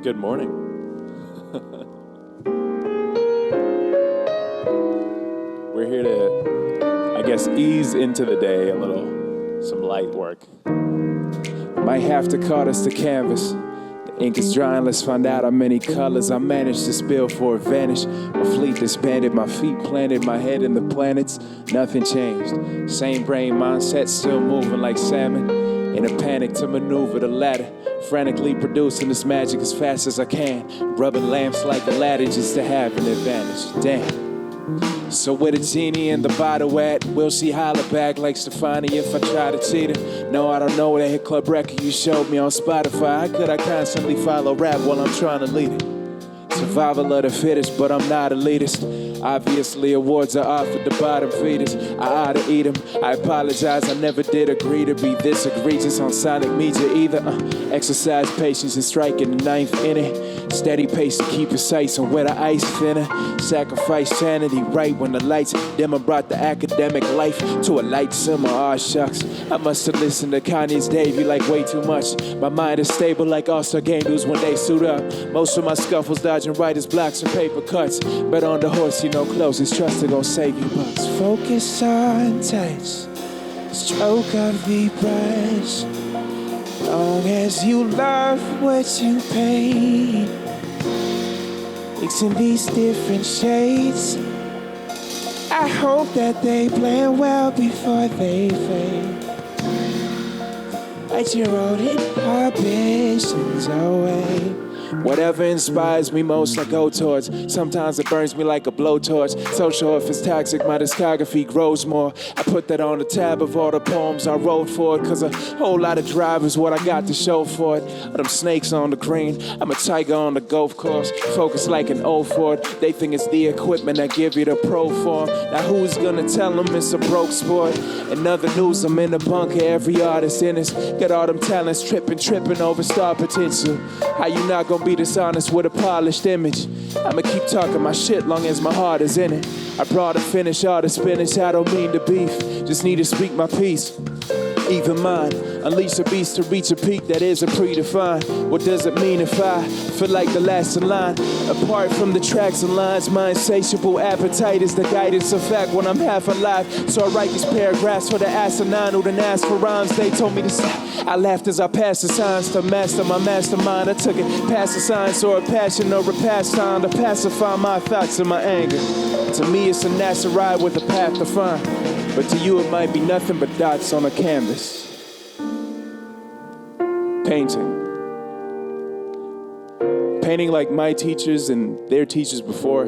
Good morning. We're here to, I guess, ease into the day a little, some light work. Might have to cut us to canvas. The ink is drying, let's find out how many colors I managed to spill for a vanish. My fleet disbanded, my feet planted, my head in the planets. Nothing changed. Same brain mindset, still moving like salmon. In a panic to maneuver the ladder. Frantically producing this magic as fast as I can. Rubbing lamps like Aladdin just to have an advantage. Damn. So where the genie in the bottle at? Will she holler back like Stefani if I try to cheat her? No, I don't know that hit club record you showed me on Spotify. How could I constantly follow rap while I'm trying to lead it? Survival of the fittest, but I'm not elitist. Obviously, awards are offered to bottom feeders. I ought to eat them. I apologize, I never did agree to be this egregious on sonic media either. Exercise patience and strike in the ninth inning. Steady pace to keep precise on where the ice thinner. Sacrifice sanity right when the lights dim. I brought the academic life to a light simmer. Aw, shucks. I must have listened to Kanye's Davey like way too much. My mind is stable like All-Star game dudes when they suit up. Most of my scuffles dodging writer's blocks or paper cuts. Bet on the horse, you know, closest trust to gon' save you bucks. Focus on touch, stroke of the brush. Long as you love what you paint, mixing these different shades. I hope that they blend well before they fade. Write your own inhibitions away. Whatever inspires me most, I go towards. Sometimes it burns me like a blowtorch. So sure if it's toxic, my discography grows more. I put that on the tab of all the poems I wrote for it, cause a whole lot of drive is what I got to show for it. Them snakes on the green, I'm a tiger on the golf course. Focus like an old Ford. They think it's the equipment that give you the pro form. Now who's gonna tell them it's a broke sport? In other news, I'm in the bunker, every artist in this. Got all them talents tripping over star potential. How you not gonna be dishonest with a polished image? I'ma keep talking my shit long as my heart is in it. I brought a finish, all the spinach, I don't mean to beef. Just need to speak my piece, even mine. Unleash a beast to reach a peak that isn't predefined. What does it mean if I feel like the last in line? Apart from the tracks and lines, my insatiable appetite is the guidance of fact when I'm half alive. So I write these paragraphs for the asinine who done asked for rhymes. They told me to stop. I laughed as I passed the signs to master my mastermind. I took it past the science or a passion or a pastime to pacify my thoughts and my anger. To me it's a nasty ride with a path to find. But to you it might be nothing but dots on a canvas. Painting. Painting like my teachers and their teachers before.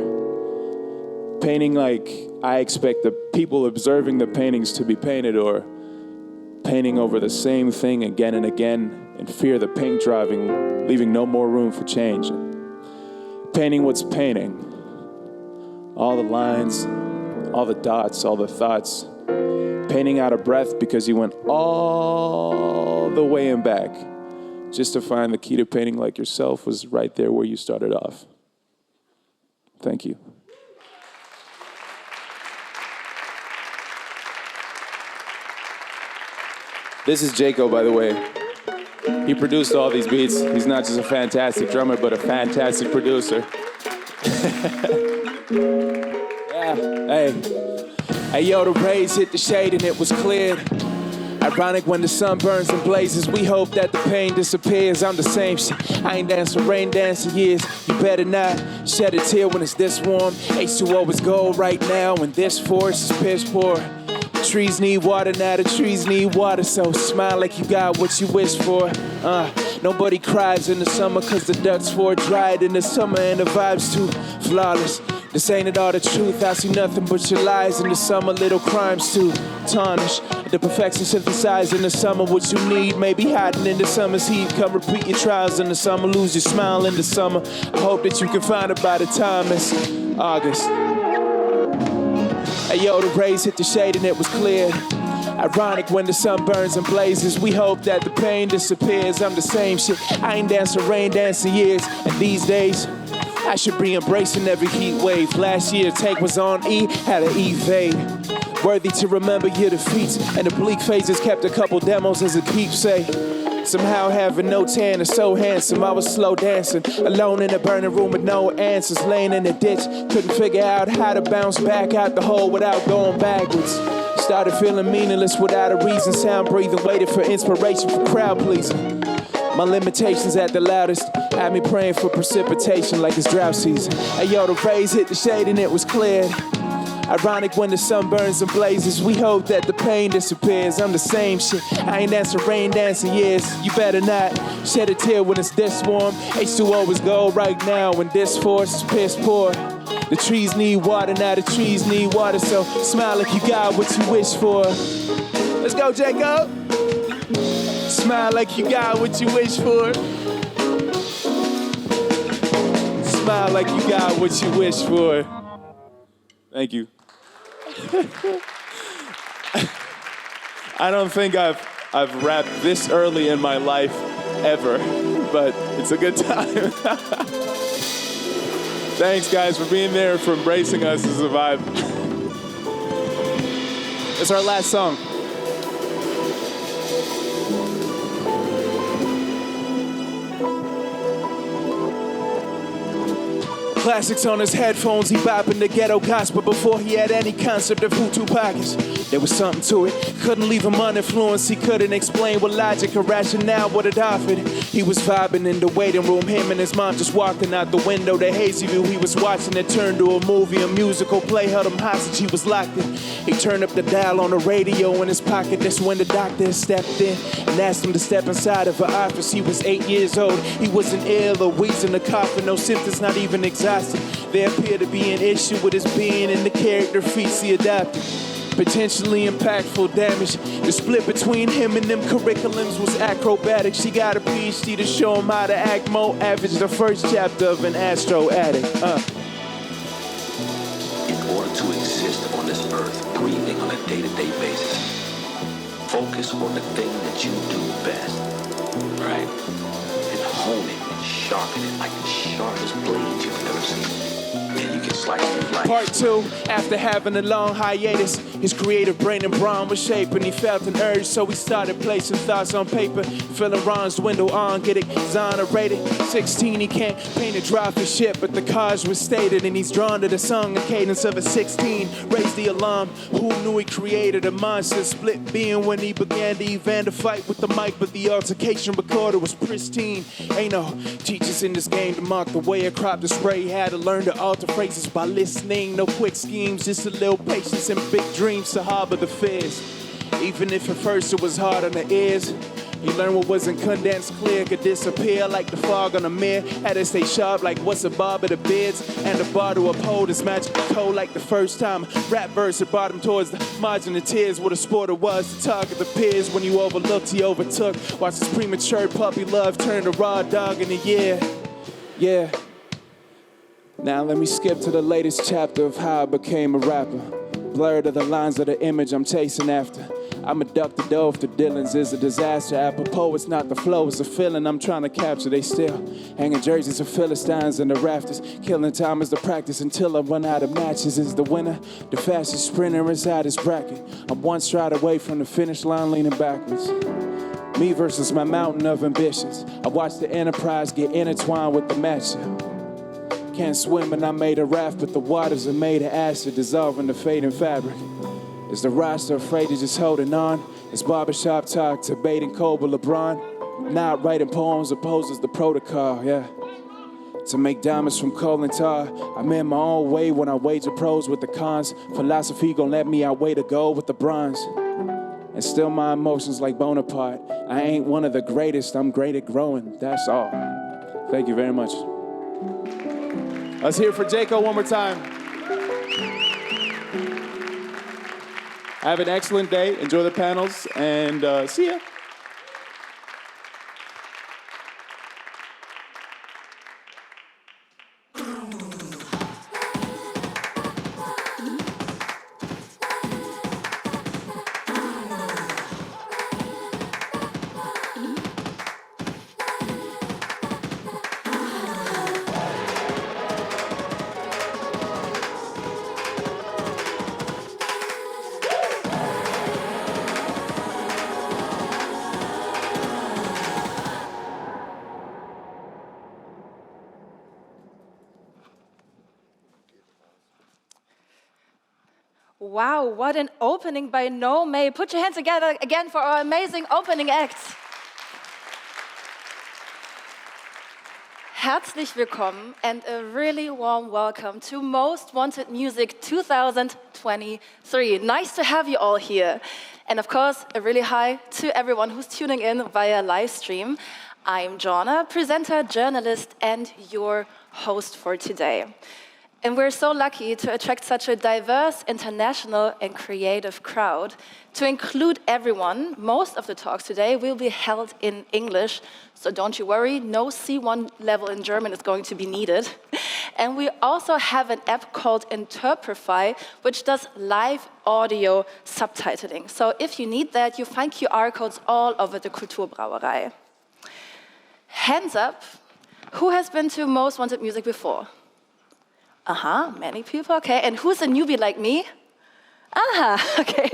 Painting like I expect the people observing the paintings to be painted, or painting over the same thing again and again and fear the paint driving, leaving no more room for change. Painting what's painting. All the lines, all the dots, all the thoughts. Painting out of breath because you went all the way and back just to find the key to painting like yourself was right there where you started off. Thank you. This is Jaco, by the way. He produced all these beats. He's not just a fantastic drummer, but a fantastic producer. Yeah, hey, yo, the rays hit the shade and it was cleared. Ironic when the sun burns and blazes, we hope that the pain disappears. I'm the same shit. I ain't danced a rain dance in years. You better not shed a tear when it's this warm. H2O is gold right now and this force is piss poor. trees need water, now the trees need water. So smile like you got what you wish for. Nobody cries in the summer cause the ducks dried in the summer and the vibe's too flawless. This ain't it all the truth, I see nothing but your lies in the summer, little crimes too tarnish. The perfection synthesized in the summer, what you need may be hiding in the summer's heat. Come repeat your trials in the summer, lose your smile in the summer. I hope that you can find it by the time it's August. Hey yo, the rays hit the shade and it was clear. Ironic when the sun burns and blazes. We hope that the pain disappears. I'm the same shit, I ain't dancing rain dancing years. And these days, I should be embracing every heat wave. Last year, take was on E, had an evade. Worthy to remember your defeats. And the bleak phases kept a couple demos as a keepsake. Somehow having no tan is so handsome. I was slow dancing, alone in a burning room with no answers. Laying in the ditch, couldn't figure out how to bounce back out the hole without going backwards. Started feeling meaningless without a reason. Sound breathing, waited for inspiration for crowd pleasing. My limitations at the loudest had me praying for precipitation like it's drought season. Hey yo, the rays hit the shade and it was cleared. Ironic when the sun burns and blazes. We hope that the pain disappears. I'm the same shit, I ain't dancing rain dancing years. You better not shed a tear when it's this warm. H2O is gold right now when this force is piss poor. The trees need water, now the trees need water. So smile like you got what you wish for. Let's go, Jacob. Smile like you got what you wish for. Smile like you got what you wish for. Thank you. I don't think I've rapped this early in my life ever, but it's a good time. Thanks, guys, for being there, for embracing us as a vibe. It's our last song. Classics on his headphones, he bopping the ghetto gospel before he had any concept of Hutu pockets. There was something to it, couldn't leave him uninfluenced. He couldn't explain what logic or rationale would have offered. He was vibing in the waiting room, him and his mom just walking out the window. The hazy view he was watching it turned to a movie, a musical play held him hostage, he was locked in. He turned up the dial on the radio in his pocket, that's when the doctor stepped in and asked him to step inside of her office. He was 8 years old, he wasn't ill or wheezing a cough, no symptoms, not even exhausted. There appeared to be an issue with his being and the character feats he adopted. Potentially impactful damage. The split between him and them curriculums was acrobatic. She got a PhD to show him how to act more average. The first chapter of an astro addict. In order to exist on this earth, breathing on a day-to-day basis, focus on the thing that you do best, right? And hone it and sharpen it like the sharpest blades you've ever seen. And you can slice through life. Part 2, after having a long hiatus, his creative brain and brawn was shaping. He felt an urge, so he started placing thoughts on paper. Filling Ron's window on, get exonerated. 16, he can't paint a draw for shit, but the cause was stated, and he's drawn to the song, a cadence of a 16. Raised the alarm, who knew he created a monster? Split being when he began to event a fight with the mic, but the altercation recorder was pristine. Ain't no teachers in this game to mark the way a crop to spray. He had to learn to alter phrases by listening. No quick schemes, just a little patience and big dreams to harbor the fears. Even if at first it was hard on the ears, he learned what wasn't condensed clear could disappear like the fog on a mirror. Had to stay sharp like what's a barb of the beards, and the bar to uphold his magical code like the first time. Rap verse that brought him towards the margin of tears. What a sport it was to target the peers. When you overlooked, he overtook. Watched his premature puppy love turn to raw dog in a year. Yeah. Now let me skip to the latest chapter of how I became a rapper. Blurred are the lines of the image I'm chasing after. I'm a duck the dove to Dylan's is a disaster. Apropos, it's not the flow, it's the feeling I'm trying to capture. They still hanging jerseys of Philistines in the rafters. Killing time is the practice until I run out of matches. Is the winner, the fastest sprinter inside his bracket. I'm one stride away from the finish line leaning backwards. Me versus my mountain of ambitions. I watch the enterprise get intertwined with the matchup. Can't swim and I made a raft, but the waters are made of acid, dissolving the fading fabric. Is the roster afraid of just holding on? Is barbershop talk to baiting Kobe LeBron? Not writing poems opposes the protocol, yeah. to make diamonds from coal and tar. I'm in my own way when I wager pros with the cons. Philosophy gon' let me outweigh the gold with the bronze. And still my emotions like Bonaparte. I ain't one of the greatest, I'm great at growing, that's all. Thank you very much. Let's hear it for Jaco one more time. Have an excellent day, enjoy the panels, and see ya. Wow, what an opening by No May. Put your hands together again for our amazing opening act. Herzlich willkommen and a really warm welcome to Most Wanted Music 2023. Nice to have you all here. And of course, a really hi to everyone who's tuning in via live stream. I'm Jonna, presenter, journalist, and your host for today. And we're so lucky to attract such a diverse, international, and creative crowd. To include everyone, most of the talks today will be held in English, so don't you worry, no C1 level in German is going to be needed. And we also have an app called Interprify, which does live audio subtitling. So if you need that, you find QR codes all over the Kulturbrauerei. Hands up, who has been to Most Wanted Music before? Many people, okay. And who's a newbie like me? Okay.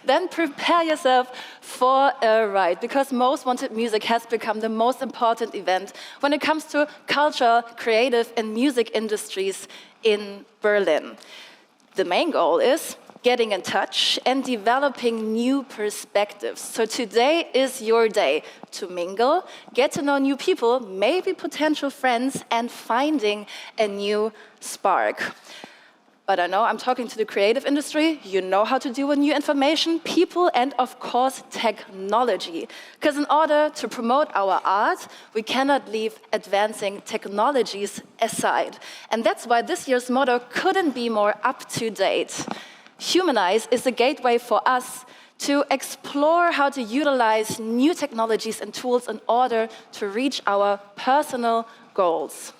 Then prepare yourself for a ride, because Most Wanted Music has become the most important event when it comes to culture, creative, and music industries in Berlin. The main goal is getting in touch and developing new perspectives. So today is your day to mingle, get to know new people, maybe potential friends, and finding a new spark. But I know I'm talking to the creative industry. You know how to deal with new information, people, and of course, technology. Because in order to promote our art, we cannot leave advancing technologies aside. And that's why this year's motto couldn't be more up to date. Humanize is a gateway for us to explore how to utilize new technologies and tools in order to reach our personal goals.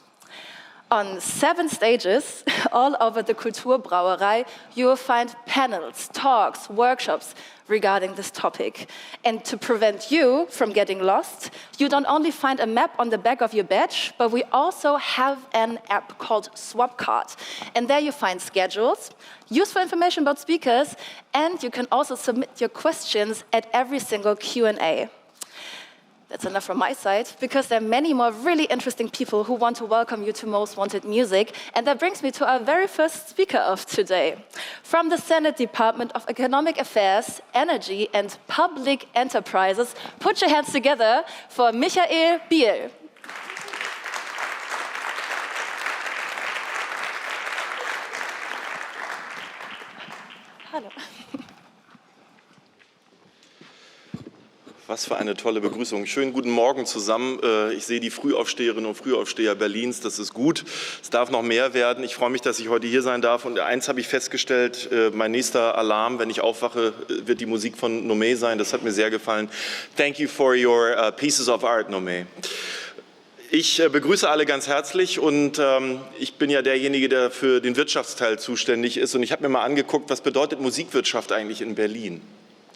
On 7 stages all over the Kulturbrauerei, you will find panels, talks, workshops regarding this topic. And to prevent you from getting lost, you don't only find a map on the back of your badge, but we also have an app called Swapcard. And there you find schedules, useful information about speakers, and you can also submit your questions at every single Q&A. That's enough from my side, because there are many more really interesting people who want to welcome you to Most Wanted Music. And that brings me to our very first speaker of today. From the Senate Department of Economic Affairs, Energy and Public Enterprises, put your hands together for Michael Biel. Hallo. Was für eine tolle Begrüßung. Schönen guten Morgen zusammen. Ich sehe die Frühaufsteherinnen und Frühaufsteher Berlins. Das ist gut. Es darf noch mehr werden. Ich freue mich, dass ich heute hier sein darf. Und eins habe ich festgestellt, mein nächster Alarm, wenn ich aufwache, wird die Musik von No May sein. Das hat mir sehr gefallen. Thank you for your pieces of art, No May. Ich begrüße alle ganz herzlich und ich bin ja derjenige, der für den Wirtschaftsteil zuständig ist. Und ich habe mir mal angeguckt, was bedeutet Musikwirtschaft eigentlich in Berlin?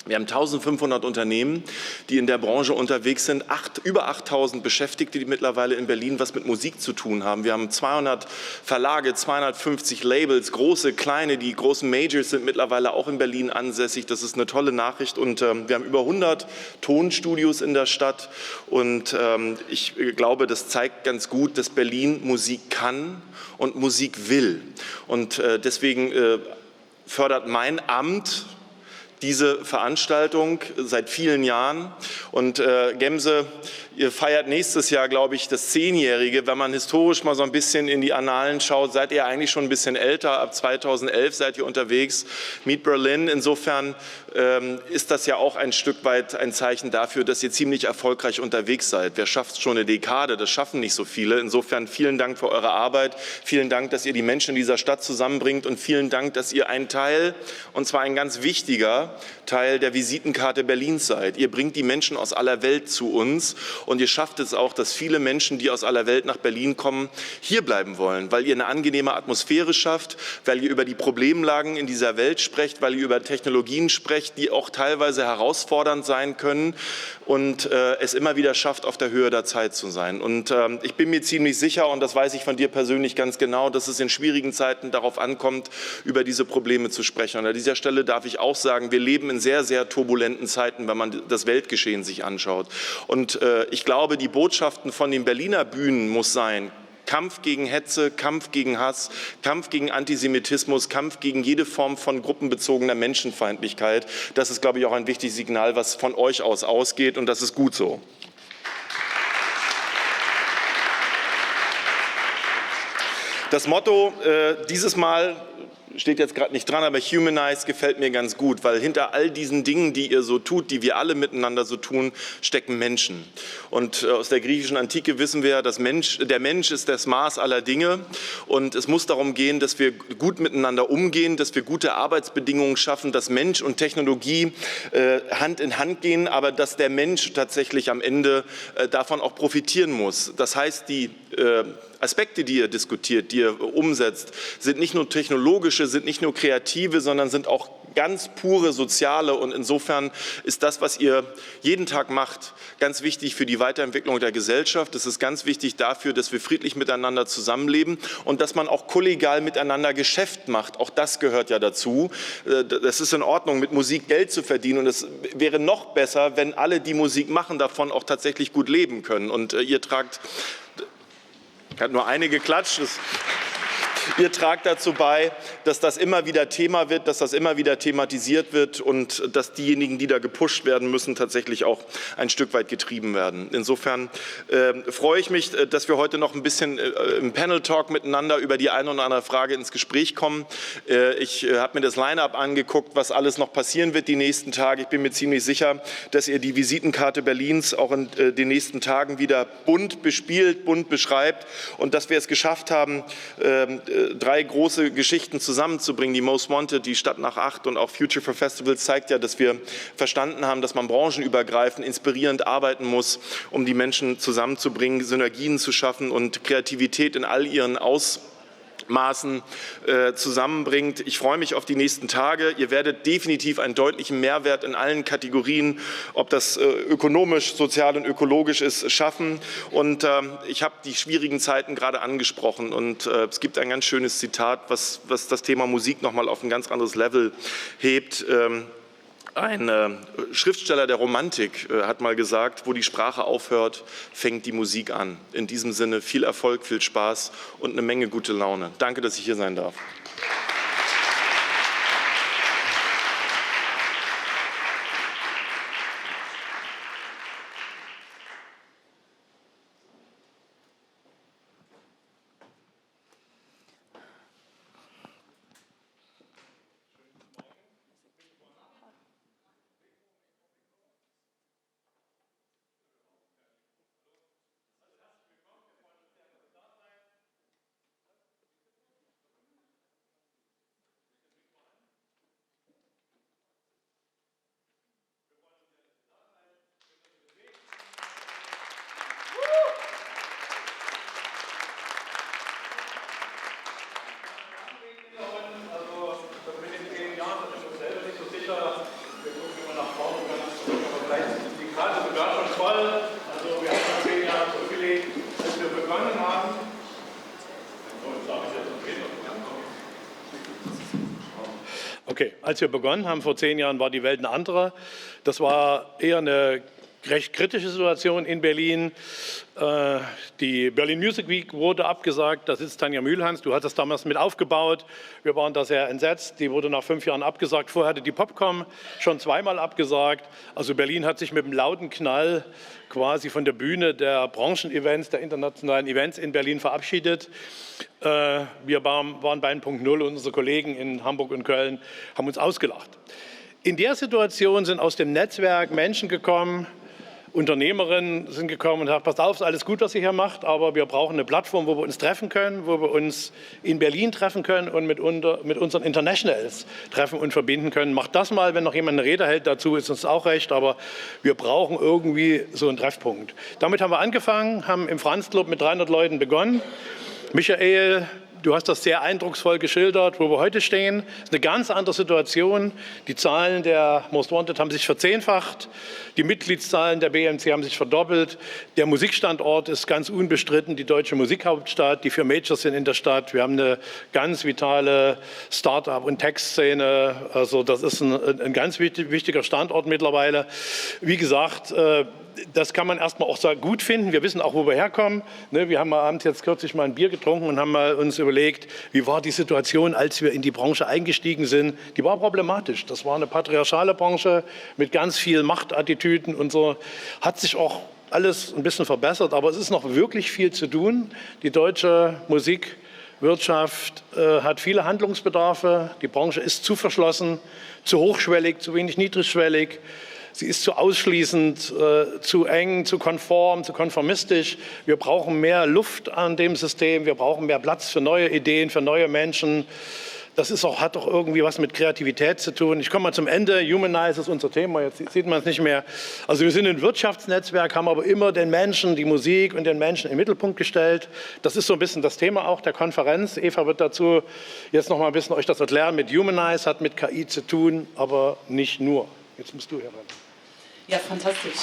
Wir haben 1500 Unternehmen, die in der Branche unterwegs sind, über 8000 Beschäftigte, die mittlerweile in Berlin was mit Musik zu tun haben. Wir haben 200 Verlage, 250 Labels, große, kleine, die großen Majors sind mittlerweile auch in Berlin ansässig. Das ist eine tolle Nachricht und wir haben über 100 Tonstudios in der Stadt und ich glaube, das zeigt ganz gut, dass Berlin Musik kann und Musik will. Und deswegen fördert mein Amt diese Veranstaltung seit vielen Jahren. Und Gemse, ihr feiert nächstes Jahr, glaube ich, das 10-Jährige. Wenn man historisch mal so ein bisschen in die Annalen schaut, seid ihr eigentlich schon ein bisschen älter. Ab 2011 seid ihr unterwegs. Meet Berlin. Insofern ist das ja auch ein Stück weit ein Zeichen dafür, dass ihr ziemlich erfolgreich unterwegs seid. Wer schafft schon eine Dekade? Das schaffen nicht so viele. Insofern vielen Dank für eure Arbeit. Vielen Dank, dass ihr die Menschen in dieser Stadt zusammenbringt und vielen Dank, dass ihr ein Teil, und zwar ein ganz wichtiger Teil der Visitenkarte Berlins seid. Ihr bringt die Menschen aus aller Welt zu uns und ihr schafft es auch, dass viele Menschen, die aus aller Welt nach Berlin kommen, hier bleiben wollen, weil ihr eine angenehme Atmosphäre schafft, weil ihr über die Problemlagen in dieser Welt sprecht, weil ihr über Technologien sprecht, die auch teilweise herausfordernd sein können und es immer wieder schafft, auf der Höhe der Zeit zu sein. Und ich bin mir ziemlich sicher, und das weiß ich von dir persönlich ganz genau, dass es in schwierigen Zeiten darauf ankommt, über diese Probleme zu sprechen. Und an dieser Stelle darf ich auch sagen, wir leben in sehr, sehr turbulenten Zeiten, wenn man das Weltgeschehen sich anschaut. Und ich glaube, die Botschaften von den Berliner Bühnen muss sein: Kampf gegen Hetze, Kampf gegen Hass, Kampf gegen Antisemitismus, Kampf gegen jede Form von gruppenbezogener Menschenfeindlichkeit. Das ist, glaube ich, auch ein wichtiges Signal, was von euch aus ausgeht, und das ist gut so. Das Motto dieses Mal steht jetzt gerade nicht dran, aber Humanize gefällt mir ganz gut, weil hinter all diesen Dingen, die ihr so tut, die wir alle miteinander so tun, stecken Menschen. Und aus der griechischen Antike wissen wir, dass der Mensch ist das Maß aller Dinge, und es muss darum gehen, dass wir gut miteinander umgehen, dass wir gute Arbeitsbedingungen schaffen, dass Mensch und Technologie Hand in Hand gehen, aber dass der Mensch tatsächlich am Ende davon auch profitieren muss. Das heißt, die Aspekte, die ihr diskutiert, die ihr umsetzt, sind nicht nur technologische, sind nicht nur kreative, sondern sind auch ganz pure soziale. Und insofern ist das, was ihr jeden Tag macht, ganz wichtig für die Weiterentwicklung der Gesellschaft. Es ist ganz wichtig dafür, dass wir friedlich miteinander zusammenleben und dass man auch kollegial miteinander Geschäft macht. Auch das gehört ja dazu. Das ist in Ordnung, mit Musik Geld zu verdienen. Und es wäre noch besser, wenn alle, die Musik machen, davon auch tatsächlich gut leben können. Und ihr tragt... Hat nur eine geklatscht. Ihr tragt dazu bei, dass das immer wieder Thema wird, dass das immer wieder thematisiert wird und dass diejenigen, die da gepusht werden müssen, tatsächlich auch ein Stück weit getrieben werden. Insofern freue ich mich, dass wir heute noch ein bisschen im Panel-Talk miteinander über die eine oder andere Frage ins Gespräch kommen. Ich habe mir das Line-up angeguckt, was alles noch passieren wird die nächsten Tage. Ich bin mir ziemlich sicher, dass ihr die Visitenkarte Berlins auch in den nächsten Tagen wieder bunt bespielt, bunt beschreibt, und dass wir es geschafft haben, 3 große Geschichten zusammenzubringen. Die Most Wanted, die Stadt nach 8 und auch Future for Festivals zeigt ja, dass wir verstanden haben, dass man branchenübergreifend inspirierend arbeiten muss, um die Menschen zusammenzubringen, Synergien zu schaffen und Kreativität in all ihren Ausmaßen zusammenbringt. Ich freue mich auf die nächsten Tage. Ihr werdet definitiv einen deutlichen Mehrwert in allen Kategorien, ob das ökonomisch, sozial und ökologisch ist, schaffen. Und ich habe die schwierigen Zeiten gerade angesprochen, und es gibt ein ganz schönes Zitat, was das Thema Musik noch mal auf ein ganz anderes Level hebt. Ein Schriftsteller der Romantik hat mal gesagt: Wo die Sprache aufhört, fängt die Musik an. In diesem Sinne viel Erfolg, viel Spaß und eine Menge gute Laune. Danke, dass ich hier sein darf. Okay, als wir begonnen haben vor 10 Jahren, war die Welt eine andere. Das war eher eine recht kritische Situation in Berlin. Die Berlin Music Week wurde abgesagt, da sitzt Tanja Mühlhans, du hast das damals mit aufgebaut, wir waren da sehr entsetzt, die wurde nach 5 Jahren abgesagt, vorher hatte die Popcom schon 2-mal abgesagt, also Berlin hat sich mit einem lauten Knall quasi von der Bühne der Branchen-Events, der internationalen Events in Berlin verabschiedet. Wir waren bei 1.0 und unsere Kollegen in Hamburg und Köln haben uns ausgelacht. In der Situation sind aus dem Netzwerk Menschen gekommen, Unternehmerinnen sind gekommen und haben gesagt, passt auf, ist alles gut, was ihr hier macht, aber wir brauchen eine Plattform, wo wir uns treffen können, wo wir uns in Berlin treffen können und mit unseren Internationals treffen und verbinden können. Macht das mal, wenn noch jemand eine Rede hält dazu, ist uns auch recht, aber wir brauchen irgendwie so einen Treffpunkt. Damit haben wir angefangen, haben im Franz Club mit 300 Leuten begonnen. Michael, du hast das sehr eindrucksvoll geschildert, wo wir heute stehen. Das ist eine ganz andere Situation. Die Zahlen der Most Wanted haben sich verzehnfacht. Die Mitgliedszahlen der BMC haben sich verdoppelt. Der Musikstandort ist ganz unbestritten die deutsche Musikhauptstadt. Die 4 Majors sind in der Stadt. Wir haben eine ganz vitale Start-up- und Tech-Szene. Also das ist ein ganz wichtiger Standort mittlerweile. Wie gesagt, das kann man erstmal auch sehr gut finden. Wir wissen auch, wo wir herkommen. Wir haben abends jetzt kürzlich mal ein Bier getrunken und haben mal uns überlegt, wie war die Situation, als wir in die Branche eingestiegen sind. Die war problematisch. Das war eine patriarchale Branche mit ganz viel Machtattitüden und so. Hat sich auch alles ein bisschen verbessert, aber es ist noch wirklich viel zu tun. Die deutsche Musikwirtschaft hat viele Handlungsbedarfe. Die Branche ist zu verschlossen, zu hochschwellig, zu wenig niedrigschwellig. Sie ist zu ausschließend, zu eng, zu konform, zu konformistisch. Wir brauchen mehr Luft an dem System. Wir brauchen mehr Platz für neue Ideen, für neue Menschen. Das hat doch irgendwie was mit Kreativität zu tun. Ich komme mal zum Ende. Humanize ist unser Thema. Jetzt sieht man es nicht mehr. Also wir sind ein Wirtschaftsnetzwerk, haben aber immer den Menschen, die Musik und den Menschen im Mittelpunkt gestellt. Das ist so ein bisschen das Thema auch der Konferenz. Eva wird dazu jetzt noch mal ein bisschen euch das erklären. Mit Humanize hat mit KI zu tun, aber nicht nur. Jetzt musst du heran. Ja, fantastisch.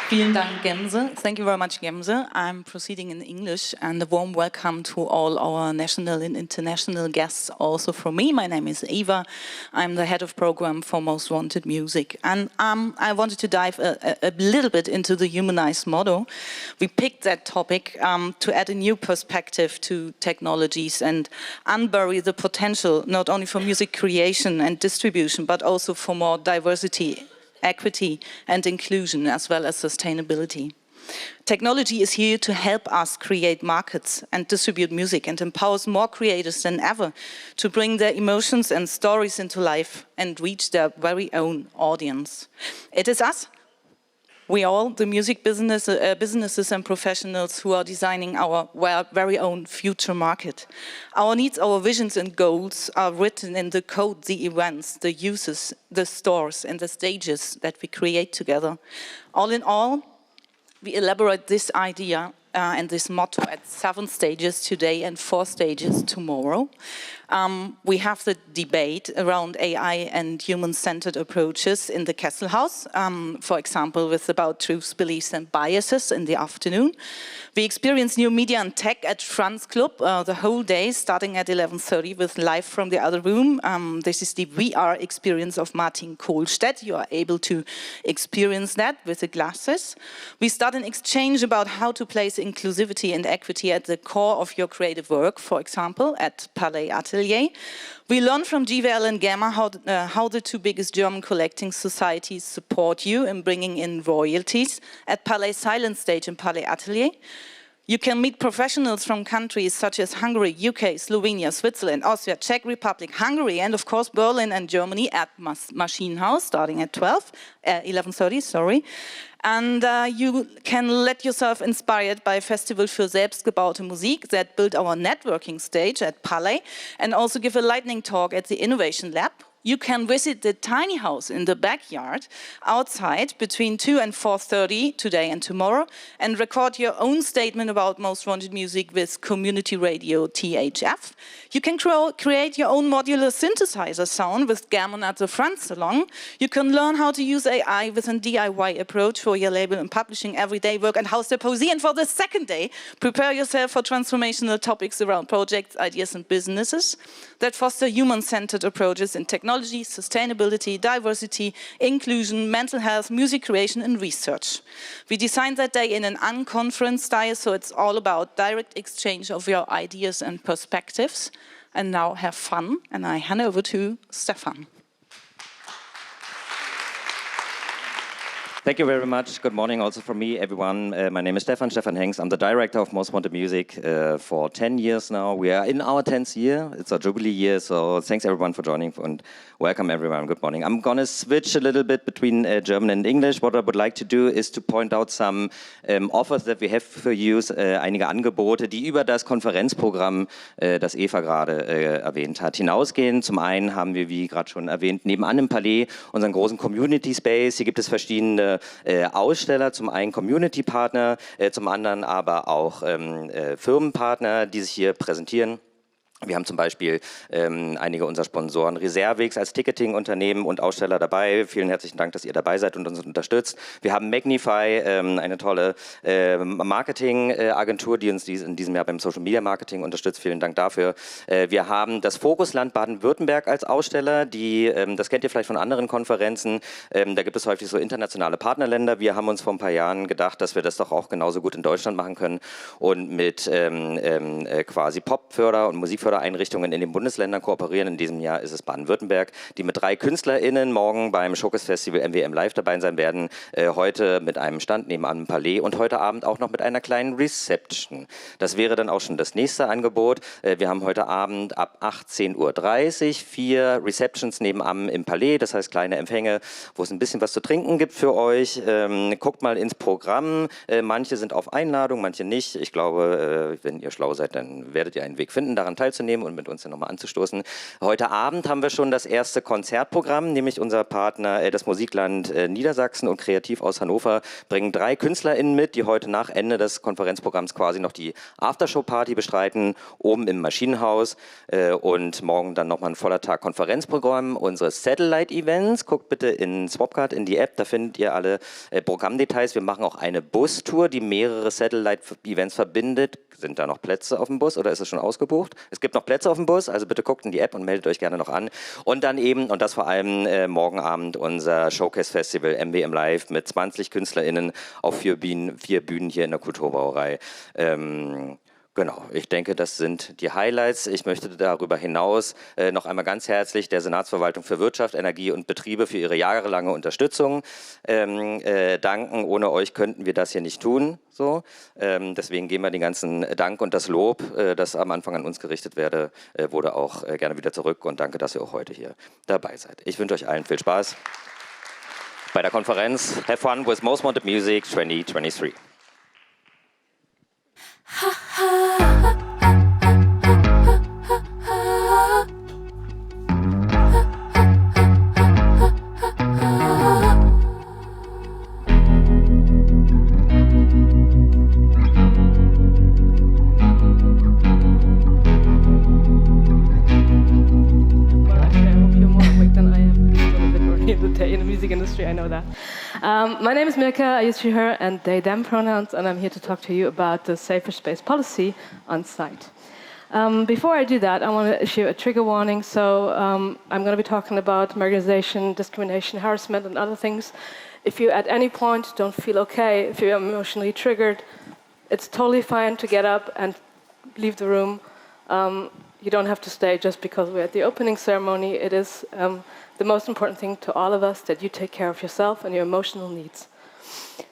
Vielen Dank, Gemse. Thank you very much, Gemse. I'm proceeding in English, and a warm welcome to all our national and international guests also from me. My name is Eva. I'm the head of program for Most Wanted Music. And I wanted to dive a little bit into the humanized model. We picked that topic to add a new perspective to technologies and unbury the potential not only for music creation and distribution, but also for more diversity, equity and inclusion, as well as sustainability. Technology is here to help us create markets and distribute music and empowers more creators than ever to bring their emotions and stories into life and reach their very own audience. It is us, we all, the music businesses and professionals who are designing our very own future market. Our needs, our visions and goals are written in the code, the events, the uses, the stores and the stages that we create together. All in all, we elaborate this idea and this motto at 7 stages today and 4 stages tomorrow. We have the debate around AI and human-centered approaches in the Kesselhaus, for example, with about truths, beliefs and biases in the afternoon. We experience new media and tech at Franz Club the whole day, starting at 11:30 with Live from the Other Room. This is the VR experience of Martin Kohlstedt. You are able to experience that with the glasses. We start an exchange about how to place inclusivity and equity at the core of your creative work, for example, at Palais Atelier. We learn from GWL and Gamma how the 2 biggest German collecting societies support you in bringing in royalties at Palais Silent Stage and Palais Atelier. You can meet professionals from countries such as Hungary, UK, Slovenia, Switzerland, Austria, Czech Republic, Hungary, and of course Berlin and Germany at Maschinenhaus, starting at 11:30, sorry. And you can let yourself inspired by Festival für selbstgebaute Musik that built our networking stage at Palais and also give a lightning talk at the Innovation Lab. You can visit the tiny house in the backyard outside between 2 and 4:30 today and tomorrow and record your own statement about Most Wanted Music with Community Radio THF. You can create your own modular synthesizer sound with Gammon at the Front Salon. You can learn how to use AI with a DIY approach for your label and publishing everyday work and house the poesy. And for the 2nd day, prepare yourself for transformational topics around projects, ideas and businesses that foster human-centered approaches in technology, technology, sustainability, diversity, inclusion, mental health, music creation and research. We designed that day in an unconference style, so it's all about direct exchange of your ideas and perspectives. And now have fun, and I hand over to Stefan. Thank you very much. Good morning also from me, everyone. My name is Stefan Hengst. I'm the director of Most Wanted Music for 10 years now. We are in our 10th year. It's our Jubilee year, so thanks everyone for joining and welcome everyone. Good morning. I'm going to switch a little bit between German and English. What I would like to do is to point out some offers that we have for you, einige Angebote, die über das Konferenzprogramm, das Eva gerade erwähnt hat, hinausgehen. Zum einen haben wir, wie gerade schon erwähnt, nebenan im Palais unseren großen Community Space. Hier gibt es verschiedene Aussteller, zum einen Community-Partner, zum anderen aber auch Firmenpartner, die sich hier präsentieren. Wir haben zum Beispiel einige unserer Sponsoren Reservix als Ticketing-Unternehmen und Aussteller dabei. Vielen herzlichen Dank, dass ihr dabei seid und uns unterstützt. Wir haben Magnify, eine tolle Marketing-Agentur, die uns in diesem Jahr beim Social-Media-Marketing unterstützt. Vielen Dank dafür. Wir haben das Fokusland Baden-Württemberg als Aussteller. Das kennt ihr vielleicht von anderen Konferenzen. Da gibt es häufig so internationale Partnerländer. Wir haben uns vor ein paar Jahren gedacht, dass wir das doch auch genauso gut in Deutschland machen können und mit quasi Popförder- und Musikfördereinrichtungen in den Bundesländern kooperieren. In diesem Jahr ist es Baden-Württemberg, die mit 3 KünstlerInnen morgen beim Showcase Festival MWM Live dabei sein werden. Heute mit einem Stand nebenan im Palais und heute Abend auch noch mit einer kleinen Reception. Das wäre dann auch schon das nächste Angebot. Wir haben heute Abend ab 18:30 Uhr 4 Receptions nebenan im Palais, das heißt kleine Empfänge, wo es ein bisschen was zu trinken gibt für euch. Guckt mal ins Programm. Manche sind auf Einladung, manche nicht. Ich glaube, wenn ihr schlau seid, dann werdet ihr einen Weg finden, daran teilzunehmen und mit uns dann nochmal anzustoßen. Heute Abend haben wir schon das erste Konzertprogramm, nämlich unser Partner, das Musikland Niedersachsen und Kreativ aus Hannover, bringen 3 KünstlerInnen mit, die heute nach Ende des Konferenzprogramms quasi noch die Aftershow-Party bestreiten, oben im Maschinenhaus und morgen dann nochmal ein voller Tag Konferenzprogramm. Unsere Satellite-Events, guckt bitte in Swapcard, in die App, da findet ihr alle Programmdetails. Wir machen auch eine Bustour, die mehrere Satellite-Events verbindet. Sind da noch Plätze auf dem Bus oder ist es schon ausgebucht? Es gibt noch Plätze auf dem Bus, also bitte guckt in die App und meldet euch gerne noch an. Und dann eben, und das vor allem morgen Abend, unser Showcase Festival MWM Live mit 20 KünstlerInnen auf 4 Bühnen hier in der Kulturbrauerei. Genau, ich denke, das sind die Highlights. Ich möchte darüber hinaus noch einmal ganz herzlich der Senatsverwaltung für Wirtschaft, Energie und Betriebe für ihre jahrelange Unterstützung danken. Ohne euch könnten wir das hier nicht tun. So. Deswegen geben wir den ganzen Dank und das Lob, das am Anfang an uns gerichtet wurde auch gerne wieder zurück. Und danke, dass ihr auch heute hier dabei seid. Ich wünsche euch allen viel Spaß bei der Konferenz. Have fun with Most Wanted Music 2023. In the music industry, I know that. My name is Mirka, I use she, her, and they, them pronouns, and I'm here to talk to you about the safer space policy on site. Before I do that, I want to issue a trigger warning. So I'm going to be talking about marginalization, discrimination, harassment, and other things. If you at any point don't feel okay, if you're emotionally triggered, it's totally fine to get up and leave the room. You don't have to stay just because we're at the opening ceremony. It is the most important thing to all of us that you take care of yourself and your emotional needs.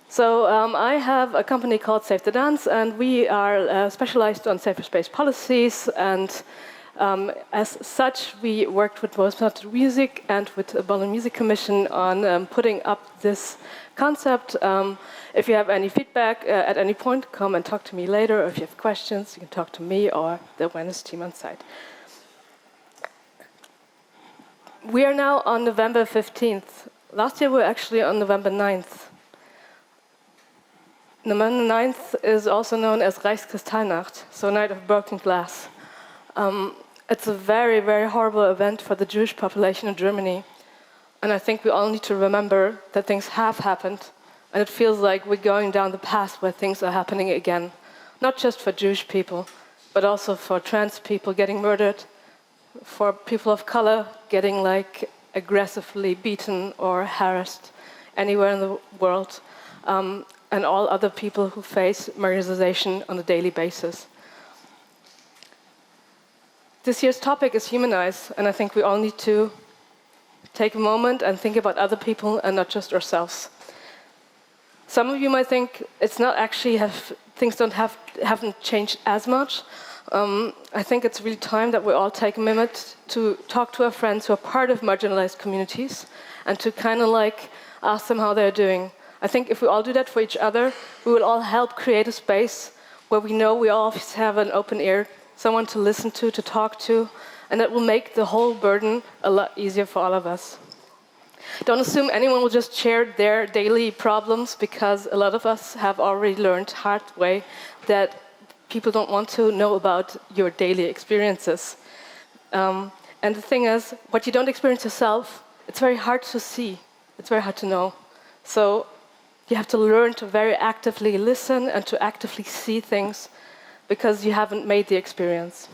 So I have a company called Save the Dance, and we are specialized on safer space policies. And as such, we worked with Most Wanted Music and with the Berlin Music Commission on putting up this concept. If you have any feedback at any point, come and talk to me later. Or if you have questions, you can talk to me or the awareness team on site. We are now on November 15th. Last year we were actually on November 9th. November 9th is also known as Reichskristallnacht, so Night of Broken Glass. It's a very, very horrible event for the Jewish population in Germany. And I think we all need to remember that things have happened. And it feels like we're going down the path where things are happening again. Not just for Jewish people, but also for trans people getting murdered, for people of color getting like aggressively beaten or harassed anywhere in the world, and all other people who face marginalization on a daily basis. This year's topic is humanize, and I think we all need to take a moment and think about other people and not just ourselves. Some of you might think it's not actually things haven't changed as much. I think it's really time that we all take a minute to talk to our friends who are part of marginalized communities and to kind of like ask them how they're doing. I think if we all do that for each other, we will all help create a space where we know we all have an open ear, someone to listen to talk to, and that will make the whole burden a lot easier for all of us. Don't assume anyone will just share their daily problems, because a lot of us have already learned hard way that people don't want to know about your daily experiences. And the thing is, what you don't experience yourself, it's very hard to see. It's very hard to know. So you have to learn to very actively listen and to actively see things, because you haven't made the experience.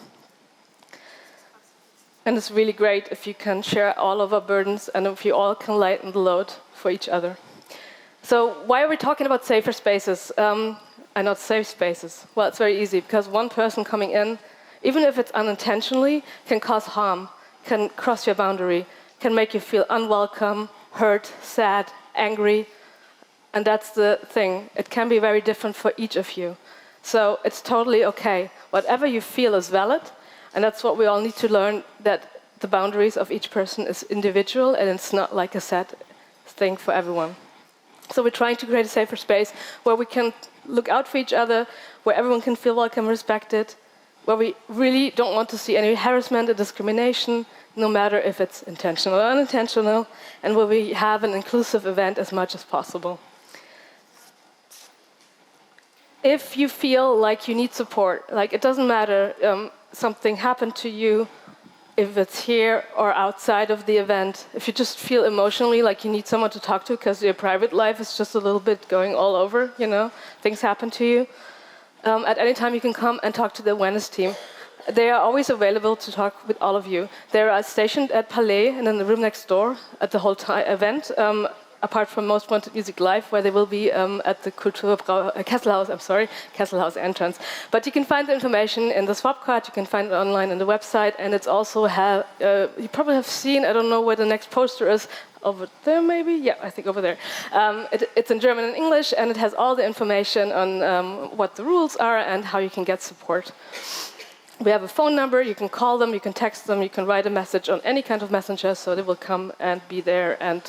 And it's really great if you can share all of our burdens and if you all can lighten the load for each other. So why are we talking about safer spaces and not safe spaces? Well, it's very easy, because one person coming in, even if it's unintentionally, can cause harm, can cross your boundary, can make you feel unwelcome, hurt, sad, angry. And that's the thing. It can be very different for each of you. So it's totally okay. Whatever you feel is valid. And that's what we all need to learn, that the boundaries of each person is individual and it's not like a set thing for everyone. So we're trying to create a safer space where we can look out for each other, where everyone can feel welcome, respected, where we really don't want to see any harassment or discrimination, no matter if it's intentional or unintentional, and where we have an inclusive event as much as possible. If you feel like you need support, like it doesn't matter, something happened to you, if it's here or outside of the event, if you just feel emotionally like you need someone to talk to because your private life is just a little bit going all over, you know, things happen to you, at any time you can come and talk to the awareness team. They are always available to talk with all of you. They are stationed at Palais and in the room next door at the whole event, apart from Most Wanted Music Live, where they will be at the Kulturbrauerei, Kesselhaus entrance. But you can find the information in the swap card, you can find it online on the website, and it's also, you probably have seen, I don't know where the next poster is, over there maybe? Yeah, I think over there. It's in German and English, and it has all the information on what the rules are and how you can get support. We have a phone number, you can call them, you can text them, you can write a message on any kind of messenger, so they will come and be there and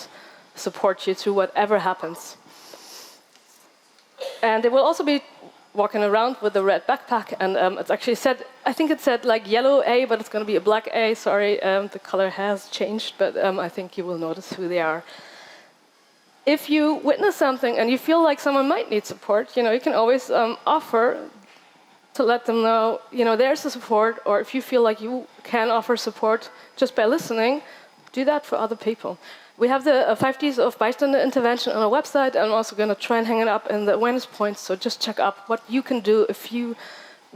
support you through whatever happens. And they will also be walking around with a red backpack, and it's actually said, I think it said like yellow A, but it's going to be a black A, sorry, the color has changed, but I think you will notice who they are. If you witness something and you feel like someone might need support, you know, you can always offer to let them know, you know, there's the support, or if you feel like you can offer support just by listening, do that for other people. We have the 5 Ds of bystander intervention on our website. I'm also going to try and hang it up in the awareness points, so just check up what you can do if you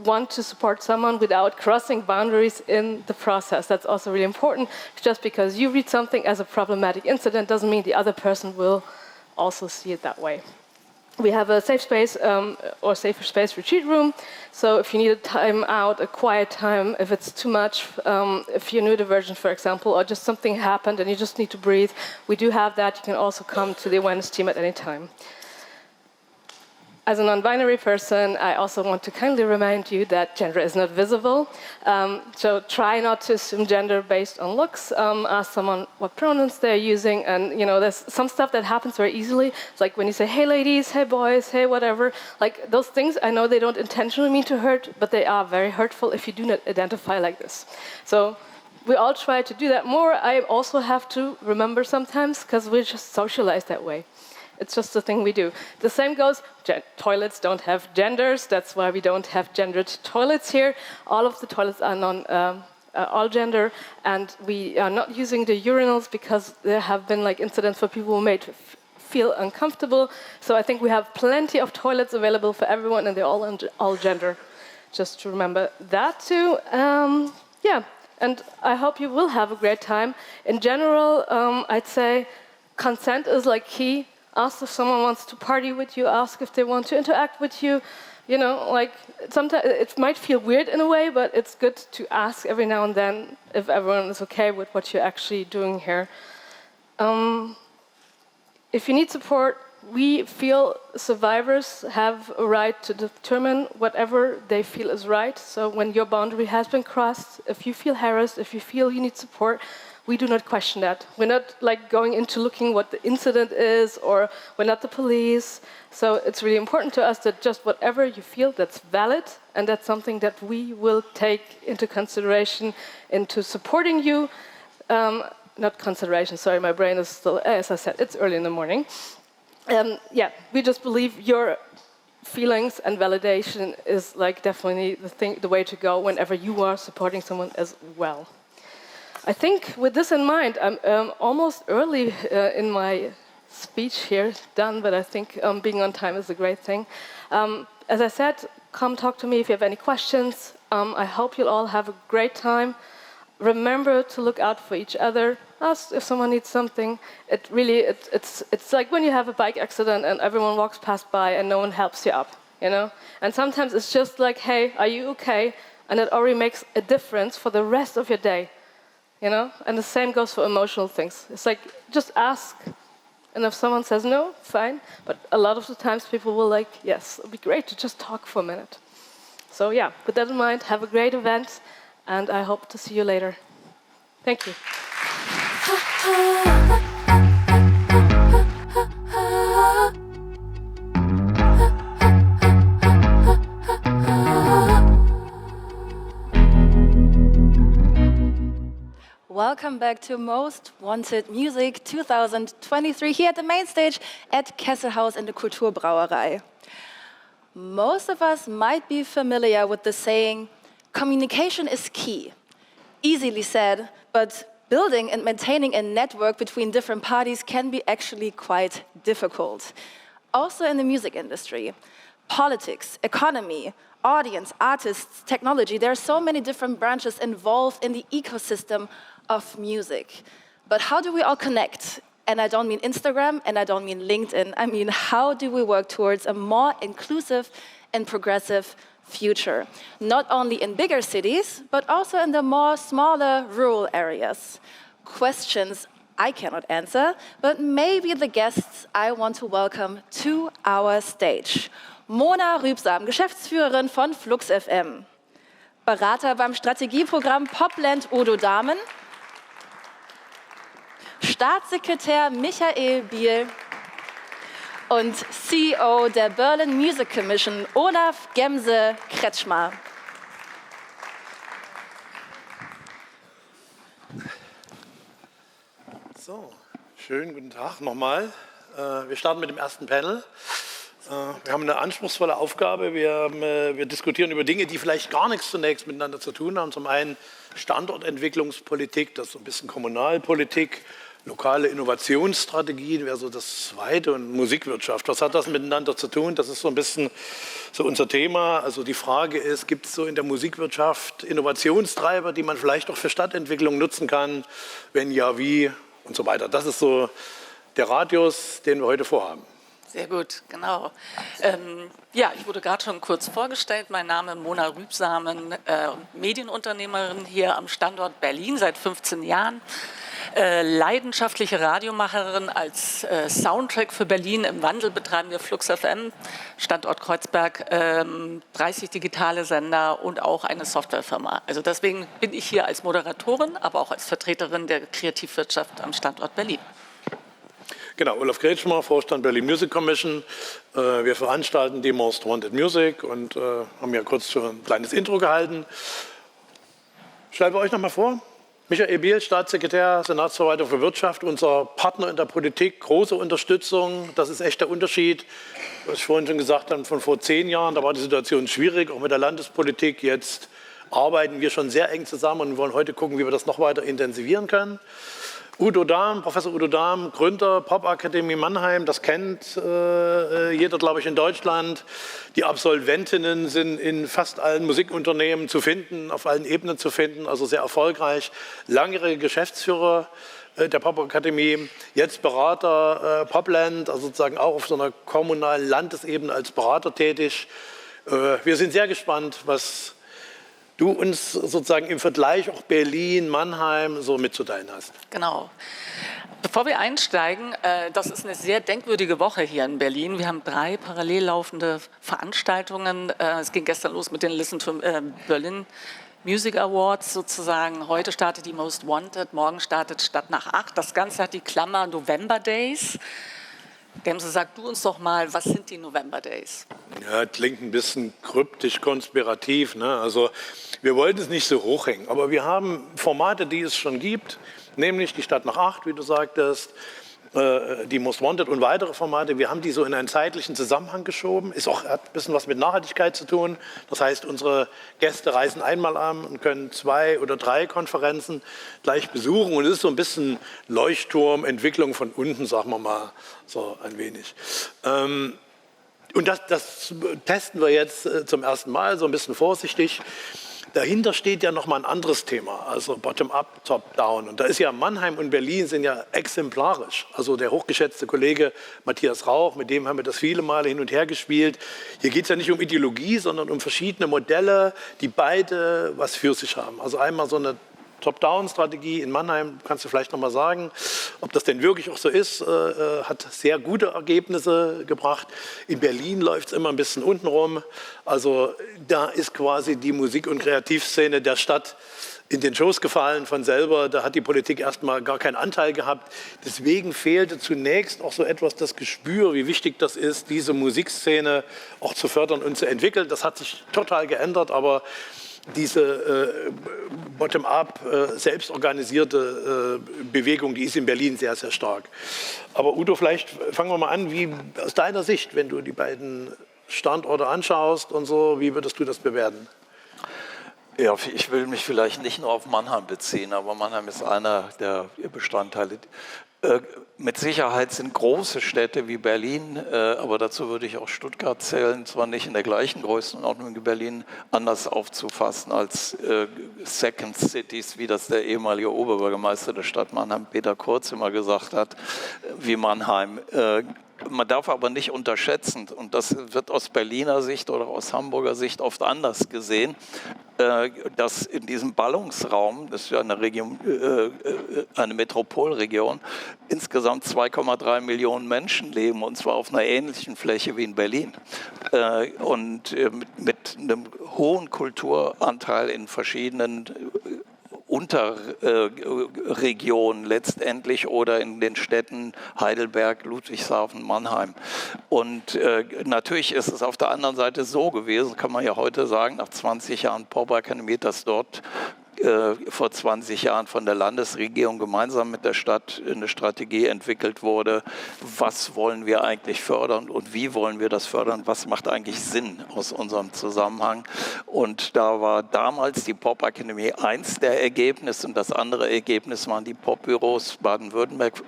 want to support someone without crossing boundaries in the process. That's also really important. Just because you read something as a problematic incident doesn't mean the other person will also see it that way. We have a safe space or safer space retreat room. So if you need a time out, a quiet time, if it's too much, if you're neurodivergent, for example, or just something happened and you just need to breathe, we do have that. You can also come to the awareness team at any time. As a non-binary person, I also want to kindly remind you that gender is not visible. So try not to assume gender based on looks. Ask someone what pronouns they're using. And you know, there's some stuff that happens very easily. It's like when you say, hey ladies, hey boys, hey whatever. Like those things, I know they don't intentionally mean to hurt, but they are very hurtful if you do not identify like this. So we all try to do that more. I also have to remember sometimes, because we're just socialized that way. It's just the thing we do. The same goes, toilets don't have genders. That's why we don't have gendered toilets here. All of the toilets are all gender, and we are not using the urinals because there have been like incidents where people were made to feel uncomfortable. So I think we have plenty of toilets available for everyone, and they're all gender. Just to remember that too. Yeah. and I hope you will have a great time. In general, I'd say consent is like key. Ask if someone wants to party with you, ask if they want to interact with you. You know, like sometimes it might feel weird in a way, but it's good to ask every now and then if everyone is okay with what you're actually doing here. If you need support, we feel survivors have a right to determine whatever they feel is right. So when your boundary has been crossed, if you feel harassed, if you feel you need support, we do not question that. We're not like going into looking what the incident is, or we're not the police. So it's really important to us that just whatever you feel, that's valid, and that's something that we will take into consideration into supporting you. Not consideration, sorry, my brain is still, as I said, it's early in the morning. Yeah, we just believe your feelings and validation is like definitely the way to go whenever you are supporting someone as well. I think with this in mind, I'm almost early in my speech here, done, but I think being on time is a great thing. As I said, come talk to me if you have any questions. I hope you'll all have a great time. Remember to look out for each other. Ask if someone needs something. It's like when you have a bike accident and everyone walks past by and no one helps you up, you know? And sometimes it's just like, hey, are you okay? And it already makes a difference for the rest of your day, you know? And the same goes for emotional things. It's like, just ask. And if someone says no, fine. But a lot of the times people will like, yes, it'd be great to just talk for a minute. So yeah, with that in mind, have a great event. And I hope to see you later. Thank you. Welcome back to Most Wanted Music 2023 here at the main stage at Kesselhaus in the Kulturbrauerei. Most of us might be familiar with the saying, communication is key. Easily said, but building and maintaining a network between different parties can be actually quite difficult. Also in the music industry, politics, economy, audience, artists, technology, there are so many different branches involved in the ecosystem of music. But how do we all connect? And I don't mean Instagram, and I don't mean LinkedIn. I mean, how do we work towards a more inclusive and progressive future, not only in bigger cities, but also in the more smaller rural areas? Questions I cannot answer, but maybe the guests I want to welcome to our stage. Mona Rübsam, Geschäftsführerin von Flux FM. Berater beim Strategieprogramm Popland Udo Dahmen. Staatssekretär Michael Biel. Und CEO der Berlin Music Commission, Olaf Gemse-Kretschmer. So, schönen guten Tag nochmal. Wir starten mit dem ersten Panel. Wir haben eine anspruchsvolle Aufgabe. Wir diskutieren über Dinge, die vielleicht gar nichts zunächst miteinander zu tun haben. Zum einen Standortentwicklungspolitik, das ist so ein bisschen Kommunalpolitik. Lokale Innovationsstrategien wäre so das Zweite, und Musikwirtschaft. Was hat das miteinander zu tun? Das ist so ein bisschen so unser Thema. Also die Frage ist, gibt es so in der Musikwirtschaft Innovationstreiber, die man vielleicht auch für Stadtentwicklung nutzen kann? Wenn ja, wie? Und so weiter. Das ist so der Radius, den wir heute vorhaben. Sehr gut, genau. Ja, ich wurde gerade schon kurz vorgestellt. Mein Name ist Mona Rübsamen, Medienunternehmerin hier am Standort Berlin seit 15 Jahren. Leidenschaftliche Radiomacherin. Als Soundtrack für Berlin im Wandel betreiben wir Flux FM, Standort Kreuzberg, 30 digitale Sender und auch eine Softwarefirma. Also deswegen bin ich hier als Moderatorin, aber auch als Vertreterin der Kreativwirtschaft am Standort Berlin. Genau, Olaf Kretschmer, Vorstand Berlin Music Commission. Wir veranstalten die Most Wanted Music und haben ja kurz schon ein kleines Intro gehalten. Stellen wir euch noch mal vor. Michael Biel, Staatssekretär, Senatsverwaltung für Wirtschaft, unser Partner in der Politik, große Unterstützung. Das ist echt der Unterschied. Was ich vorhin schon gesagt habe, von vor 10 Jahren, da war die Situation schwierig, auch mit der Landespolitik. Jetzt arbeiten wir schon sehr eng zusammen und wollen heute gucken, wie wir das noch weiter intensivieren können. Udo Dahm, Professor Udo Dahm, Gründer Popakademie Mannheim, das kennt jeder, glaube ich, in Deutschland. Die Absolventinnen sind in fast allen Musikunternehmen zu finden, auf allen Ebenen zu finden, also sehr erfolgreich. Langjährige Geschäftsführer der Popakademie, jetzt Berater Popland, also sozusagen auch auf so einer kommunalen Landesebene als Berater tätig. Wir sind sehr gespannt, was du uns sozusagen im Vergleich auch Berlin, Mannheim so mitzuteilen hast. Genau. Bevor wir einsteigen, das ist eine sehr denkwürdige Woche hier in Berlin. Wir haben 3 parallel laufende Veranstaltungen. Es ging gestern los mit den Listen to Berlin Music Awards sozusagen. Heute startet die Most Wanted, morgen startet Stadt nach 8. Das Ganze hat die Klammer November Days. Gemse, sag du uns doch mal, was sind die November Days? Ja, klingt ein bisschen kryptisch, konspirativ, ne? Also wir wollten es nicht so hochhängen, aber wir haben Formate, die es schon gibt, nämlich die Stadt nach 8, wie du sagtest, die Most Wanted und weitere Formate. Wir haben die so in einen zeitlichen Zusammenhang geschoben. Hat ein bisschen was mit Nachhaltigkeit zu tun. Das heißt, unsere Gäste reisen einmal an und können 2 oder 3 Konferenzen gleich besuchen. Und es ist so ein bisschen Leuchtturmentwicklung von unten, sagen wir mal, so ein wenig. Und das testen wir jetzt zum ersten Mal, so ein bisschen vorsichtig. Dahinter steht ja noch mal ein anderes Thema, also Bottom-up, Top-down. Und da ist ja Mannheim und Berlin sind ja exemplarisch. Also der hochgeschätzte Kollege Matthias Rauch, mit dem haben wir das viele Male hin und her gespielt. Hier geht es ja nicht um Ideologie, sondern um verschiedene Modelle, die beide was für sich haben. Also einmal so eine Top-Down-Strategie in Mannheim, kannst du vielleicht noch mal sagen, ob das denn wirklich auch so ist, hat sehr gute Ergebnisse gebracht. In Berlin läuft es immer ein bisschen untenrum. Also da ist quasi die Musik- und Kreativszene der Stadt in den Schoß gefallen von selber. Da hat die Politik erstmal gar keinen Anteil gehabt. Deswegen fehlte zunächst auch so etwas das Gespür, wie wichtig das ist, diese Musikszene auch zu fördern und zu entwickeln. Das hat sich total geändert, aber diese bottom-up, selbstorganisierte Bewegung, die ist in Berlin sehr, sehr stark. Aber Udo, vielleicht fangen wir mal an, wie aus deiner Sicht, wenn du die beiden Standorte anschaust und so, wie würdest du das bewerten? Ja, ich will mich vielleicht nicht nur auf Mannheim beziehen, aber Mannheim ist einer der Bestandteile. Mit Sicherheit sind große Städte wie Berlin, aber dazu würde ich auch Stuttgart zählen, zwar nicht in der gleichen Größenordnung wie Berlin, anders aufzufassen als Second Cities, wie das der ehemalige Oberbürgermeister der Stadt Mannheim, Peter Kurz, immer gesagt hat, wie Mannheim. Man darf aber nicht unterschätzen, und das wird aus Berliner Sicht oder aus Hamburger Sicht oft anders gesehen, dass in diesem Ballungsraum, das ist ja eine Region, eine Metropolregion, insgesamt 2,3 Millionen Menschen leben, und zwar auf einer ähnlichen Fläche wie in Berlin. Und mit einem hohen Kulturanteil in verschiedenen Unterregionen letztendlich oder in den Städten Heidelberg, Ludwigshafen, Mannheim. Und natürlich ist es auf der anderen Seite so gewesen, kann man ja heute sagen, nach 20 Jahren Popakademie, dass dort vor 20 Jahren von der Landesregierung gemeinsam mit der Stadt eine Strategie entwickelt wurde. Was wollen wir eigentlich fördern und wie wollen wir das fördern? Was macht eigentlich Sinn aus unserem Zusammenhang? Und da war damals die Popakademie eins der Ergebnisse, und das andere Ergebnis waren die Popbüros Baden-Württemberg,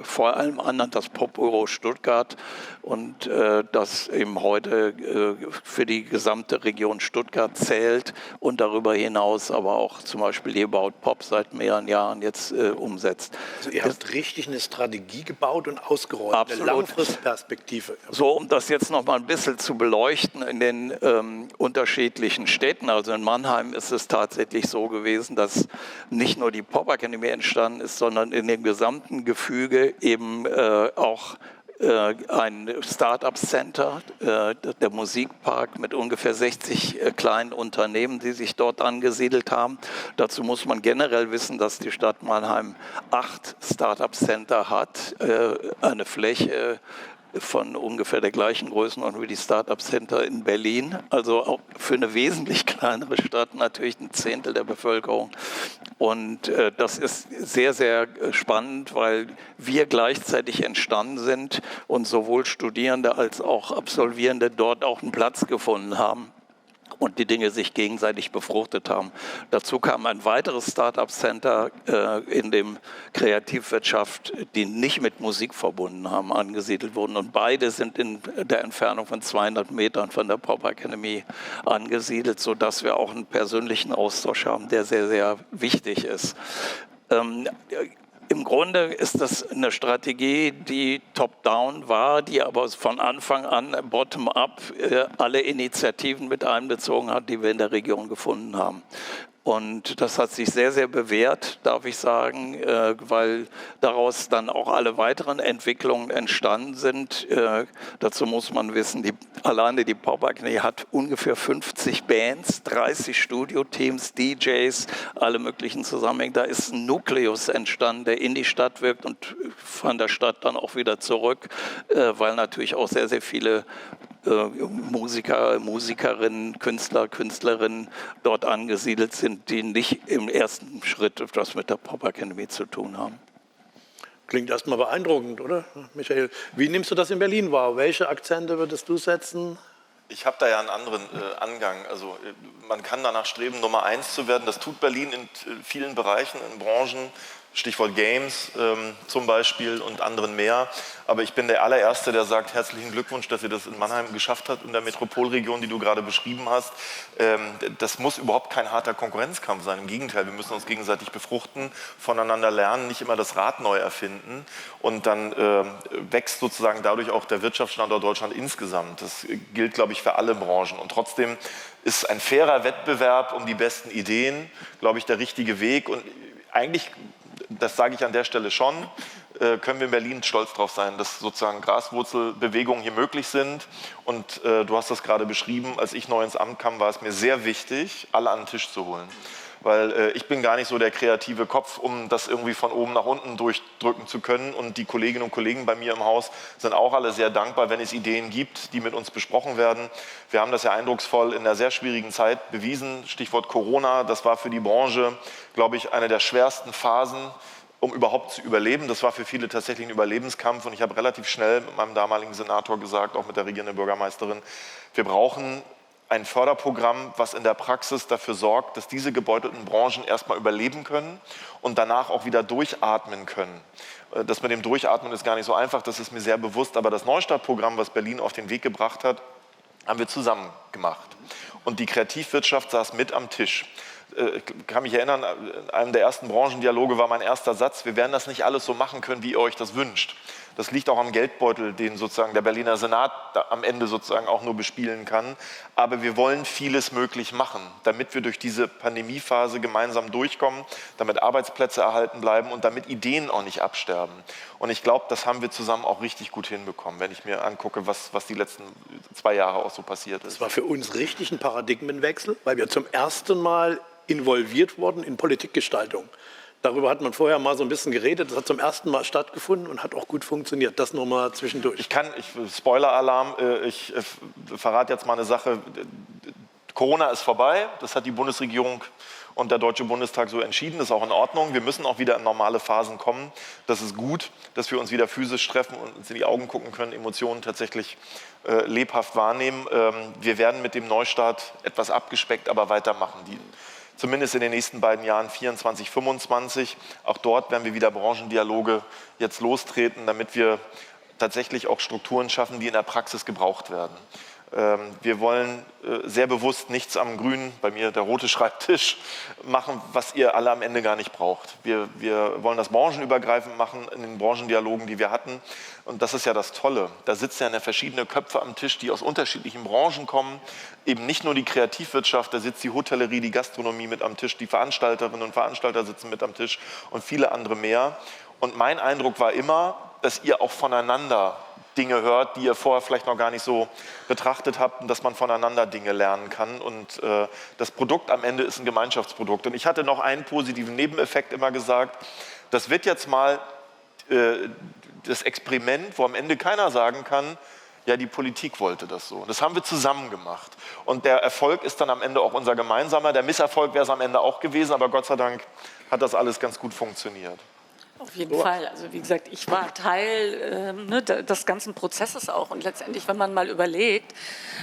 vor allem anderen das Popbüro Stuttgart, und das eben heute für die gesamte Region Stuttgart zählt und darüber hinaus aber auch zum Beispiel die About Pop seit mehreren Jahren jetzt umsetzt. Also ihr habt richtig eine Strategie gebaut und ausgerollt, absolut. Eine Langfristperspektive. So, um das jetzt noch mal ein bisschen zu beleuchten in den unterschiedlichen Städten. Also in Mannheim ist es tatsächlich so gewesen, dass nicht nur die Popakademie entstanden ist, sondern in dem gesamten Gefüge eben auch ein Start-up-Center, der Musikpark mit ungefähr 60 kleinen Unternehmen, die sich dort angesiedelt haben. Dazu muss man generell wissen, dass die Stadt Mannheim 8 Start-up-Center hat, eine Fläche von ungefähr der gleichen Größenordnung wie die Start-up-Center in Berlin. Also auch für eine wesentlich kleinere Stadt natürlich ein Zehntel der Bevölkerung. Und das ist sehr, sehr spannend, weil wir gleichzeitig entstanden sind und sowohl Studierende als auch Absolvierende dort auch einen Platz gefunden haben. und die Dinge sich gegenseitig befruchtet haben. Dazu kam ein weiteres Start-up-Center in dem Kreativwirtschaft, die nicht mit Musik verbunden haben, angesiedelt wurden. Und beide sind in der Entfernung von 200 Metern von der Pop Academy angesiedelt, sodass wir auch einen persönlichen Austausch haben, der sehr, sehr wichtig ist. Im Grunde ist das eine Strategie, die top-down war, die aber von Anfang an bottom-up alle Initiativen mit einbezogen hat, die wir in der Region gefunden haben. Und das hat sich sehr, sehr bewährt, darf ich sagen, weil daraus dann auch alle weiteren Entwicklungen entstanden sind. Dazu muss man wissen, alleine die Pop Academy hat ungefähr 50 Bands, 30 Studioteams, DJs, alle möglichen Zusammenhänge. Da ist ein Nukleus entstanden, der in die Stadt wirkt und von der Stadt dann auch wieder zurück, weil natürlich auch sehr, sehr viele Musiker, Musikerinnen, Künstler, Künstlerinnen dort angesiedelt sind, die nicht im ersten Schritt etwas mit der Pop Academy zu tun haben. Klingt erstmal beeindruckend, oder, Michael? Wie nimmst du das in Berlin wahr? Welche Akzente würdest du setzen? Ich habe da ja einen anderen Angang. Also man kann danach streben, Nummer 1 zu werden. Das tut Berlin in vielen Bereichen, in Branchen. Stichwort Games zum Beispiel und anderen mehr. Aber ich bin der allererste, der sagt, herzlichen Glückwunsch, dass ihr das in Mannheim geschafft habt, in der Metropolregion, die du gerade beschrieben hast. Das muss überhaupt kein harter Konkurrenzkampf sein. Im Gegenteil, wir müssen uns gegenseitig befruchten, voneinander lernen, nicht immer das Rad neu erfinden. Und dann wächst sozusagen dadurch auch der Wirtschaftsstandort Deutschland insgesamt. Das gilt, glaube ich, für alle Branchen. Und trotzdem ist ein fairer Wettbewerb um die besten Ideen, glaube ich, der richtige Weg. Und eigentlich, das sage ich an der Stelle schon, können wir in Berlin stolz darauf sein, dass sozusagen Graswurzelbewegungen hier möglich sind. Und du hast das gerade beschrieben, als ich neu ins Amt kam, war es mir sehr wichtig, alle an den Tisch zu holen. Weil ich bin gar nicht so der kreative Kopf, um das irgendwie von oben nach unten durchdrücken zu können. Und die Kolleginnen und Kollegen bei mir im Haus sind auch alle sehr dankbar, wenn es Ideen gibt, die mit uns besprochen werden. Wir haben das ja eindrucksvoll in einer sehr schwierigen Zeit bewiesen. Stichwort Corona, das war für die Branche, glaube ich, eine der schwersten Phasen, um überhaupt zu überleben. Das war für viele tatsächlich ein Überlebenskampf. Und ich habe relativ schnell mit meinem damaligen Senator gesagt, auch mit der regierenden Bürgermeisterin, wir brauchen ein Förderprogramm, was in der Praxis dafür sorgt, dass diese gebeutelten Branchen erstmal überleben können und danach auch wieder durchatmen können. Das mit dem Durchatmen ist gar nicht so einfach, das ist mir sehr bewusst, aber das Neustartprogramm, was Berlin auf den Weg gebracht hat, haben wir zusammen gemacht. Und die Kreativwirtschaft saß mit am Tisch. Ich kann mich erinnern, in einem der ersten Branchendialoge war mein erster Satz, wir werden das nicht alles so machen können, wie ihr euch das wünscht. Das liegt auch am Geldbeutel, den sozusagen der Berliner Senat am Ende sozusagen auch nur bespielen kann. Aber wir wollen vieles möglich machen, damit wir durch diese Pandemiephase gemeinsam durchkommen, damit Arbeitsplätze erhalten bleiben und damit Ideen auch nicht absterben. Und ich glaube, das haben wir zusammen auch richtig gut hinbekommen, wenn ich mir angucke, was die letzten 2 Jahre auch so passiert ist. Das war für uns richtig ein Paradigmenwechsel, weil wir zum ersten Mal involviert wurden in Politikgestaltung. Darüber hat man vorher mal so ein bisschen geredet. Das hat zum ersten Mal stattgefunden und hat auch gut funktioniert. Das nur mal zwischendurch. Spoiler-Alarm, ich verrate jetzt mal eine Sache. Corona ist vorbei. Das hat die Bundesregierung und der Deutsche Bundestag so entschieden. Das ist auch in Ordnung. Wir müssen auch wieder in normale Phasen kommen. Das ist gut, dass wir uns wieder physisch treffen und uns in die Augen gucken können, Emotionen tatsächlich lebhaft wahrnehmen. Wir werden mit dem Neustart etwas abgespeckt, aber weitermachen. Zumindest in den nächsten beiden Jahren, 24, 25. Auch dort werden wir wieder Branchendialoge jetzt lostreten, damit wir tatsächlich auch Strukturen schaffen, die in der Praxis gebraucht werden. Wir wollen sehr bewusst nichts am grünen, bei mir der rote Schreibtisch, machen, was ihr alle am Ende gar nicht braucht. Wir wollen das branchenübergreifend machen in den Branchendialogen, die wir hatten. Und das ist ja das Tolle. Da sitzen ja verschiedene Köpfe am Tisch, die aus unterschiedlichen Branchen kommen. Eben nicht nur die Kreativwirtschaft, da sitzt die Hotellerie, die Gastronomie mit am Tisch, die Veranstalterinnen und Veranstalter sitzen mit am Tisch und viele andere mehr. Und mein Eindruck war immer, dass ihr auch voneinander Dinge hört, die ihr vorher vielleicht noch gar nicht so betrachtet habt und dass man voneinander Dinge lernen kann. Und das Produkt am Ende ist ein Gemeinschaftsprodukt. Und ich hatte noch einen positiven Nebeneffekt immer gesagt, das wird jetzt mal das Experiment, wo am Ende keiner sagen kann, ja, die Politik wollte das so. Das haben wir zusammen gemacht. Und der Erfolg ist dann am Ende auch unser gemeinsamer. Der Misserfolg wäre es am Ende auch gewesen, aber Gott sei Dank hat das alles ganz gut funktioniert. Auf jeden Fall. Also wie gesagt, ich war Teil des ganzen Prozesses auch. Und letztendlich, wenn man mal überlegt,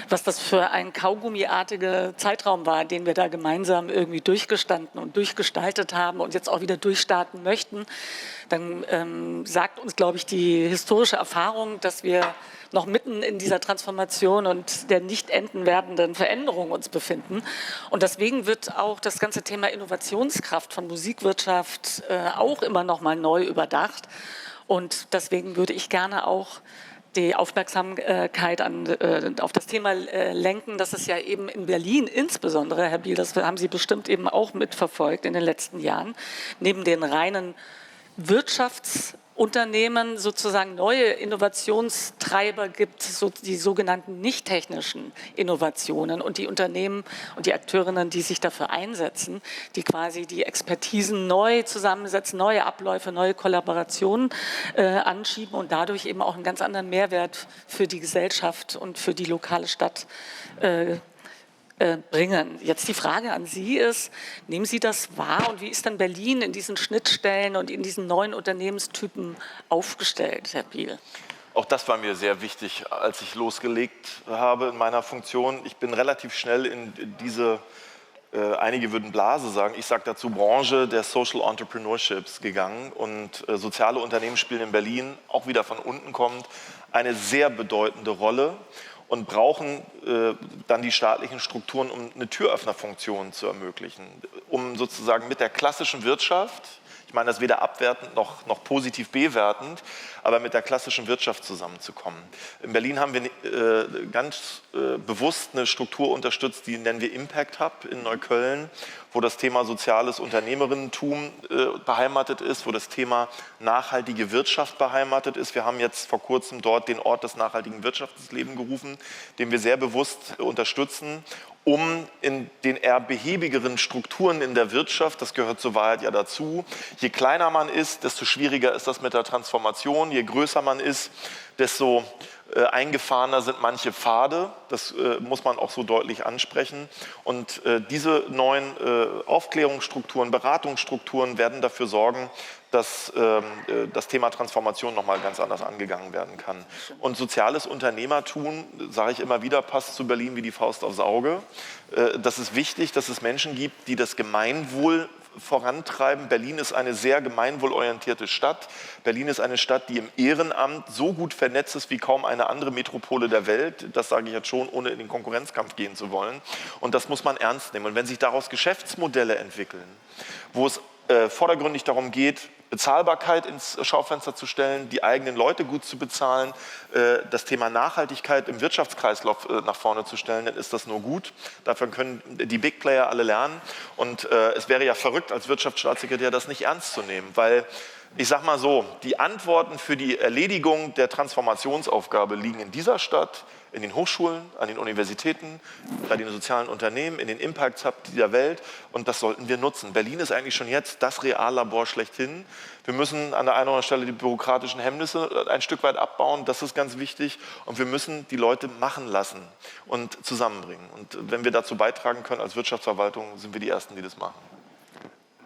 was das für ein kaugummiartiger Zeitraum war, den wir da gemeinsam irgendwie durchgestanden und durchgestaltet haben und jetzt auch wieder durchstarten möchten, dann sagt uns, glaube ich, die historische Erfahrung, dass wir noch mitten in dieser Transformation und der nicht enden werdenden Veränderung uns befinden. Und deswegen wird auch das ganze Thema Innovationskraft von Musikwirtschaft auch immer noch mal neu überdacht. Und deswegen würde ich gerne auch die Aufmerksamkeit auf das Thema lenken, dass es ja eben in Berlin insbesondere, Herr Biel, das haben Sie bestimmt eben auch mitverfolgt in den letzten Jahren, neben den reinen Wirtschaftsunternehmen sozusagen neue Innovationstreiber gibt, so die sogenannten nicht technischen Innovationen und die Unternehmen und die Akteurinnen, die sich dafür einsetzen, die quasi die Expertisen neu zusammensetzen, neue Abläufe, neue Kollaborationen anschieben und dadurch eben auch einen ganz anderen Mehrwert für die Gesellschaft und für die lokale Stadt bringen. Jetzt die Frage an Sie ist, nehmen Sie das wahr und wie ist dann Berlin in diesen Schnittstellen und in diesen neuen Unternehmenstypen aufgestellt, Herr Biel? Auch das war mir sehr wichtig, als ich losgelegt habe in meiner Funktion. Ich bin relativ schnell in diese, einige würden Blase sagen, ich sage dazu Branche der Social Entrepreneurships gegangen. Und soziale Unternehmen spielen in Berlin, auch wieder von unten kommend, eine sehr bedeutende Rolle und brauchen dann die staatlichen Strukturen, um eine Türöffnerfunktion zu ermöglichen, um sozusagen mit der klassischen Wirtschaft, ich meine das weder abwertend noch positiv bewertend, aber mit der klassischen Wirtschaft zusammenzukommen. In Berlin haben wir ganz bewusst eine Struktur unterstützt, die nennen wir Impact Hub in Neukölln, wo das Thema soziales Unternehmerinnentum beheimatet ist, wo das Thema nachhaltige Wirtschaft beheimatet ist. Wir haben jetzt vor kurzem dort den Ort des nachhaltigen Wirtschafts ins Leben gerufen, den wir sehr bewusst unterstützen, um in den eher behäbigeren Strukturen in der Wirtschaft, das gehört zur Wahrheit ja dazu, je kleiner man ist, desto schwieriger ist das mit der Transformation, je größer man ist, desto eingefahrener sind manche Pfade, das muss man auch so deutlich ansprechen. Und diese neuen Aufklärungsstrukturen, Beratungsstrukturen werden dafür sorgen, dass das Thema Transformation nochmal ganz anders angegangen werden kann. Und soziales Unternehmertum, sage ich immer wieder, passt zu Berlin wie die Faust aufs Auge. Das ist wichtig, dass es Menschen gibt, die das Gemeinwohl vorantreiben. Berlin ist eine sehr gemeinwohlorientierte Stadt. Berlin ist eine Stadt, die im Ehrenamt so gut vernetzt ist wie kaum eine andere Metropole der Welt. Das sage ich jetzt schon, ohne in den Konkurrenzkampf gehen zu wollen. Und das muss man ernst nehmen. Und wenn sich daraus Geschäftsmodelle entwickeln, wo es vordergründig darum geht, Bezahlbarkeit ins Schaufenster zu stellen, die eigenen Leute gut zu bezahlen, das Thema Nachhaltigkeit im Wirtschaftskreislauf nach vorne zu stellen, dann ist das nur gut. Dafür können die Big Player alle lernen. Und es wäre ja verrückt, als Wirtschaftsstaatssekretär das nicht ernst zu nehmen, weil ich sage mal so, die Antworten für die Erledigung der Transformationsaufgabe liegen in dieser Stadt, in den Hochschulen, an den Universitäten, bei den sozialen Unternehmen, in den Impact Hubs dieser Welt und das sollten wir nutzen. Berlin ist eigentlich schon jetzt das Reallabor schlechthin. Wir müssen an der einen oder anderen Stelle die bürokratischen Hemmnisse ein Stück weit abbauen, das ist ganz wichtig und wir müssen die Leute machen lassen und zusammenbringen. Und wenn wir dazu beitragen können als Wirtschaftsverwaltung, sind wir die Ersten, die das machen.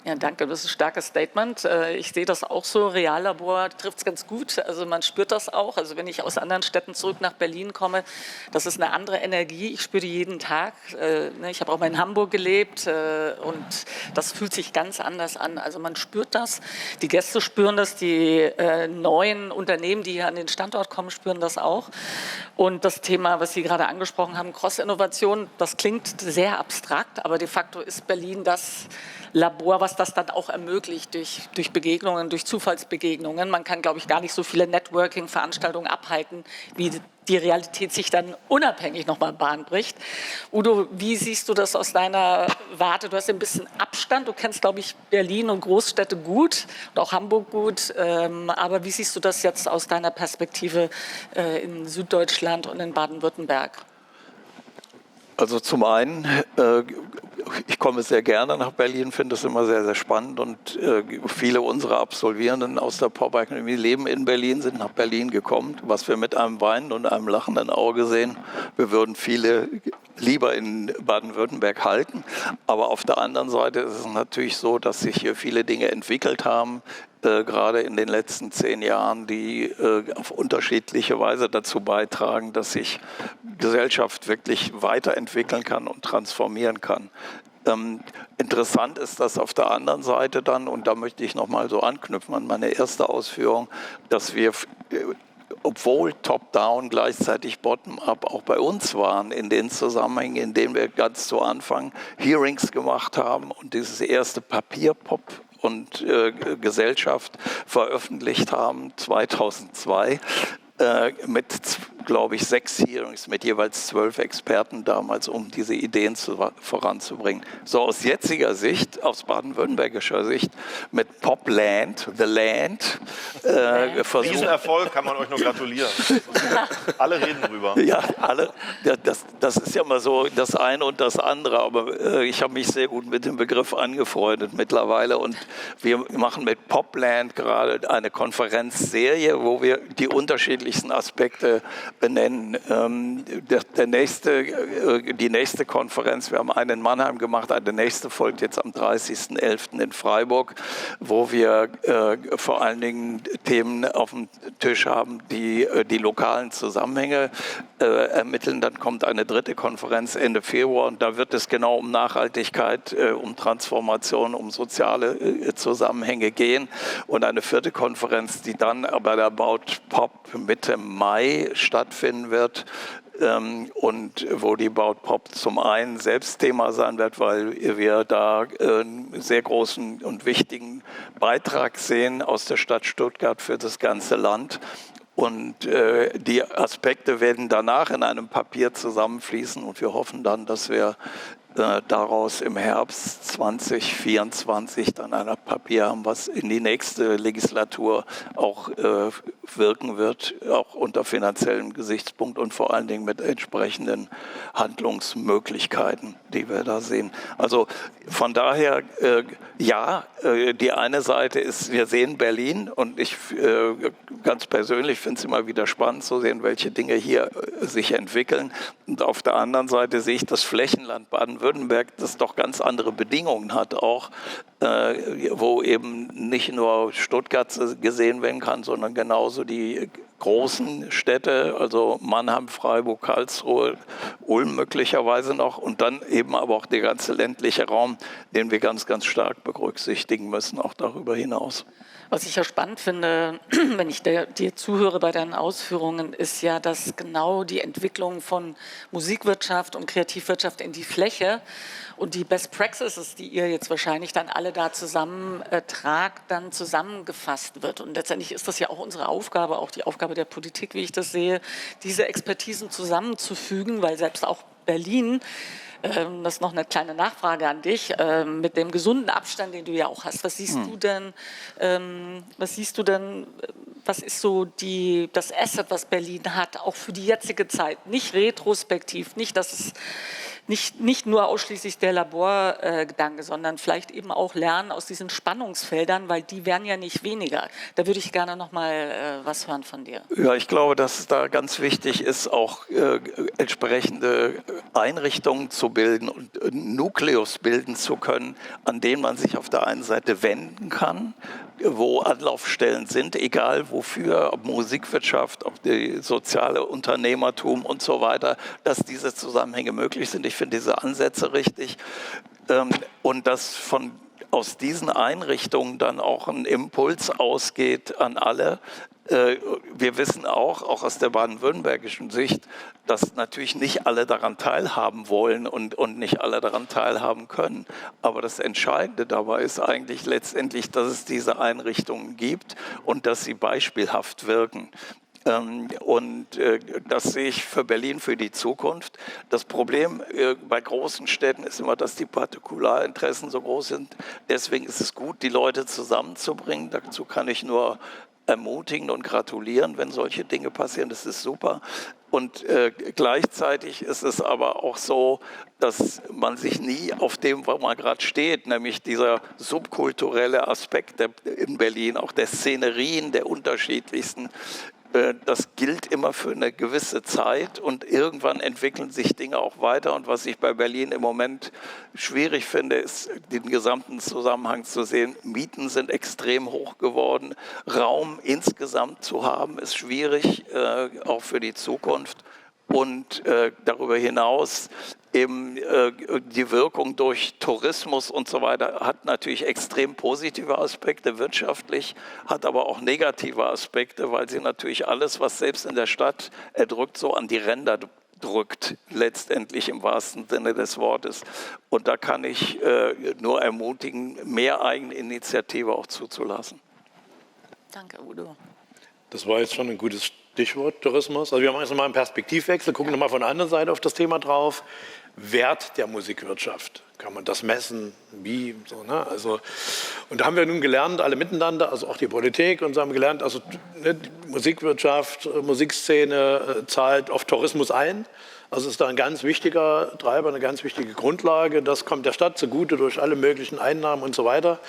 Ja, danke, das ist ein starkes Statement. Ich sehe das auch so, Reallabor trifft es ganz gut, also man spürt das auch. Also wenn ich aus anderen Städten zurück nach Berlin komme, das ist eine andere Energie, ich spüre die jeden Tag. Ich habe auch mal in Hamburg gelebt und das fühlt sich ganz anders an. Also man spürt das, die Gäste spüren das, die neuen Unternehmen, die hier an den Standort kommen, spüren das auch. Und das Thema, was Sie gerade angesprochen haben, Cross-Innovation, das klingt sehr abstrakt, aber de facto ist Berlin das Labor, was das dann auch ermöglicht durch Begegnungen, durch Zufallsbegegnungen. Man kann, glaube ich, gar nicht so viele Networking-Veranstaltungen abhalten, wie die Realität sich dann unabhängig nochmal Bahn bricht. Udo, wie siehst du das aus deiner Warte? Du hast ein bisschen Abstand, du kennst, glaube ich, Berlin und Großstädte gut und auch Hamburg gut, aber wie siehst du das jetzt aus deiner Perspektive in Süddeutschland und in Baden-Württemberg? Also zum einen, ich komme sehr gerne nach Berlin, finde es immer sehr, sehr spannend und viele unserer Absolvierenden aus der Pop-Akademie leben in Berlin, sind nach Berlin gekommen, was wir mit einem weinenden und einem lachenden Auge sehen. Wir würden viele lieber in Baden-Württemberg halten, aber auf der anderen Seite ist es natürlich so, dass sich hier viele Dinge entwickelt haben, gerade in den letzten 10 Jahren, die auf unterschiedliche Weise dazu beitragen, dass sich Gesellschaft wirklich weiterentwickeln kann und transformieren kann. Interessant ist das auf der anderen Seite dann, und da möchte ich nochmal so anknüpfen an meine erste Ausführung, dass wir, obwohl top-down gleichzeitig bottom-up auch bei uns waren, in den Zusammenhängen, in denen wir ganz zu Anfang Hearings gemacht haben und dieses erste Papierpop und Gesellschaft veröffentlicht haben, 2002, mit, glaube ich, 6 Hearings mit jeweils 12 Experten damals, um diese Ideen voranzubringen. So aus jetziger Sicht, aus baden-württembergischer Sicht, mit Popland, The Land, Riesenerfolg, kann man euch nur gratulieren. Alle reden drüber. Ja, alle. Das ist ja mal so das eine und das andere, aber ich habe mich sehr gut mit dem Begriff angefreundet mittlerweile und wir machen mit Popland gerade eine Konferenzserie, wo wir die unterschiedlichen Aspekte benennen. Die nächste Konferenz, wir haben eine in Mannheim gemacht, eine nächste folgt jetzt am 30.11. in Freiburg, wo wir vor allen Dingen Themen auf dem Tisch haben, die die lokalen Zusammenhänge ermitteln. Dann kommt eine dritte Konferenz Ende Februar und da wird es genau um Nachhaltigkeit, um Transformation, um soziale Zusammenhänge gehen. Und eine vierte Konferenz, die dann bei der About Pop Mitte Mai stattfinden wird und wo die About Pop zum einen selbst Thema sein wird, weil wir da einen sehr großen und wichtigen Beitrag sehen aus der Stadt Stuttgart für das ganze Land. Und die Aspekte werden danach in einem Papier zusammenfließen und wir hoffen dann, dass wir daraus im Herbst 2024 dann ein Papier haben, was in die nächste Legislatur auch wirken wird, auch unter finanziellem Gesichtspunkt und vor allen Dingen mit entsprechenden Handlungsmöglichkeiten, die wir da sehen. Also von daher, die eine Seite ist, wir sehen Berlin und ich ganz persönlich finde es immer wieder spannend zu sehen, welche Dinge hier sich entwickeln. Und auf der anderen Seite sehe ich das Flächenland Baden-Württemberg, das doch ganz andere Bedingungen hat, auch wo eben nicht nur Stuttgart gesehen werden kann, sondern genauso die großen Städte, also Mannheim, Freiburg, Karlsruhe, Ulm möglicherweise noch und dann eben aber auch der ganze ländliche Raum, den wir ganz, ganz stark berücksichtigen müssen, auch darüber hinaus. Was ich ja spannend finde, wenn ich dir zuhöre bei deinen Ausführungen, ist ja, dass genau die Entwicklung von Musikwirtschaft und Kreativwirtschaft in die Fläche und die Best Practices, die ihr jetzt wahrscheinlich dann alle da zusammen tragt, dann zusammengefasst wird. Und letztendlich ist das ja auch unsere Aufgabe, auch die Aufgabe der Politik, wie ich das sehe, diese Expertisen zusammenzufügen, weil selbst auch Berlin, das ist noch eine kleine Nachfrage an dich, mit dem gesunden Abstand, den du ja auch hast. Was siehst du denn, was ist so das Asset, was Berlin hat, auch für die jetzige Zeit? Nicht retrospektiv, nicht, dass es nicht nur ausschließlich der Laborgedanke, sondern vielleicht eben auch lernen aus diesen Spannungsfeldern, weil die werden ja nicht weniger. Da würde ich gerne noch mal was hören von dir. Ja, ich glaube, dass es da ganz wichtig ist, auch entsprechende Einrichtungen zu bilden und Nukleus bilden zu können, an denen man sich auf der einen Seite wenden kann, wo Anlaufstellen sind, egal wofür, ob Musikwirtschaft, ob die soziale Unternehmertum und so weiter, dass diese Zusammenhänge möglich sind. Ich finde diese Ansätze richtig und dass aus diesen Einrichtungen dann auch ein Impuls ausgeht an alle. Wir wissen auch aus der baden-württembergischen Sicht, dass natürlich nicht alle daran teilhaben wollen und nicht alle daran teilhaben können. Aber das Entscheidende dabei ist eigentlich letztendlich, dass es diese Einrichtungen gibt und dass sie beispielhaft wirken. Und das sehe ich für Berlin für die Zukunft. Das Problem bei großen Städten ist immer, dass die Partikularinteressen so groß sind. Deswegen ist es gut, die Leute zusammenzubringen. Dazu kann ich nur ermutigen und gratulieren, wenn solche Dinge passieren. Das ist super. Und gleichzeitig ist es aber auch so, dass man sich nie auf dem, wo man gerade steht, nämlich dieser subkulturelle Aspekt in Berlin, auch der Szenerien der unterschiedlichsten, Das gilt immer für eine gewisse Zeit und irgendwann entwickeln sich Dinge auch weiter. Und was ich bei Berlin im Moment schwierig finde, ist, den gesamten Zusammenhang zu sehen. Mieten sind extrem hoch geworden. Raum insgesamt zu haben, ist schwierig, auch für die Zukunft. Und darüber hinaus eben die Wirkung durch Tourismus und so weiter hat natürlich extrem positive Aspekte wirtschaftlich, hat aber auch negative Aspekte, weil sie natürlich alles, was selbst in der Stadt erdrückt, so an die Ränder drückt, letztendlich im wahrsten Sinne des Wortes. Und da kann ich nur ermutigen, mehr Eigeninitiative auch zuzulassen. Danke, Udo. Das war jetzt schon ein gutes Stichwort, Tourismus. Also wir machen jetzt nochmal einen Perspektivwechsel, gucken nochmal von der anderen Seite auf das Thema drauf. Wert der Musikwirtschaft. Kann man das messen? Wie? So, ne? Also, und da haben wir nun gelernt, alle miteinander, also auch die Politik, und so haben gelernt, also ne, die Musikwirtschaft, Musikszene zahlt auf Tourismus ein. Also ist da ein ganz wichtiger Treiber, eine ganz wichtige Grundlage. Das kommt der Stadt zugute durch alle möglichen Einnahmen und so weiter.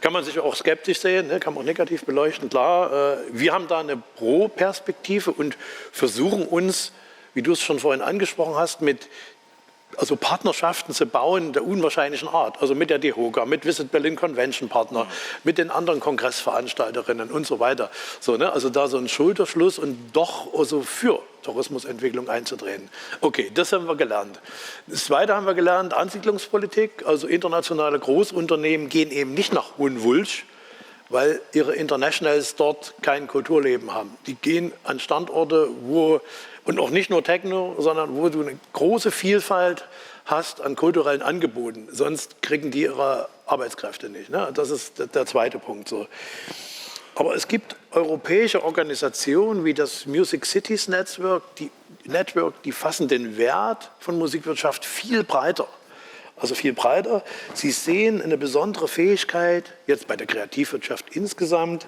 Kann man sich auch skeptisch sehen, ne? Kann man auch negativ beleuchten, klar. Wir haben da eine Pro-Perspektive und versuchen uns, wie du es schon vorhin angesprochen hast, mit also Partnerschaften zu bauen der unwahrscheinlichen Art. Also mit der DEHOGA, mit Visit Berlin Convention Partner, mit den anderen Kongressveranstalterinnen und so weiter. So, ne? Also da so ein Schulterschluss und doch also für Tourismusentwicklung einzutreten. Okay, das haben wir gelernt. Das Zweite haben wir gelernt, Ansiedlungspolitik. Also internationale Großunternehmen gehen eben nicht nach Hohenwulch, weil ihre Internationals dort kein Kulturleben haben. Die gehen an Standorte, wo, und auch nicht nur Techno, sondern wo du eine große Vielfalt hast an kulturellen Angeboten. Sonst kriegen die ihre Arbeitskräfte nicht. Ne? Das ist der zweite Punkt. So. Aber es gibt europäische Organisationen wie das Music Cities Network, die fassen den Wert von Musikwirtschaft viel breiter. Also viel breiter. Sie sehen eine besondere Fähigkeit, jetzt bei der Kreativwirtschaft insgesamt,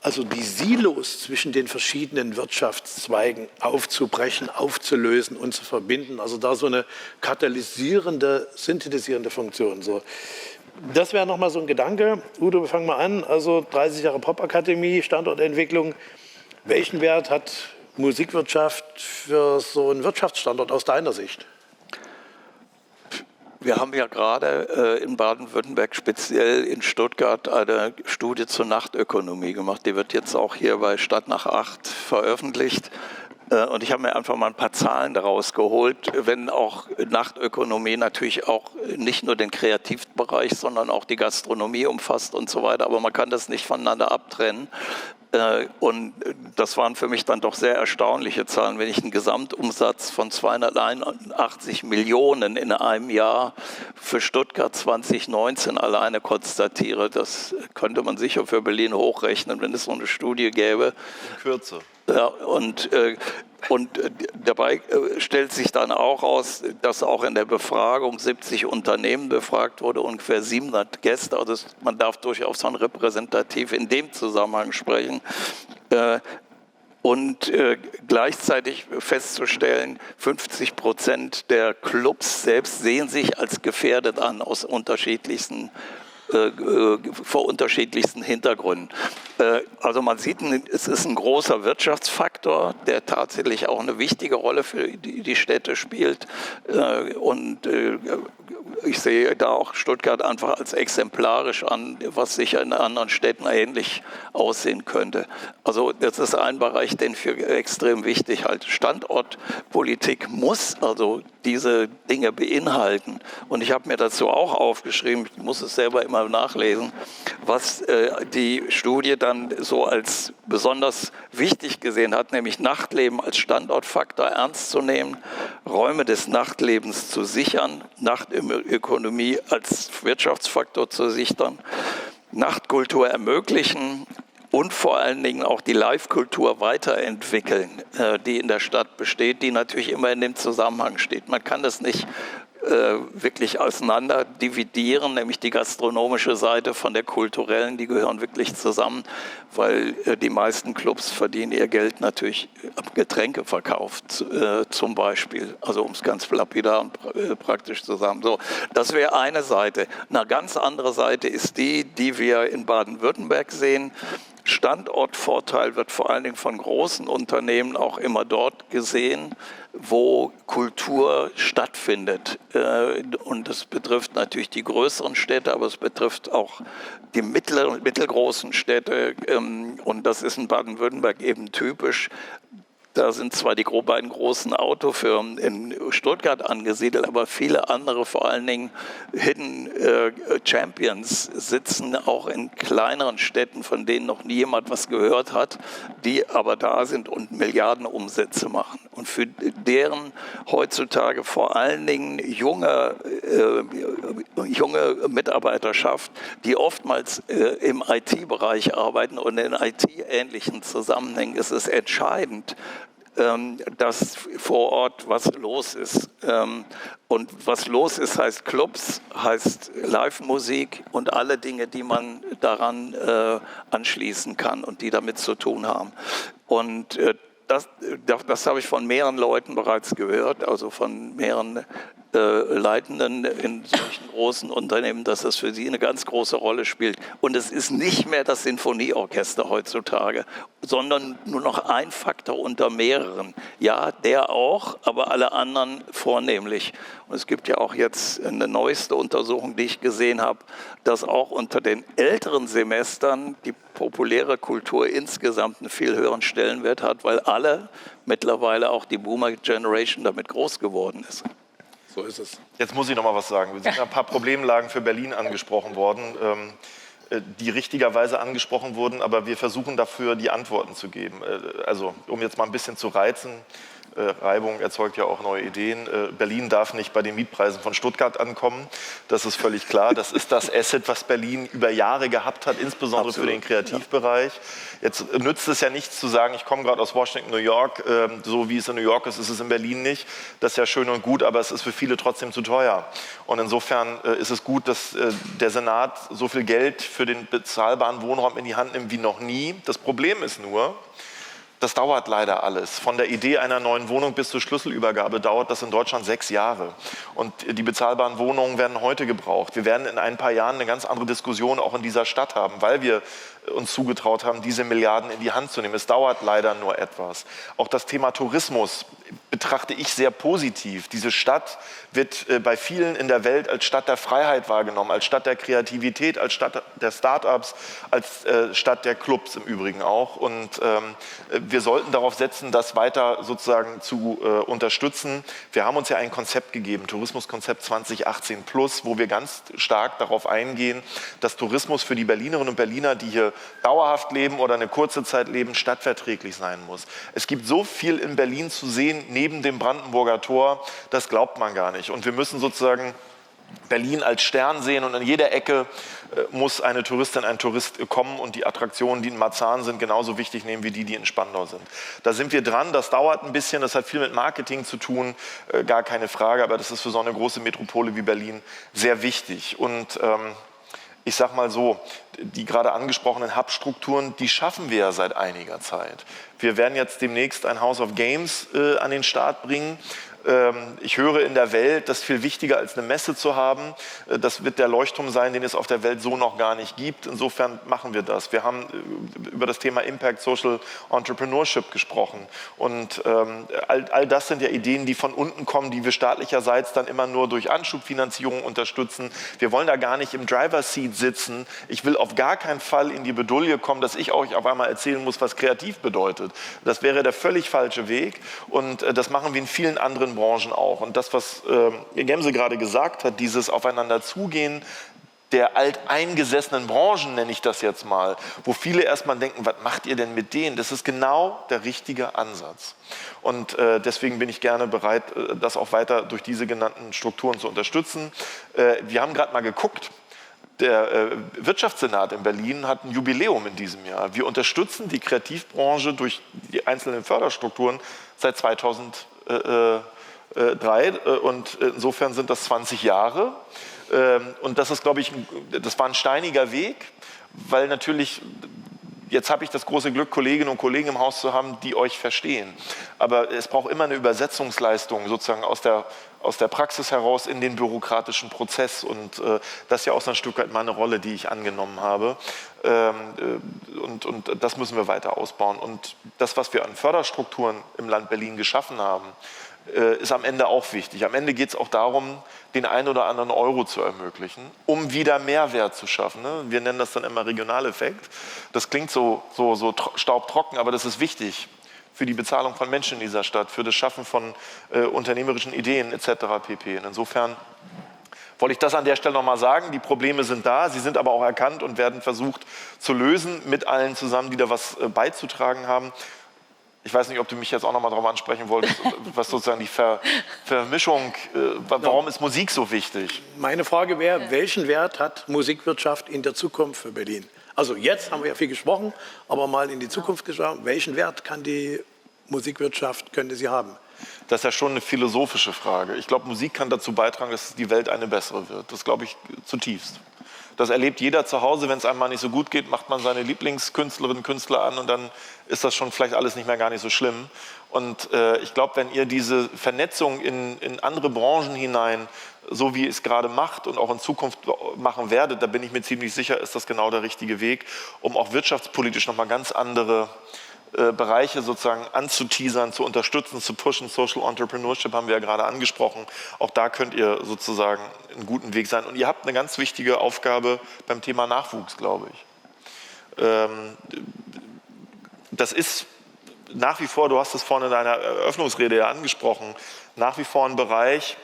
also die Silos zwischen den verschiedenen Wirtschaftszweigen aufzubrechen, aufzulösen und zu verbinden. Also da so eine katalysierende, synthetisierende Funktion. So. Das wäre nochmal so ein Gedanke. Udo, wir fangen mal an. Also 30 Jahre Popakademie, Standortentwicklung. Welchen Wert hat Musikwirtschaft für so einen Wirtschaftsstandort aus deiner Sicht? Wir haben ja gerade in Baden-Württemberg, speziell in Stuttgart, eine Studie zur Nachtökonomie gemacht. Die wird jetzt auch hier bei Stadt nach 8 veröffentlicht. Und ich habe mir einfach mal ein paar Zahlen daraus geholt, wenn auch Nachtökonomie natürlich auch nicht nur den Kreativbereich, sondern auch die Gastronomie umfasst und so weiter. Aber man kann das nicht voneinander abtrennen. Und das waren für mich dann doch sehr erstaunliche Zahlen. Wenn ich einen Gesamtumsatz von 281 Millionen in einem Jahr für Stuttgart 2019 alleine konstatiere, das könnte man sicher für Berlin hochrechnen, wenn es so eine Studie gäbe. In Kürze. Ja, und dabei stellt sich dann auch raus, dass auch in der Befragung 70 Unternehmen befragt wurde, ungefähr 700 Gäste. Also man darf durchaus von repräsentativ in dem Zusammenhang sprechen. Und gleichzeitig festzustellen, 50% der Clubs selbst sehen sich als gefährdet an aus vor unterschiedlichsten Hintergründen. Also man sieht, es ist ein großer Wirtschaftsfaktor, der tatsächlich auch eine wichtige Rolle für die Städte spielt. Und ich sehe da auch Stuttgart einfach als exemplarisch an, was sicher in anderen Städten ähnlich aussehen könnte. Also das ist ein Bereich, den ich für extrem wichtig halte. Standortpolitik muss also diese Dinge beinhalten. Und ich habe mir dazu auch aufgeschrieben, ich muss es selber immer nachlesen, was die Studie dann so als besonders wichtig gesehen hat, nämlich Nachtleben als Standortfaktor ernst zu nehmen, Räume des Nachtlebens zu sichern, Nachtökonomie als Wirtschaftsfaktor zu sichern, Nachtkultur ermöglichen und vor allen Dingen auch die Live-Kultur weiterentwickeln, die in der Stadt besteht, die natürlich immer in dem Zusammenhang steht. Man kann das nicht wirklich auseinander dividieren, nämlich die gastronomische Seite von der kulturellen, die gehören wirklich zusammen, weil die meisten Clubs verdienen ihr Geld natürlich am Getränkeverkauf zum Beispiel, also um es ganz lapidar und praktisch zu sagen. So, das wäre eine Seite. Eine ganz andere Seite ist die wir in Baden-Württemberg sehen. Standortvorteil wird vor allen Dingen von großen Unternehmen auch immer dort gesehen, wo Kultur stattfindet. Und das betrifft natürlich die größeren Städte, aber es betrifft auch die mittelgroßen Städte. Und das ist in Baden-Württemberg eben typisch. Da sind zwar die beiden großen Autofirmen in Stuttgart angesiedelt, aber viele andere, vor allen Dingen Hidden Champions, sitzen auch in kleineren Städten, von denen noch nie jemand was gehört hat, die aber da sind und Milliardenumsätze machen. Und für deren heutzutage vor allen Dingen junge Mitarbeiterschaft, die oftmals im IT-Bereich arbeiten und in IT-ähnlichen Zusammenhängen, ist es entscheidend, dass vor Ort was los ist. Und was los ist, heißt Clubs, heißt Live-Musik und alle Dinge, die man daran anschließen kann und die damit zu tun haben. Und das habe ich von mehreren Leuten bereits gehört, also von mehreren Leitenden in solchen großen Unternehmen, dass das für sie eine ganz große Rolle spielt. Und es ist nicht mehr das Sinfonieorchester heutzutage, sondern nur noch ein Faktor unter mehreren. Ja, der auch, aber alle anderen vornehmlich. Und es gibt ja auch jetzt eine neueste Untersuchung, die ich gesehen habe, dass auch unter den älteren Semestern die populäre Kultur insgesamt einen viel höheren Stellenwert hat, weil alle mittlerweile, auch die Boomer-Generation, damit groß geworden ist. So ist es. Jetzt muss ich noch mal was sagen. Wir sind ein paar Problemlagen für Berlin angesprochen worden, die richtigerweise angesprochen wurden, aber wir versuchen dafür die Antworten zu geben. Also um jetzt mal ein bisschen zu reizen, Reibung erzeugt ja auch neue Ideen. Berlin darf nicht bei den Mietpreisen von Stuttgart ankommen. Das ist völlig klar. Das ist das Asset, was Berlin über Jahre gehabt hat, insbesondere Absolut. Für den Kreativbereich. Jetzt nützt es ja nichts zu sagen, ich komme gerade aus Washington, New York. So wie es in New York ist, ist es in Berlin nicht. Das ist ja schön und gut, aber es ist für viele trotzdem zu teuer. Und insofern ist es gut, dass der Senat so viel Geld für den bezahlbaren Wohnraum in die Hand nimmt wie noch nie. Das Problem ist nur, das dauert leider alles. Von der Idee einer neuen Wohnung bis zur Schlüsselübergabe dauert das in Deutschland 6 Jahre. Und die bezahlbaren Wohnungen werden heute gebraucht. Wir werden in ein paar Jahren eine ganz andere Diskussion auch in dieser Stadt haben, weil wir uns zugetraut haben, diese Milliarden in die Hand zu nehmen. Es dauert leider nur etwas. Auch das Thema Tourismus betrachte ich sehr positiv. Diese Stadt wird bei vielen in der Welt als Stadt der Freiheit wahrgenommen, als Stadt der Kreativität, als Stadt der Start-ups, als Stadt der Clubs im Übrigen auch. Und wir sollten darauf setzen, das weiter sozusagen zu unterstützen. Wir haben uns ja ein Konzept gegeben, Tourismuskonzept 2018 plus, wo wir ganz stark darauf eingehen, dass Tourismus für die Berlinerinnen und Berliner, die hier dauerhaft leben oder eine kurze Zeit leben, stadtverträglich sein muss. Es gibt so viel in Berlin zu sehen, neben dem Brandenburger Tor, das glaubt man gar nicht. Und wir müssen sozusagen Berlin als Stern sehen und an jeder Ecke muss eine Touristin, ein Tourist kommen und die Attraktionen, die in Marzahn sind, genauso wichtig nehmen wie die in Spandau sind. Da sind wir dran, das dauert ein bisschen, das hat viel mit Marketing zu tun, gar keine Frage, aber das ist für so eine große Metropole wie Berlin sehr wichtig. Und ich sage mal so, die gerade angesprochenen Hub-Strukturen, die schaffen wir ja seit einiger Zeit. Wir werden jetzt demnächst ein House of Games an den Start bringen. Ich höre in der Welt, das ist viel wichtiger als eine Messe zu haben. Das wird der Leuchtturm sein, den es auf der Welt so noch gar nicht gibt. Insofern machen wir das. Wir haben über das Thema Impact Social Entrepreneurship gesprochen. Und all das sind ja Ideen, die von unten kommen, die wir staatlicherseits dann immer nur durch Anschubfinanzierung unterstützen. Wir wollen da gar nicht im Driver's Seat sitzen. Ich will auf gar keinen Fall in die Bedulie kommen, dass ich euch auf einmal erzählen muss, was kreativ bedeutet. Das wäre der völlig falsche Weg. Und das machen wir in vielen anderen Branchen auch. Und das, was Gemse gerade gesagt hat, dieses Aufeinander zugehen der alteingesessenen Branchen, nenne ich das jetzt mal, wo viele erstmal denken, was macht ihr denn mit denen? Das ist genau der richtige Ansatz. Und deswegen bin ich gerne bereit, das auch weiter durch diese genannten Strukturen zu unterstützen. Wir haben gerade mal geguckt, der Wirtschaftssenat in Berlin hat ein Jubiläum in diesem Jahr. Wir unterstützen die Kreativbranche durch die einzelnen Förderstrukturen seit 2003 und insofern sind das 20 Jahre. Und das ist, glaube ich, das war ein steiniger Weg, weil natürlich Jetzt habe ich das große Glück, Kolleginnen und Kollegen im Haus zu haben, die euch verstehen. Aber es braucht immer eine Übersetzungsleistung sozusagen aus der Praxis heraus in den bürokratischen Prozess. Und das ist ja auch so ein Stück weit meine Rolle, die ich angenommen habe. Und das müssen wir weiter ausbauen. Und das, was wir an Förderstrukturen im Land Berlin geschaffen haben, ist am Ende auch wichtig. Am Ende geht es auch darum, den einen oder anderen Euro zu ermöglichen, um wieder Mehrwert zu schaffen. Ne? Wir nennen das dann immer Regionaleffekt. Das klingt so staubtrocken, aber das ist wichtig für die Bezahlung von Menschen in dieser Stadt, für das Schaffen von unternehmerischen Ideen etc. pp. Und insofern wollte ich das an der Stelle nochmal sagen. Die Probleme sind da, sie sind aber auch erkannt und werden versucht zu lösen mit allen zusammen, die da was beizutragen haben. Ich weiß nicht, ob du mich jetzt auch noch mal darauf ansprechen wolltest, was sozusagen die Vermischung, warum ist Musik so wichtig? Meine Frage wäre, welchen Wert hat Musikwirtschaft in der Zukunft für Berlin? Also jetzt haben wir ja viel gesprochen, aber mal in die Zukunft geschaut, welchen Wert kann die Musikwirtschaft, könnte sie haben? Das ist ja schon eine philosophische Frage. Ich glaube, Musik kann dazu beitragen, dass die Welt eine bessere wird. Das glaube ich zutiefst. Das erlebt jeder zu Hause, wenn es einem mal nicht so gut geht, macht man seine Lieblingskünstlerinnen und Künstler an und dann ist das schon vielleicht alles nicht mehr gar nicht so schlimm. Und ich glaube, wenn ihr diese Vernetzung in andere Branchen hinein, so wie ihr es gerade macht und auch in Zukunft machen werdet, da bin ich mir ziemlich sicher, ist das genau der richtige Weg, um auch wirtschaftspolitisch nochmal ganz andere Bereiche sozusagen anzuteasern, zu unterstützen, zu pushen. Social Entrepreneurship haben wir ja gerade angesprochen. Auch da könnt ihr sozusagen einen guten Weg sein. Und ihr habt eine ganz wichtige Aufgabe beim Thema Nachwuchs, glaube ich. Das ist nach wie vor, du hast es vorhin in deiner Eröffnungsrede ja angesprochen, nach wie vor ein Bereich,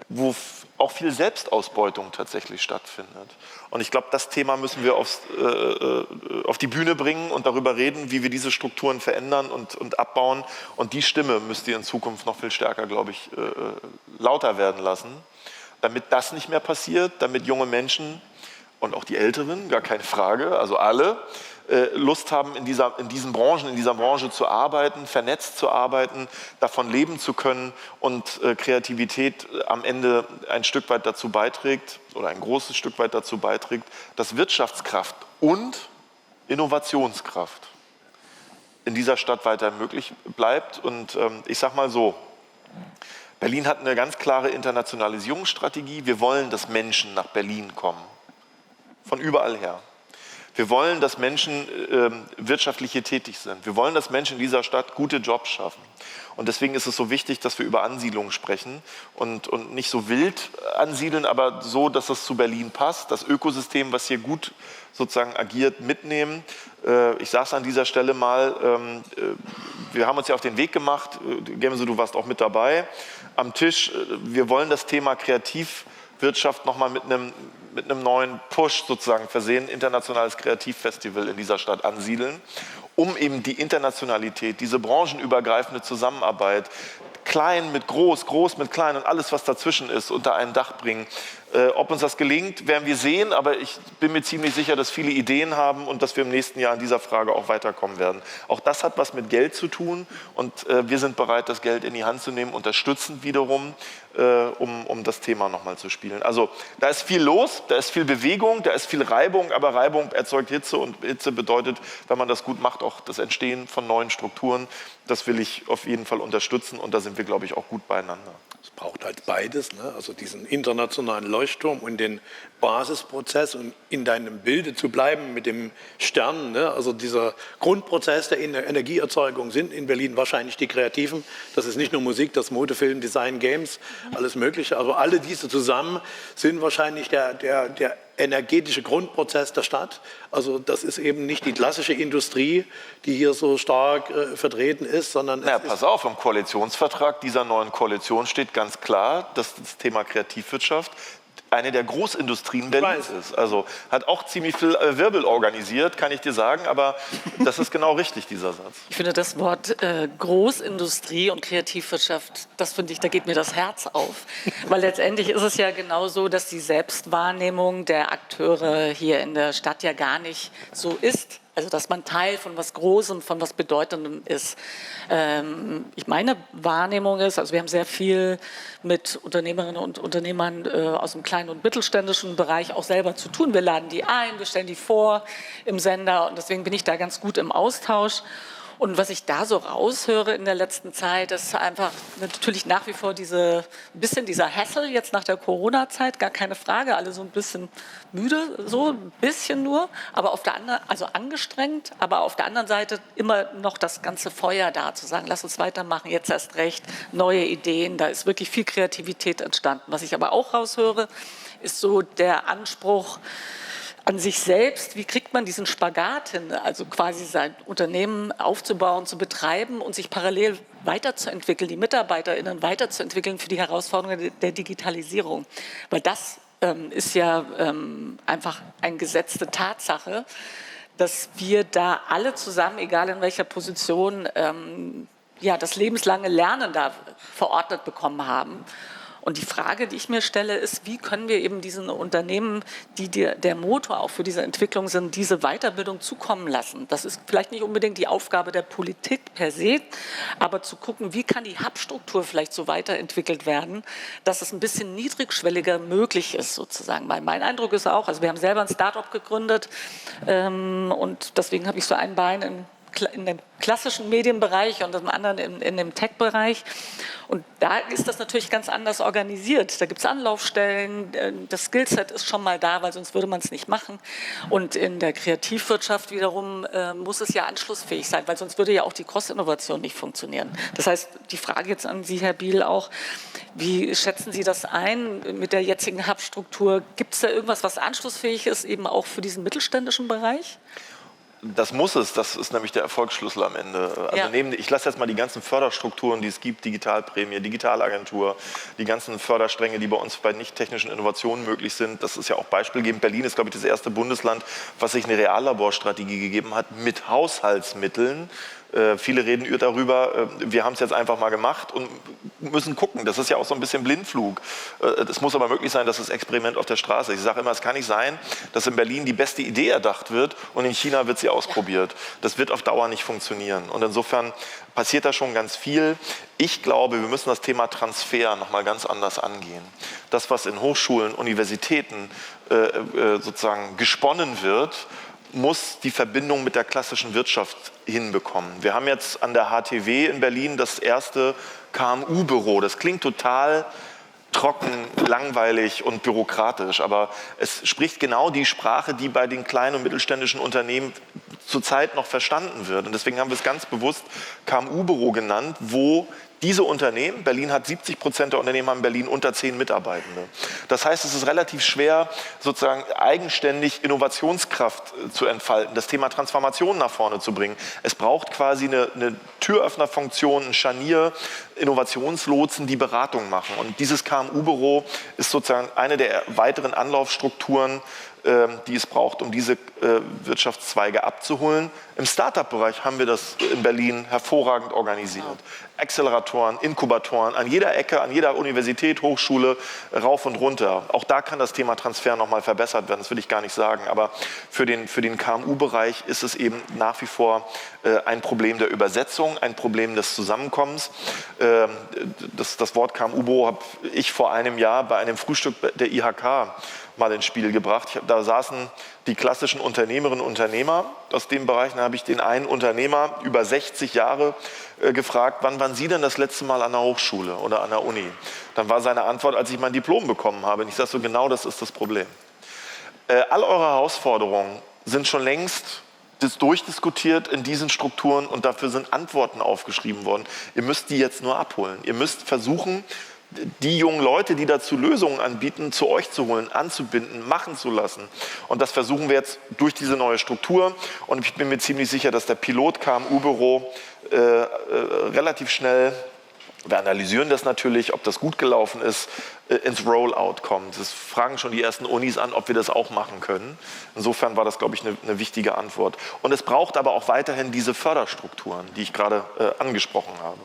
wo auch viel Selbstausbeutung tatsächlich stattfindet. Und ich glaube, das Thema müssen wir auf die Bühne bringen und darüber reden, wie wir diese Strukturen verändern und abbauen. Und die Stimme müsst ihr in Zukunft noch viel stärker, glaube ich, lauter werden lassen, damit das nicht mehr passiert, damit junge Menschen und auch die Älteren, gar keine Frage, also alle, Lust haben, in dieser Branche zu arbeiten, vernetzt zu arbeiten, davon leben zu können und Kreativität am Ende ein Stück weit dazu beiträgt oder ein großes Stück weit dazu beiträgt, dass Wirtschaftskraft und Innovationskraft in dieser Stadt weiter möglich bleibt. Und ich sage mal so, Berlin hat eine ganz klare Internationalisierungsstrategie. Wir wollen, dass Menschen nach Berlin kommen, von überall her. Wir wollen, dass Menschen wirtschaftlich hier tätig sind. Wir wollen, dass Menschen in dieser Stadt gute Jobs schaffen. Und deswegen ist es so wichtig, dass wir über Ansiedlung sprechen und nicht so wild ansiedeln, aber so, dass es zu Berlin passt. Das Ökosystem, was hier gut sozusagen agiert, mitnehmen. Ich sage es an dieser Stelle mal, wir haben uns ja auf den Weg gemacht. Gemse, du warst auch mit dabei am Tisch. Wir wollen das Thema Kreativwirtschaft nochmal mit einem neuen Push sozusagen versehen, internationales Kreativfestival in dieser Stadt ansiedeln, um eben die Internationalität, diese branchenübergreifende Zusammenarbeit, klein mit groß, groß mit klein und alles, was dazwischen ist, unter ein Dach bringen. Ob uns das gelingt, werden wir sehen, aber ich bin mir ziemlich sicher, dass viele Ideen haben und dass wir im nächsten Jahr in dieser Frage auch weiterkommen werden. Auch das hat was mit Geld zu tun und wir sind bereit, das Geld in die Hand zu nehmen, unterstützend wiederum, um das Thema nochmal zu spielen. Also da ist viel los, da ist viel Bewegung, da ist viel Reibung, aber Reibung erzeugt Hitze und Hitze bedeutet, wenn man das gut macht, auch das Entstehen von neuen Strukturen. Das will ich auf jeden Fall unterstützen und da sind wir, glaube ich, auch gut beieinander. Es braucht halt beides, ne? Also diesen internationalen Leuchtturm und den Basisprozess und in deinem Bilde zu bleiben mit dem Stern. Ne? Also dieser Grundprozess der Energieerzeugung sind in Berlin wahrscheinlich die Kreativen. Das ist nicht nur Musik, das Mode, Film, Design, Games, alles Mögliche. Also alle diese zusammen sind wahrscheinlich der energetische Grundprozess der Stadt. Also das ist eben nicht die klassische Industrie, die hier so stark vertreten ist, sondern... Na, pass auf, im Koalitionsvertrag dieser neuen Koalition steht ganz klar, dass das Thema Kreativwirtschaft eine der Großindustrien Berlins ist. Also hat auch ziemlich viel Wirbel organisiert, kann ich dir sagen, aber das ist genau richtig, dieser Satz. Ich finde das Wort Großindustrie und Kreativwirtschaft, das finde ich, da geht mir das Herz auf. Weil letztendlich ist es ja genau so, dass die Selbstwahrnehmung der Akteure hier in der Stadt ja gar nicht so ist. Also dass man Teil von was Großem, von was Bedeutendem ist. Meine Wahrnehmung ist, also wir haben sehr viel mit Unternehmerinnen und Unternehmern aus dem kleinen und mittelständischen Bereich auch selber zu tun. Wir laden die ein, wir stellen die vor im Sender und deswegen bin ich da ganz gut im Austausch. Und was ich da so raushöre in der letzten Zeit, ist einfach natürlich nach wie vor dieser Hassel jetzt nach der Corona-Zeit, gar keine Frage, alle so ein bisschen müde, so ein bisschen nur, aber auf der anderen, also angestrengt, aber auf der anderen Seite immer noch das ganze Feuer da, zu sagen, lass uns weitermachen, jetzt erst recht, neue Ideen, da ist wirklich viel Kreativität entstanden. Was ich aber auch raushöre, ist so der Anspruch an sich selbst, wie kriegt man diesen Spagat hin, also quasi sein Unternehmen aufzubauen, zu betreiben und sich parallel weiterzuentwickeln, die MitarbeiterInnen weiterzuentwickeln für die Herausforderungen der Digitalisierung. Weil das ist ja einfach eine gesetzte Tatsache, dass wir da alle zusammen, egal in welcher Position, das lebenslange Lernen da verordnet bekommen haben. Und die Frage, die ich mir stelle, ist, wie können wir eben diesen Unternehmen, die der Motor auch für diese Entwicklung sind, diese Weiterbildung zukommen lassen? Das ist vielleicht nicht unbedingt die Aufgabe der Politik per se, aber zu gucken, wie kann die Hubstruktur vielleicht so weiterentwickelt werden, dass es ein bisschen niedrigschwelliger möglich ist sozusagen. Weil mein Eindruck ist auch, also wir haben selber ein Start-up gegründet und deswegen habe ich so ein Bein in dem klassischen Medienbereich und dem anderen in dem Tech-Bereich. Und da ist das natürlich ganz anders organisiert. Da gibt es Anlaufstellen, das Skillset ist schon mal da, weil sonst würde man es nicht machen. Und in der Kreativwirtschaft wiederum muss es ja anschlussfähig sein, weil sonst würde ja auch die Cross-Innovation nicht funktionieren. Das heißt, die Frage jetzt an Sie, Herr Biel, auch, wie schätzen Sie das ein mit der jetzigen Hub-Struktur? Gibt es da irgendwas, was anschlussfähig ist, eben auch für diesen mittelständischen Bereich? Das muss es, das ist nämlich der Erfolgsschlüssel am Ende. Also ich lasse jetzt mal die ganzen Förderstrukturen, die es gibt, Digitalprämie, Digitalagentur, die ganzen Förderstränge, die bei uns bei nicht-technischen Innovationen möglich sind. Das ist ja auch beispielgebend. Berlin ist, glaube ich, das erste Bundesland, was sich eine Reallaborstrategie gegeben hat mit Haushaltsmitteln. Viele reden darüber, wir haben es jetzt einfach mal gemacht und müssen gucken. Das ist ja auch so ein bisschen Blindflug. Es muss aber möglich sein, dass das Experiment auf der Straße ist. Ich sage immer, es kann nicht sein, dass in Berlin die beste Idee erdacht wird und in China wird sie ausprobiert. Das wird auf Dauer nicht funktionieren. Und insofern passiert da schon ganz viel. Ich glaube, wir müssen das Thema Transfer nochmal ganz anders angehen. Das, was in Hochschulen, Universitäten sozusagen gesponnen wird, muss die Verbindung mit der klassischen Wirtschaft hinbekommen. Wir haben jetzt an der HTW in Berlin das erste KMU-Büro. Das klingt total trocken, langweilig und bürokratisch, aber es spricht genau die Sprache, die bei den kleinen und mittelständischen Unternehmen zurzeit noch verstanden wird. Und deswegen haben wir es ganz bewusst KMU-Büro genannt, wo diese Unternehmen, Berlin hat 70% der Unternehmen haben in Berlin unter 10 Mitarbeitende. Das heißt, es ist relativ schwer, sozusagen eigenständig Innovationskraft zu entfalten, das Thema Transformation nach vorne zu bringen. Es braucht quasi eine Türöffnerfunktion, ein Scharnier, Innovationslotsen, die Beratung machen. Und dieses KMU-Büro ist sozusagen eine der weiteren Anlaufstrukturen, die es braucht, um diese Wirtschaftszweige abzuholen. Im Start-up-Bereich haben wir das in Berlin hervorragend organisiert. Acceleratoren, Inkubatoren, an jeder Ecke, an jeder Universität, Hochschule, rauf und runter. Auch da kann das Thema Transfer nochmal verbessert werden, das will ich gar nicht sagen. Aber für den KMU-Bereich ist es eben nach wie vor ein Problem der Übersetzung, ein Problem des Zusammenkommens. Das Wort KMU-Büro habe ich vor einem Jahr bei einem Frühstück der IHK mal ins Spiel gebracht. Da saßen die klassischen Unternehmerinnen und Unternehmer aus dem Bereich. Da habe ich den einen Unternehmer über 60 Jahre gefragt, wann waren Sie denn das letzte Mal an der Hochschule oder an der Uni? Dann war seine Antwort, als ich mein Diplom bekommen habe. Und ich sage so, genau das ist das Problem. All eure Herausforderungen sind schon längst durchdiskutiert in diesen Strukturen und dafür sind Antworten aufgeschrieben worden. Ihr müsst die jetzt nur abholen. Ihr müsst versuchen, die jungen Leute, die dazu Lösungen anbieten, zu euch zu holen, anzubinden, machen zu lassen. Und das versuchen wir jetzt durch diese neue Struktur. Und ich bin mir ziemlich sicher, dass der Pilot KMU-Büro relativ schnell, wir analysieren das natürlich, ob das gut gelaufen ist, ins Rollout kommt. Das fragen schon die ersten Unis an, ob wir das auch machen können. Insofern war das, glaube ich, eine wichtige Antwort. Und es braucht aber auch weiterhin diese Förderstrukturen, die ich gerade angesprochen habe.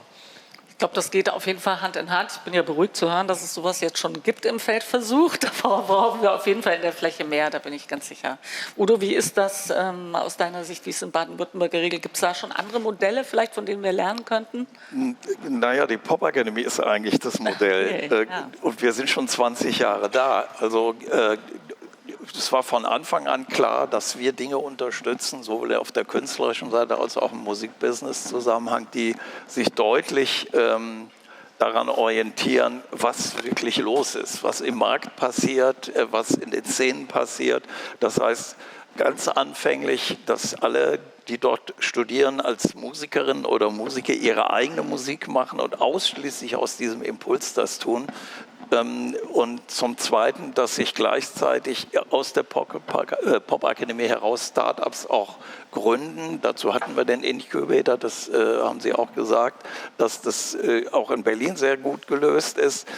Ich glaube, das geht auf jeden Fall Hand in Hand. Ich bin ja beruhigt zu hören, dass es sowas jetzt schon gibt im Feldversuch. Da brauchen wir auf jeden Fall in der Fläche mehr, da bin ich ganz sicher. Udo, wie ist das aus deiner Sicht, wie ist es in Baden-Württemberg geregelt? Gibt es da schon andere Modelle vielleicht, von denen wir lernen könnten? Naja, die Popakademie ist eigentlich das Modell. Okay, ja. Und wir sind schon 20 Jahre da. Also es war von Anfang an klar, dass wir Dinge unterstützen, sowohl auf der künstlerischen Seite als auch im Musikbusiness-Zusammenhang, die sich deutlich daran orientieren, was wirklich los ist, was im Markt passiert, was in den Szenen passiert. Das heißt, ganz anfänglich, dass alle, die dort studieren als Musikerinnen oder Musiker, ihre eigene Musik machen und ausschließlich aus diesem Impuls das tun. Und zum Zweiten, dass sich gleichzeitig aus der Popakademie heraus Startups auch gründen. Dazu hatten wir den Incubator, das haben Sie auch gesagt, dass das auch in Berlin sehr gut gelöst ist.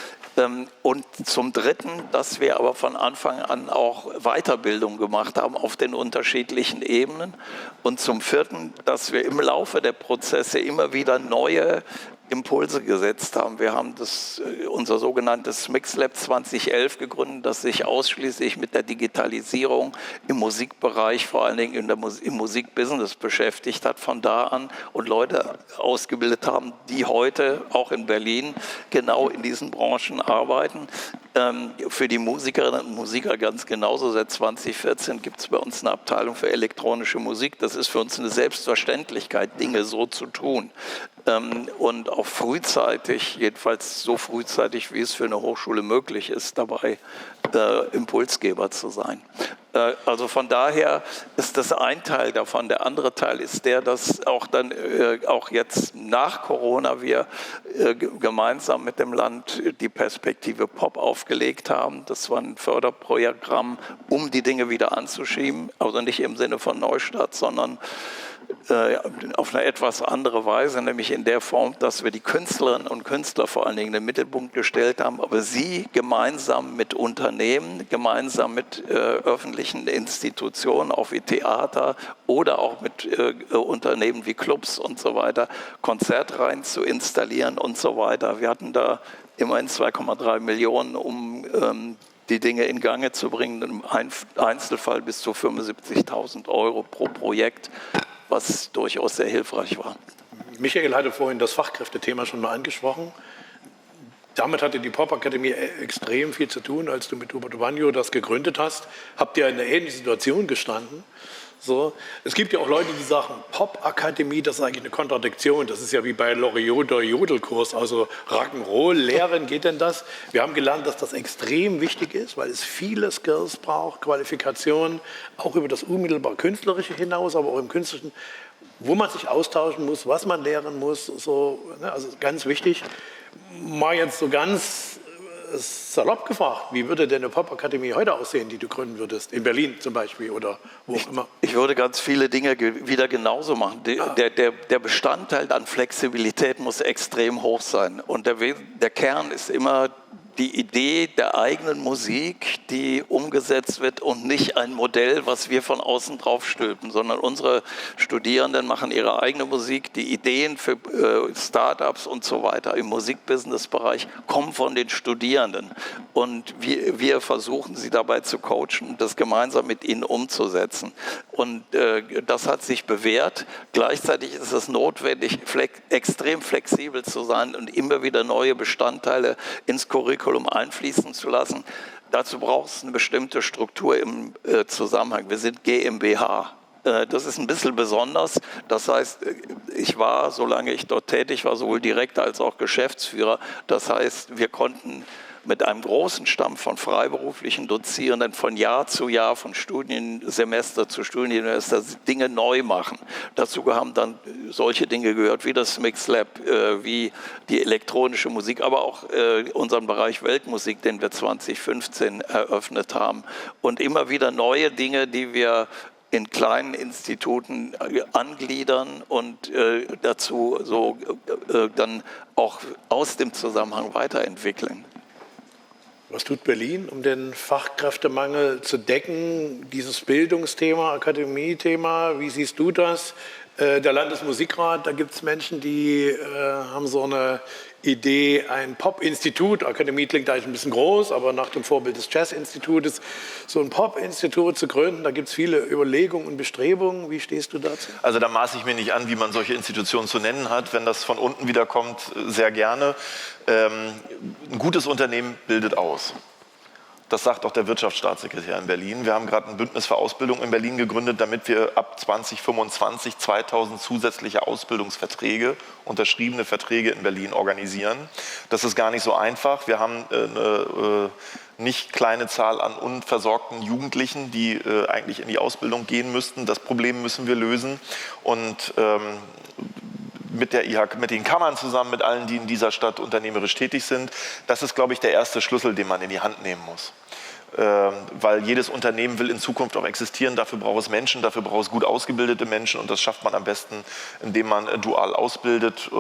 Und zum Dritten, dass wir aber von Anfang an auch Weiterbildung gemacht haben auf den unterschiedlichen Ebenen. Und zum Vierten, dass wir im Laufe der Prozesse immer wieder neue Impulse gesetzt haben. Wir haben unser sogenanntes Mix Lab 2011 gegründet, das sich ausschließlich mit der Digitalisierung im Musikbereich, vor allen Dingen im Musikbusiness beschäftigt hat, von da an und Leute ausgebildet haben, die heute auch in Berlin genau in diesen Branchen arbeiten. Für die Musikerinnen und Musiker ganz genauso. Seit 2014 gibt es bei uns eine Abteilung für elektronische Musik. Das ist für uns eine Selbstverständlichkeit, Dinge so zu tun. Und auch frühzeitig, jedenfalls so frühzeitig, wie es für eine Hochschule möglich ist, dabei Impulsgeber zu sein. Also von daher ist das ein Teil davon. Der andere Teil ist der, dass auch dann auch jetzt nach Corona wir gemeinsam mit dem Land die Perspektive Pop aufgelegt haben. Das war ein Förderprogramm, um die Dinge wieder anzuschieben. Also nicht im Sinne von Neustart, sondern auf eine etwas andere Weise, nämlich in der Form, dass wir die Künstlerinnen und Künstler vor allen Dingen in den Mittelpunkt gestellt haben, aber sie gemeinsam mit Unternehmen, gemeinsam mit öffentlichen Institutionen, auch wie Theater oder auch mit Unternehmen wie Clubs und so weiter, Konzertreihen zu installieren und so weiter. Wir hatten da immerhin 2,3 Millionen, um die Dinge in Gange zu bringen, im Einzelfall bis zu 75.000 € pro Projekt, was durchaus sehr hilfreich war. Michael hatte vorhin das Fachkräftethema schon mal angesprochen. Damit hatte die Popakademie extrem viel zu tun, als du mit Hubert Banjo das gegründet hast. Habt ihr in einer ähnlichen Situation gestanden? So. Es gibt ja auch Leute, die sagen, Popakademie, das ist eigentlich eine Kontradiktion. Das ist ja wie bei Loriot der Jodelkurs, also Rock'n'Roll, lehren, geht denn das? Wir haben gelernt, dass das extrem wichtig ist, weil es viele Skills braucht, Qualifikationen, auch über das unmittelbar Künstlerische hinaus, aber auch im Künstlerischen, wo man sich austauschen muss, was man lehren muss. So, ne? Also ganz wichtig. Mal jetzt so ganz salopp gefragt, wie würde denn eine Popakademie heute aussehen, die du gründen würdest? In Berlin zum Beispiel oder wo auch immer? Ich würde ganz viele Dinge wieder genauso machen. Der Bestandteil an Flexibilität muss extrem hoch sein. Und der Kern ist immer die Idee der eigenen Musik, die umgesetzt wird und nicht ein Modell, was wir von außen drauf stülpen, sondern unsere Studierenden machen ihre eigene Musik. Die Ideen für Startups und so weiter im Musikbusiness-Bereich kommen von den Studierenden. Und wir versuchen sie dabei zu coachen und das gemeinsam mit ihnen umzusetzen. Und das hat sich bewährt. Gleichzeitig ist es notwendig, extrem flexibel zu sein und immer wieder neue Bestandteile ins Curriculum einfließen zu lassen. Dazu braucht es eine bestimmte Struktur im Zusammenhang. Wir sind GmbH. Das ist ein bisschen besonders. Das heißt, ich war, solange ich dort tätig war, sowohl Direktor als auch Geschäftsführer. Das heißt, wir konnten mit einem großen Stamm von freiberuflichen Dozierenden von Jahr zu Jahr, von Studiensemester zu Studiensemester Dinge neu machen. Dazu haben dann solche Dinge gehört wie das Mix Lab, wie die elektronische Musik, aber auch unseren Bereich Weltmusik, den wir 2015 eröffnet haben. Und immer wieder neue Dinge, die wir in kleinen Instituten angliedern und dazu so dann auch aus dem Zusammenhang weiterentwickeln. Was tut Berlin, um den Fachkräftemangel zu decken? Dieses Bildungsthema, Akademiethema, wie siehst du das? Der Landesmusikrat, da gibt es Menschen, die haben so eine Idee, ein Pop-Institut, Akademie klingt eigentlich ein bisschen groß, aber nach dem Vorbild des Jazz-Institutes, so ein Pop-Institut zu gründen, da gibt es viele Überlegungen und Bestrebungen. Wie stehst du dazu? Also da maße ich mir nicht an, wie man solche Institutionen zu nennen hat. Wenn das von unten wieder kommt, sehr gerne. Ein gutes Unternehmen bildet aus. Das sagt auch der Wirtschaftsstaatssekretär in Berlin. Wir haben gerade ein Bündnis für Ausbildung in Berlin gegründet, damit wir ab 2025 2000 zusätzliche Ausbildungsverträge, unterschriebene Verträge in Berlin organisieren. Das ist gar nicht so einfach. Wir haben eine nicht kleine Zahl an unversorgten Jugendlichen, die eigentlich in die Ausbildung gehen müssten. Das Problem müssen wir lösen. Und mit den Kammern zusammen, mit allen, die in dieser Stadt unternehmerisch tätig sind. Das ist, glaube ich, der erste Schlüssel, den man in die Hand nehmen muss. Weil jedes Unternehmen will in Zukunft auch existieren. Dafür braucht es Menschen, dafür braucht es gut ausgebildete Menschen. Und das schafft man am besten, indem man dual ausbildet.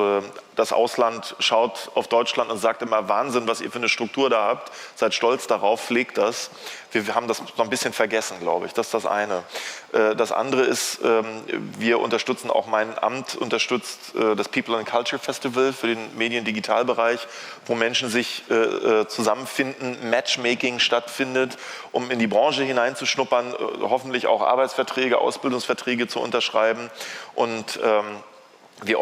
Das Ausland schaut auf Deutschland und sagt immer, Wahnsinn, was ihr für eine Struktur da habt. Seid stolz darauf, pflegt das. Wir haben das noch ein bisschen vergessen, glaube ich. Das ist das eine. Das andere ist, wir unterstützen auch, mein Amt unterstützt das People and Culture Festival für den Medien-Digitalbereich, wo Menschen sich zusammenfinden, Matchmaking stattfindet, um in die Branche hineinzuschnuppern, hoffentlich auch Arbeitsverträge, Ausbildungsverträge zu unterschreiben. Und wir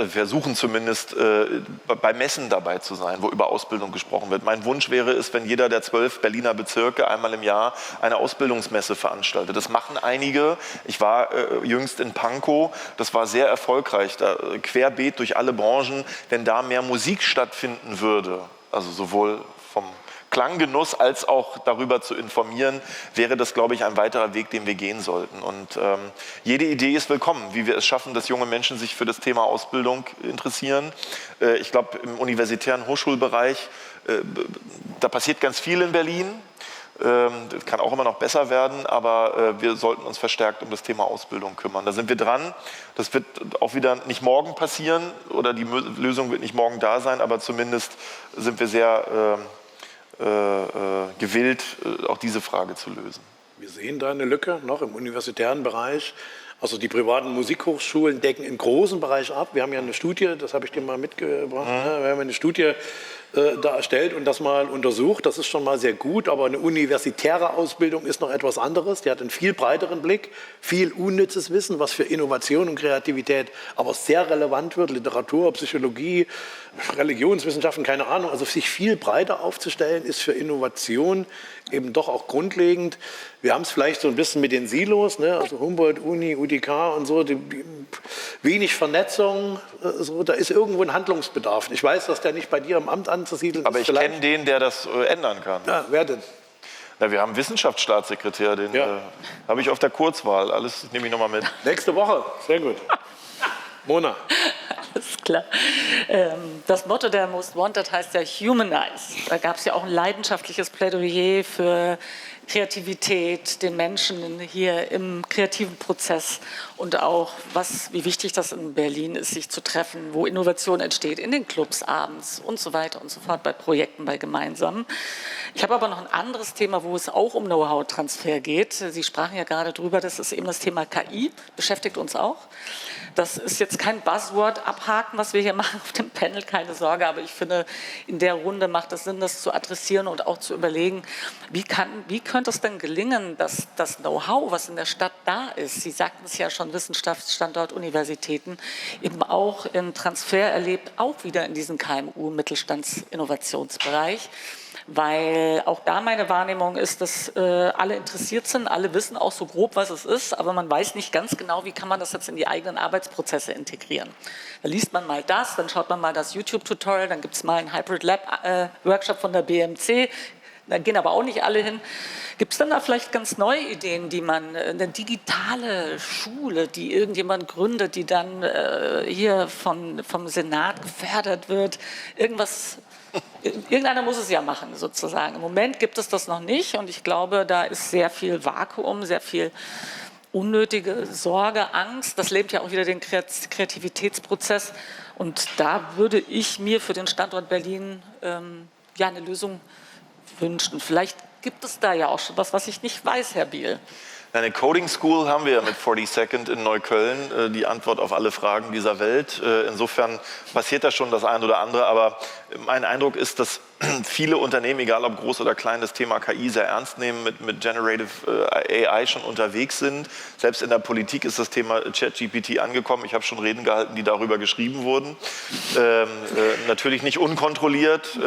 versuchen zumindest bei Messen dabei zu sein, wo über Ausbildung gesprochen wird. Mein Wunsch wäre es, wenn jeder der 12 Berliner Bezirke einmal im Jahr eine Ausbildungsmesse veranstaltet. Das machen einige. Ich war jüngst in Pankow, das war sehr erfolgreich, da, querbeet durch alle Branchen. Wenn da mehr Musik stattfinden würde, also sowohl vom Klanggenuss als auch darüber zu informieren, wäre das, glaube ich, ein weiterer Weg, den wir gehen sollten. Und jede Idee ist willkommen, wie wir es schaffen, dass junge Menschen sich für das Thema Ausbildung interessieren. Ich glaube, im universitären Hochschulbereich, da passiert ganz viel in Berlin. Das kann auch immer noch besser werden, aber wir sollten uns verstärkt um das Thema Ausbildung kümmern. Da sind wir dran. Das wird auch wieder nicht morgen passieren oder die Lösung wird nicht morgen da sein, aber zumindest sind wir sehr gewillt, auch diese Frage zu lösen. Wir sehen da eine Lücke noch im universitären Bereich. Also die privaten Musikhochschulen decken einen großen Bereich ab. Wir haben ja eine Studie, das habe ich dir mal mitgebracht, wir haben eine Studie da erstellt und das mal untersucht. Das ist schon mal sehr gut, aber eine universitäre Ausbildung ist noch etwas anderes. Die hat einen viel breiteren Blick, viel unnützes Wissen, was für Innovation und Kreativität aber sehr relevant wird. Literatur, Psychologie, Religionswissenschaften, keine Ahnung. Also sich viel breiter aufzustellen, ist für Innovation eben doch auch grundlegend. Wir haben es vielleicht so ein bisschen mit den Silos, ne? Also Humboldt, Uni, UDK und so, wenig Vernetzung, so, da ist irgendwo ein Handlungsbedarf. Ich weiß, dass der nicht bei dir im Amt anzusiedeln ist. Aber ich kenne den, der das ändern kann. Ja, wer denn? Na, wir haben einen Wissenschaftsstaatssekretär, den habe ich auf der Kurzwahl. Alles nehme ich nochmal mit. Nächste Woche, sehr gut. Mona. Alles klar. Das Motto der Most Wanted heißt ja Humanize. Da gab es ja auch ein leidenschaftliches Plädoyer für Kreativität, den Menschen hier im kreativen Prozess und auch, wie wichtig das in Berlin ist, sich zu treffen, wo Innovation entsteht, in den Clubs abends und so weiter und so fort, bei Projekten, bei Gemeinsamen. Ich habe aber noch ein anderes Thema, wo es auch um Know-how-Transfer geht. Sie sprachen ja gerade drüber, das ist eben das Thema KI, beschäftigt uns auch. Das ist jetzt kein Buzzword abhaken, was wir hier machen auf dem Panel, keine Sorge, aber ich finde, in der Runde macht es Sinn, das zu adressieren und auch zu überlegen, wie könnte es denn gelingen, dass das Know-how, was in der Stadt da ist, Sie sagten es ja schon, Wissenschaftsstandort, Universitäten, eben auch in Transfer erlebt, auch wieder in diesen KMU-Mittelstandsinnovationsbereich. Weil auch da meine Wahrnehmung ist, dass alle interessiert sind, alle wissen auch so grob, was es ist, aber man weiß nicht ganz genau, wie kann man das jetzt in die eigenen Arbeitsprozesse integrieren. Da liest man mal das, dann schaut man mal das YouTube-Tutorial, dann gibt es mal einen Hybrid Lab-Workshop von der BMC, da gehen aber auch nicht alle hin. Gibt es dann da vielleicht ganz neue Ideen, die man, eine digitale Schule, die irgendjemand gründet, die dann hier vom Senat gefördert wird, Irgendeiner muss es ja machen, sozusagen. Im Moment gibt es das noch nicht und ich glaube, da ist sehr viel Vakuum, sehr viel unnötige Sorge, Angst. Das lähmt ja auch wieder den Kreativitätsprozess. Und da würde ich mir für den Standort Berlin eine Lösung wünschen. Vielleicht gibt es da ja auch schon was ich nicht weiß, Herr Biel. Eine Coding School haben wir ja mit 40 Second in Neukölln, die Antwort auf alle Fragen dieser Welt. Insofern passiert da schon das ein oder andere, aber mein Eindruck ist, dass viele Unternehmen, egal ob groß oder klein, das Thema KI sehr ernst nehmen, mit Generative AI schon unterwegs sind. Selbst in der Politik ist das Thema ChatGPT angekommen. Ich habe schon Reden gehalten, die darüber geschrieben wurden. Natürlich nicht unkontrolliert.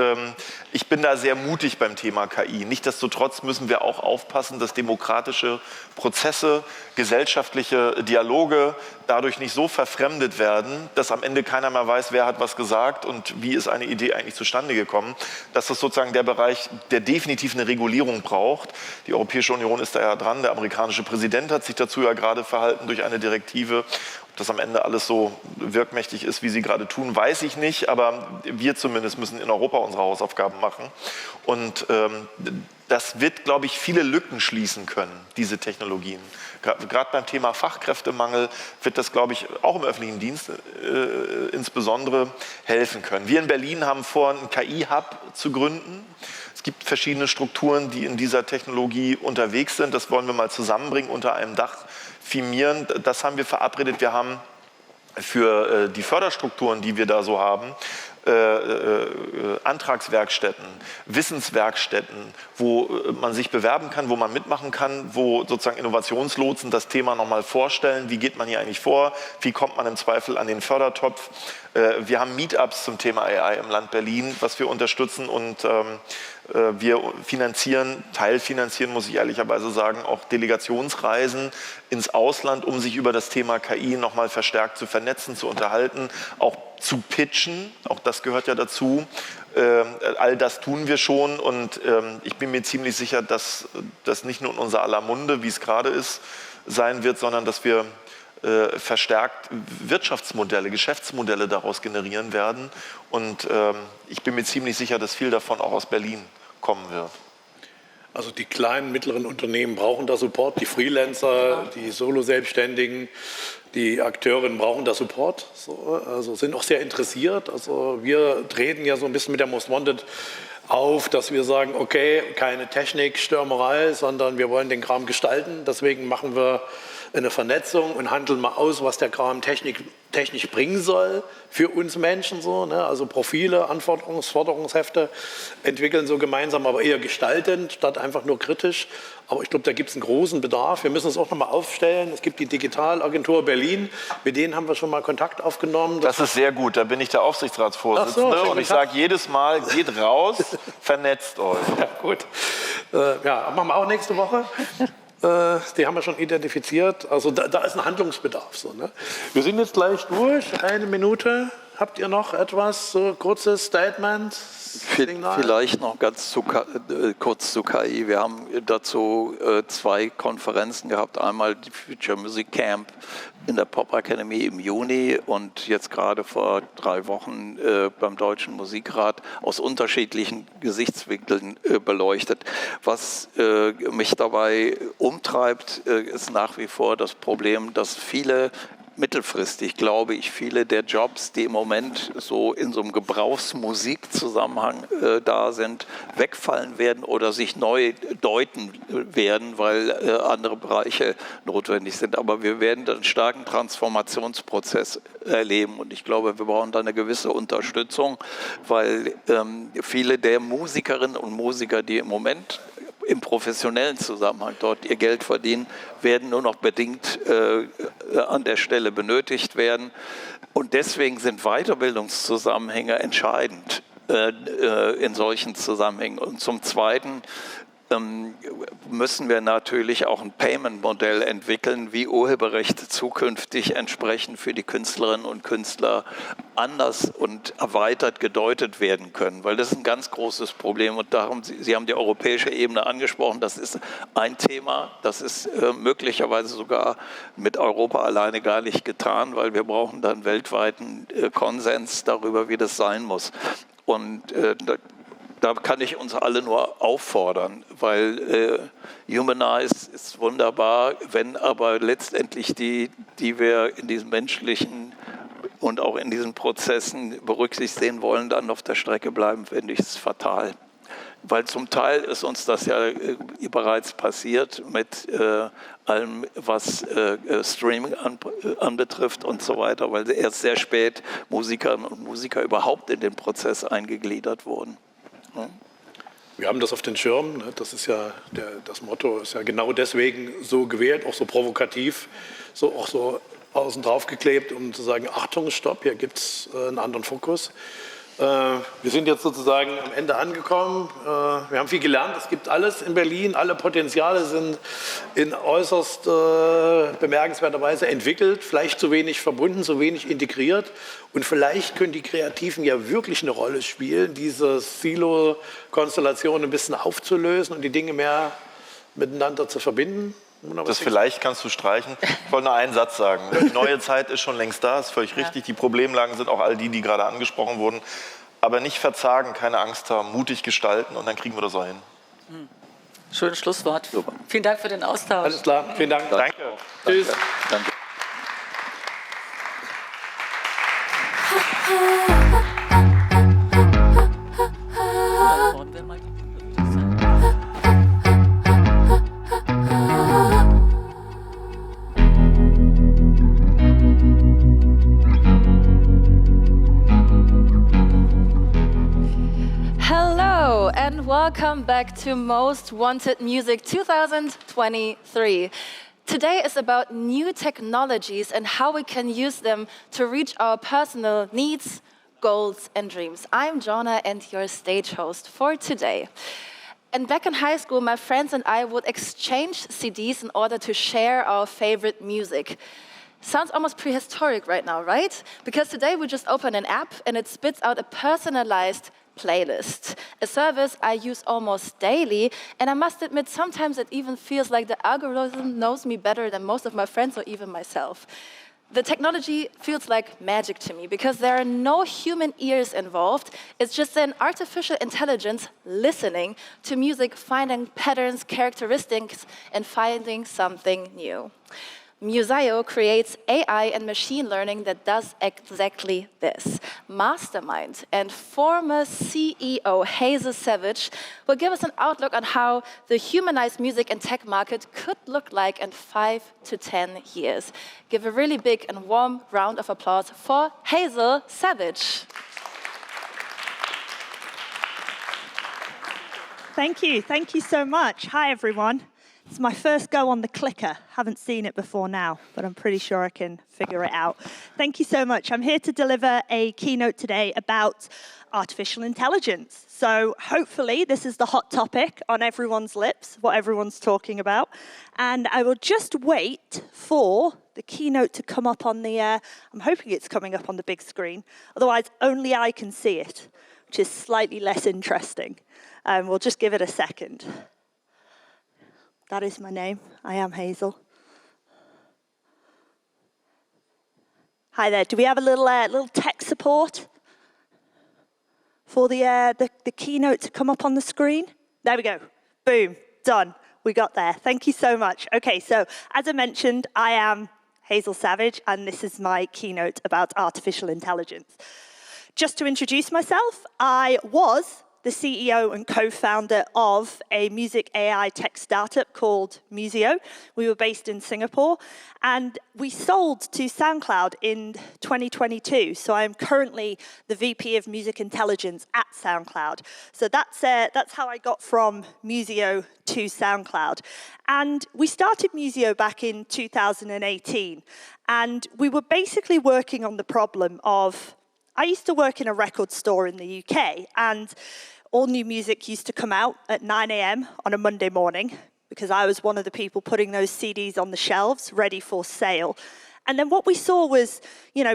Ich bin da sehr mutig beim Thema KI. Nichtsdestotrotz müssen wir auch aufpassen, dass demokratische Prozesse, gesellschaftliche Dialoge dadurch nicht so verfremdet werden, dass am Ende keiner mehr weiß, wer hat was gesagt und wie ist eine Idee eigentlich zustande gekommen. Dass das sozusagen der Bereich, der definitiv eine Regulierung braucht. Die Europäische Union ist da ja dran. Der amerikanische Präsident hat sich dazu ja gerade verhalten durch eine Direktive. Ob das am Ende alles so wirkmächtig ist, wie sie gerade tun, weiß ich nicht. Aber wir zumindest müssen in Europa unsere Hausaufgaben machen. Und das wird, glaube ich, viele Lücken schließen können, diese Technologien. Gerade beim Thema Fachkräftemangel wird das, glaube ich, auch im öffentlichen Dienst insbesondere helfen können. Wir in Berlin haben vor, einen KI-Hub zu gründen. Es gibt verschiedene Strukturen, die in dieser Technologie unterwegs sind. Das wollen wir mal zusammenbringen, unter einem Dach firmieren. Das haben wir verabredet. Wir haben für die Förderstrukturen, die wir da so haben, Antragswerkstätten, Wissenswerkstätten, wo man sich bewerben kann, wo man mitmachen kann, wo sozusagen Innovationslotsen das Thema nochmal vorstellen. Wie geht man hier eigentlich vor? Wie kommt man im Zweifel an den Fördertopf? Wir haben Meetups zum Thema AI im Land Berlin, was wir unterstützen und wir finanzieren, teilfinanzieren, muss ich ehrlicherweise sagen, auch Delegationsreisen ins Ausland, um sich über das Thema KI nochmal verstärkt zu vernetzen, zu unterhalten, auch zu pitchen. Auch das gehört ja dazu. All das tun wir schon und ich bin mir ziemlich sicher, dass das nicht nur in unser aller Munde, wie es gerade ist, sein wird, sondern dass wir verstärkt Wirtschaftsmodelle, Geschäftsmodelle daraus generieren werden. Und ich bin mir ziemlich sicher, dass viel davon auch aus Berlin kommen wird. Also die kleinen, mittleren Unternehmen brauchen da Support, die Freelancer, die Solo-Selbstständigen, die Akteurinnen brauchen da Support, also sind auch sehr interessiert. Also wir treten ja so ein bisschen mit der Most Wanted auf, dass wir sagen, okay, keine Technikstürmerei, sondern wir wollen den Kram gestalten. Deswegen machen wir eine Vernetzung und handeln mal aus, was der Kram technisch bringen soll für uns Menschen. So, ne? Also Profile, Forderungshefte entwickeln so gemeinsam, aber eher gestaltend, statt einfach nur kritisch. Aber ich glaube, da gibt es einen großen Bedarf. Wir müssen uns auch noch mal aufstellen. Es gibt die Digitalagentur Berlin, mit denen haben wir schon mal Kontakt aufgenommen. Das ist sehr gut, da bin ich der Aufsichtsratsvorsitzende und ich sage jedes Mal, geht raus, vernetzt euch. Ja, gut. Ja, machen wir auch nächste Woche. Die haben wir schon identifiziert. Also da ist ein Handlungsbedarf. So, ne? Wir sind jetzt gleich durch. Eine Minute. Habt ihr noch etwas? So kurzes Statement? Vielleicht noch ganz kurz zu KI. Wir haben dazu 2 Konferenzen gehabt. Einmal die Future Music Camp in der Pop Academy im Juni und jetzt gerade vor 3 Wochen beim Deutschen Musikrat aus unterschiedlichen Gesichtswinkeln beleuchtet. Was mich dabei umtreibt, ist nach wie vor das Problem, dass mittelfristig, glaube ich, viele der Jobs, die im Moment so in so einem Gebrauchsmusikzusammenhang da sind, wegfallen werden oder sich neu deuten werden, weil andere Bereiche notwendig sind. Aber wir werden einen starken Transformationsprozess erleben und ich glaube, wir brauchen da eine gewisse Unterstützung, weil viele der Musikerinnen und Musiker, die im Moment im professionellen Zusammenhang dort ihr Geld verdienen, werden nur noch bedingt an der Stelle benötigt werden. Und deswegen sind Weiterbildungszusammenhänge entscheidend in solchen Zusammenhängen. Und zum Zweiten müssen wir natürlich auch ein Payment-Modell entwickeln, wie Urheberrecht zukünftig entsprechend für die Künstlerinnen und Künstler anders und erweitert gedeutet werden können, weil das ist ein ganz großes Problem und darum, Sie haben die europäische Ebene angesprochen, das ist ein Thema, das ist möglicherweise sogar mit Europa alleine gar nicht getan, weil wir brauchen dann weltweiten Konsens darüber, wie das sein muss. Und da kann ich uns alle nur auffordern, weil Humanize ist wunderbar, wenn aber letztendlich die wir in diesen menschlichen und auch in diesen Prozessen berücksichtigt sehen wollen, dann auf der Strecke bleiben, finde ich es fatal. Weil zum Teil ist uns das ja bereits passiert mit allem, was Streaming anbetrifft und so weiter, weil erst sehr spät Musikerinnen und Musiker überhaupt in den Prozess eingegliedert wurden. Ja. Wir haben das auf den Schirm, ne? Das ist ja das Motto ist ja genau deswegen so gewählt, auch so provokativ, auch so außen drauf geklebt, um zu sagen, Achtung, stopp, hier gibt es einen anderen Fokus. Wir sind jetzt sozusagen am Ende angekommen. Wir haben viel gelernt. Es gibt alles in Berlin. Alle Potenziale sind in äußerst bemerkenswerter Weise entwickelt. Vielleicht zu wenig verbunden, zu wenig integriert. Und vielleicht können die Kreativen ja wirklich eine Rolle spielen, diese Silo-Konstellation ein bisschen aufzulösen und die Dinge mehr miteinander zu verbinden. Das vielleicht kannst du streichen. Ich wollte nur einen Satz sagen. Die neue Zeit ist schon längst da, ist völlig richtig. Die Problemlagen sind auch all die gerade angesprochen wurden. Aber nicht verzagen, keine Angst haben, mutig gestalten und dann kriegen wir das auch hin. Schönes Schlusswort. Super. Vielen Dank für den Austausch. Alles klar, vielen Dank. Danke. Tschüss. Danke. Hello and welcome back to Most Wanted Music 2023. Today is about new technologies and how we can use them to reach our personal needs, goals and dreams. I'm Jonna and your stage host for today. And back in high school, my friends and I would exchange CDs in order to share our favorite music. Sounds almost prehistoric right now, right? Because today we just open an app and it spits out a personalized playlist, a service I use almost daily, and I must admit sometimes it even feels like the algorithm knows me better than most of my friends or even myself. The technology feels like magic to me because there are no human ears involved. It's just an artificial intelligence listening to music, finding patterns, characteristics, and finding something new. Museo creates AI and machine learning that does exactly this. Mastermind and former CEO Hazel Savage will give us an outlook on how the humanized music and tech market could look like in 5 to 10 years. Give a really big and warm round of applause for Hazel Savage. Thank you so much. Hi everyone. It's my first go on the clicker. Haven't seen it before now, but I'm pretty sure I can figure it out. Thank you so much. I'm here to deliver a keynote today about artificial intelligence. So hopefully this is the hot topic on everyone's lips, what everyone's talking about. And I will just wait for the keynote to come up on the, I'm hoping it's coming up on the big screen. Otherwise, only I can see it, which is slightly less interesting. We'll just give it a second. That is my name. I am Hazel. Hi there. Do we have a little tech support for the keynote to come up on the screen? There we go. Boom. Done. We got there. Thank you so much. Okay, so as I mentioned, I am Hazel Savage, and this is my keynote about artificial intelligence. Just to introduce myself, I was the CEO and co-founder of a music AI tech startup called Museo. We were based in Singapore, and we sold to SoundCloud in 2022. So I'm currently the VP of Music Intelligence at SoundCloud. So that's how I got from Museo to SoundCloud. And we started Museo back in 2018, and we were basically working on the problem of, I used to work in a record store in the UK, and all new music used to come out at 9 a.m. on a Monday morning because I was one of the people putting those CDs on the shelves ready for sale. And then what we saw was,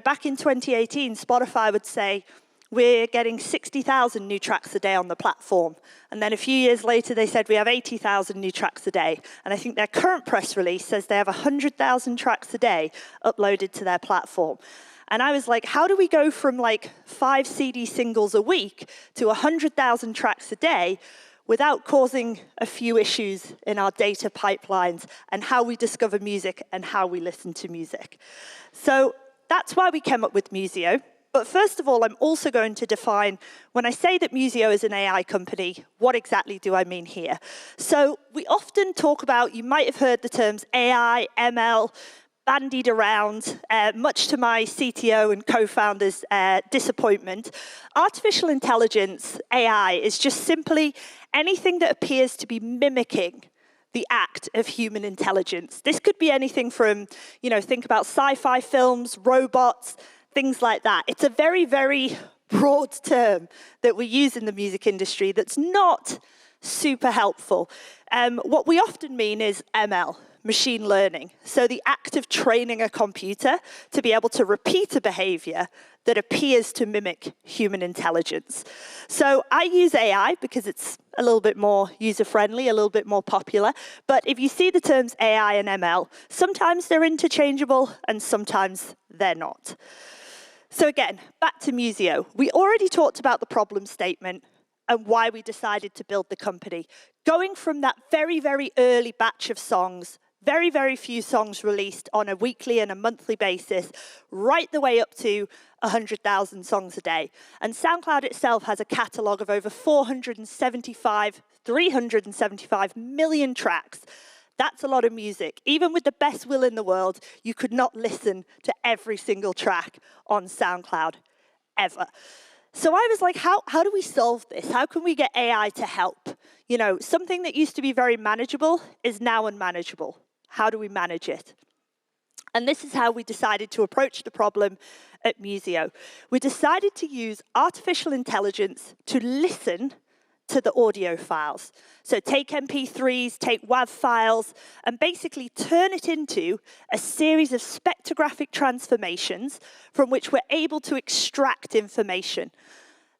back in 2018, Spotify would say, we're getting 60,000 new tracks a day on the platform. And then a few years later, they said we have 80,000 new tracks a day. And I think their current press release says they have 100,000 tracks a day uploaded to their platform. And I was like, how do we go from 5 CD singles a week to 100,000 tracks a day without causing a few issues in our data pipelines and how we discover music and how we listen to music? So that's why we came up with Museo. But first of all, I'm also going to define, when I say that Musio is an AI company, what exactly do I mean here? So we often talk about, you might have heard the terms AI, ML, bandied around, much to my CTO and co-founder's disappointment. Artificial intelligence, AI, is just simply anything that appears to be mimicking the act of human intelligence. This could be anything from, think about sci-fi films, robots, things like that. It's a very, very broad term that we use in the music industry that's not super helpful. What we often mean is ML, machine learning. So the act of training a computer to be able to repeat a behavior that appears to mimic human intelligence. So I use AI because it's a little bit more user-friendly, a little bit more popular. But if you see the terms AI and ML, sometimes they're interchangeable and sometimes they're not. So again, back to Musio. We already talked about the problem statement and why we decided to build the company. Going from that very, very early batch of songs, very, very few songs released on a weekly and a monthly basis, right the way up to 100,000 songs a day. And SoundCloud itself has a catalog of over 375 million tracks. That's a lot of music. Even with the best will in the world, you could not listen to every single track on SoundCloud, ever. So I was like, how do we solve this? How can we get AI to help? Something that used to be very manageable is now unmanageable. How do we manage it? And this is how we decided to approach the problem at Musio. We decided to use artificial intelligence to listen to the audio files. So take MP3s, take WAV files, and basically turn it into a series of spectrographic transformations from which we're able to extract information.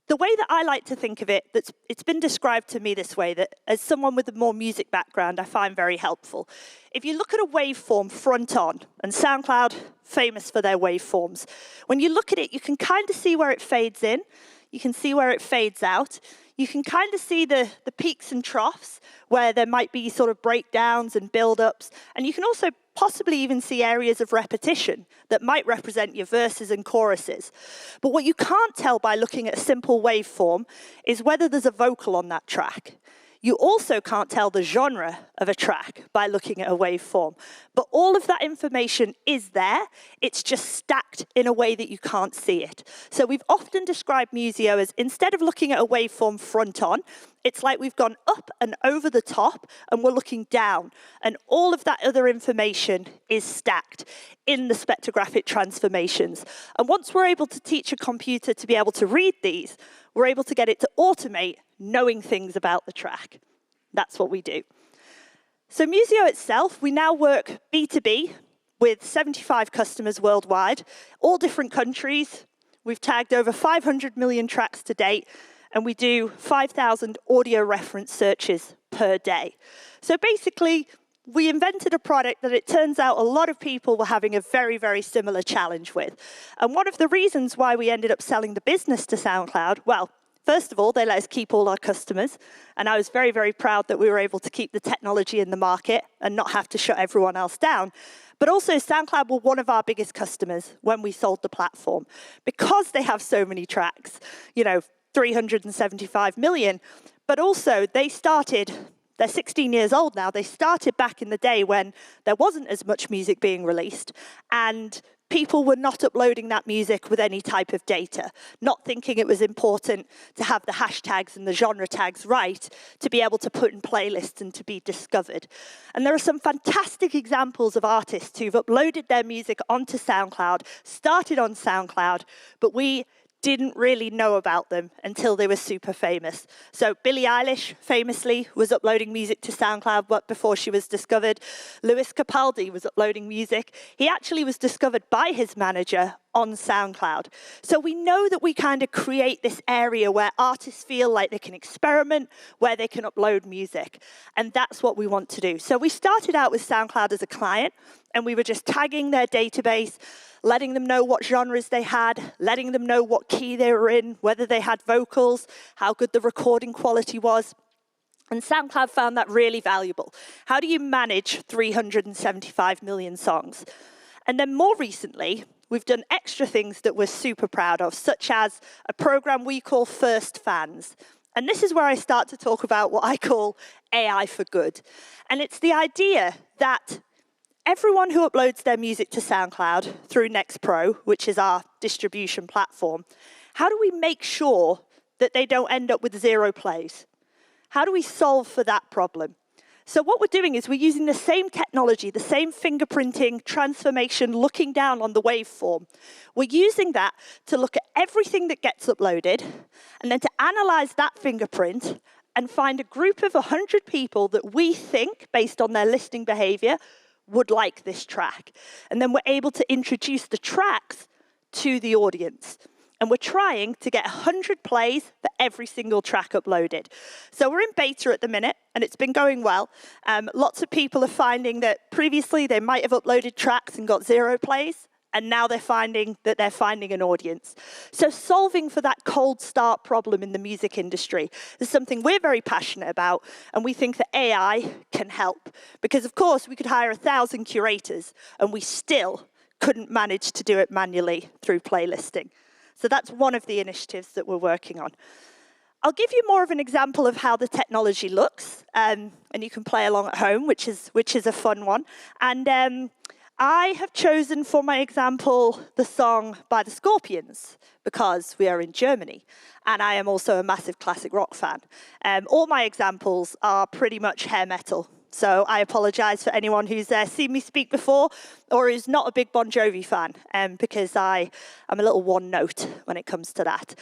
The way that I like to think of it, it's been described to me this way, that as someone with a more music background, I find very helpful. If you look at a waveform front on, and SoundCloud, famous for their waveforms, when you look at it, you can kind of see where it fades in, you can see where it fades out, you can kind of see the peaks and troughs where there might be sort of breakdowns and build-ups, and you can also possibly even see areas of repetition that might represent your verses and choruses. But what you can't tell by looking at a simple waveform is whether there's a vocal on that track. You also can't tell the genre of a track by looking at a waveform. But all of that information is there. It's just stacked in a way that you can't see it. So we've often described Musio as, instead of looking at a waveform front on, it's like we've gone up and over the top and we're looking down. And all of that other information is stacked in the spectrographic transformations. And once we're able to teach a computer to be able to read these, we're able to get it to automate knowing things about the track. That's what we do. So Musio itself, we now work B2B with 75 customers worldwide, all different countries. We've tagged over 500 million tracks to date, and we do 5,000 audio reference searches per day. So basically, we invented a product that it turns out a lot of people were having a very, very similar challenge with. And one of the reasons why we ended up selling the business to SoundCloud, well, first of all, they let us keep all our customers, and I was very, very proud that we were able to keep the technology in the market and not have to shut everyone else down. But also, SoundCloud were one of our biggest customers when we sold the platform. Because they have so many tracks, 375 million, but also they're 16 years old now. They started back in the day when there wasn't as much music being released, and people were not uploading that music with any type of data, not thinking it was important to have the hashtags and the genre tags right to be able to put in playlists and to be discovered. And there are some fantastic examples of artists who've uploaded their music onto SoundCloud, started on SoundCloud, but we didn't really know about them until they were super famous. So Billie Eilish, famously, was uploading music to SoundCloud but before she was discovered. Lewis Capaldi was uploading music. He actually was discovered by his manager on SoundCloud. So we know that we kind of create this area where artists feel like they can experiment, where they can upload music. And that's what we want to do. So we started out with SoundCloud as a client, and we were just tagging their database, letting them know what genres they had, letting them know what key they were in, whether they had vocals, how good the recording quality was. And SoundCloud found that really valuable. How do you manage 375 million songs? And then more recently, we've done extra things that we're super proud of, such as a program we call First Fans. And this is where I start to talk about what I call AI for good. And it's the idea that everyone who uploads their music to SoundCloud through Nextpro, which is our distribution platform, how do we make sure that they don't end up with 0 plays? How do we solve for that problem? So what we're doing is we're using the same technology, the same fingerprinting, transformation, looking down on the waveform. We're using that to look at everything that gets uploaded, and then to analyze that fingerprint and find a group of 100 people that we think, based on their listening behavior, would like this track. And then we're able to introduce the tracks to the audience. And we're trying to get 100 plays for every single track uploaded. So we're in beta at the minute, and it's been going well. Lots of people are finding that previously they might have uploaded tracks and got 0 plays, and now they're finding that they're finding an audience. So solving for that cold start problem in the music industry is something we're very passionate about, and we think that AI can help. Because of course, we could hire 1,000 curators, and we still couldn't manage to do it manually through playlisting. So that's one of the initiatives that we're working on. I'll give you more of an example of how the technology looks, and you can play along at home, which is a fun one. And I have chosen for my example the song by the Scorpions, because we are in Germany, and I am also a massive classic rock fan. All my examples are pretty much hair metal. So I apologize for anyone who's seen me speak before or who's not a big Bon Jovi fan, because I'm a little one note when it comes to that.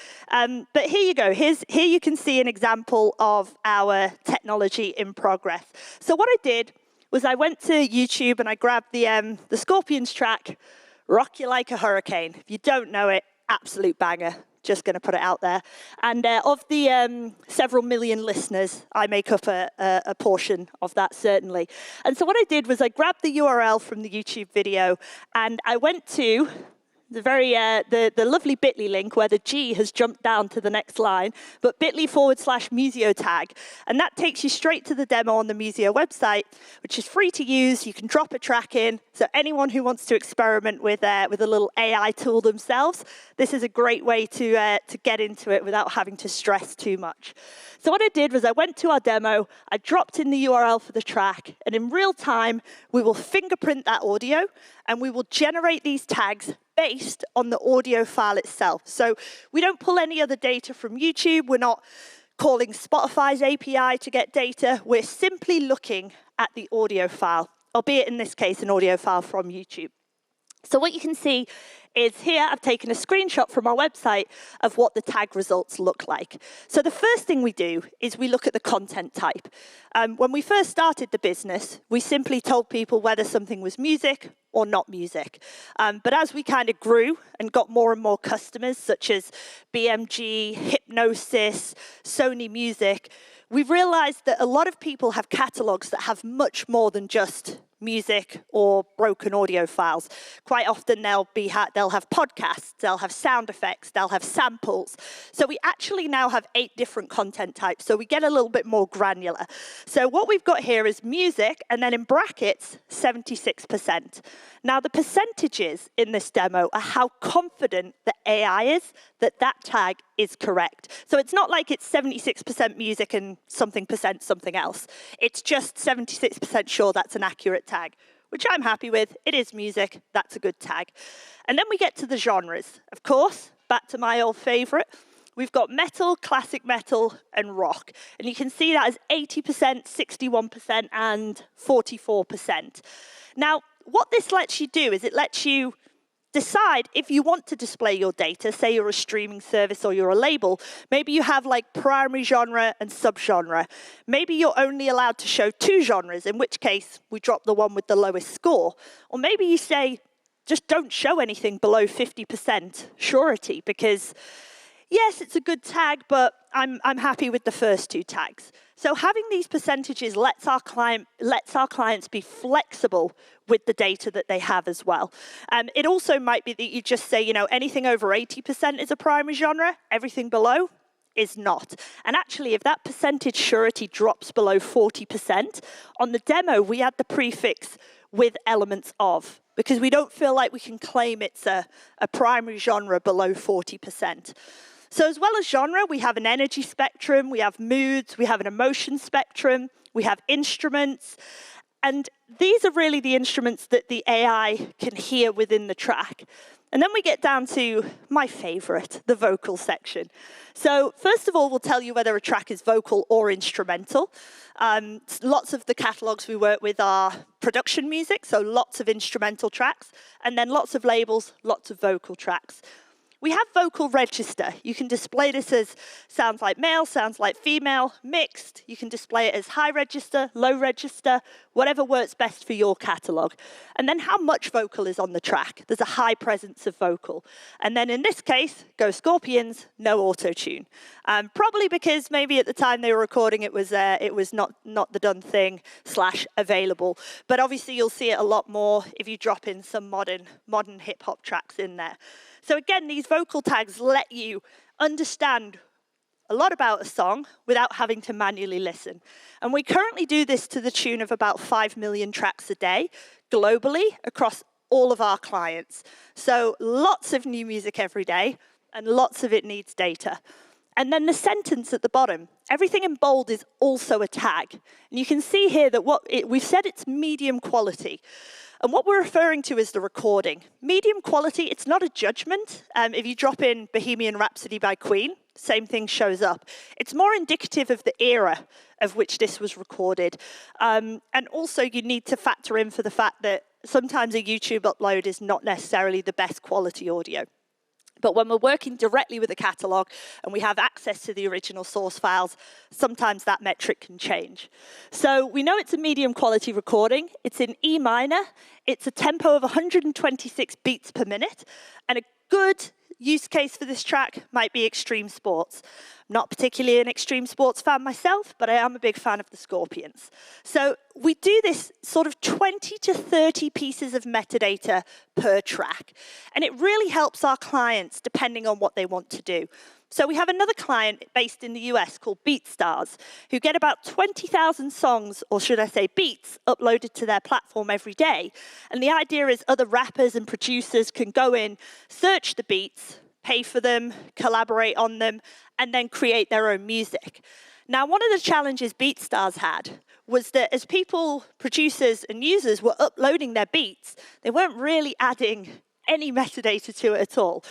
But here you go. Here you can see an example of our technology in progress. So what I did was I went to YouTube and I grabbed the Scorpions track, Rock You Like a Hurricane. If you don't know it, absolute banger. Just going to put it out there. And of the several million listeners, I make up a portion of that, certainly. And so what I did was I grabbed the URL from the YouTube video, and I went to the lovely bit.ly link where the G has jumped down to the next line, but bit.ly/Museo tag. And that takes you straight to the demo on the Museo website, which is free to use. You can drop a track in. So anyone who wants to experiment with a little AI tool themselves, this is a great way to get into it without having to stress too much. So what I did was I went to our demo, I dropped in the URL for the track, and in real time, we will fingerprint that audio, and we will generate these tags based on the audio file itself. So we don't pull any other data from YouTube. We're not calling Spotify's API to get data. We're simply looking at the audio file, albeit in this case, an audio file from YouTube. So what you can see is here I've taken a screenshot from our website of what the tag results look like. So the first thing we do is we look at the content type. When we first started the business, we simply told people whether something was music or not music. But as we kind of grew and got more and more customers, such as BMG, Hypnosis, Sony Music, we realized that a lot of people have catalogs that have much more than just music or broken audio files. Quite often they'll have podcasts, they'll have sound effects, they'll have samples. So we actually now have 8 different content types, so we get a little bit more granular. So what we've got here is music, and then in brackets, 76%. Now the percentages in this demo are how confident the AI is that that tag is correct. So it's not like it's 76% music and something percent something else. It's just 76% sure that's an accurate tag, which I'm happy with. It is music, that's a good tag. And then we get to the genres. Of course, back to my old favorite, we've got metal, classic metal, and rock. And you can see that as 80%, 61%, and 44%. Now, what this lets you do is it lets you decide if you want to display your data, say you're a streaming service or you're a label. Maybe you have like primary genre and subgenre. Maybe you're only allowed to show 2 genres, in which case we drop the one with the lowest score. Or maybe you say, just don't show anything below 50% surety, because yes, it's a good tag, but I'm happy with the first 2 tags. So having these percentages lets our clients be flexible with the data that they have as well. It also might be that you just say, anything over 80% is a primary genre, everything below is not. And actually, if that percentage surety drops below 40%, on the demo, we add the prefix with elements of, because we don't feel like we can claim it's a primary genre below 40%. So as well as genre, we have an energy spectrum, we have moods, we have an emotion spectrum, we have instruments, and these are really the instruments that the AI can hear within the track. And then we get down to my favorite, the vocal section. So first of all, we'll tell you whether a track is vocal or instrumental. Lots of the catalogs we work with are production music, so lots of instrumental tracks, and then lots of labels, lots of vocal tracks. We have vocal register. You can display this as sounds like male, sounds like female, mixed. You can display it as high register, low register, whatever works best for your catalog. And then how much vocal is on the track. There's a high presence of vocal. And then in this case, go Scorpions, no auto-tune. Probably because maybe at the time they were recording it was not the done thing / available. But obviously you'll see it a lot more if you drop in some modern hip-hop tracks in there. So again, these vocal tags let you understand a lot about a song without having to manually listen. And we currently do this to the tune of about 5 million tracks a day, globally, across all of our clients. So lots of new music every day, and lots of it needs data. And then the sentence at the bottom, everything in bold is also a tag. And you can see here that we've said it's medium quality. And what we're referring to is the recording. Medium quality, it's not a judgment. If you drop in Bohemian Rhapsody by Queen, same thing shows up. It's more indicative of the era of which this was recorded. And also you need to factor in for the fact that sometimes a YouTube upload is not necessarily the best quality audio. But when we're working directly with a catalog and we have access to the original source files, sometimes that metric can change. So we know it's a medium quality recording. It's in E minor. It's a tempo of 126 beats per minute. And a good use case for this track might be extreme sports. I'm not particularly an extreme sports fan myself, but I am a big fan of the Scorpions. So we do this sort of 20 to 30 pieces of metadata per track. And it really helps our clients depending on what they want to do. So we have another client based in the US called BeatStars, who get about 20,000 songs, or should I say beats, uploaded to their platform every day. And the idea is other rappers and producers can go in, search the beats, pay for them, collaborate on them, and then create their own music. Now, one of the challenges BeatStars had was that as people, producers and users were uploading their beats, they weren't really adding any metadata to it at all.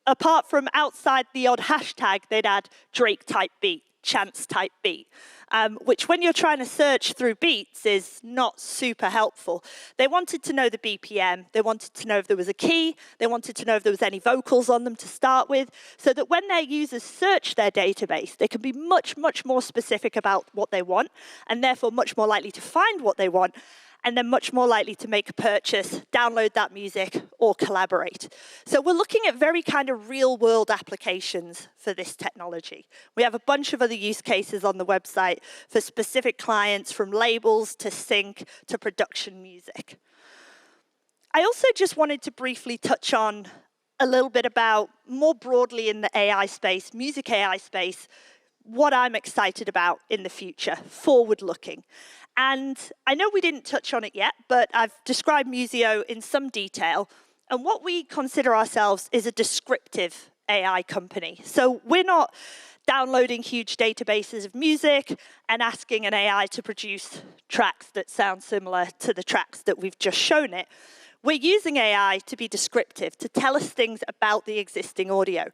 Apart from outside the odd hashtag, they'd add Drake-type beat, Chance-type beat, which when you're trying to search through beats is not super helpful. They wanted to know the BPM, they wanted to know if there was a key, they wanted to know if there was any vocals on them to start with, so that when their users search their database, they can be much, much more specific about what they want, and therefore much more likely to find what they want, and then much more likely to make a purchase, download that music, or collaborate. So we're looking at very kind of real-world applications for this technology. We have a bunch of other use cases on the website for specific clients, from labels to sync to production music. I also just wanted to briefly touch on a little bit about, more broadly in the AI space, music AI space, what I'm excited about in the future, forward-looking. And I know we didn't touch on it yet, but I've described Museo in some detail. And what we consider ourselves is a descriptive AI company. So we're not downloading huge databases of music and asking an AI to produce tracks that sound similar to the tracks that we've just shown it. We're using AI to be descriptive, to tell us things about the existing audio.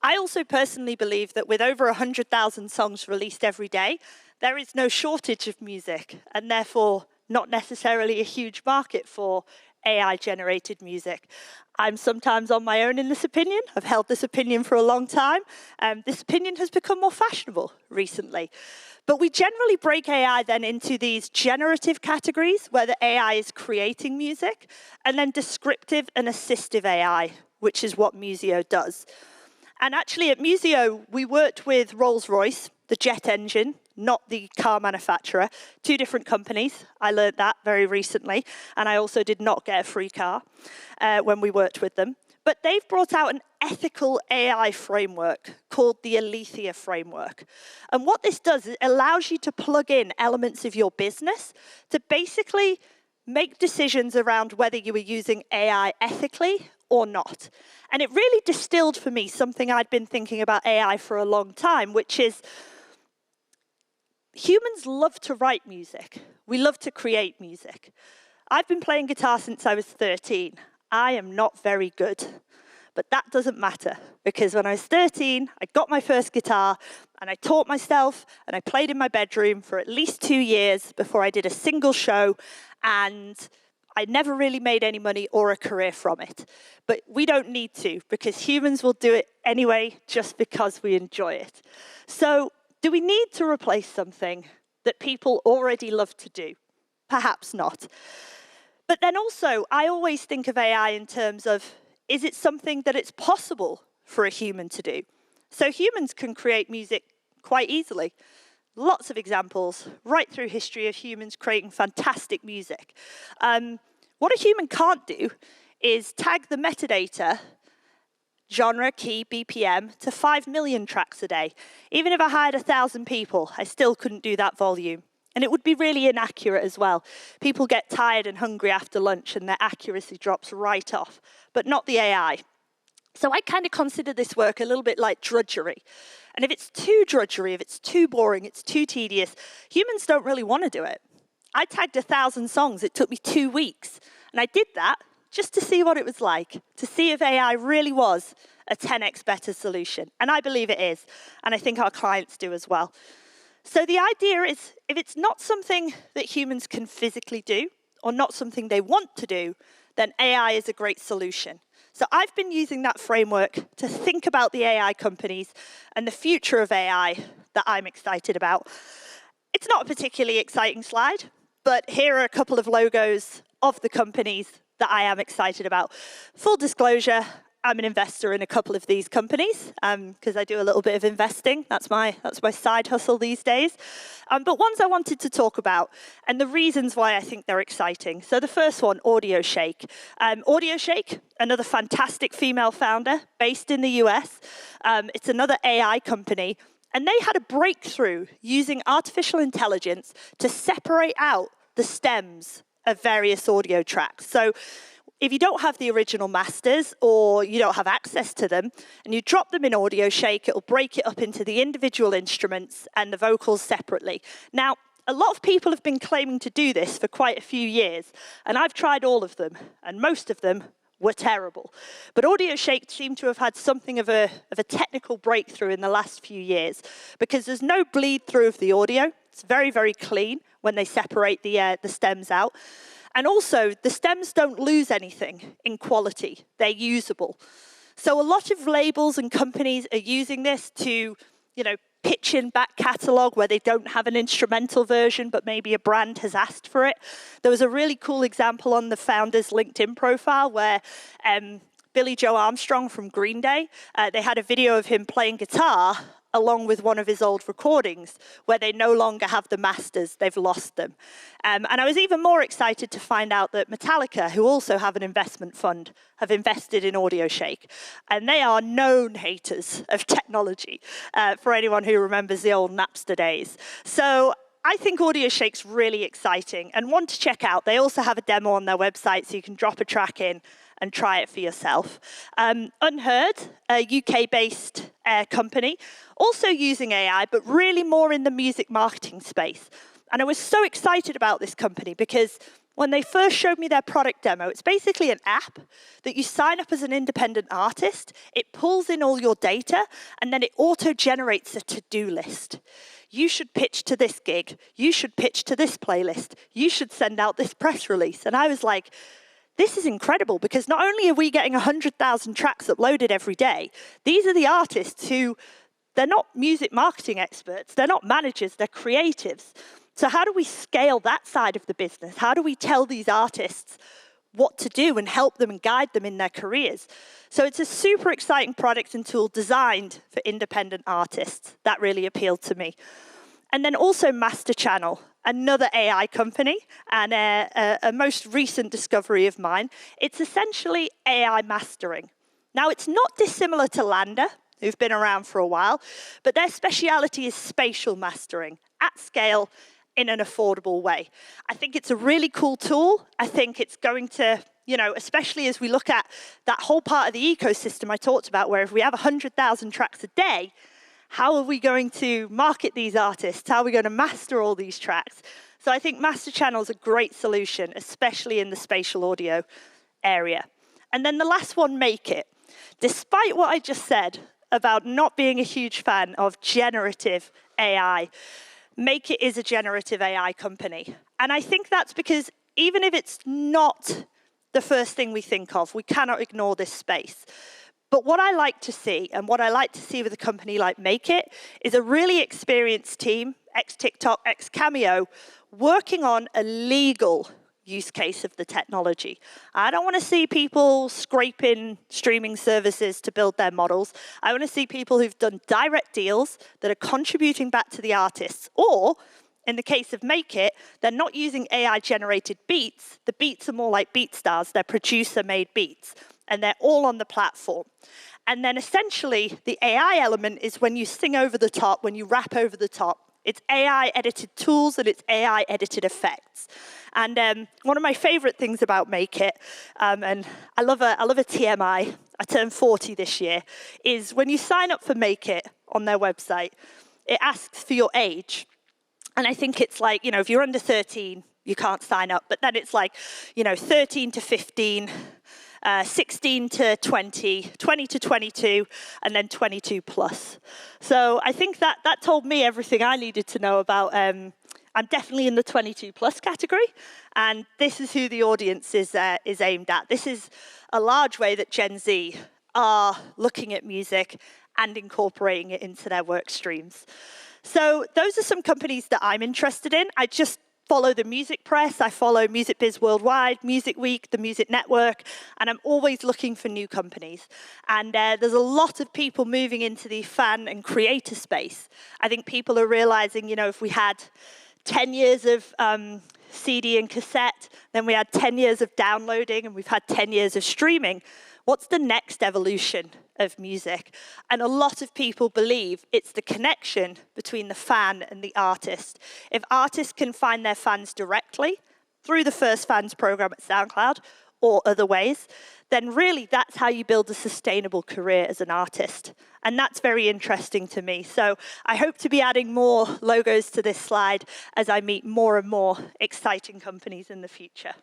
I also personally believe that with over 100,000 songs released every day, there is no shortage of music, and therefore not necessarily a huge market for AI-generated music. I'm sometimes on my own in this opinion. I've held this opinion for a long time. This opinion has become more fashionable recently. But we generally break AI then into these generative categories, where the AI is creating music, and then descriptive and assistive AI, which is what Museo does. And actually at Museo, we worked with Rolls-Royce, the jet engine, not the car manufacturer, two different companies. I learned that very recently, and I also did not get a free car when we worked with them. But they've brought out an ethical AI framework called the Alethea framework. And what this does is it allows you to plug in elements of your business to basically make decisions around whether you were using AI ethically or not. And it really distilled for me something I'd been thinking about AI for a long time, which is humans love to write music. We love to create music. I've been playing guitar since I was 13. I am not very good. But that doesn't matter, because when I was 13, I got my first guitar, and I taught myself, and I played in my bedroom for at least 2 years before I did a single show, and I never really made any money or a career from it. But we don't need to, because humans will do it anyway, just because we enjoy it. So, do we need to replace something that people already love to do? Perhaps not. But then also, I always think of AI in terms of, is it something that it's possible for a human to do? So humans can create music quite easily. Lots of examples right through history of humans creating fantastic music. What a human can't do is tag the metadata, genre, key, BPM, to 5 million tracks a day. Even if I hired 1,000 people, I still couldn't do that volume. And it would be really inaccurate as well. People get tired and hungry after lunch and their accuracy drops right off, but not the AI. So I kind of consider this work a little bit like drudgery. And if it's too drudgery, if it's too boring, it's too tedious, humans don't really want to do it. I tagged 1,000 songs. It took me 2 weeks. And I did that just to see what it was like, to see if AI really was a 10x better solution. And I believe it is. And I think our clients do as well. So the idea is, if it's not something that humans can physically do, or not something they want to do, then AI is a great solution. So I've been using that framework to think about the AI companies and the future of AI that I'm excited about. It's not a particularly exciting slide, but here are a couple of logos of the companies that I am excited about. Full disclosure, I'm an investor in a couple of these companies because I do a little bit of investing. That's my side hustle these days. But ones I wanted to talk about and the reasons why I think they're exciting. So the first one, AudioShake. AudioShake, another fantastic female founder based in the US. It's another AI company. And they had a breakthrough using artificial intelligence to separate out the stems of various audio tracks. So if you don't have the original masters or you don't have access to them and you drop them in AudioShake, it'll break it up into the individual instruments and the vocals separately. Now, a lot of people have been claiming to do this for quite a few years, and I've tried all of them, and most of them were terrible. But AudioShake seemed to have had something of a technical breakthrough in the last few years because there's no bleed through of the audio. It's very, very clean when they separate the stems out. And also, the stems don't lose anything in quality. They're usable. So a lot of labels and companies are using this to, pitch in back catalogue where they don't have an instrumental version, but maybe a brand has asked for it. There was a really cool example on the founder's LinkedIn profile where Billy Joe Armstrong from Green Day, they had a video of him playing guitar along with one of his old recordings, where they no longer have the masters, they've lost them. And I was even more excited to find out that Metallica, who also have an investment fund, have invested in AudioShake. And they are known haters of technology, for anyone who remembers the old Napster days. So I think AudioShake's really exciting and one to check out. They also have a demo on their website, so you can drop a track in and try it for yourself. Unheard, a UK-based company, also using AI, but really more in the music marketing space. And I was so excited about this company because when they first showed me their product demo, it's basically an app that you sign up as an independent artist, it pulls in all your data, and then it auto-generates a to-do list. You should pitch to this gig, you should pitch to this playlist, you should send out this press release. And I was like, this is incredible, because not only are we getting 100,000 tracks uploaded every day, these are the artists who, they're not music marketing experts, they're not managers, they're creatives. So how do we scale that side of the business? How do we tell these artists what to do and help them and guide them in their careers? So it's a super exciting product and tool designed for independent artists. That really appealed to me. And then also Master Channel, another AI company, and a most recent discovery of mine. It's essentially AI mastering. Now, it's not dissimilar to Lander, who've been around for a while, but their speciality is spatial mastering at scale in an affordable way. I think it's a really cool tool. I think it's going to, you know, especially as we look at that whole part of the ecosystem I talked about, where if we have 100,000 tracks a day, how are we going to market these artists? How are we going to master all these tracks? So I think Master Channel is a great solution, especially in the spatial audio area. And then the last one, Make It. Despite what I just said about not being a huge fan of generative AI, Make It is a generative AI company. And I think that's because even if it's not the first thing we think of, we cannot ignore this space. But what I like to see, and what I like to see with a company like Make It, is a really experienced team, ex-TikTok, ex-Cameo, working on a legal use case of the technology. I don't want to see people scraping streaming services to build their models. I want to see people who've done direct deals that are contributing back to the artists, or in the case of Make It, they're not using AI-generated beats. The beats are more like BeatStars. They're producer-made beats, and they're all on the platform. And then essentially, the AI element is when you sing over the top, when you rap over the top. It's AI-edited tools and it's AI-edited effects. And one of my favorite things about Make It, and I love a TMI, I turned 40 this year, is when you sign up for Make It on their website, it asks for your age. And I think it's like, you know, if you're under 13, you can't sign up. But then it's like, you know, 13 to 15, 16 to 20, 20 to 22, and then 22 plus. So I think that told me everything I needed to know about. I'm definitely in the 22 plus category, and this is who the audience is aimed at. This is a large way that Gen Z are looking at music and incorporating it into their work streams. So those are some companies that I'm interested in. I just follow the music press. I follow Music Biz Worldwide, Music Week, the Music Network, and I'm always looking for new companies. And there's a lot of people moving into the fan and creator space. I think people are realizing, you know, if we had 10 years of CD and cassette, then we had 10 years of downloading, and we've had 10 years of streaming. What's the next evolution of music? And a lot of people believe it's the connection between the fan and the artist. If artists can find their fans directly through the First Fans program at SoundCloud or other ways, then really that's how you build a sustainable career as an artist. And that's very interesting to me. So I hope to be adding more logos to this slide as I meet more and more exciting companies in the future.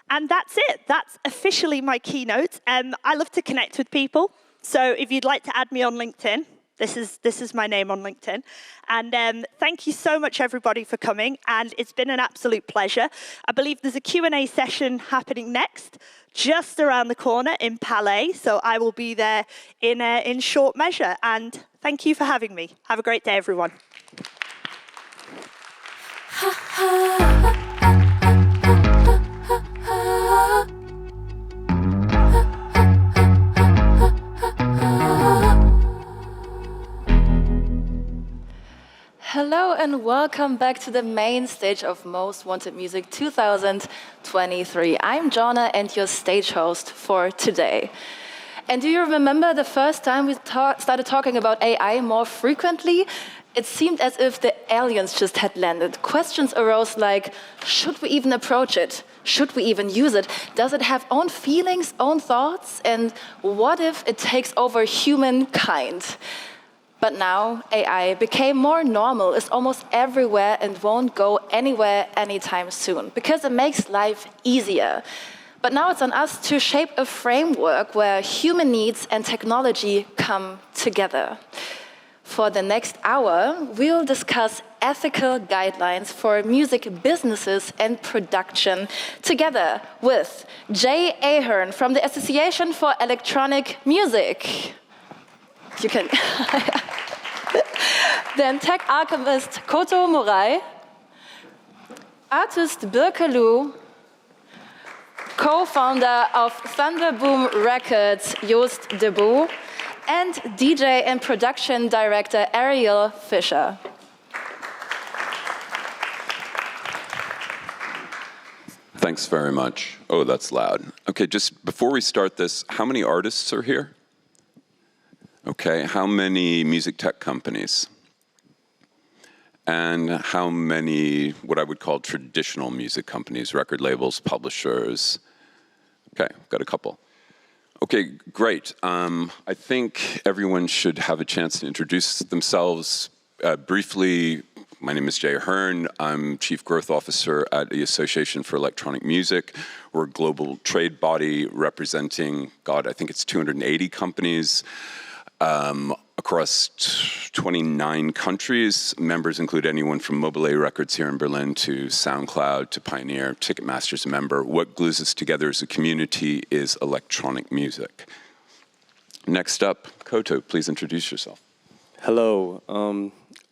And that's it. That's officially my keynote. I love to connect with people. So if you'd like to add me on LinkedIn, this is my name on LinkedIn. And thank you so much, everybody, for coming. And it's been an absolute pleasure. I believe there's a Q&A session happening next, just around the corner in Palais. So I will be there in short measure. And thank you for having me. Have a great day, everyone. Hello and welcome back to the main stage of Most Wanted Music 2023. I'm Jonna and your stage host for today. And do you remember the first time we started talking about AI more frequently? It seemed as if the aliens just had landed. Questions arose like, should we even approach it? Should we even use it? Does it have own feelings, own thoughts? And what if it takes over humankind? But now AI became more normal, is almost everywhere and won't go anywhere anytime soon because it makes life easier. But now it's on us to shape a framework where human needs and technology come together. For the next hour, we'll discuss ethical guidelines for music businesses and production together with Jay Ahern from the Association for Electronic Music. You can. Then tech alchemist Koto Morai, artist Birke Lu, co-founder of Thunderboom Records, Joost de Boe, and DJ and production director Ariel Fischer. Thanks very much. Oh, that's loud. Okay, just before we start this, how many artists are here? Okay, how many music tech companies? And how many, what I would call traditional music companies, record labels, publishers? Okay, got a couple. Okay, great. I think everyone should have a chance to introduce themselves briefly. My name is Jay Hearn. I'm Chief Growth Officer at the Association for Electronic Music. We're a global trade body representing, God, I think it's 280 companies across 29 countries. Members include anyone from Mobile Records here in Berlin to SoundCloud to Pioneer, Ticketmaster's a member. What glues us together as a community is electronic music. Next up, Koto, please introduce yourself. Hello,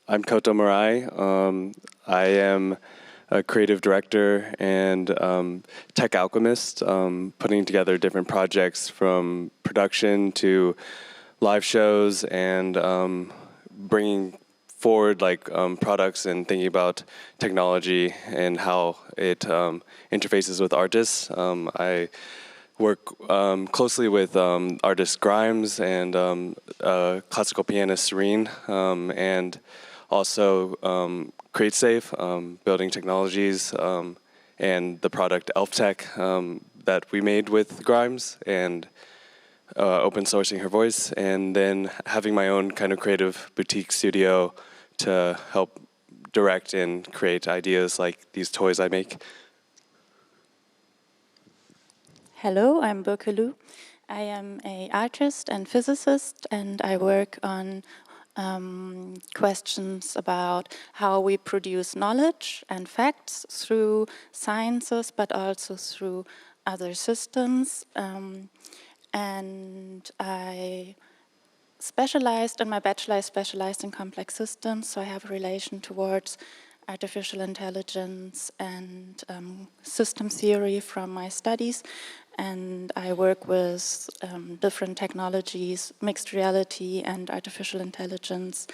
I'm Koto Murai. I am a creative director and tech alchemist, putting together different projects from production to live shows and bringing forward like products and thinking about technology and how it interfaces with artists. I work closely with artist Grimes and classical pianist Serene, and also CreateSafe, building technologies, and the product ElfTech that we made with Grimes, and open sourcing her voice, and then having my own kind of creative boutique studio to help direct and create ideas like these toys I make. Hello, I'm Burke Lu. I am an artist and physicist, and I work on questions about how we produce knowledge and facts through sciences, but also through other systems. And I specialized in my bachelor, I specialized in complex systems, so I have a relation towards artificial intelligence and system theory from my studies. And I work with different technologies, mixed reality and artificial intelligence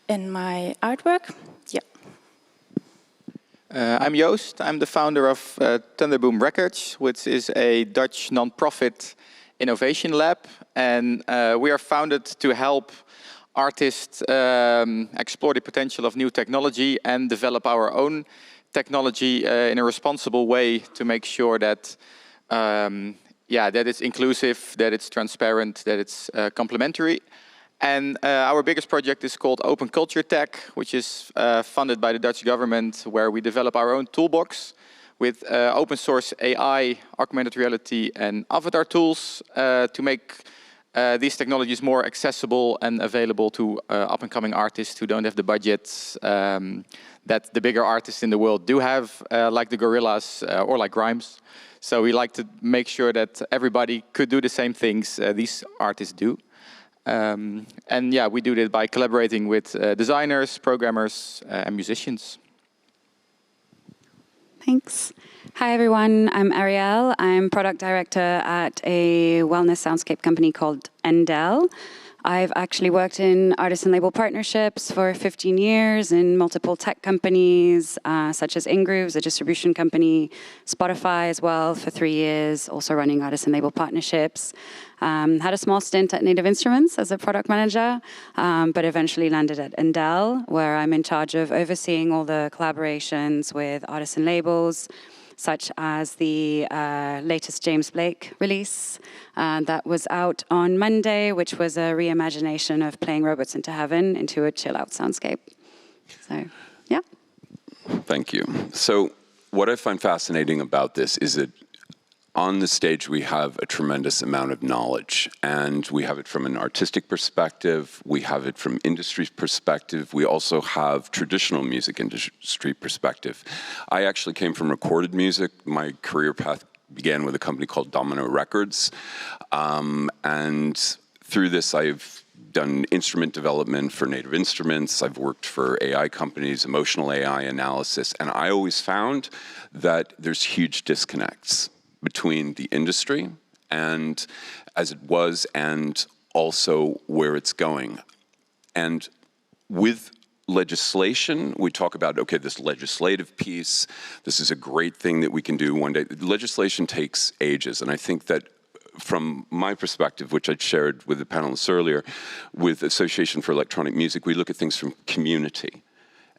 in my artwork. Yeah. I'm Joost. I'm the founder of Thunderboom Records, which is a Dutch non-profit innovation lab, and we are founded to help artists explore the potential of new technology and develop our own technology in a responsible way to make sure that that it's inclusive, that it's transparent, that it's complementary. And our biggest project is called Open Culture Tech, which is funded by the Dutch government, where we develop our own toolbox with open source AI, augmented reality, and avatar tools to make these technologies more accessible and available to up-and-coming artists who don't have the budgets that the bigger artists in the world do have, like the Gorillas or like Grimes. So we like to make sure that everybody could do the same things these artists do. And yeah, we do this by collaborating with designers, programmers, and musicians. Thanks. Hi, everyone. I'm Ariel. I'm product director at a wellness soundscape company called Endel. I've actually worked in artist and label partnerships for 15 years in multiple tech companies, such as Ingrooves, a distribution company, Spotify as well for 3 years, also running artist and label partnerships. Had a small stint at Native Instruments as a product manager, but eventually landed at Endel, where I'm in charge of overseeing all the collaborations with artists and labels, such as the latest James Blake release that was out on Monday, which was a reimagination of Playing Robots into Heaven into a chill-out soundscape. So, yeah. Thank you. So what I find fascinating about this is that on the stage, we have a tremendous amount of knowledge, and we have it from an artistic perspective, we have it from industry perspective, we also have traditional music industry perspective. I actually came from recorded music. My career path began with a company called Domino Records, and through this I've done instrument development for Native Instruments, I've worked for AI companies, emotional AI analysis, and I always found that there's huge disconnects between the industry and as it was and also where it's going. And with legislation, we talk about, okay, this legislative piece, this is a great thing that we can do one day. Legislation takes ages, and I think that from my perspective, which I shared with the panelists earlier, with Association for Electronic Music, we look at things from community.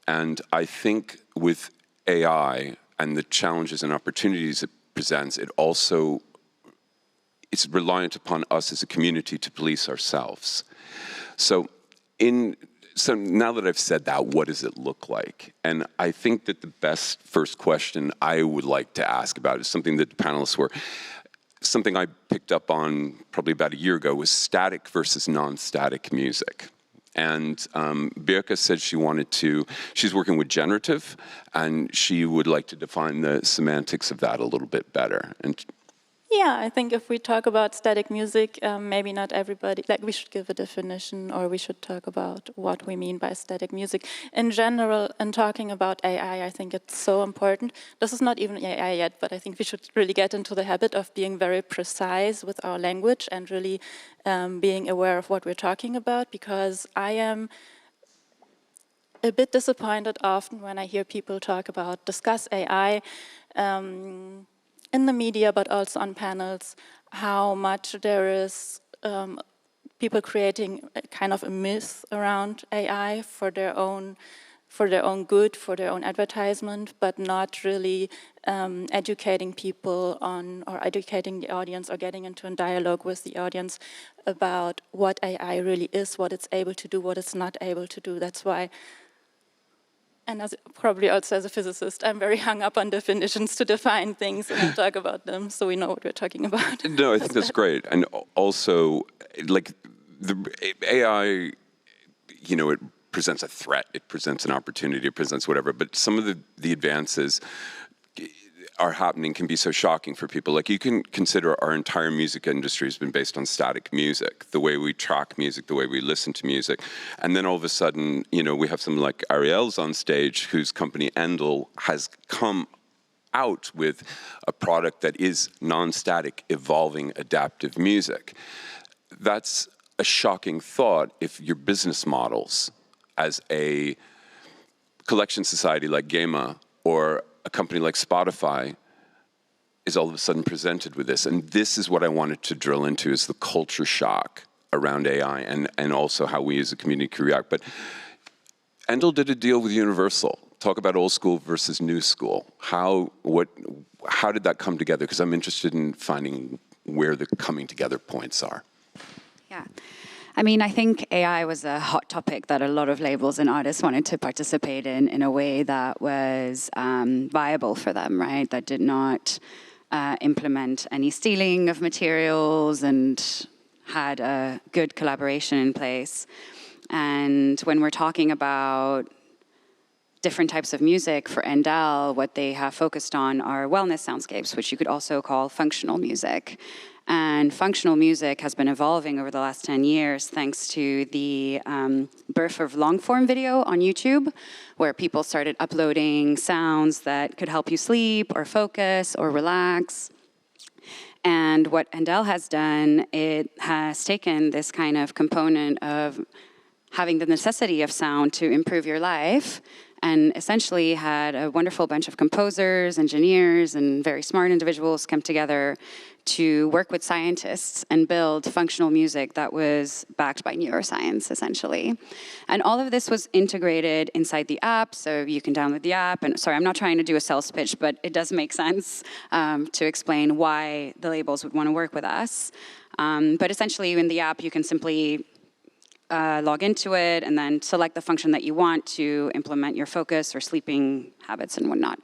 And I think with AI and the challenges and opportunities it presents, it's reliant upon us as a community to police ourselves. So now that I've said that, what does it look like? And I think that the best first question I would like to ask about is something that the panelists something I picked up on probably about a year ago was static versus non-static music. And Birke said she's working with generative, and she would like to define the semantics of that a little bit better. And yeah, I think if we talk about static music, maybe not everybody, we should give a definition, or we should talk about what we mean by static music. In general, in talking about AI, I think it's so important. This is not even AI yet, but I think we should really get into the habit of being very precise with our language and really being aware of what we're talking about, because I am a bit disappointed often when I hear people discuss AI, in the media, but also on panels, how much there is people creating a kind of a myth around AI for their own good, for their own advertisement, but not really educating people on, or educating the audience, or getting into a dialogue with the audience about what AI really is, what it's able to do, what it's not able to do. That's why, and probably also as a physicist, I'm very hung up on definitions to define things and talk about them so we know what we're talking about. No, I think that's great. And also, like, the AI, it presents a threat, it presents an opportunity, it presents whatever, but some of the advances are happening can be so shocking for people. Like, you can consider our entire music industry has been based on static music, the way we track music, the way we listen to music. And then all of a sudden, we have someone like Ariel's on stage, whose company Endel has come out with a product that is non-static, evolving, adaptive music. That's a shocking thought if your business models as a collection society like GEMA or a company like Spotify is all of a sudden presented with this. And this is what I wanted to drill into, is the culture shock around AI and also how we as a community can react. But Endel did a deal with Universal. Talk about old school versus new school. How did that come together? Because I'm interested in finding where the coming together points are. Yeah. I mean, I think AI was a hot topic that a lot of labels and artists wanted to participate in a way that was viable for them, right? That did not implement any stealing of materials and had a good collaboration in place. And when we're talking about different types of music for Endel, what they have focused on are wellness soundscapes, which you could also call functional music. And functional music has been evolving over the last 10 years thanks to the birth of long-form video on YouTube, where people started uploading sounds that could help you sleep or focus or relax. And what Endel has done, it has taken this kind of component of having the necessity of sound to improve your life, and essentially had a wonderful bunch of composers, engineers, and very smart individuals come together to work with scientists and build functional music that was backed by neuroscience, essentially. And all of this was integrated inside the app, so you can download the app. And sorry, I'm not trying to do a sales pitch, but it does make sense to explain why the labels would want to work with us. But essentially, in the app, you can simply log into it and then select the function that you want to implement your focus or sleeping habits and whatnot.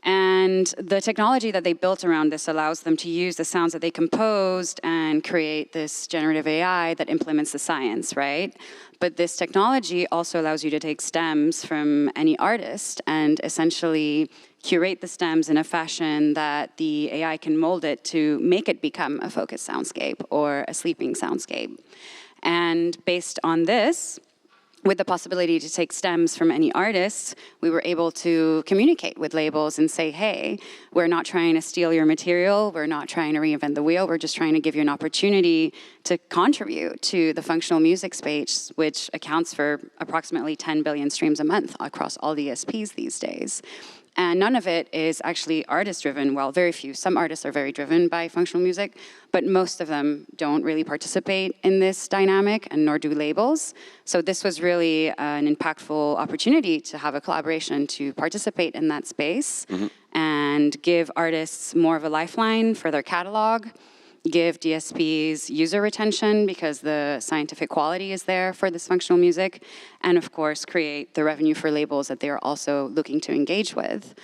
And the technology that they built around this allows them to use the sounds that they composed and create this generative AI that implements the science, right? But this technology also allows you to take stems from any artist and essentially curate the stems in a fashion that the AI can mold it to make it become a focus soundscape or a sleeping soundscape. And based on this, with the possibility to take stems from any artist, we were able to communicate with labels and say, hey, we're not trying to steal your material, we're not trying to reinvent the wheel, we're just trying to give you an opportunity to contribute to the functional music space, which accounts for approximately 10 billion streams a month across all DSPs these days. And none of it is actually artist-driven. Well, very few. Some artists are very driven by functional music, but most of them don't really participate in this dynamic, and nor do labels. So this was really an impactful opportunity to have a collaboration to participate in that space and give artists more of a lifeline for their catalog, give DSPs user retention because the scientific quality is there for this functional music, and of course create the revenue for labels that they're also looking to engage with.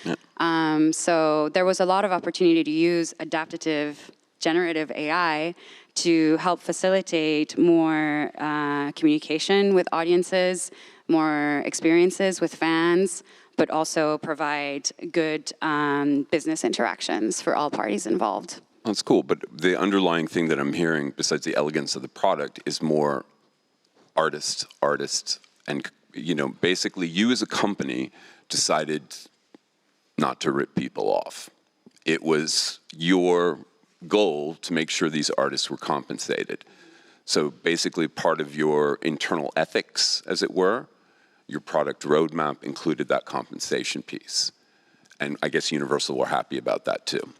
So there was a lot of opportunity to use adaptive generative AI to help facilitate more communication with audiences, more experiences with fans, but also provide good business interactions for all parties involved. That's cool, but the underlying thing that I'm hearing, besides the elegance of the product, is more artists, and basically you as a company decided not to rip people off. It was your goal to make sure these artists were compensated. So basically part of your internal ethics, as it were, your product roadmap included that compensation piece. And I guess Universal were happy about that too.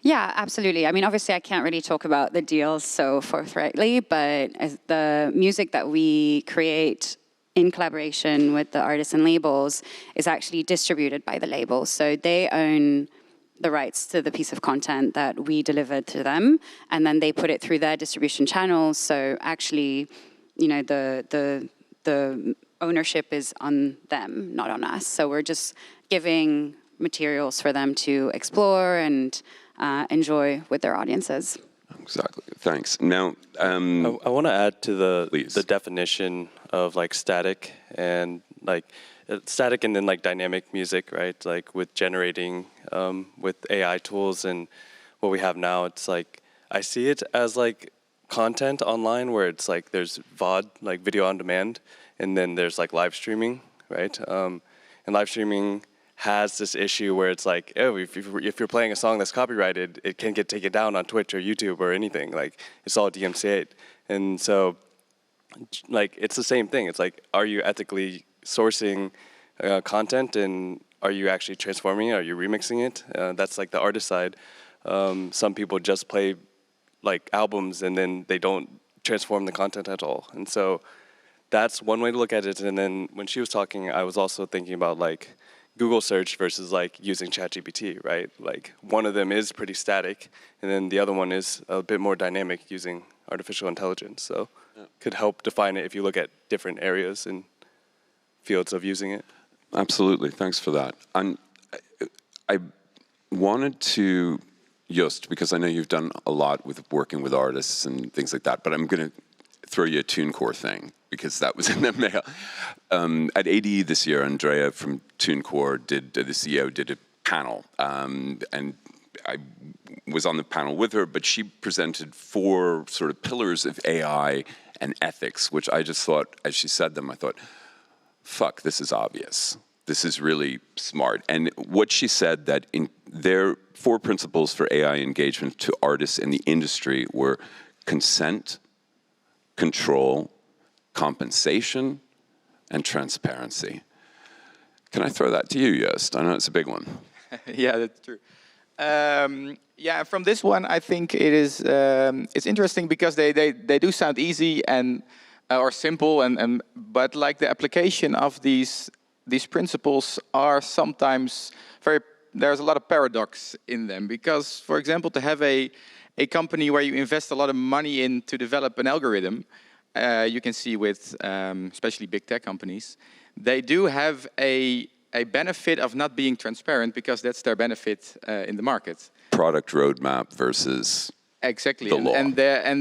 Yeah, absolutely. I mean, obviously, I can't really talk about the deals so forthrightly, but as the music that we create in collaboration with the artists and labels is actually distributed by the labels. So they own the rights to the piece of content that we delivered to them, and then they put it through their distribution channels. So actually, the ownership is on them, not on us. So we're just giving materials for them to explore and enjoy with their audiences. Exactly. Thanks. Now, I want to add to the definition of like static and then like dynamic music, right? Like with generating with AI tools and what we have now, it's like I see it as like content online where it's like there's VOD, like video on demand, and then there's like live streaming, right? And live streaming has this issue where it's like, oh, if you're playing a song that's copyrighted, it can get taken down on Twitch or YouTube or anything. Like, it's all DMCA'd. And so, like, it's the same thing. It's like, are you ethically sourcing content, and are you actually transforming it? Are you remixing it? That's like the artist side. Some people just play like albums and then they don't transform the content at all. And so that's one way to look at it. And then when she was talking, I was also thinking about like Google search versus like using ChatGPT, right? Like one of them is pretty static, and then the other one is a bit more dynamic using artificial intelligence. So could help define it if you look at different areas and fields of using it. Absolutely, thanks for that. I wanted to, Joost, because I know you've done a lot with working with artists and things like that, but I'm going to throw you a TuneCore thing, because that was in the mail. At ADE this year, Andrea from TuneCore, the CEO, did a panel, and I was on the panel with her, but she presented 4 sort of pillars of AI and ethics, which I just thought, as she said them, I thought, fuck, this is obvious. This is really smart. And what she said, that in their 4 principles for AI engagement to artists in the industry were consent, control, compensation, and transparency. Can I throw that to you, Joost? I know it's a big one. Yeah, that's true. Yeah, from this one, I think it is it's interesting because they do sound easy and or simple, but like the application of these principles are sometimes there's a lot of paradox in them, because, for example, to have a company where you invest a lot of money in to develop an algorithm, you can see with especially big tech companies, they do have a benefit of not being transparent, because that's their benefit in the market. Product roadmap versus exactly the law. And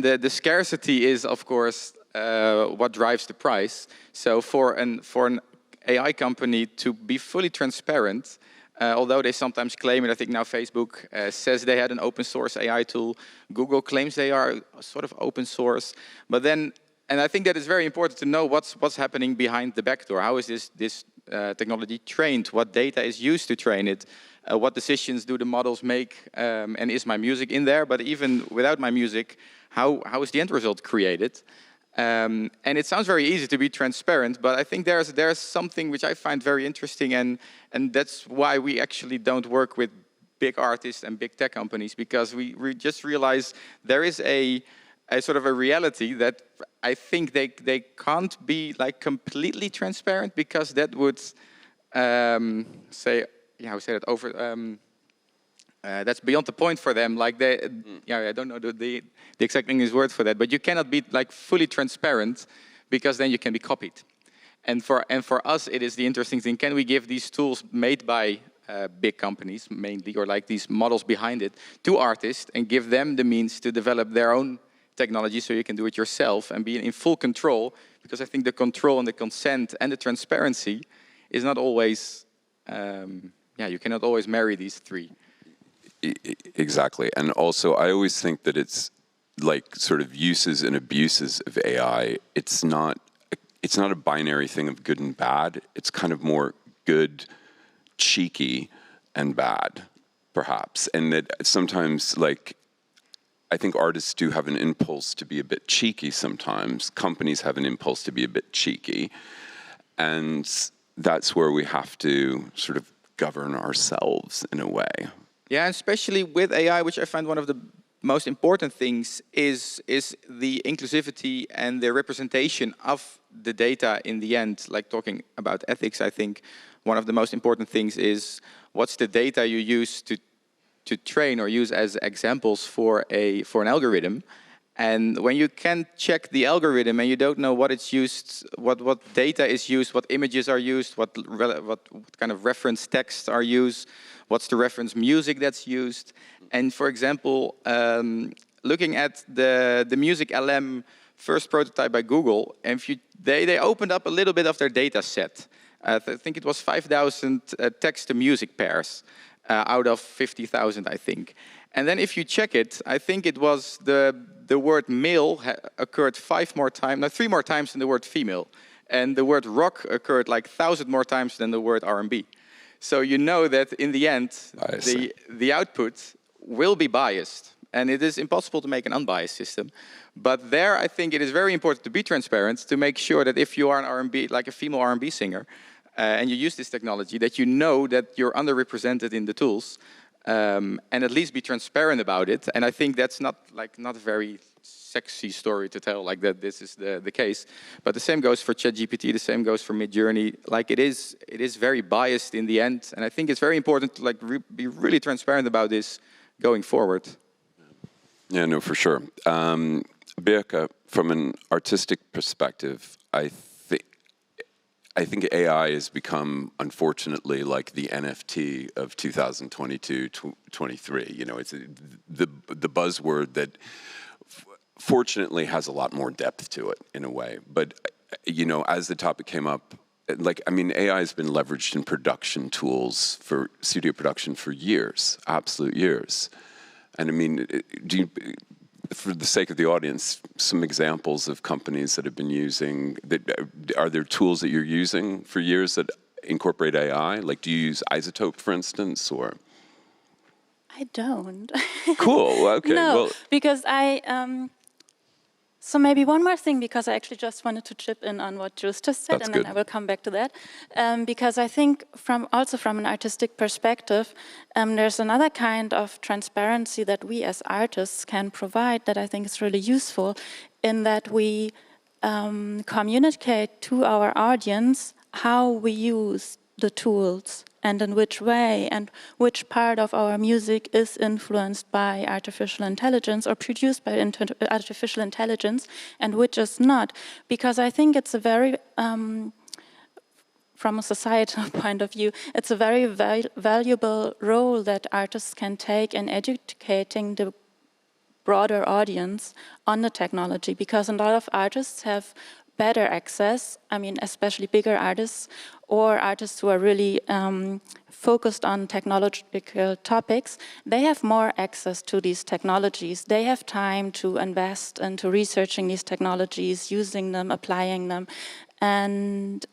the scarcity is, of course, what drives the price. So for an AI company to be fully transparent, although they sometimes claim it, I think now Facebook says they had an open source AI tool. Google claims they are sort of open source. But then, and I think that it's very important to know what's happening behind the back door. How is this technology trained? What data is used to train it? What decisions do the models make? And is my music in there? But even without my music, how is the end result created? And it sounds very easy to be transparent, but I think there's something which I find very interesting, and that's why we actually don't work with big artists and big tech companies, because we just realize there is a sort of a reality that I think they can't be like completely transparent, because that would that's beyond the point for them. Like I don't know the exact English word for that, but you cannot be like fully transparent, because then you can be copied. And for us, it is the interesting thing: can we give these tools made by big companies mainly, or like these models behind it, to artists, and give them the means to develop their own technology, so you can do it yourself and be in full control? Because I think the control and the consent and the transparency is not always, you cannot always marry these three. Exactly. And also, I always think that it's like sort of uses and abuses of AI. It's not a binary thing of good and bad. It's kind of more good, cheeky, and bad, perhaps. And that sometimes, like, I think artists do have an impulse to be a bit cheeky sometimes. Companies have an impulse to be a bit cheeky. And that's where we have to sort of govern ourselves in a way. Yeah, and especially with AI, which I find one of the most important things is the inclusivity and the representation of the data in the end. Like, talking about ethics, I think one of the most important things is what's the data you use to train or use as examples for an algorithm. And when you can't check the algorithm and you don't know what it's used, what data is used, what images are used, what kind of reference texts are used, what's the reference music that's used. And for example, looking at the Music LM first prototype by Google, and they opened up a little bit of their data set. I think it was 5,000 text-to-music pairs out of 50,000, I think. And then if you check it, I think it was the word male occurred 3 more times than the word female. And the word rock occurred like 1,000 more times than the word R&B. So you know that in the end, the output will be biased. And it is impossible to make an unbiased system. But there, I think it is very important to be transparent, to make sure that if you are an R&B, like a female R&B singer, and you use this technology, that you know that you're underrepresented in the tools, and at least be transparent about it. And I think that's not a very sexy story to tell, like that this is the case. But the same goes for ChatGPT, the same goes for Midjourney. Like, it is very biased in the end. And I think it's very important to be really transparent about this going forward. Yeah, no, for sure. Birke, from an artistic perspective, I think AI has become, unfortunately, like the NFT of 2022-23. You know, it's the buzzword that fortunately has a lot more depth to it in a way. But, you know, as the topic came up, like, I mean, AI has been leveraged in production tools for studio production for years, absolute years. And I mean, for the sake of the audience, some examples of companies that have been using, are there tools that you're using for years that incorporate AI? Like, do you use Isotope, for instance, or? I don't. Cool, okay. No, well, because so maybe one more thing, because I actually just wanted to chip in on what Jules just said, and then I will come back to that. Because I think also from an artistic perspective, there's another kind of transparency that we as artists can provide that I think is really useful, in that we communicate to our audience how we use the tools and in which way, and which part of our music is influenced by artificial intelligence or produced by artificial intelligence, and which is not. Because I think it's a very, from a societal point of view, it's a very valuable role that artists can take in educating the broader audience on the technology, because a lot of artists have better access, I mean, especially bigger artists or artists who are really focused on technological topics, they have more access to these technologies. They have time to invest into researching these technologies, using them, applying them. And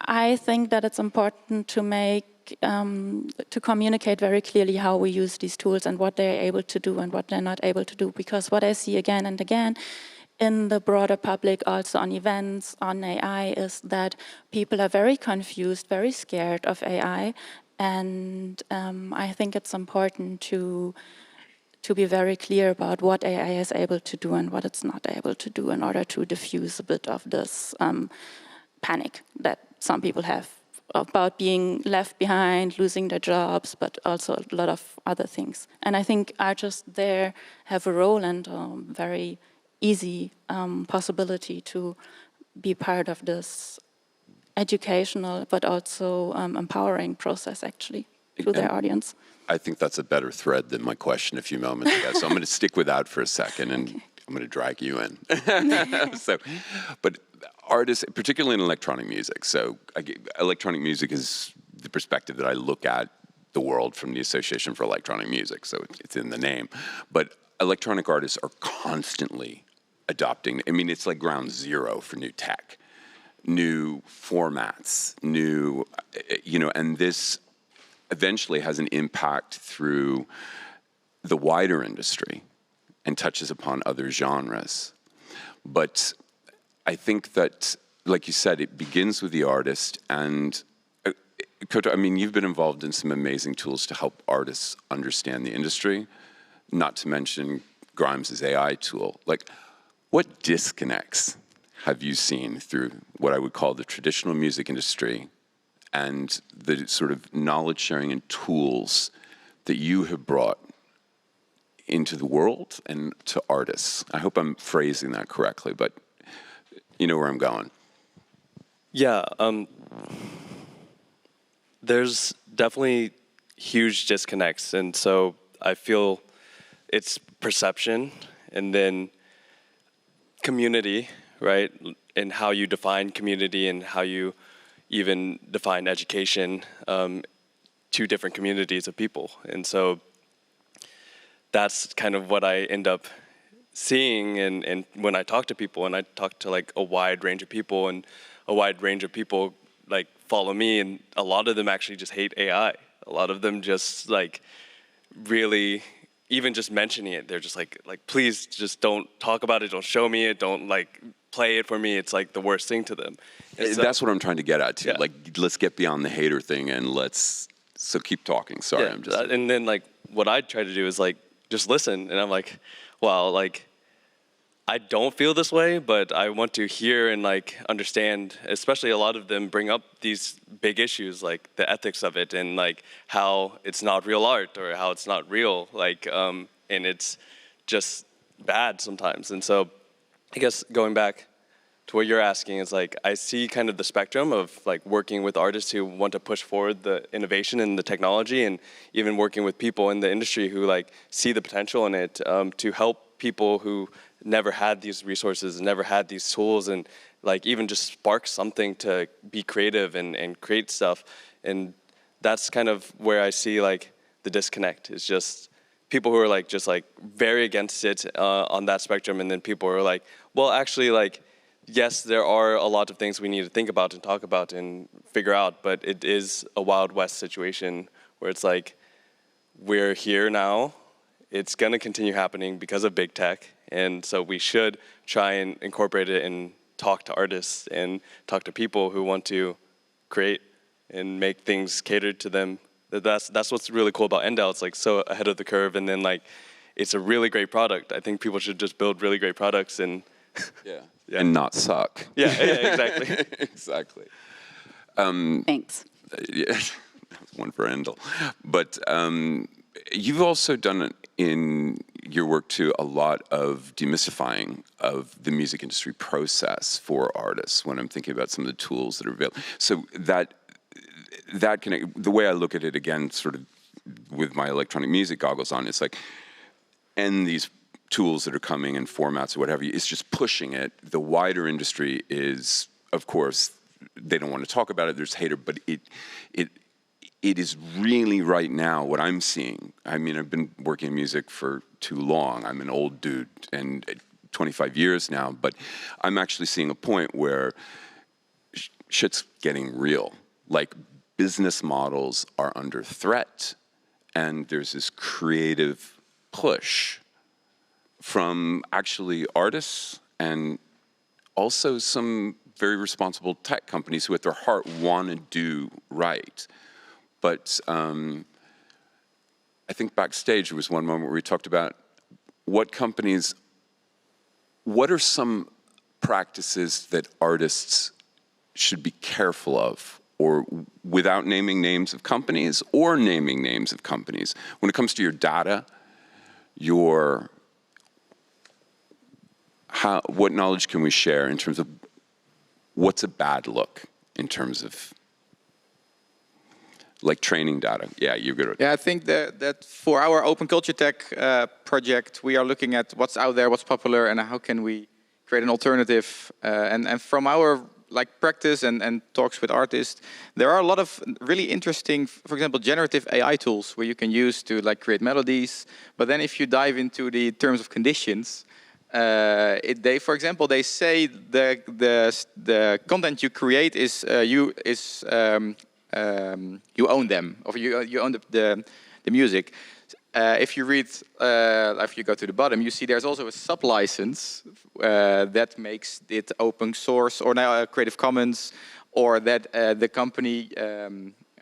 I think that it's important to to communicate very clearly how we use these tools and what they're able to do and what they're not able to do. Because what I see again and again in the broader public, also on events, on AI, is that people are very confused, very scared of AI. And I think it's important to be very clear about what AI is able to do and what it's not able to do in order to diffuse a bit of this panic that some people have about being left behind, losing their jobs, but also a lot of other things. And I think artists there have a role and a very easy possibility to be part of this educational but also empowering process, actually, to their audience. I think that's a better thread than my question a few moments ago. So I'm going to stick with that for a second, and I'm going to drag you in. But artists, particularly in electronic music. So electronic music is the perspective that I look at the world from the Association for Electronic Music. So it's in the name. But electronic artists are constantly adopting. I mean, it's like ground zero for new tech, new formats, new, and this eventually has an impact through the wider industry and touches upon other genres. But I think that, like you said, it begins with the artist. And Koto, I mean, you've been involved in some amazing tools to help artists understand the industry, not to mention Grimes' AI tool. Like, what disconnects have you seen through what I would call the traditional music industry and the sort of knowledge sharing and tools that you have brought into the world and to artists? I hope I'm phrasing that correctly, but you know where I'm going. Yeah, there's definitely huge disconnects, and so I feel it's perception and then community, right? And how you define community and how you even define education, two different communities of people. And so that's kind of what I end up seeing and when I talk to people, and I talk to like a wide range of people, and a wide range of people like follow me, and a lot of them actually just hate AI. A lot of them just like really, even just mentioning it, they're just like please just don't talk about it, don't show me it, don't like play it for me. It's like the worst thing to them. And so, that's what I'm trying to get at too. Yeah. Like, let's get beyond the hater thing and so keep talking. Sorry, yeah, I'm just. And then like what I try to do is like just listen, and I'm like, well, like I don't feel this way, but I want to hear and like understand. Especially a lot of them bring up these big issues like the ethics of it and like how it's not real art or how it's not real, like and it's just bad sometimes. And so I guess going back to what you're asking is like, I see kind of the spectrum of like working with artists who want to push forward the innovation and the technology, and even working with people in the industry who like see the potential in it to help people who never had these resources, never had these tools, and like even just spark something to be creative and create stuff. And that's kind of where I see like the disconnect is just people who are like just like very against it on that spectrum, and then people who are like, well, actually, like, yes, there are a lot of things we need to think about and talk about and figure out, but it is a Wild West situation where it's like, we're here now, it's gonna continue happening because of big tech, and so we should try and incorporate it and talk to artists and talk to people who want to create and make things catered to them. That's what's really cool about Endel. It's like so ahead of the curve, and then like it's a really great product. I think people should just build really great products and yeah. And not suck. Yeah, exactly. Exactly. Thanks. Yeah, one for Endel. But you've also done in your work too a lot of demystifying of the music industry process for artists. When I'm thinking about some of the tools that are available, so that connect, the way I look at it again, sort of with my electronic music goggles on, it's like, and these tools that are coming in formats or whatever, it's just pushing it. The wider industry is, of course, they don't want to talk about it. There's hater, but it is really right now what I'm seeing. I mean, I've been working in music for too long. I'm an old dude, and 25 years now, but I'm actually seeing a point where shit's getting real. Like, business models are under threat, and there's this creative push from actually artists and also some very responsible tech companies who at their heart want to do right. But I think backstage there was one moment where we talked about what are some practices that artists should be careful of, or without naming names of companies or naming names of companies. When it comes to your data, what knowledge can we share in terms of what's a bad look in terms of like training data? Yeah, you're good at it. Yeah, I think that for our Open Culture Tech project, we are looking at what's out there, what's popular, and how can we create an alternative. And from our practice and talks with artists, there are a lot of really interesting, for example, generative AI tools where you can use to create melodies. But then if you dive into the terms of conditions, for example, they say the content you create is you own them, or you own the music. If you read, if you go to the bottom, you see there's also a sub-license that makes it open source or now Creative Commons, or that the company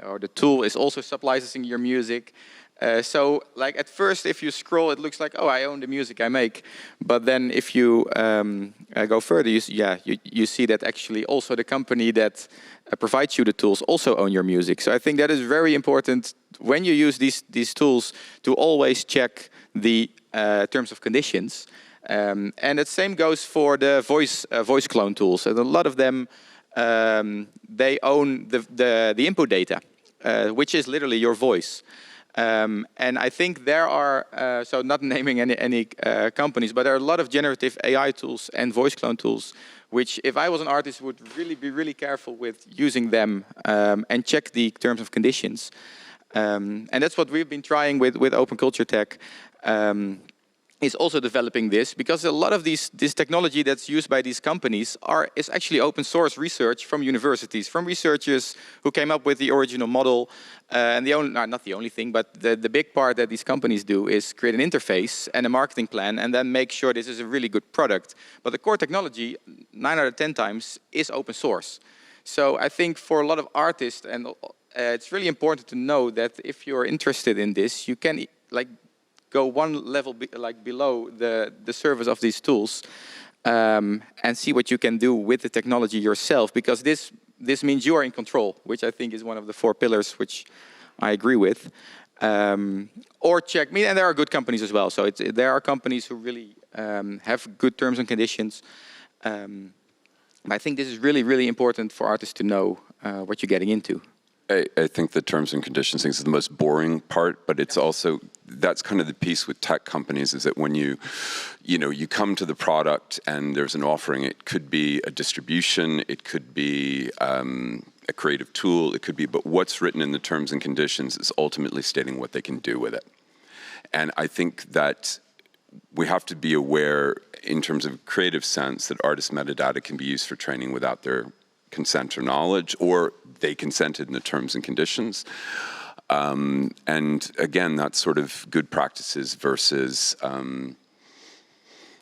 or the tool is also sub-licensing your music. So at first, if you scroll, it looks like, oh, I own the music I make. But then if you go further, you see that actually also the company that provides you the tools also own your music. So I think that is very important when you use these tools to always check the terms of conditions. And the same goes for the voice clone tools. And a lot of them, they own the input data, which is literally your voice. And I think there are, so not naming any companies, but there are a lot of generative AI tools and voice clone tools, which if I was an artist would really be really careful with using them and check the terms of conditions. And that's what we've been trying with Open Culture Tech, is also developing this, because a lot of this technology that's used by these companies is actually open source research from universities, from researchers who came up with the original model. And not the only thing, but the big part that these companies do is create an interface and a marketing plan, and then make sure this is a really good product. But the core technology, 9 out of 10 times, is open source. So I think for a lot of artists, and it's really important to know that if you're interested in this, you can go one level below the service of these tools and see what you can do with the technology yourself, because this means you are in control, which I think is one of the 4 pillars, which I agree with. Or check, and there are good companies as well. So there are companies who really have good terms and conditions. I think this is really, really important for artists to know what you're getting into. I think the terms and conditions thing is the most boring part, but it's also, that's kind of the piece with tech companies, is that when you come to the product and there's an offering, it could be a distribution, it could be a creative tool, it could be, but what's written in the terms and conditions is ultimately stating what they can do with it. And I think that we have to be aware, in terms of creative sense, that artist metadata can be used for training without their consent or knowledge, or they consented in the terms and conditions. And again, that's sort of good practices versus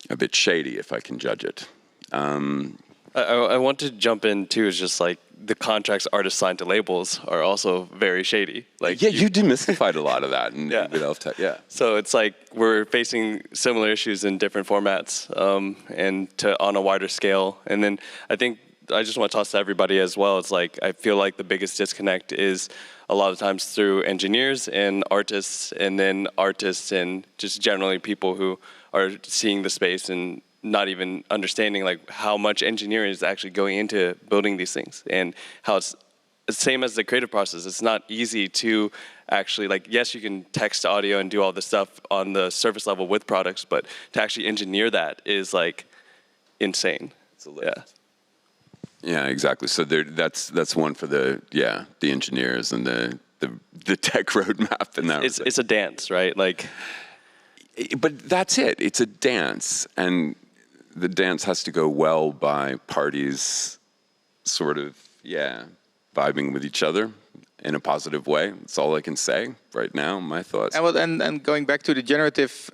a bit shady, if I can judge it. I want to jump in too, is just the contracts artists sign to labels are also very shady. You demystified a lot of that in Elf Tech, yeah. So it's we're facing similar issues in different formats and on a wider scale. And then I just want to toss to everybody as well. It's I feel like the biggest disconnect is a lot of times through engineers and artists and just generally people who are seeing the space and not even understanding how much engineering is actually going into building these things, and how it's the same as the creative process. It's not easy to actually yes, you can text to audio and do all this stuff on the surface level with products, but to actually engineer that is insane. Yeah, exactly. So that's one for the engineers and the tech roadmap and that. It's a dance, right? But that's it. It's a dance, and the dance has to go well by parties, sort of vibing with each other in a positive way. That's all I can say right now. My thoughts. And going back to the generative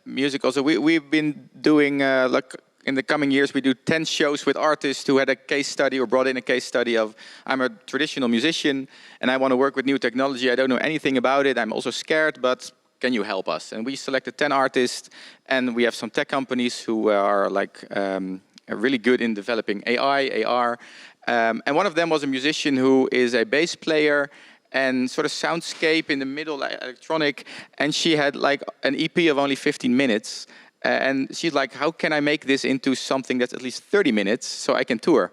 music, also we've been doing in in the coming years, we do 10 shows with artists who had a case study or brought in a case study of, I'm a traditional musician and I want to work with new technology. I don't know anything about it. I'm also scared, but can you help us? And we selected 10 artists, and we have some tech companies who are like really good in developing AI, AR. And one of them was a musician who is a bass player and sort of soundscape in the middle, like electronic. And she had like an EP of only 15 minutes. And she's like, how can I make this into something that's at least 30 minutes so I can tour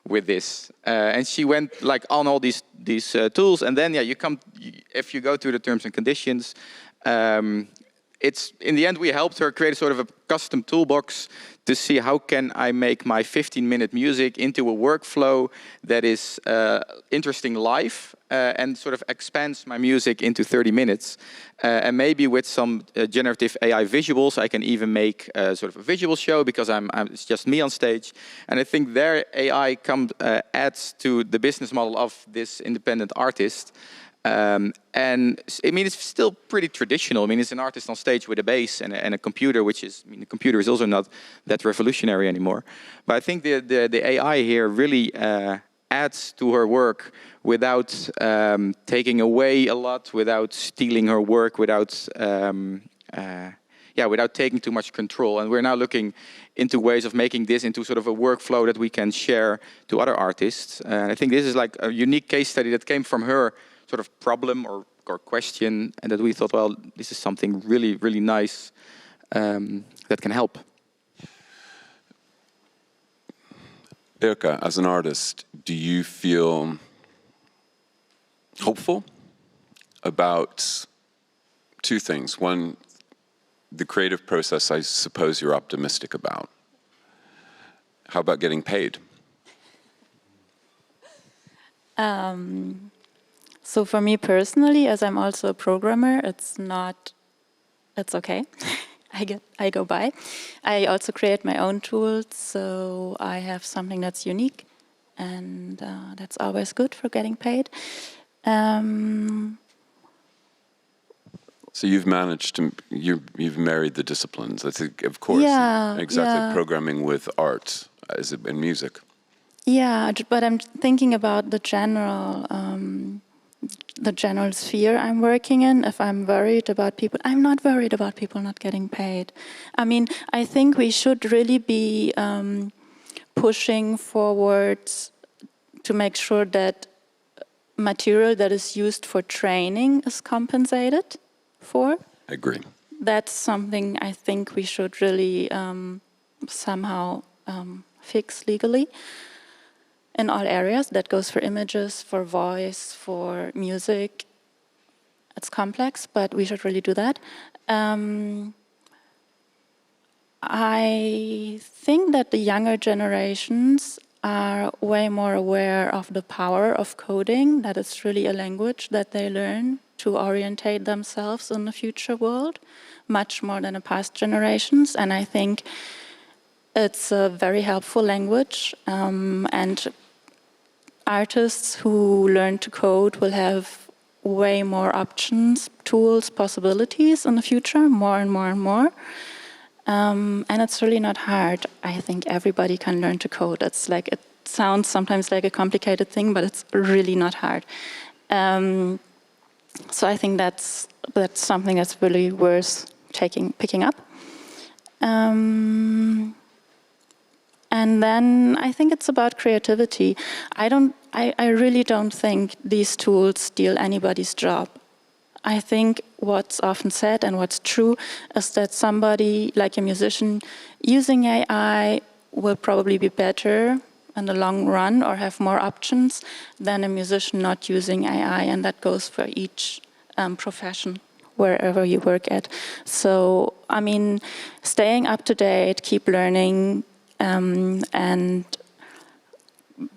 with this? And she went like on all these tools. And then, yeah, if you go to the terms and conditions, it's in the end we helped her create sort of a custom toolbox to see how can I make my 15-minute music into a workflow that is interesting live and sort of expands my music into 30 minutes. And maybe with some generative AI visuals, I can even make sort of a visual show because it's just me on stage. And I think their AI adds to the business model of this independent artist. And I mean, it's still pretty traditional. I mean, it's an artist on stage with a bass and a computer, which is, I mean, the computer is also not that revolutionary anymore. But I think the AI here really adds to her work without taking away a lot, without stealing her work, without taking too much control. And we're now looking into ways of making this into sort of a workflow that we can share to other artists. And I think this is like a unique case study that came from her sort of problem or question, and that we thought, well, this is something really, really nice that can help. Ilka, as an artist, do you feel hopeful about two things? One, the creative process, I suppose you're optimistic about. How about getting paid? So for me personally, as I'm also a programmer, it's okay. I go by. I also create my own tools, so I have something that's unique, and that's always good for getting paid. So you've managed to, you've married the disciplines. That's, of course, exactly. Programming with art and music. Yeah, but I'm thinking about the general sphere I'm working in. If I'm worried about people, I'm not worried about people not getting paid. I mean, I think we should really be pushing forwards to make sure that material that is used for training is compensated for. I agree. That's something I think we should really somehow fix legally. In all areas. That goes for images, for voice, for music. It's complex, but we should really do that. I think that the younger generations are way more aware of the power of coding, that it's really a language that they learn to orientate themselves in the future world, much more than the past generations. And I think it's a very helpful language, and artists who learn to code will have way more options, tools, possibilities in the future, more and more and more. And it's really not hard. I think everybody can learn to code. It's like, it sounds sometimes like a complicated thing, but it's really not hard. So I think that's something that's really worth picking up. And then I think it's about creativity. I really don't think these tools steal anybody's job. I think what's often said and what's true is that somebody like a musician using AI will probably be better in the long run or have more options than a musician not using AI, and that goes for each profession, wherever you work at. So, I mean, staying up to date, keep learning, and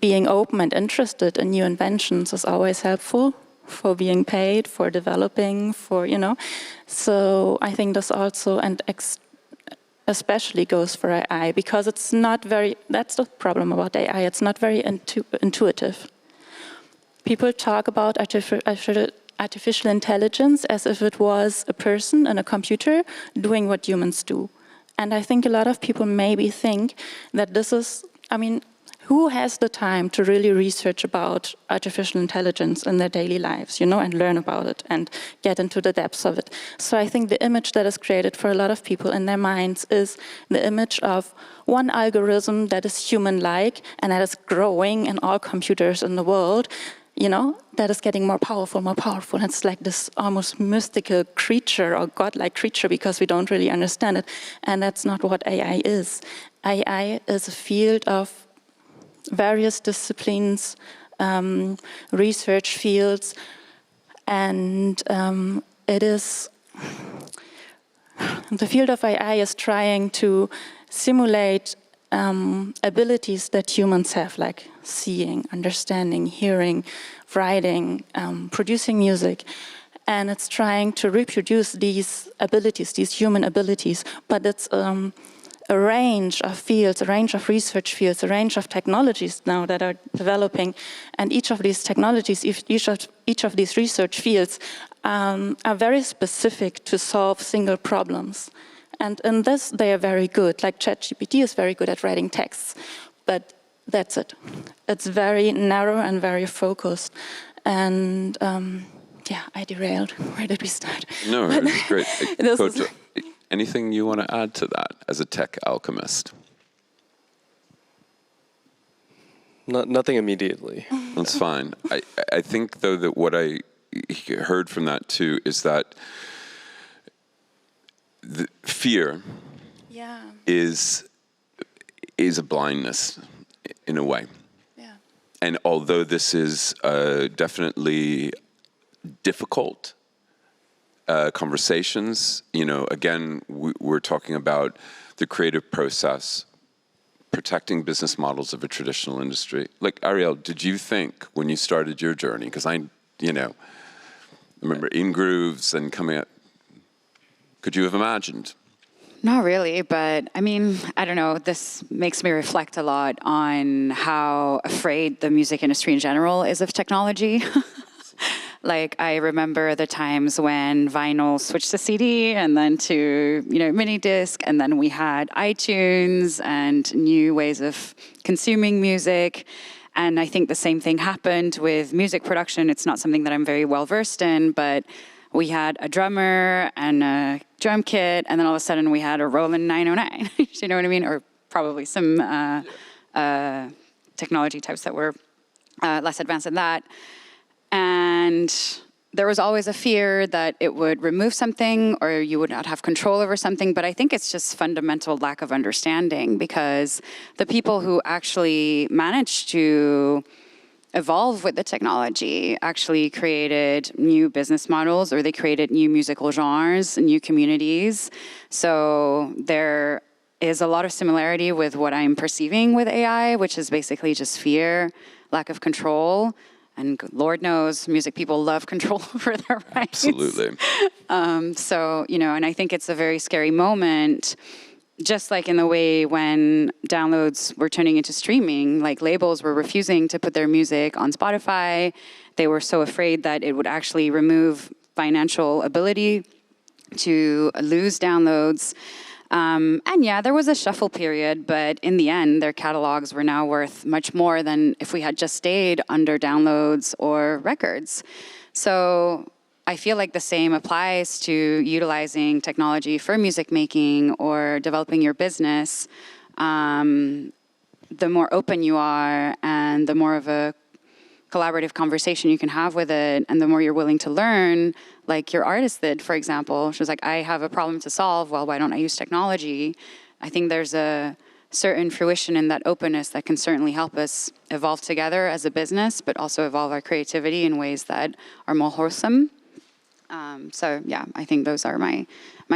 being open and interested in new inventions is always helpful for being paid, for developing, for, you know. So I think this also, and especially goes for AI, because it's not very, that's the problem about AI, it's not very intuitive. People talk about artificial intelligence as if it was a person and a computer doing what humans do. And I think a lot of people maybe think that this is, I mean, who has the time to really research about artificial intelligence in their daily lives, you know, and learn about it and get into the depths of it? So I think the image that is created for a lot of people in their minds is the image of one algorithm that is human-like and that is growing in all computers in the world, you know, that is getting more powerful, more powerful. And it's like this almost mystical creature or godlike creature because we don't really understand it. And that's not what AI is. AI is a field of various disciplines, research fields, and it is, the field of AI is trying to simulate abilities that humans have, like seeing, understanding, hearing, writing, producing music. And it's trying to reproduce these abilities, these human abilities, but it's a range of fields, a range of research fields, a range of technologies now that are developing. And each of these technologies, each of these research fields are very specific to solve single problems. And in this, they are very good. Like ChatGPT is very good at writing texts, but that's it. It's very narrow and very focused. And yeah, I derailed. Where did we start? No, it was great. Anything you want to add to that as a tech alchemist? Nothing immediately. That's fine. I think, though, that what I heard from that, too, is that the fear is a blindness in a way. Yeah. And although this is definitely difficult conversations, you know, again, we're talking about the creative process, protecting business models of a traditional industry. Like, Ariel, did you think when you started your journey, because I remember In Grooves and coming up, could you have imagined? Not really, but I mean, I don't know, this makes me reflect a lot on how afraid the music industry in general is of technology. Like, I remember the times when vinyl switched to CD and then to, mini disc, and then we had iTunes and new ways of consuming music. And I think the same thing happened with music production. It's not something that I'm very well versed in, but we had a drummer and a drum kit, and then all of a sudden we had a Roland 909. You know what I mean? Or probably some technology types that were less advanced than that. And there was always a fear that it would remove something or you would not have control over something. But I think it's just fundamental lack of understanding, because the people who actually managed to evolve with the technology actually created new business models, or they created new musical genres, new communities. So there is a lot of similarity with what I'm perceiving with AI, which is basically just fear, lack of control. And Lord knows, music people love control over their rights. Absolutely. So, and I think it's a very scary moment, just like in the way when downloads were turning into streaming, like labels were refusing to put their music on Spotify. They were so afraid that it would actually remove financial ability to lose downloads. And yeah, there was a shuffle period, but in the end, their catalogs were now worth much more than if we had just stayed under downloads or records. So I feel like the same applies to utilizing technology for music making or developing your business. The more open you are and the more of a collaborative conversation you can have with it, and the more you're willing to learn, like your artist did, for example. She was like, I have a problem to solve, well, why don't I use technology? I think there's a certain fruition in that openness that can certainly help us evolve together as a business, but also evolve our creativity in ways that are more wholesome. So yeah, I think those are my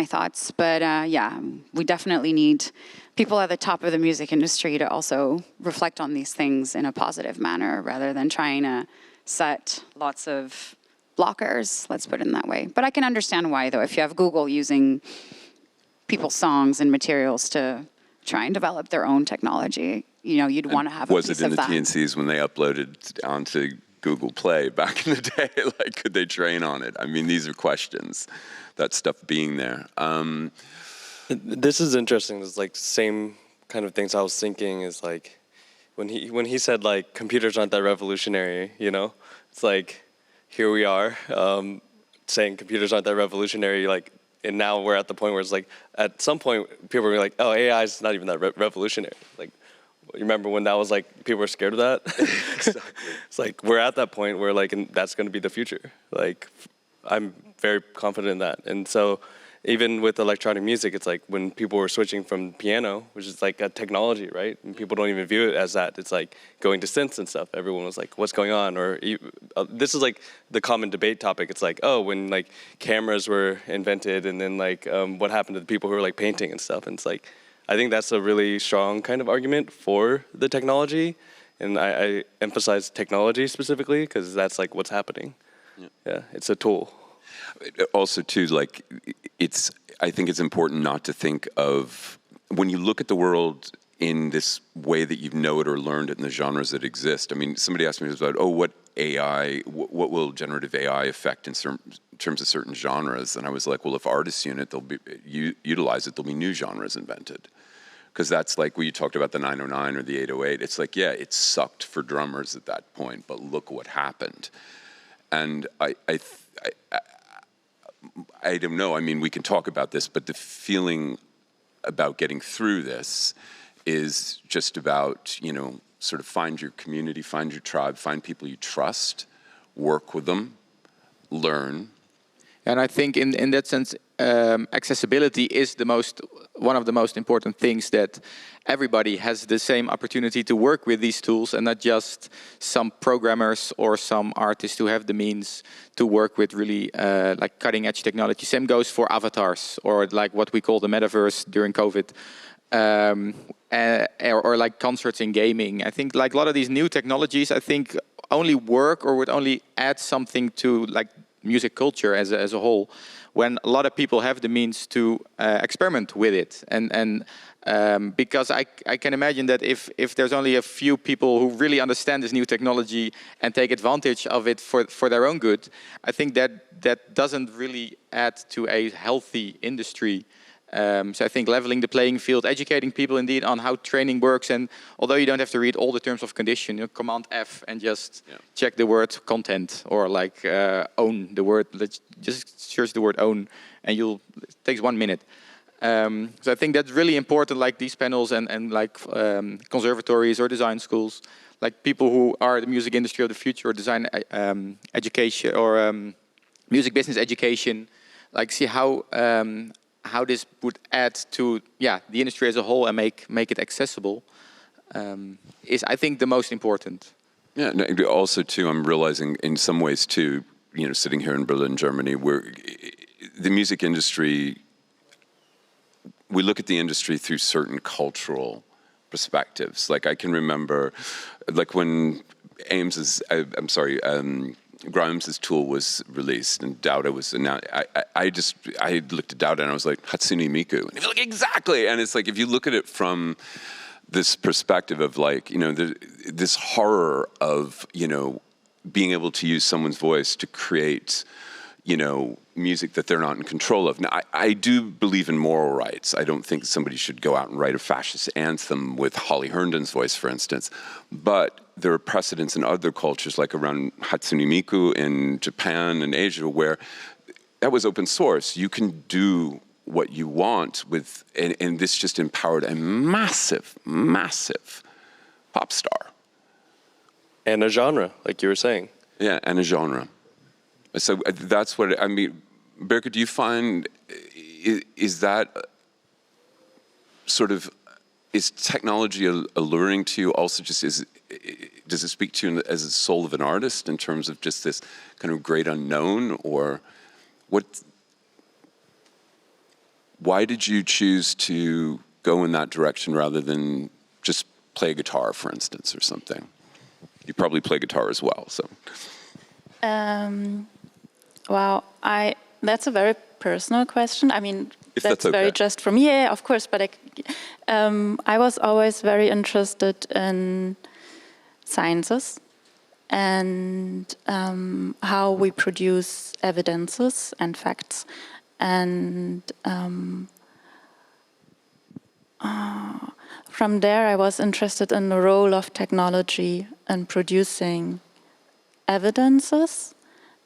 thoughts. But yeah, we definitely need people at the top of the music industry to also reflect on these things in a positive manner, rather than trying to set lots of blockers, let's put it in that way. But I can understand why, though. If you have Google using people's songs and materials to try and develop their own technology, you'd want to have a piece of that. Was it in the TNCs when they uploaded onto Google Play back in the day? Like, could they train on it? I mean, these are questions, that stuff being there. This is interesting. It's like same kind of things I was thinking is like when he said like computers aren't that revolutionary, you know, it's like here we are saying computers aren't that revolutionary, like, and now we're at the point where it's like at some point people are like, oh, AI is not even that revolutionary. Like, you remember when that was like people were scared of that? Exactly. It's like we're at that point where like and that's going to be the future. Like, I'm very confident in that, and so. Even with electronic music, it's like when people were switching from piano, which is like a technology, right? And people don't even view it as that. It's like going to synths and stuff. Everyone was like, what's going on? Or this is like the common debate topic. It's like, oh, when like cameras were invented and then like what happened to the people who were like painting and stuff. And it's like, I think that's a really strong kind of argument for the technology. And I emphasize technology specifically because that's like what's happening. Yeah, it's a tool. Also, too, like, I think it's important not to think of, when you look at the world in this way that you know it or learned it in the genres that exist. I mean, somebody asked me about, what will generative AI affect in terms of certain genres? And I was like, well, if artists utilize it, there'll be new genres invented. Because that's like, when you talked about the 909 or the 808, it's like, yeah, it sucked for drummers at that point, but look what happened. And I don't know, I mean, we can talk about this, but the feeling about getting through this is just about, you know, sort of find your community, find your tribe, find people you trust, work with them, learn. And I think in that sense, accessibility is one of the most important things, that everybody has the same opportunity to work with these tools, and not just some programmers or some artists who have the means to work with really like cutting edge technology. Same goes for avatars, or like what we call the metaverse during COVID. Or like concerts in gaming. I think like a lot of these new technologies, I think only work or would only add something to like music culture as a whole, when a lot of people have the means to experiment with it. And because I can imagine that if there's only a few people who really understand this new technology and take advantage of it for their own good, I think that doesn't really add to a healthy industry. So I think leveling the playing field, educating people indeed on how training works, and although you don't have to read all the terms of condition, you Command F and just check the word content, or like own the word. Let's just search the word own, and it takes 1 minute. So I think that's really important, like these panels and like conservatories or design schools, like people who are the music industry of the future, or design education, or music business education, like see how this would add to the industry as a whole and make it accessible is, I think, the most important. Yeah, and also too, I'm realizing in some ways too, you know, sitting here in Berlin, Germany, where the music industry, we look at the industry through certain cultural perspectives. Like I can remember, like when Grimes' tool was released and Dauda was announced. I looked at Dauda and I was like, Hatsune Miku. And he's like, exactly. And it's like, if you look at it from this perspective of like, you know, this horror of, you know, being able to use someone's voice to create, you know, music that they're not in control of. Now, I do believe in moral rights. I don't think somebody should go out and write a fascist anthem with Holly Herndon's voice, for instance. But there are precedents in other cultures, like around Hatsune Miku in Japan and Asia, where that was open source. You can do what you want with, and this just empowered a massive, massive pop star. And a genre, like you were saying. Yeah, and a genre. So that's what, I mean, Birke, do you find, is that sort of, is technology alluring to you also just, does it speak to you as the soul of an artist in terms of just this kind of great unknown, or why did you choose to go in that direction rather than just play guitar, for instance, or something? You probably play guitar as well, so. Wow, that's a very personal question. I mean, that's okay. very just for me, yeah, of course. But I was always very interested in sciences and how we produce evidences and facts. And From there, I was interested in the role of technology in producing evidences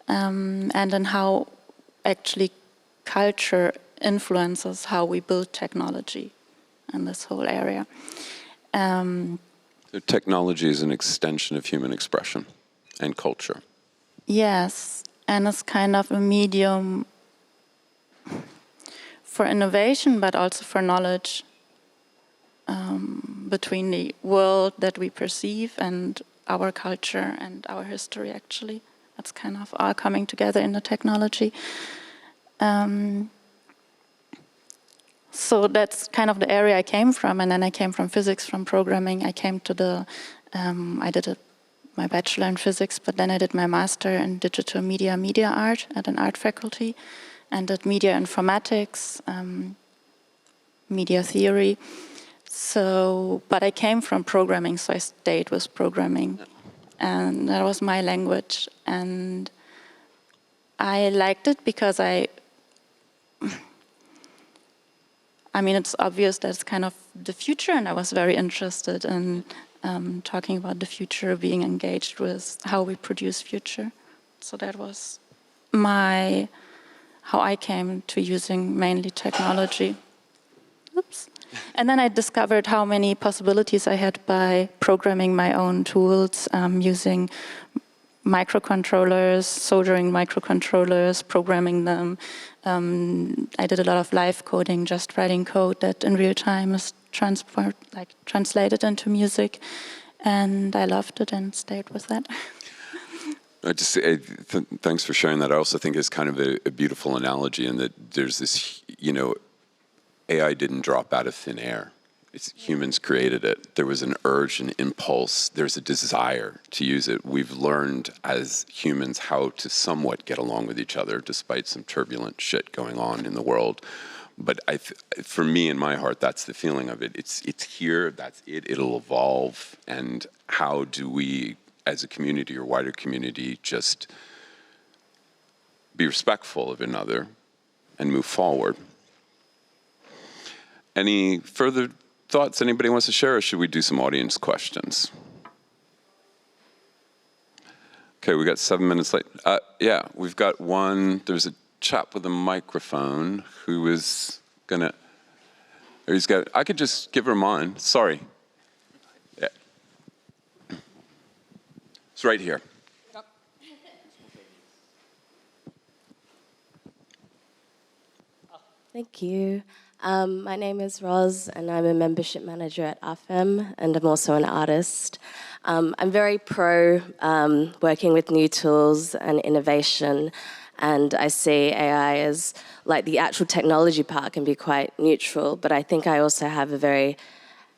and in how actually culture influences how we build technology in this whole area. So technology is an extension of human expression and culture. Yes, and it's kind of a medium for innovation, but also for knowledge between the world that we perceive and our culture and our history, actually. That's kind of all coming together in the technology. So that's kind of the area I came from, and then I came from physics, from programming. I came to the, I did my bachelor in physics, but then I did my master in digital media art at an art faculty, and did media informatics, media theory. So, but I came from programming, so I stayed with programming, and that was my language, and I liked it because I mean, it's obvious that's kind of the future, and I was very interested in talking about the future, being engaged with how we produce future. So that was how I came to using mainly technology. Oops. And then I discovered how many possibilities I had by programming my own tools, using microcontrollers, soldering microcontrollers, programming them. I did a lot of live coding, just writing code that in real time is translated into music. And I loved it and stayed with that. Thanks for sharing that. I also think it's kind of a beautiful analogy in that there's this, AI didn't drop out of thin air. Humans created it. There was an urge, an impulse. There's a desire to use it. We've learned as humans how to somewhat get along with each other despite some turbulent shit going on in the world. But for me, in my heart, that's the feeling of it. It's here, that's it, it'll evolve. And how do we, as a community or wider community, just be respectful of another and move forward? Any further thoughts anybody wants to share, or should we do some audience questions? Okay, we got 7 minutes late. Yeah, we've got one. There's a chap with a microphone who is gonna. I could just give her mine. Sorry. Yeah. It's right here. Thank you. My name is Roz, and I'm a membership manager at AFEM, and I'm also an artist. I'm very pro working with new tools and innovation, and I see AI as, like, the actual technology part can be quite neutral, but I think I also have a very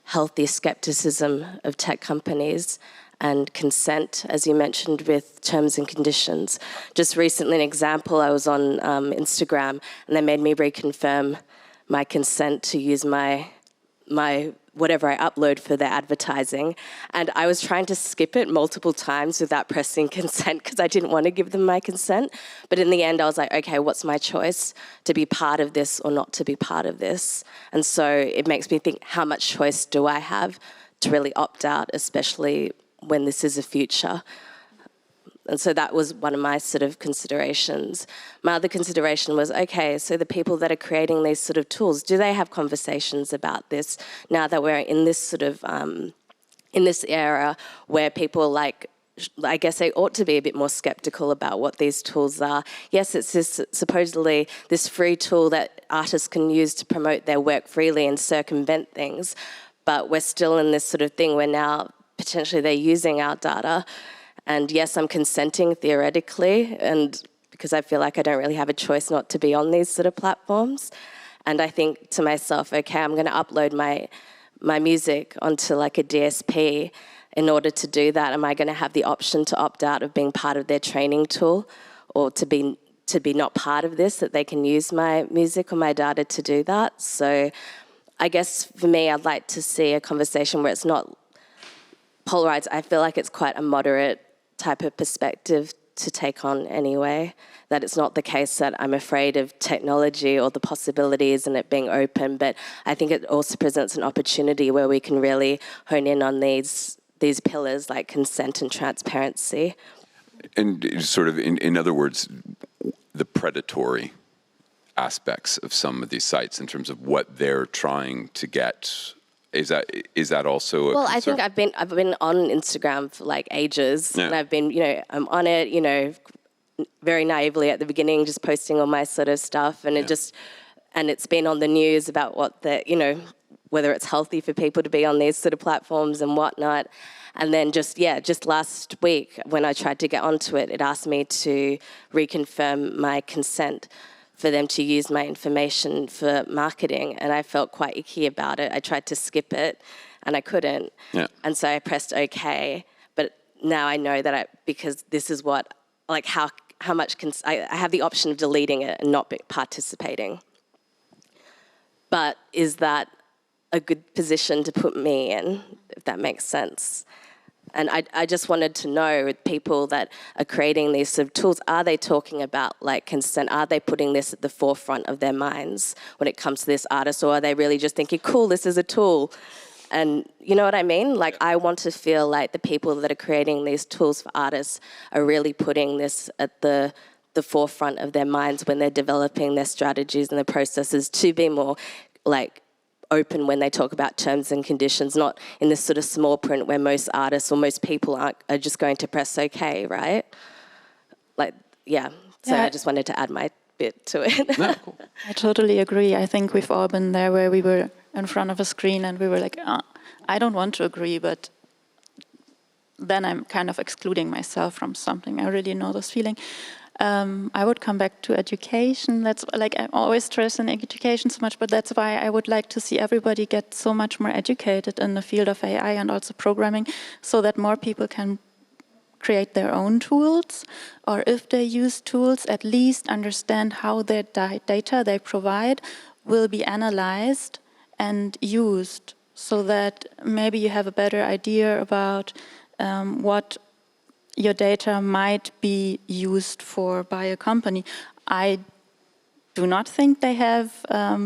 healthy skepticism of tech companies and consent, as you mentioned, with terms and conditions. Just recently, an example, I was on Instagram, and they made me reconfirm my consent to use my whatever I upload for their advertising. And I was trying to skip it multiple times without pressing consent because I didn't want to give them my consent. But in the end, I was like, okay, what's my choice? To be part of this or not to be part of this? And so it makes me think, how much choice do I have to really opt out, especially when this is a future? And so that was one of my sort of considerations. My other consideration was, okay, so the people that are creating these sort of tools, do they have conversations about this now that we're in this sort of, in this era where people I guess they ought to be a bit more skeptical about what these tools are. Yes, it's supposedly this free tool that artists can use to promote their work freely and circumvent things, but we're still in this sort of thing where now potentially they're using our data. And yes, I'm consenting theoretically, and because I feel like I don't really have a choice not to be on these sort of platforms. And I think to myself, okay, I'm going to upload my music onto like a DSP. In order to do that, am I going to have the option to opt out of being part of their training tool, or to be not part of this, that they can use my music or my data to do that? So I guess for me, I'd like to see a conversation where it's not polarized. I feel like it's quite a moderate type of perspective to take on anyway. That it's not the case that I'm afraid of technology or the possibilities and it being open, but I think it also presents an opportunity where we can really hone in on these pillars like consent and transparency. And sort of, in other words, the predatory aspects of some of these sites in terms of what they're trying to get. Is that also a Well, concern? I think I've been on Instagram for like ages, and I've been, I'm on it, very naively at the beginning, just posting all my sort of stuff, and it's been on the news about what whether it's healthy for people to be on these sort of platforms and whatnot. And then just last week when I tried to get onto it, it asked me to reconfirm my consent for them to use my information for marketing, and I felt quite icky about it. I tried to skip it, and I couldn't. Yeah. And so I pressed OK. But now I know that because this is what, like how much I have the option of deleting it and not participating. But is that a good position to put me in, if that makes sense? And I just wanted to know, with people that are creating these sort of tools, are they talking about like consent? Are they putting this at the forefront of their minds when it comes to this artist? Or are they really just thinking, cool, this is a tool? And you know what I mean? Like, I want to feel like the people that are creating these tools for artists are really putting this at the forefront of their minds when they're developing their strategies and their processes to be more like open when they talk about terms and conditions, not in this sort of small print where most artists or most people are just going to press OK, right? Like, yeah. So I just wanted to add my bit to it. No, cool. I totally agree. I think we've all been there where we were in front of a screen and we were like, I don't want to agree, but then I'm kind of excluding myself from something. I really know this feeling. I would come back to education. That's like, I'm always stressing education so much, but that's why I would like to see everybody get so much more educated in the field of AI and also programming, so that more people can create their own tools, or if they use tools, at least understand how their data they provide will be analyzed and used, so that maybe you have a better idea about what your data might be used for by a company. I do not think they have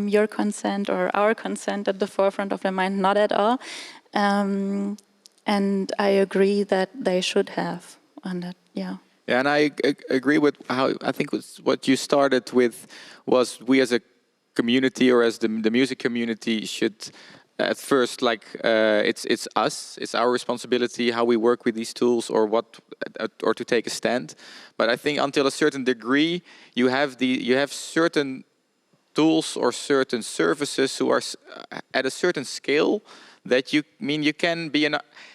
your consent or our consent at the forefront of their mind, not at all. And I agree that they should have on that, yeah. Yeah, and I agree with how, I think what you started with was we as a community, or as the music community, should at first, like, it's us, it's our responsibility how we work with these tools, or or to take a stand. But I think until a certain degree, you have certain tools or certain services who are at a certain scale that you can be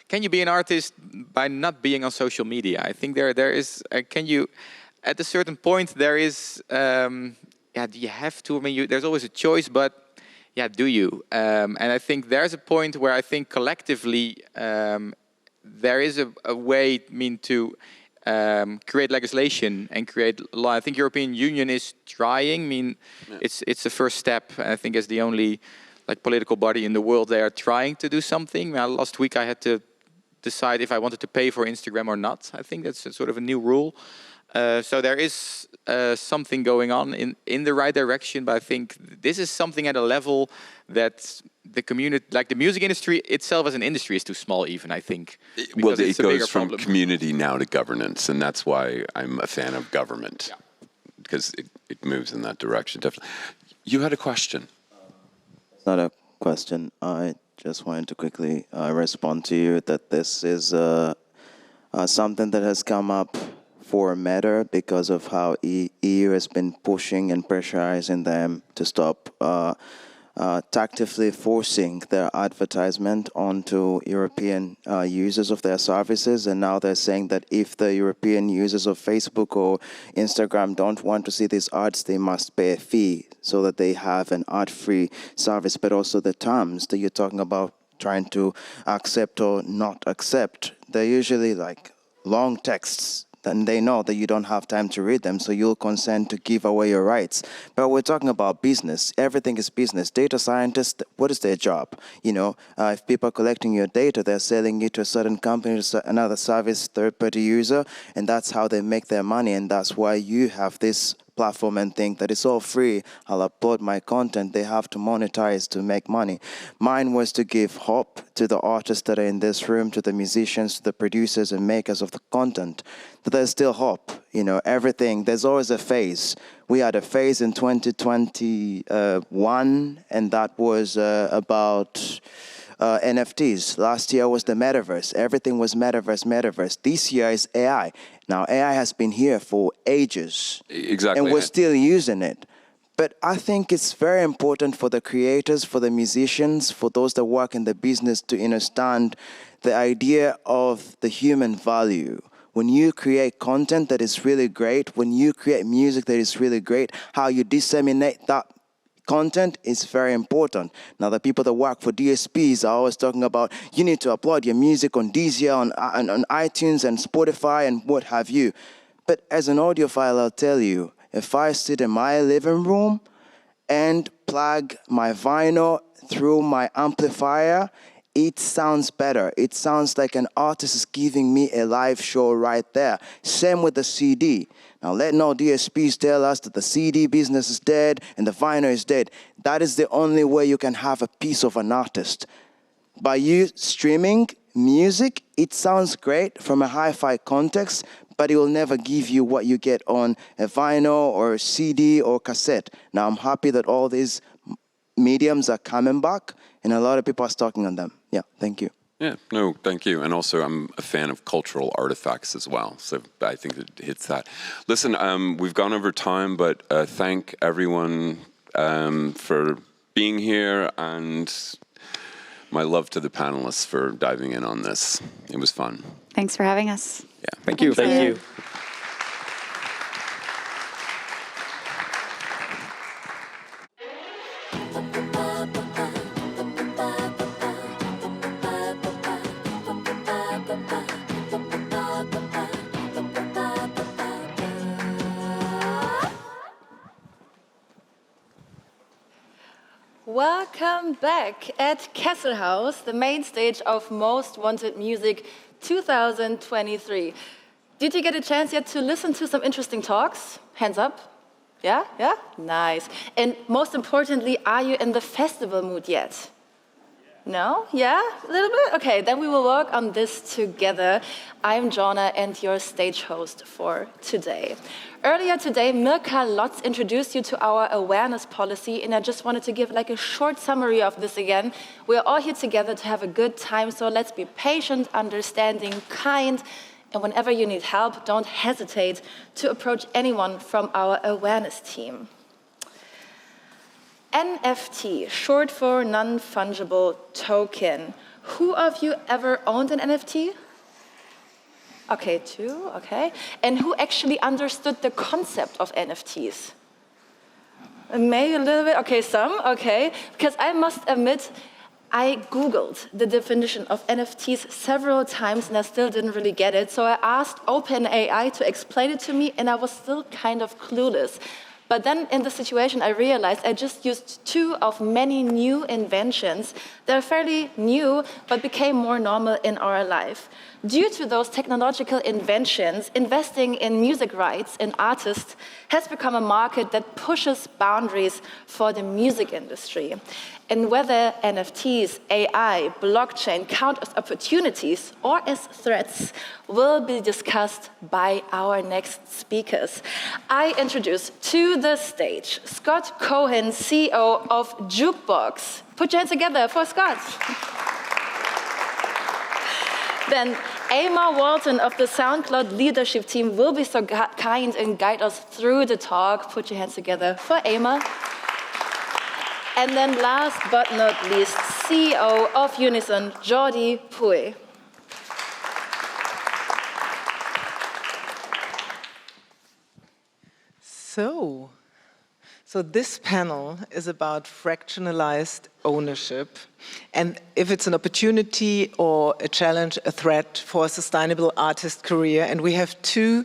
can you be an artist by not being on social media? I think there is can you at a certain point there is do you have to? I mean, there's always a choice, but yeah, do you? And I think there's a point where I think collectively there is a way, to create legislation and create law. I think European Union is trying. It's the first step. I think as the only political body in the world, they are trying to do something. Last week I had to decide if I wanted to pay for Instagram or not. I think that's sort of a new rule. So there is something going on in the right direction, but I think this is something at a level that the community, like the music industry itself as an industry, is too small even, I think. Well, it goes from community now to governance, and that's why I'm a fan of government, because it moves in that direction, definitely. You had a question. It's not a question. I just wanted to quickly respond to you that this is something that has come up for Meta because of how EU has been pushing and pressurizing them to stop tactically forcing their advertisement onto European users of their services. And now they're saying that if the European users of Facebook or Instagram don't want to see these ads, they must pay a fee so that they have an ad-free service. But also the terms that you're talking about trying to accept or not accept, they're usually like long texts then they know that you don't have time to read them, so you'll consent to give away your rights. But we're talking about business. Everything is business. Data scientists, what is their job? If people are collecting your data, they're selling it to a certain company, to another service, third-party user, and that's how they make their money, and that's why you have this platform and think that it's all free. I'll upload my content. They have to monetize to make money. Mine was to give hope to the artists that are in this room, to the musicians, to the producers and makers of the content, that there's still hope. Everything, there's always a phase. We had a phase in 2021, and that was about NFTs. Last year was the metaverse. Everything was metaverse. This year is AI. Now, AI has been here for ages. Exactly. And we're still using it. But I think it's very important for the creators, for the musicians, for those that work in the business to understand the idea of the human value. When you create content that is really great, when you create music that is really great, how you disseminate that content is very important. Now, the people that work for DSPs are always talking about, you need to upload your music on Deezer, on iTunes and Spotify and what have you. But as an audiophile, I'll tell you, if I sit in my living room and plug my vinyl through my amplifier, it sounds better. It sounds like an artist is giving me a live show right there. Same with the CD. Now, let no DSPs tell us that the CD business is dead and the vinyl is dead. That is the only way you can have a piece of an artist. By you streaming music, it sounds great from a hi-fi context, but it will never give you what you get on a vinyl or a CD or cassette. Now, I'm happy that all these mediums are coming back, and a lot of people are talking on them. Yeah, thank you. Yeah, no, thank you. And also, I'm a fan of cultural artifacts as well, so I think it hits that. Listen, we've gone over time, but thank everyone for being here, and my love to the panelists for diving in on this. It was fun. Thanks for having us. Yeah. Thank you. Thank you. Welcome back at Kesselhaus, the main stage of Most Wanted Music 2023. Did you get a chance yet to listen to some interesting talks? Hands up. Yeah? Yeah? Nice. And most importantly, are you in the festival mood yet? No? Yeah? A little bit? Okay, then we will work on this together. I'm Jonna and your stage host for today. Earlier today, Mirka Lotz introduced you to our awareness policy, and I just wanted to give like a short summary of this again. We're all here together to have a good time, so let's be patient, understanding, kind, and whenever you need help, don't hesitate to approach anyone from our awareness team. NFT, short for non-fungible token. Who of you ever owned an NFT? Okay, 2, okay. And who actually understood the concept of NFTs? Maybe a little bit, okay, some, okay. Because I must admit, I Googled the definition of NFTs several times and I still didn't really get it. So I asked OpenAI to explain it to me and I was still kind of clueless. But then in the situation, I realized I just used 2 of many new inventions that are fairly new, but became more normal in our life. Due to those technological inventions, investing in music rights and artists has become a market that pushes boundaries for the music industry. And whether NFTs, AI, blockchain count as opportunities or as threats will be discussed by our next speakers. I introduce to the stage Scott Cohen, CEO of Jukebox. Put your hands together for Scott. Then Emma Walton of the SoundCloud leadership team will be so kind and guide us through the talk. Put your hands together for Emma. And then last but not least, CEO of Unison, Jordi Puy. So this panel is about fractionalized ownership, and if it's an opportunity or a challenge, a threat for a sustainable artist career. And we have two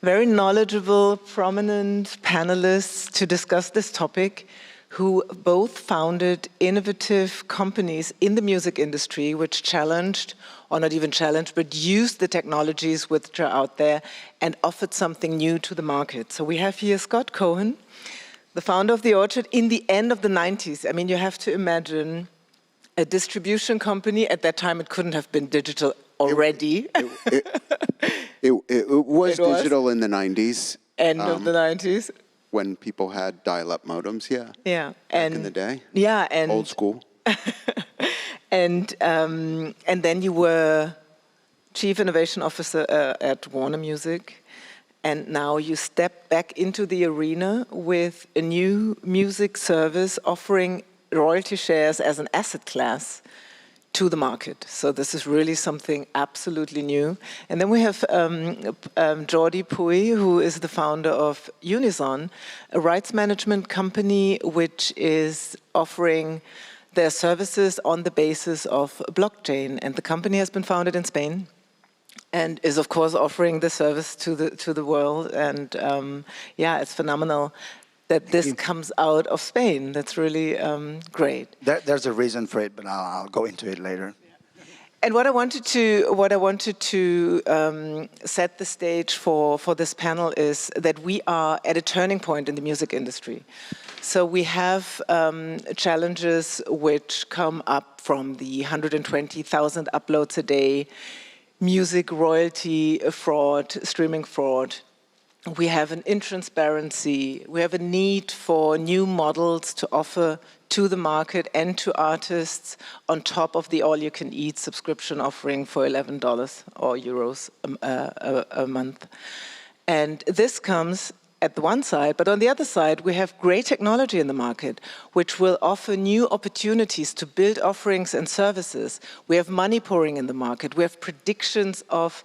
very knowledgeable, prominent panelists to discuss this topic, who both founded innovative companies in the music industry which challenged, or not even challenged, but used the technologies which are out there and offered something new to the market. So we have here Scott Cohen, the founder of The Orchard in the end of the 90s. I mean, you have to imagine a distribution company. At that time, it couldn't have been digital already. It was digital in the 90s. End of the 90s. When people had dial-up modems, yeah. Yeah. Back in the day. Yeah. And old school. and then you were Chief Innovation Officer at Warner Music. And now you step back into the arena with a new music service offering royalty shares as an asset class to the market. So this is really something absolutely new. And then we have Jordi Puy, who is the founder of Unison, a rights management company which is offering their services on the basis of blockchain. And the company has been founded in Spain and is, of course, offering the service to the world. And yeah, it's phenomenal that this comes out of Spain. That's really great. There's a reason for it, but I'll go into it later. And what I wanted to set the stage for this panel is that we are at a turning point in the music industry. So we have challenges which come up from the 120,000 uploads a day, music royalty fraud, streaming fraud. We have an intransparency. We have a need for new models to offer to the market and to artists on top of the all-you-can-eat subscription offering for $11 or euros a month. And this comes at the one side, but on the other side, we have great technology in the market, which will offer new opportunities to build offerings and services. We have money pouring in the market. We have predictions of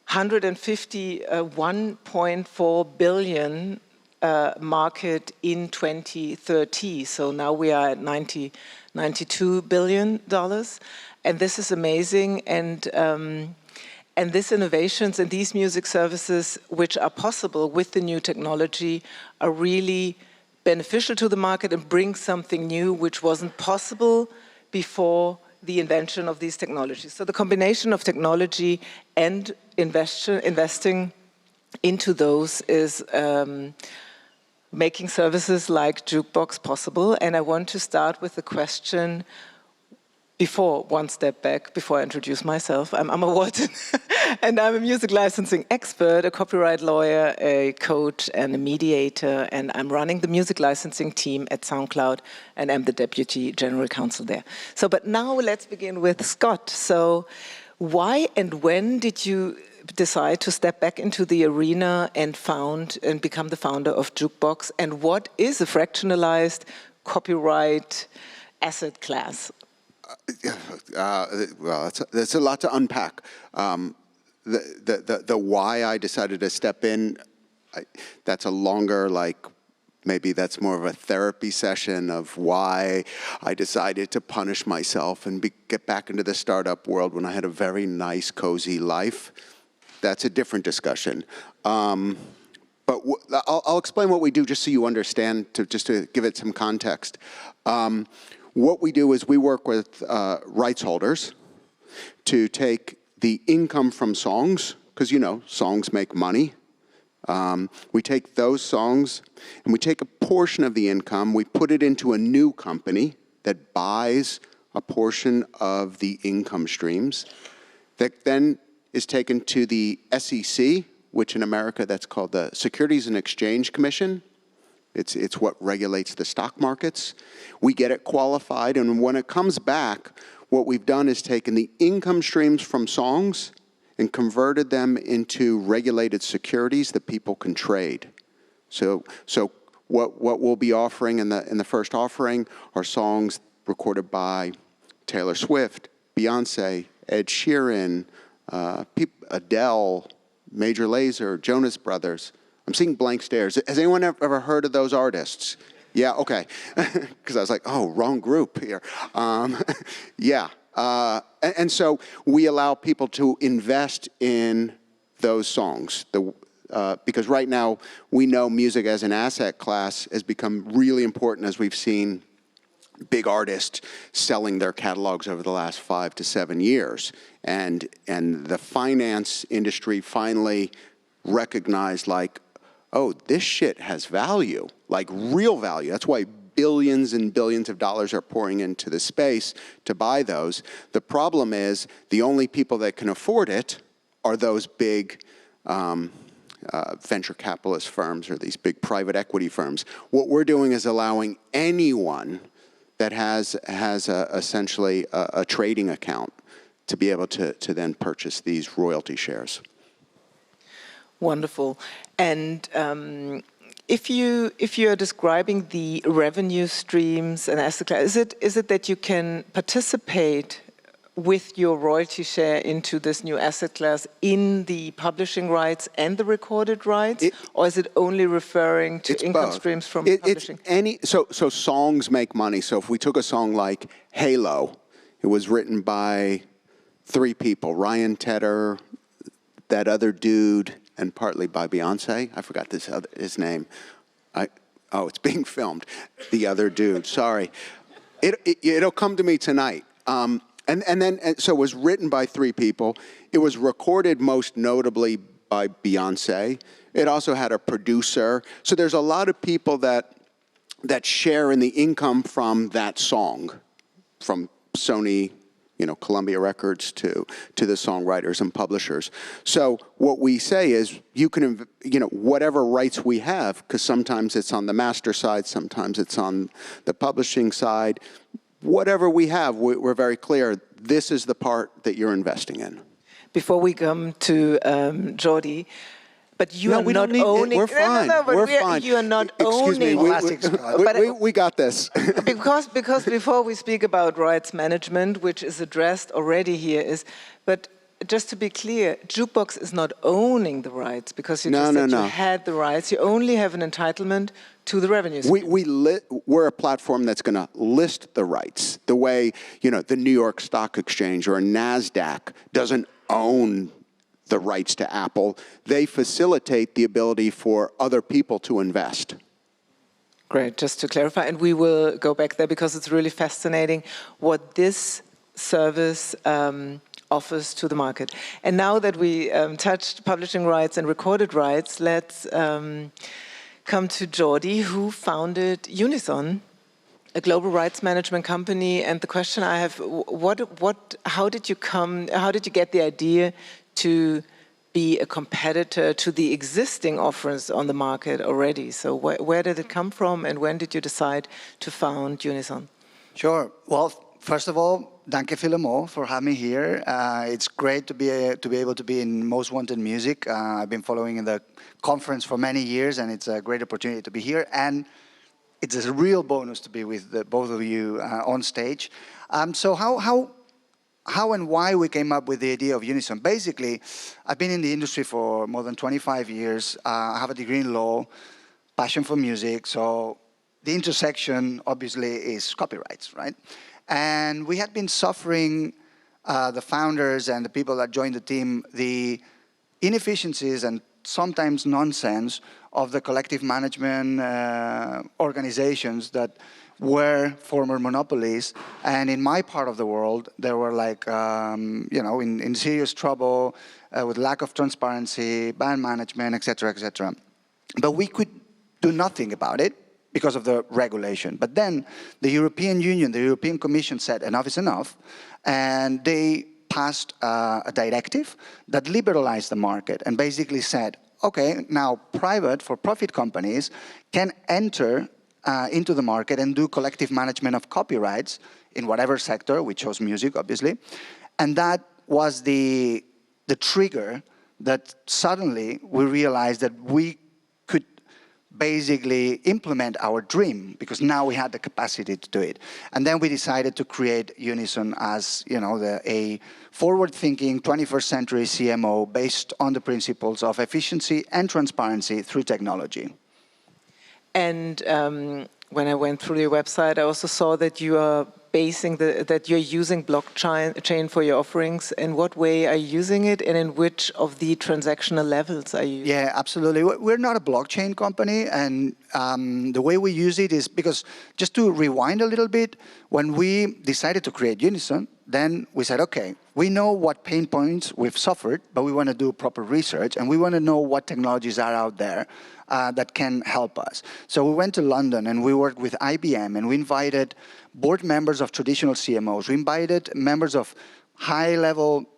1.4 billion market in 2030. So now we are at $92 billion. And this is amazing. And these innovations and these music services, which are possible with the new technology, are really beneficial to the market and bring something new which wasn't possible before the invention of these technologies. So the combination of technology and investing into those is making services like Jukebox possible. And I want to start with the question, before one step back, before I introduce myself. I'm Amma Walton, and I'm a music licensing expert, a copyright lawyer, a coach, and a mediator, and I'm running the music licensing team at SoundCloud, and I'm the deputy general counsel there. So, but now let's begin with Scott. So, why and when did you decide to step back into the arena and become the founder of Jukebox, and what is a fractionalized copyright asset class? Well, that's a lot to unpack. The why I decided to step in, that's a longer, maybe that's more of a therapy session of why I decided to punish myself and get back into the startup world when I had a very nice, cozy life. That's a different discussion. But I'll explain what we do just so you understand, just to give it some context. What we do is we work with rights holders to take the income from songs, because songs make money. We take those songs and we take a portion of the income, we put it into a new company that buys a portion of the income streams that then is taken to the SEC, which in America that's called the Securities and Exchange Commission. It's what regulates the stock markets. We get it qualified, and when it comes back, what we've done is taken the income streams from songs and converted them into regulated securities that people can trade. So what we'll be offering in the first offering are songs recorded by Taylor Swift, Beyonce, Ed Sheeran, Adele, Major Lazer, Jonas Brothers, I'm seeing blank stares. Has anyone ever heard of those artists? Yeah, okay. Because I was like, oh, wrong group here. Yeah. And so we allow people to invest in those songs. Because right now we know music as an asset class has become really important as we've seen big artists selling their catalogs over the last 5 to 7 years. And the finance industry finally recognized, like, oh, this shit has value, like real value. That's why billions and billions of dollars are pouring into the space to buy those. The problem is the only people that can afford it are those big venture capitalist firms or these big private equity firms. What we're doing is allowing anyone that has essentially a trading account to be able to then purchase these royalty shares. Wonderful. And if you are describing the revenue streams and asset class, is it that you can participate with your royalty share into this new asset class in the publishing rights and the recorded rights, or is it only referring to income streams from publishing? So songs make money. So if we took a song like Halo, it was written by 3 people, Ryan Tedder, that other dude, and partly by Beyonce. I forgot his name. Oh, it's being filmed. The other dude, sorry. It'll come to me tonight. So it was written by 3 people. It was recorded most notably by Beyonce. It also had a producer. So there's a lot of people that share in the income from that song, from Sony, Columbia Records to the songwriters and publishers. So what we say is you can, whatever rights we have, because sometimes it's on the master side, sometimes it's on the publishing side, whatever we have, we're very clear, this is the part that you're investing in. Before we come to Jordi, but you are not owning. We're fine. We're fine. You are not Excuse owning. me. We got this. because before we speak about rights management, which is addressed already here, but just to be clear, Jukebox is not owning the rights because you just said you had the rights. You only have an entitlement to the revenues. We're a platform that's going to list the rights the way the New York Stock Exchange or NASDAQ doesn't own the rights to Apple. They facilitate the ability for other people to invest. Great, just to clarify, and we will go back there because it's really fascinating what this service offers to the market. And now that we touched publishing rights and recorded rights, let's come to Jordi, who founded Unison, a global rights management company. And the question I have: how did you get the idea to be a competitor to the existing offers on the market already? So where did it come from, and when did you decide to found Unison? Sure. Well, first of all, danke vielmals for having me here. It's great to be able to be in Most Wanted Music. I've been following the conference for many years, and it's a great opportunity to be here. And it's a real bonus to be with both of you on stage. So how and why we came up with the idea of Unison? Basically, I've been in the industry for more than 25 years. I have a degree in law, passion for music. So the intersection, obviously, is copyrights, right? And we had been suffering, the founders and the people that joined the team, the inefficiencies and sometimes nonsense of the collective management organizations that were former monopolies. And in my part of the world, they were like, in serious trouble with lack of transparency, bad management, et cetera, But we could do nothing about it because of the regulation. But then the European Union, the European Commission said enough is enough, and they passed a directive that liberalized the market and basically said, okay, now private for-profit companies can enter into the market and do collective management of copyrights in whatever sector. We chose music, obviously. And that was the trigger that suddenly we realized that we could basically implement our dream, because now we had the capacity to do it. And then we decided to create Unison as, a forward-thinking 21st century CMO based on the principles of efficiency and transparency through technology. And when I went through your website, I also saw that you are that you're using blockchain for your offerings. In what way are you using it, and in which of the transactional levels are you? Yeah, absolutely. We're not a blockchain company, and the way we use it is because, just to rewind a little bit, when we decided to create Unison, then we said, okay, we know what pain points we've suffered, but we want to do proper research, and we want to know what technologies are out there that can help us. So we went to London, and we worked with IBM, and we invited board members of traditional CMOs. We invited members of high-level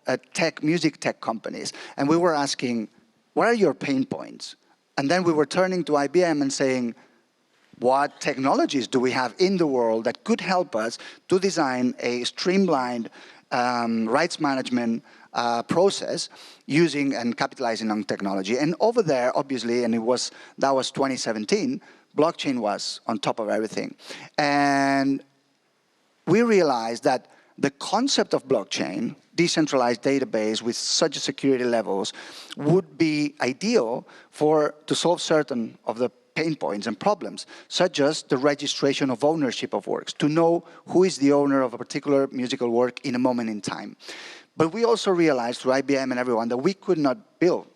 music tech companies, and we were asking, what are your pain points? And then we were turning to IBM and saying, what technologies do we have in the world that could help us to design a streamlined rights management process using and capitalizing on technology? And over there, obviously, and that was 2017, blockchain was on top of everything. And we realized that the concept of blockchain, decentralized database with such security levels, would be ideal to solve certain of the pain points and problems, such as the registration of ownership of works, to know who is the owner of a particular musical work in a moment in time. But we also realized through IBM and everyone that we could not build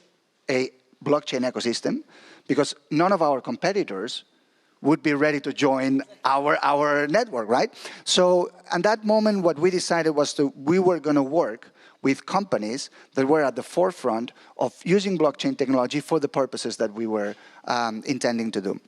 a blockchain ecosystem because none of our competitors would be ready to join our network, right? So at that moment, what we decided was we were going to work with companies that were at the forefront of using blockchain technology for the purposes that we were intending to do.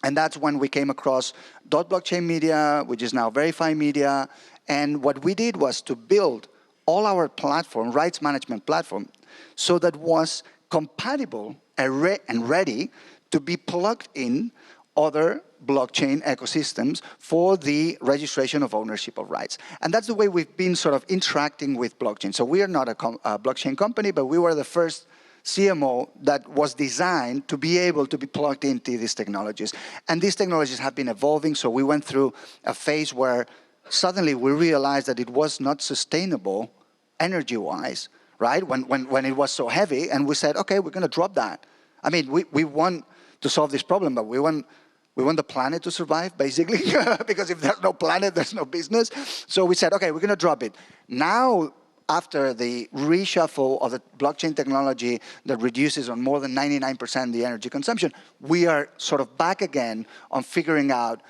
And that's when we came across Blockchain Media, which is now Verify Media. And what we did was to build all our platform, rights management platform, so that was compatible and ready to be plugged in other blockchain ecosystems for the registration of ownership of rights. And that's the way we've been sort of interacting with blockchain. So we are not a blockchain company, but we were the first CMO that was designed to be able to be plugged into these technologies. And these technologies have been evolving, so we went through a phase where suddenly we realized that it was not sustainable energy-wise, right? When it was so heavy, and we said, okay, we're going to drop that. I mean, we want to solve this problem, but we want the planet to survive, basically, because if there's no planet, there's no business. So we said, okay, we're going to drop it. Now, after the reshuffle of the blockchain technology that reduces on more than 99% the energy consumption, we are sort of back again on figuring out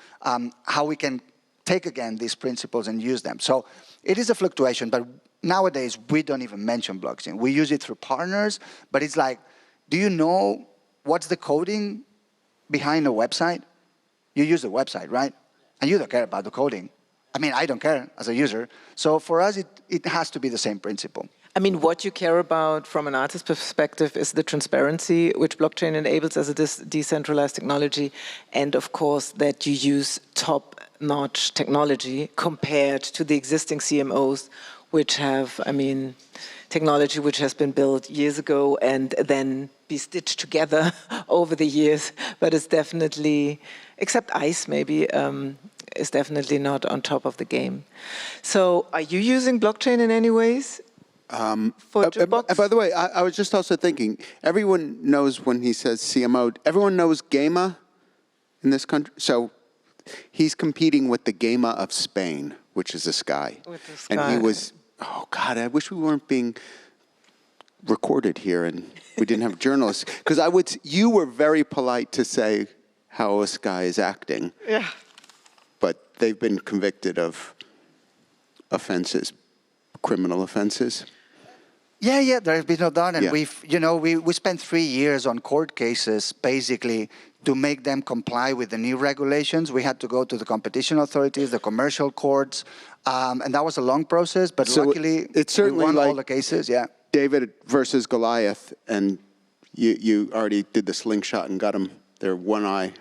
how we can take again these principles and use them. So it is a fluctuation, but nowadays we don't even mention blockchain. We use it through partners, but it's like, do you know what's the coding behind a website? You use the website, right? And you don't care about the coding. I mean, I don't care as a user. So for us, it has to be the same principle. I mean, what you care about from an artist perspective is the transparency which blockchain enables as a decentralized technology, and of course that you use top-notch technology compared to the existing CMOs, which have, I mean, technology which has been built years ago and then be stitched together over the years, but it's definitely, except ICE maybe, is definitely not on top of the game. So are you using blockchain in any ways? For by the way, I was just also thinking, everyone knows when he says CMO, everyone knows GEMA in this country. So he's competing with the GEMA of Spain, which is a sky. With the sky. And he was, oh God, I wish we weren't being recorded here and we didn't have journalists. Because you were very polite to say how a sky is acting. Yeah. But they've been convicted of offenses, criminal offenses. Yeah, there has been no doubt, and Yeah. we spent 3 years on court cases, basically, to make them comply with the new regulations. We had to go to the competition authorities, the commercial courts, and that was a long process, but So luckily, it's certainly we won like all the cases, yeah. David versus Goliath, and you already did the slingshot and got them their one eye.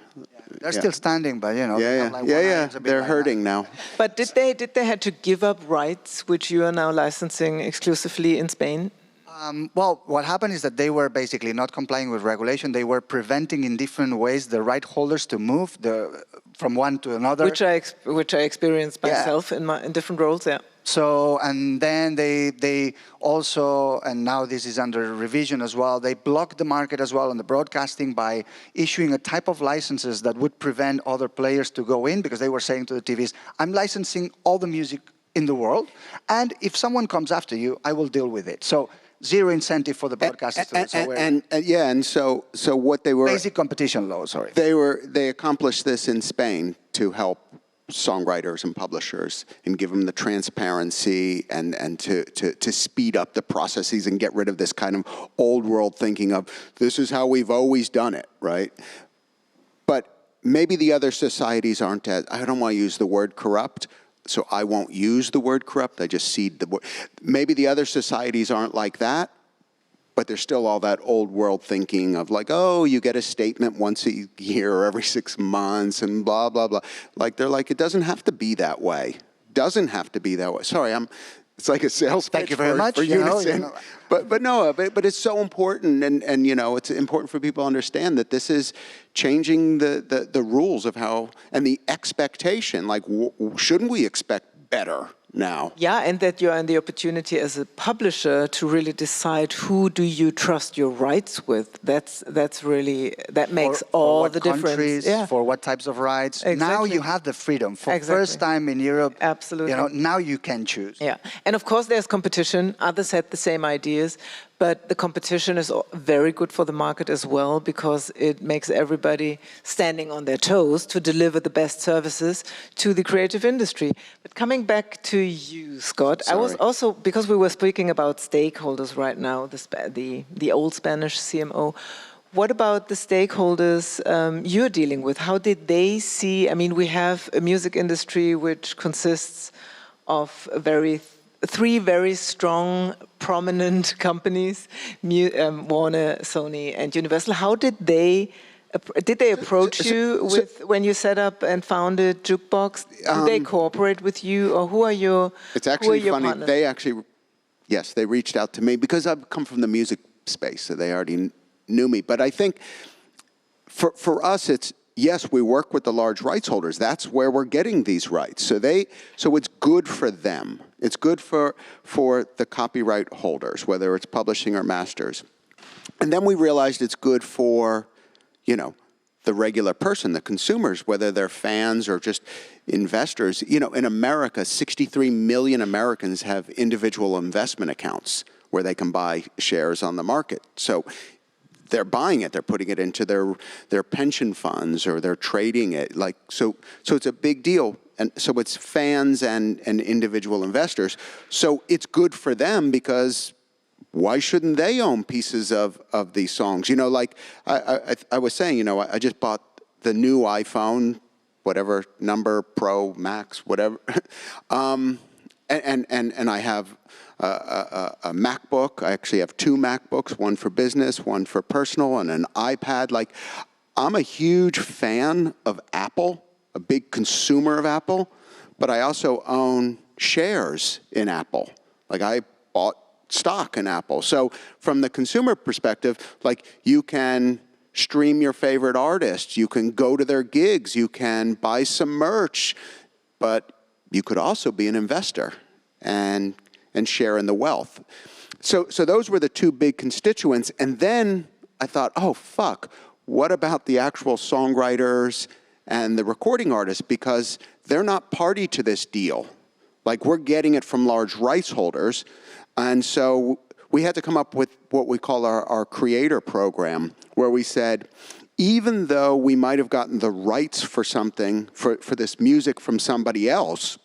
They're still standing, but, they have like one eye, it's a bit They're like hurting now. But did they have to give up rights which you are now licensing exclusively in Spain? Well, what happened is that they were basically not complying with regulation. They were preventing in different ways the right holders to move from one to another. Which I experienced myself in different roles, yeah. So, and then they also, and now this is under revision as well, they blocked the market as well on the broadcasting by issuing a type of licenses that would prevent other players to go in, because they were saying to the TVs, I'm licensing all the music in the world, and if someone comes after you, I will deal with it. So zero incentive for the broadcasters to and so what they were basic competition law. Sorry, they accomplished this in Spain to help songwriters and publishers and give them the transparency and to speed up the processes and get rid of this kind of old world thinking of this is how we've always done it, right? But maybe the other societies aren't as, I don't want to use the word corrupt, so I won't use the word corrupt, I just cede the word. Maybe the other societies aren't like that, but there's still all that old world thinking of like, oh, you get a statement once a year or every 6 months and blah, blah, blah. Like, they're like, it doesn't have to be that way. Doesn't have to be that way. Sorry, it's like a sales pitch. Thank you very much. For Unison. But it's so important, and you know, it's important for people to understand that this is changing the rules of how, and the expectation, like, shouldn't we expect better now? Yeah, and that you are in the opportunity as a publisher to really decide who do you trust your rights with. That's really, that makes all the difference. Yeah. For what types of rights. Exactly. Now you have the freedom. For first time in Europe, absolutely. You know, now you can choose. Yeah, and of course there's competition. Others had the same ideas, but the competition is very good for the market as well, because it makes everybody standing on their toes to deliver the best services to the creative industry. But coming back to you, Scott, I was also, because we were speaking about stakeholders right now, the old Spanish CMO, what about the stakeholders you're dealing with? How did they see, I mean, we have a music industry which consists of three very strong, prominent companies, Warner, Sony, and Universal. How did they approach you when you set up and founded Jukebox? Do they cooperate with you, or who are your It's actually funny. partners? They actually, yes, they reached out to me because I've come from the music space, so they already knew me. But I think for us, it's, yes, we work with the large rights holders. That's where we're getting these rights. So it's good for them. It's good for the copyright holders, whether it's publishing or masters. And then we realized it's good for, you know, the regular person, the consumers, whether they're fans or just investors. You know, in America, 63 million Americans have individual investment accounts where they can buy shares on the market. So they're buying it, they're putting it into their pension funds, or they're trading it. Like, so it's a big deal. And so it's fans and individual investors. So it's good for them, because why shouldn't they own pieces of these songs? You know, like I was saying, you know, I just bought the new iPhone, whatever number, Pro, Max, whatever. And I have a MacBook. I actually have 2 MacBooks, one for business, one for personal, and an iPad. Like, I'm a huge fan of Apple, a big consumer of Apple, but I also own shares in Apple. Like, I bought stock in Apple. So from the consumer perspective, like, you can stream your favorite artists, you can go to their gigs, you can buy some merch, but you could also be an investor and share in the wealth. So those were the 2 big constituents. And then I thought, oh, fuck, what about the actual songwriters and the recording artists? Because they're not party to this deal. Like, we're getting it from large rights holders. And so we had to come up with what we call our creator program, where we said, even though we might have gotten the rights for something, for this music from somebody else,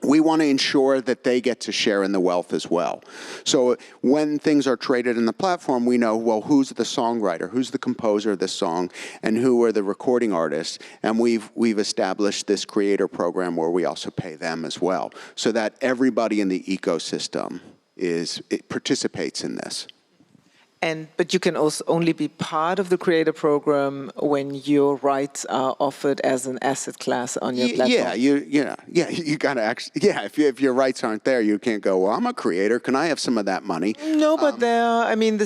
we want to ensure that they get to share in the wealth as well. So when things are traded in the platform, we know, well, who's the songwriter, who's the composer of this song, and who are the recording artists. And we've established this creator program where we also pay them as well, so that everybody in the ecosystem participates in this. But you can also only be part of the creator program when your rights are offered as an asset class on your platform. You gotta actually, if your rights aren't there, you can't go, well, I'm a creator, can I have some of that money? No, but the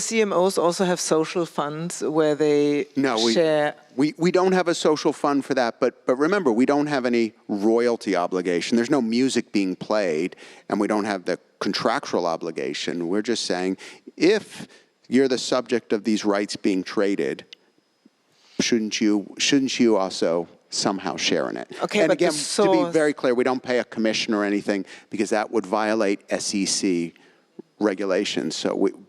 CMOs also have social funds where they share. We don't have a social fund for that, but remember, we don't have any royalty obligation. There's no music being played, and we don't have the contractual obligation. We're just saying, if you're the subject of these rights being traded, shouldn't you also somehow share in it? Okay, and but again, to be very clear, we don't pay a commission or anything because that would violate SEC regulations.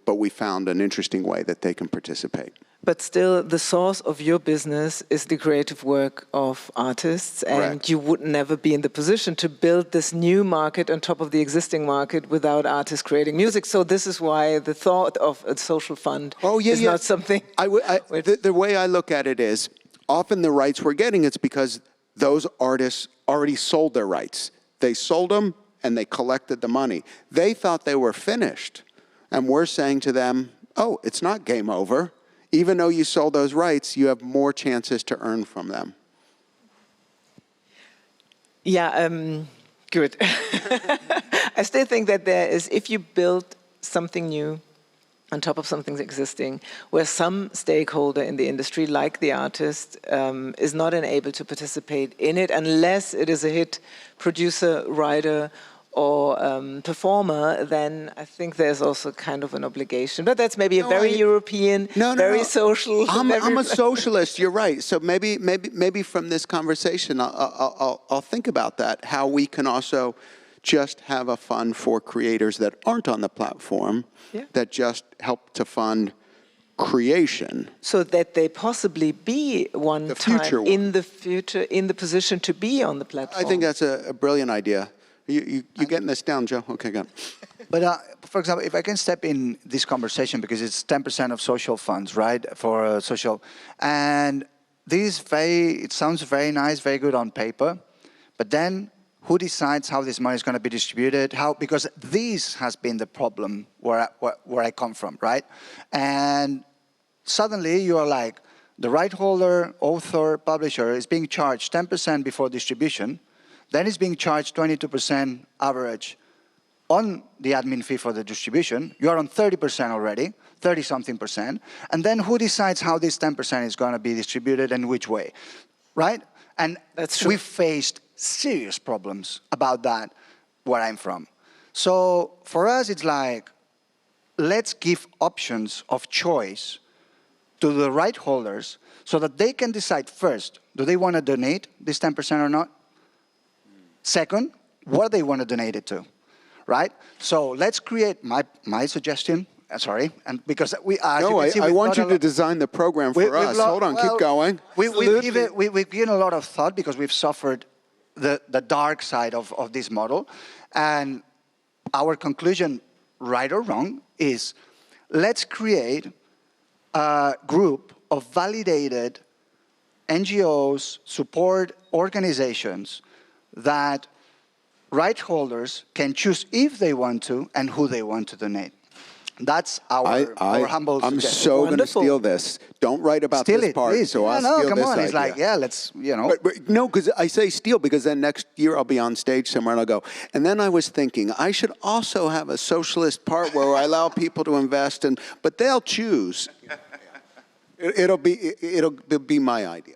But we found an interesting way that they can participate. But still, the source of your business is the creative work of artists, and Correct. you would never be in the position to build this new market on top of the existing market without artists creating music. So this is why the thought of a social fund is not something. The way I look at it is, often the rights we're getting, it's because those artists already sold their rights. They sold them and they collected the money. They thought they were finished, and we're saying to them, oh, it's not game over. Even though you sold those rights, you have more chances to earn from them. Yeah, good. I still think that if you build something new on top of something existing, where some stakeholder in the industry, like the artist, is not enabled to participate in it unless it is a hit producer, writer, or performer, then I think there's also kind of an obligation. But that's maybe a very European, very social. I'm a socialist. You're right. So maybe from this conversation, I'll think about that. How we can also just have a fund for creators that aren't on the platform, that just help to fund creation, so that they possibly be one time in the future in the position to be on the platform. I think that's a brilliant idea. You getting this down, Joe? Okay, go. But for example, if I can step in this conversation, because it's 10% of social funds, right, for social, and it sounds very nice, very good on paper, but then who decides how this money is going to be distributed? Because this has been the problem where I come from, right? And suddenly you are like, the right holder, author, publisher is being charged 10% before distribution. Then it's being charged 22% average on the admin fee for the distribution. You're on 30% already, 30-something%. And then who decides how this 10% is going to be distributed and which way, right? And we faced serious problems about that where I'm from. So for us, it's like, let's give options of choice to the right holders so that they can decide first, do they want to donate this 10% or not? Second, what they want to donate it to, right? So let's create my suggestion. Sorry, and because we are. No, I want you to design the program for us. Hold on, keep going. We've given a lot of thought because we've suffered the dark side of this model, and our conclusion, right or wrong, is let's create a group of validated NGOs, support organizations that right holders can choose if they want to and who they want to donate. That's our humble I'm suggestion. so going to steal this. Don't write about this part, please. so I'll steal this come on. idea. It's like, let's, But no, because I say steal because then next year I'll be on stage somewhere and I'll go, and then I was thinking I should also have a socialist part where I allow people to invest, but they'll choose. It'll be my idea.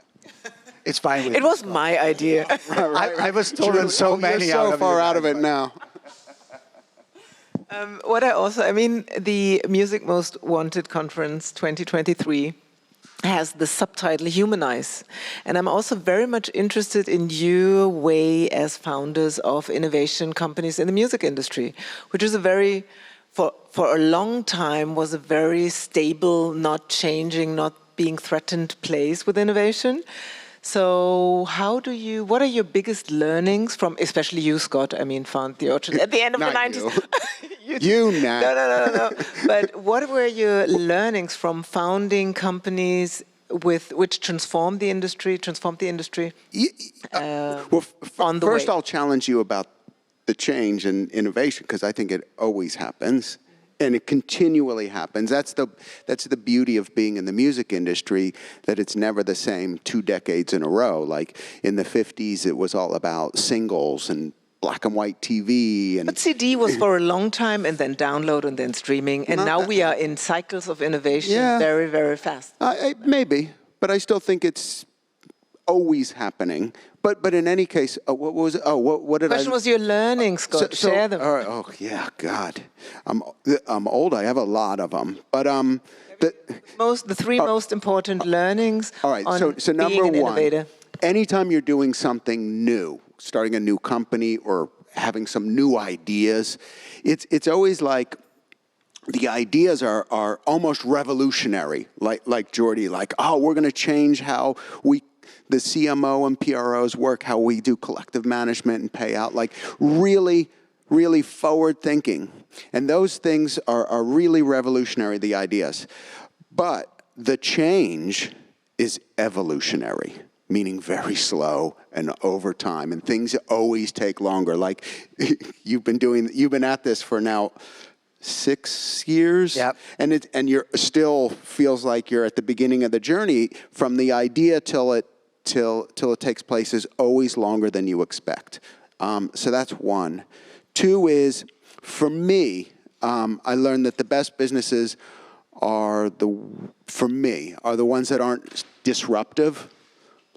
It's fine with It was my idea. I was stolen so many You're so far out of it now. The Music Most Wanted Conference 2023 has the subtitle Humanize. And I'm also very much interested in your way as founders of innovation companies in the music industry, which is for a long time was a very stable, not changing, not being threatened place with innovation. So what are your biggest learnings from, especially you, Scott, found the orchard at the end of the 90s. You now. No. But what were your learnings from founding companies which transformed the industry? First, I'll challenge you about the change and innovation, because I think it always happens. And it continually happens. That's the beauty of being in the music industry, that it's never the same 2 decades in a row. Like in the 50s, it was all about singles and black and white TV. But CD was for a long time, and then download, and then streaming. And now we are in cycles of innovation very, very fast. Maybe, but I still think it's always happening. But in any case, what was? What did I? The question was your learnings, Scott. Share them. Oh yeah, God, I'm old. I have a lot of them. But the 3 most important learnings. All right. On So number being an one, innovator. anytime you're doing something new, starting a new company or having some new ideas, it's always like the ideas are almost revolutionary. Like Jordi, like, oh, we're going to change how the CMO and PROs work, how we do collective management and payout, like really, really forward thinking. And those things are really revolutionary, the ideas. But the change is evolutionary, meaning very slow and over time, and things always take longer. Like you've been at this for now 6 years, and you're still feels like you're at the beginning of the journey. From the idea till it takes place is always longer than you expect. So that's one. 2 is, for me, I learned that the best businesses are the ones that aren't disruptive.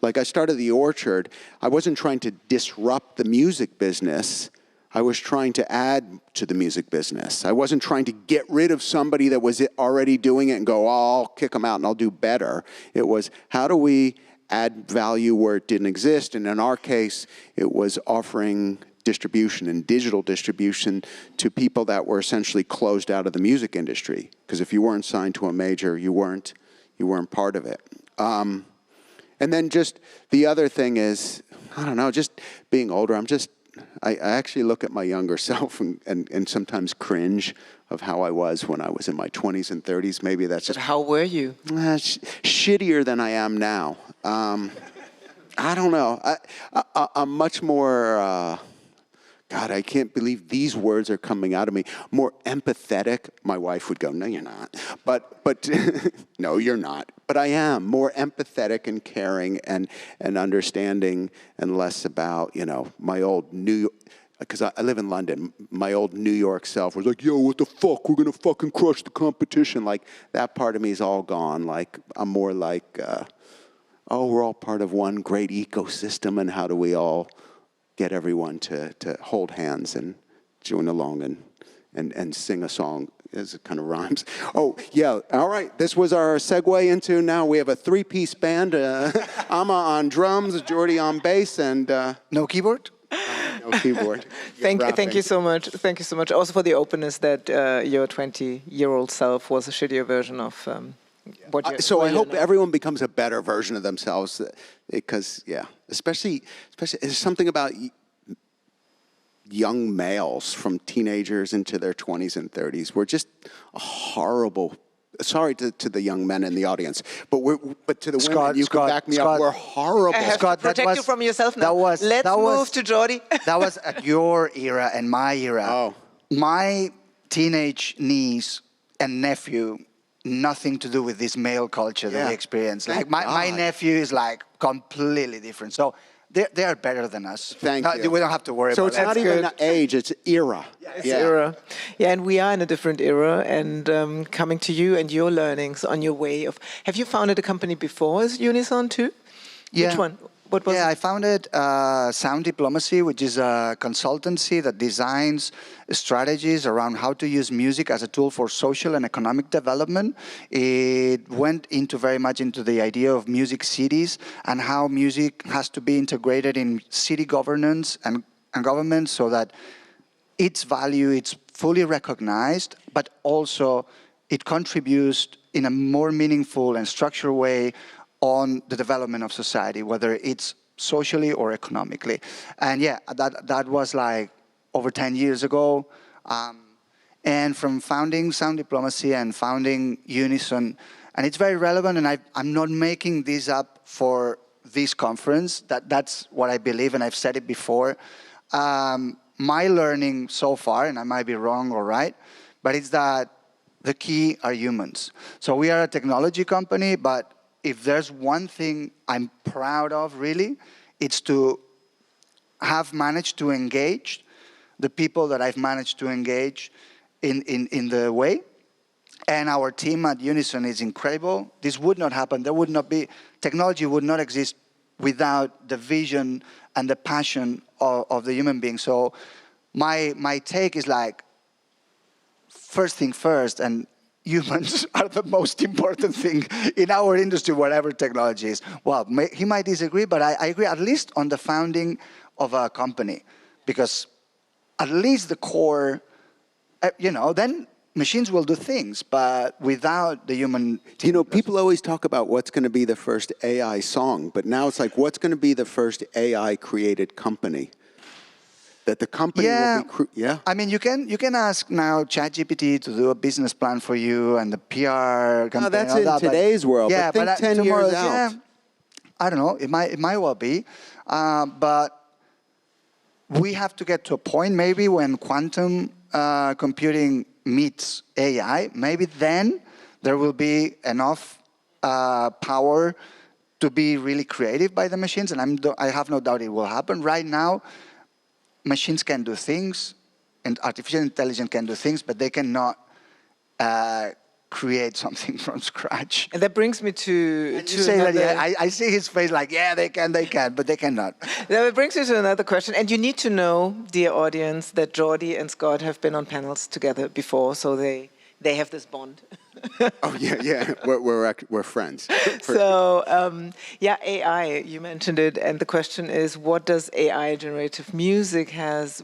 Like I started the Orchard, I wasn't trying to disrupt the music business. I was trying to add to the music business. I wasn't trying to get rid of somebody that was already doing it and go, oh, I'll kick them out and I'll do better. It was, how do we add value where it didn't exist? And in our case, it was offering distribution and digital distribution to people that were essentially closed out of the music industry. Because if you weren't signed to a major, you weren't part of it. And then just the other thing is, I don't know, just being older, I actually look at my younger self and sometimes cringe of how I was when I was in my 20s and 30s. Maybe that's just... But how were you? Shittier than I am now. I don't know. I'm much more... God, I can't believe these words are coming out of me. More empathetic. My wife would go, no, you're not. But no, you're not. But I am more empathetic and caring and understanding, and less about, my old New York, because I live in London. My old New York self was like, yo, what the fuck? We're going to fucking crush the competition. Like, that part of me is all gone. Like, I'm more like, we're all part of one great ecosystem, and how do we all get everyone to hold hands and join along and sing a song, as it kind of rhymes. Oh, yeah, all right. This was our segue into, now we have a 3-piece band. Amma on drums, Jordi on bass, and... no keyboard? No keyboard. Thank you so much. Thank you so much. Also for the openness that your 20-year-old self was a shittier version of... So I hope everyone becomes a better version of themselves, because, especially there's something about young males from teenagers into their 20s and 30s. We're just a horrible. Sorry to the young men in the audience, but to the women, you can back me up. We're horrible. I have to protect you from yourself now. Let's move to Jordi. That was at your era and my era. Oh. My teenage niece and nephew, nothing to do with this male culture that we experience. Like my nephew is like completely different. So they are better than us. Thank you. We don't have to worry about that. So it's not even age, it's era. It's era. Yeah, and we are in a different era. And coming to you and your learnings on your way of... Have you founded a company before as Unison too? Yeah. Which one? What was it? I founded Sound Diplomacy, which is a consultancy that designs strategies around how to use music as a tool for social and economic development. It went very much into the idea of music cities and how music has to be integrated in city governance and government, so that its value is fully recognized, but also it contributes in a more meaningful and structured way on the development of society, whether it's socially or economically. And that was like over 10 years ago. And from founding Sound Diplomacy and founding Unison, and it's very relevant, and I'm not making this up for this conference, that's what I believe, and I've said it before. My learning so far, and I might be wrong or right, but it's that the key are humans. So we are a technology company, but if there's one thing I'm proud of, really, it's to have managed to engage the people that I've managed to engage in the way. And our team at Unison is incredible. This would not happen. There would not be, technology would not exist without the vision and the passion of the human being. So my take is like, first thing first, and humans are the most important thing in our industry, whatever technology is. Well, he might disagree, but I agree, at least on the founding of a company, because at least the core, then machines will do things, but without the human. You know, people always talk about what's going to be the first AI song, but now it's like, what's going to be the first AI created company? That the company will be, I mean, you can ask now ChatGPT to do a business plan for you and the PR campaign. No, that's in today's world. Yeah, but think 10 years out. Yeah, I don't know. It might well be, but we have to get to a point maybe when quantum computing meets AI. Maybe then there will be enough power to be really creative by the machines, and I have no doubt it will happen. Right now, machines can do things, and artificial intelligence can do things, but they cannot create something from scratch. And that brings me to say another... that, I see his face like, yeah, they can, but they cannot. That brings me to another question. And you need to know, dear audience, that Jordi and Scott have been on panels together before, so they have this bond. Oh, yeah. We're friends. So, AI, you mentioned it, and the question is, what does AI generative music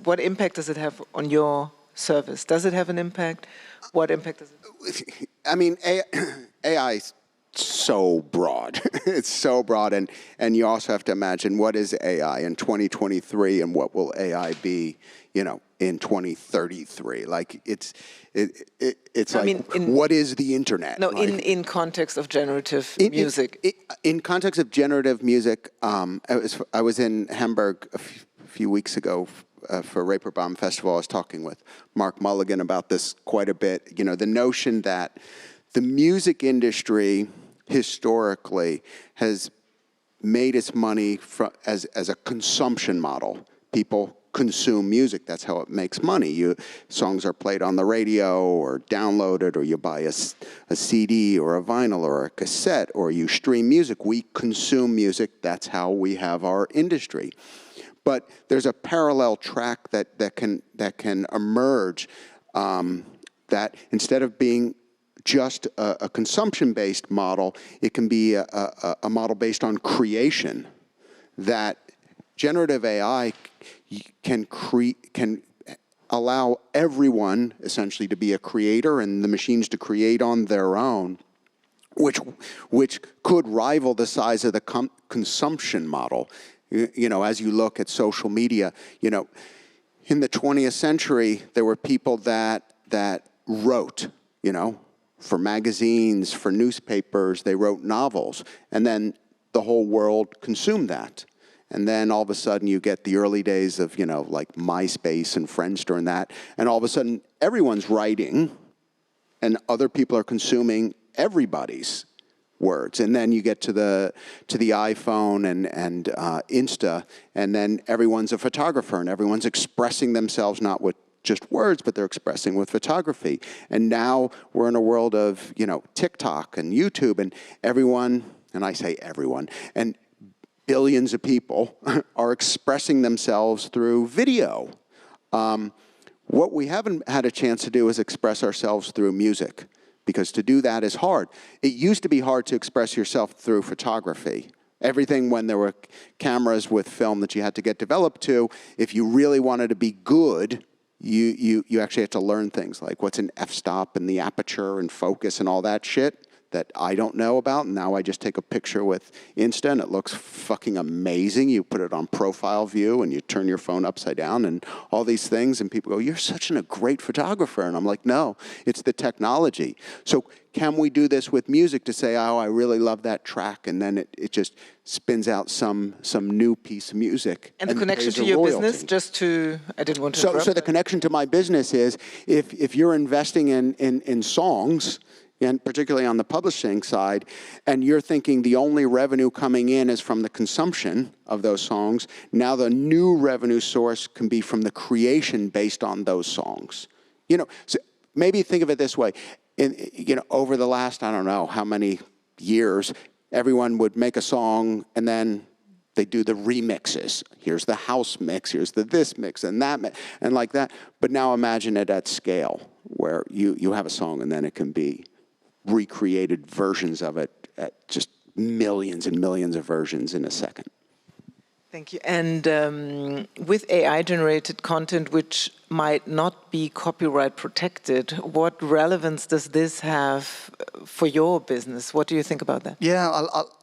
what impact does it have on your service? Does it have an impact? What impact does it? I mean, AI is so broad. It's so broad, and you also have to imagine what is AI in 2023 and what will AI be, in 2033. Like it's what is the internet? No, like, in context of generative music. In context of generative music, I was in Hamburg a few weeks ago for Reeperbahn Festival. I was talking with Mark Mulligan about this quite a bit. The notion that the music industry historically has made its money as a consumption model. People consume music. That's how it makes money. Songs are played on the radio or downloaded, or you buy a CD or a vinyl or a cassette, or you stream music. We consume music. That's how we have our industry. But there's a parallel track that can emerge, that instead of being just a consumption-based model, it can be a model based on creation. That generative AI can allow everyone essentially to be a creator and the machines to create on their own, which could rival the size of the consumption model. As you look at social media, in the 20th century, there were people that wrote, for magazines, for newspapers, they wrote novels, and then the whole world consumed that. And then all of a sudden you get the early days of, like MySpace and Friendster and that, and all of a sudden everyone's writing and other people are consuming everybody's words. And then you get to the iPhone and Insta, and then everyone's a photographer and everyone's expressing themselves not with just words, but they're expressing with photography. And now we're in a world of, TikTok and YouTube, and everyone, and I say everyone, and billions of people are expressing themselves through video. What we haven't had a chance to do is express ourselves through music, because to do that is hard. It used to be hard to express yourself through photography. Everything, when there were cameras with film that you had to get developed to, if you really wanted to be good, you actually had to learn things like what's an f-stop and the aperture and focus and all that shit. that I don't know about. Now I just take a picture with Insta and it looks fucking amazing. You put it on profile view and you turn your phone upside down and all these things, and people go, you're such a great photographer. And I'm like, no, it's the technology. So can we do this with music to say, oh, I really love that track, and then it just spins out some new piece of music. And the connection to your business, just to, I didn't want to interrupt. So the connection to my business is, if you're investing in songs, and particularly on the publishing side, and you're thinking the only revenue coming in is from the consumption of those songs, now the new revenue source can be from the creation based on those songs. You know, so maybe think of it this way. Over the last, I don't know how many years, everyone would make a song and then they do the remixes. Here's the house mix, here's the this mix and that mix, and like that. But now imagine it at scale, where you have a song and then it can be recreated versions of it at just millions and millions of versions in a second. Thank you. And with AI-generated content, which might not be copyright protected, what relevance does this have for your business? What do you think about that? Yeah,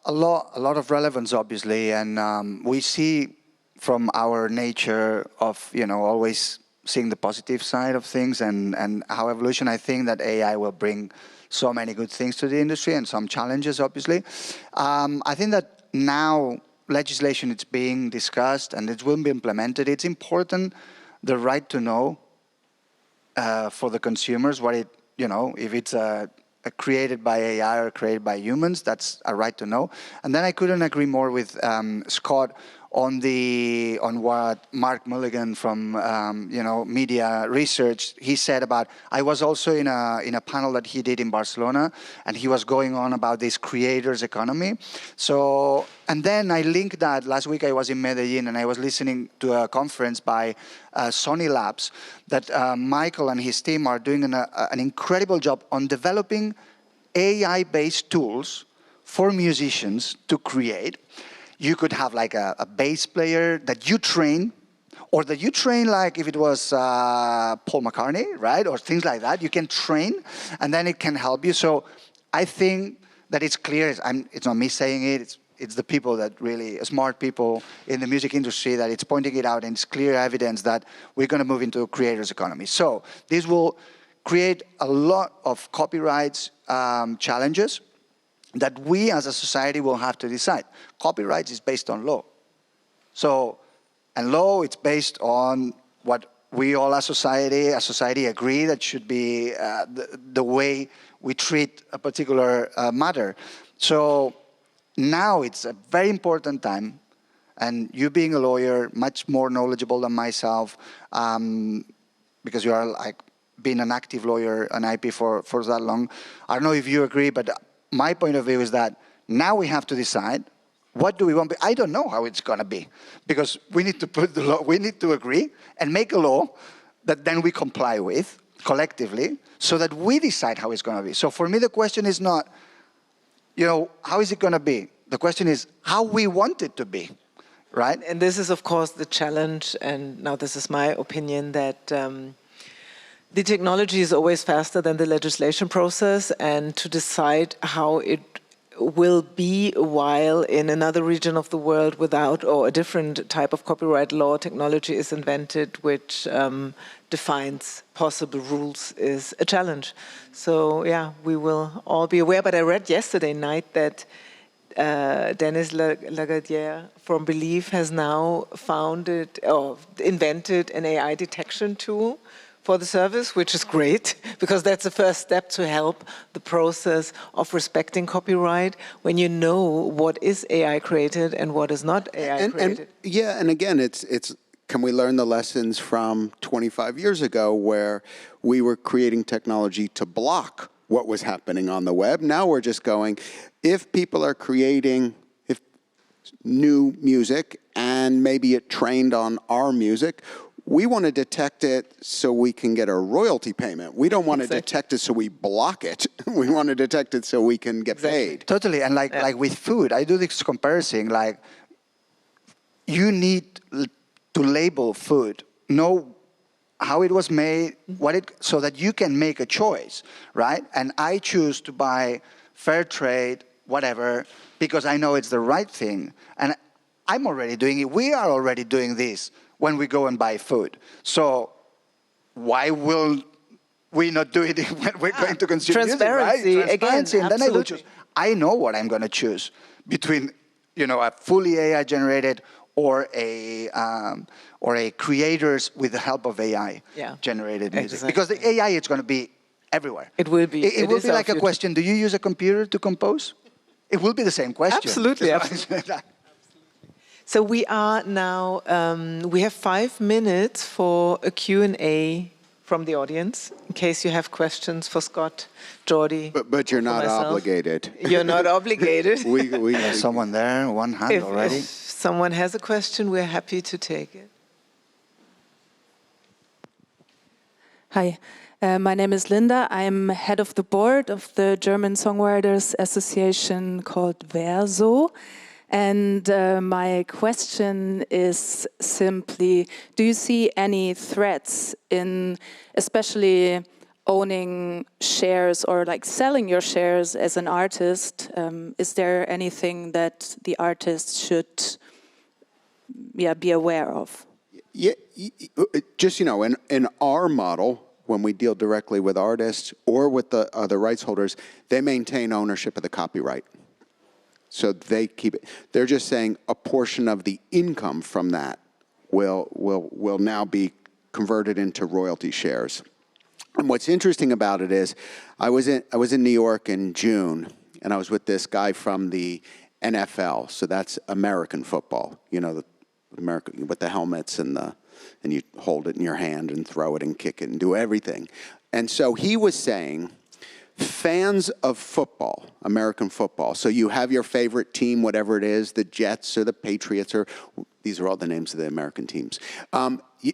a lot of relevance, obviously, and we see from our nature of always seeing the positive side of things and how evolution. I think that AI will bring so many good things to the industry and some challenges, obviously. I think that now legislation is being discussed and it will be implemented. It's important, the right to know for the consumers, what if it's created by AI or created by humans, that's a right to know. And then I couldn't agree more with Scott on what Mark Mulligan from media research, he said about, I was also in a panel that he did in Barcelona, and he was going on about this creators economy. So, and then I linked that, last week I was in Medellin and I was listening to a conference by Sony Labs that Michael and his team are doing an incredible job on developing AI-based tools for musicians to create. You could have like a bass player that you train, or that you train like if it was Paul McCartney, right? Or things like that. You can train, and then it can help you. So I think that it's clear. It's not me saying it. It's the people that really, smart people in the music industry, that it's pointing it out, and it's clear evidence that we're going to move into a creators economy. So this will create a lot of copyrights challenges that we as a society will have to decide. Copyright is based on law. So, and law, it's based on what we all as society agree that should be the way we treat a particular matter. So now it's a very important time, and you being a lawyer, much more knowledgeable than myself, because you are like being an active lawyer on IP for that long. I don't know if you agree, but my point of view is that now we have to decide, what do we want? I don't know how it's going to be, because we need to put the law, we need to agree and make a law that then we comply with collectively, so that we decide how it's going to be. So for me, the question is not, how is it going to be? The question is how we want it to be, right? And this is, of course, the challenge, and now this is my opinion, that the technology is always faster than the legislation process, and to decide how it will be while in another region of the world without, or a different type of copyright law technology is invented, which defines possible rules, is a challenge. So yeah, we will all be aware. But I read yesterday night that Dennis Lagadière from Believe has now invented an AI detection tool for the service, which is great, because that's the first step to help the process of respecting copyright, when you know what is AI created and what is not AI created. And again, it's can we learn the lessons from 25 years ago, where we were creating technology to block what was happening on the web? Now we're just going, if people are creating new music and maybe it trained on our music, we want to detect it so we can get a royalty payment. We don't want to detect it so we block it. We want to detect it so we can get paid. Totally, and like with food, I do this comparison, like you need to label food, know how it was made, so that you can make a choice, right? And I choose to buy fair trade, whatever, because I know it's the right thing. And I'm already doing it. We are already doing this when we go and buy food. So why will we not do it when we're going to consume Transparency, music, right? Transparency, again, and then I will absolutely. choose. I know what I'm going to choose between, a fully AI generated or a creators with the help of AI generated music. Exactly. Because the AI is going to be everywhere. It will be. It will is be our like a future. question: do you use a computer to compose? It will be the same question. Absolutely. So we are now, we have 5 minutes for a Q&A from the audience, in case you have questions for Scott, Jordi. But you're for not myself. obligated. You're not obligated. There's someone there, one hand already. If someone has a question, we're happy to take it. Hi, my name is Linda. I'm head of the board of the German Songwriters Association called Verso. And my question is simply, do you see any threats in especially owning shares or like selling your shares as an artist? Is there anything that the artist should be aware of? Yeah, just, in our model, when we deal directly with artists or with the rights holders, they maintain ownership of the copyright. So they keep it. They're just saying a portion of the income from that will now be converted into royalty shares. And what's interesting about it is, I was in New York in June, and I was with this guy from the NFL. So that's American football. The American with the helmets and you hold it in your hand and throw it and kick it and do everything. And so he was saying, fans of football, American football, so you have your favorite team, whatever it is, the Jets or the Patriots, or these are all the names of the American teams.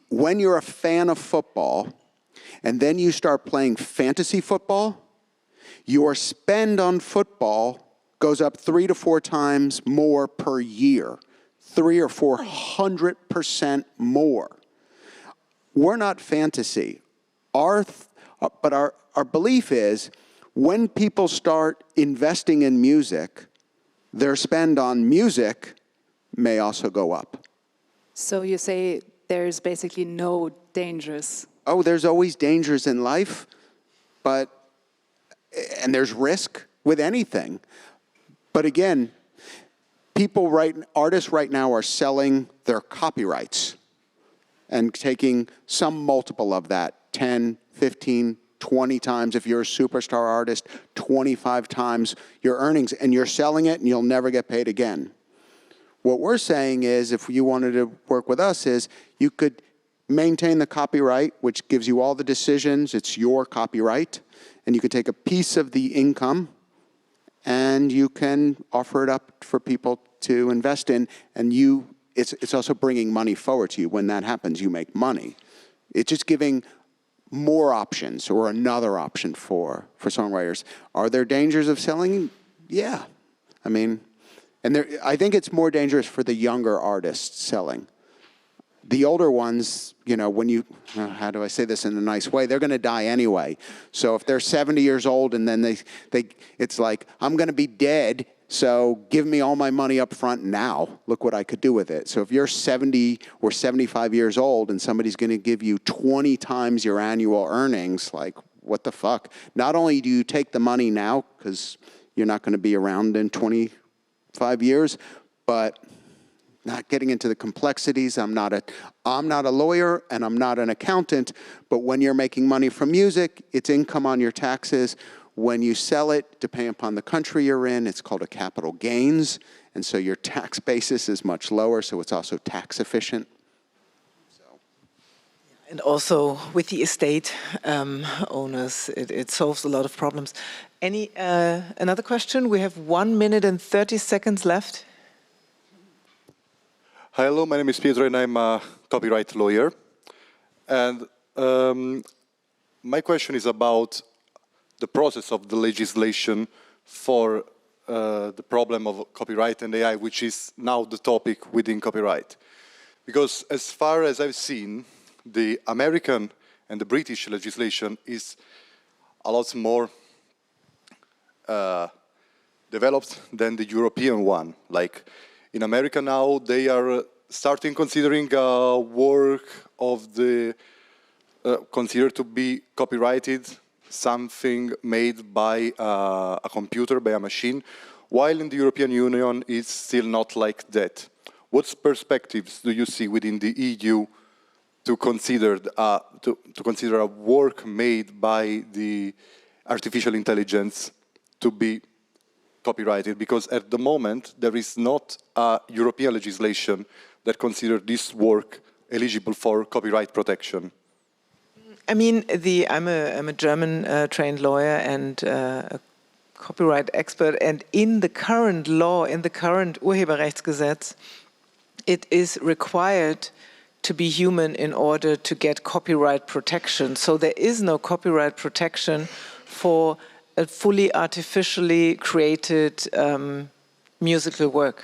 When you're a fan of football, and then you start playing fantasy football, your spend on football goes up 3 to 4 times more per year, 300 or 400% more. We're not fantasy. But our belief is, when people start investing in music, their spend on music may also go up. So you say there's basically no dangers. Oh, there's always dangers in life, and there's risk with anything. But again, artists right now are selling their copyrights and taking some multiple of that, 10, 15, 20 times, if you're a superstar artist, 25 times your earnings, and you're selling it and you'll never get paid again. What we're saying is, if you wanted to work with us, is you could maintain the copyright, which gives you all the decisions, it's your copyright, and you could take a piece of the income and you can offer it up for people to invest in, and it's also bringing money forward to you. When that happens, you make money. It's just giving more options, or another option for songwriters. Are there dangers of selling? Yeah. I think it's more dangerous for the younger artists selling. The older ones, how do I say this in a nice way? They're going to die anyway. So if they're 70 years old and then it's like, I'm going to be dead, so give me all my money up front now. Look what I could do with it. So if you're 70 or 75 years old and somebody's going to give you 20 times your annual earnings, like, what the fuck? Not only do you take the money now, because you're not going to be around in 25 years, but not getting into the complexities. I'm not a lawyer and I'm not an accountant, but when you're making money from music, it's income on your taxes. When you sell it, depending upon the country you're in, it's called a capital gains. And so your tax basis is much lower, so it's also tax efficient. And also with the estate owners, it solves a lot of problems. Another question? We have 1 minute and 30 seconds left. Hello, my name is Pietro and I'm a copyright lawyer. And my question is about the process of the legislation for the problem of copyright and AI, which is now the topic within copyright. Because as far as I've seen, the American and the British legislation is a lot more developed than the European one. Like in America now, they are starting considering work of the considered to be copyrighted, something made by a computer, by a machine, while in the European Union it's still not like that. What perspectives do you see within the EU to consider a work made by the artificial intelligence to be copyrighted? Because at the moment there is not a European legislation that considers this work eligible for copyright protection. I mean, I'm a German trained lawyer and a copyright expert, and in the current law, in the current Urheberrechtsgesetz, it is required to be human in order to get copyright protection. So there is no copyright protection for a fully artificially created musical work.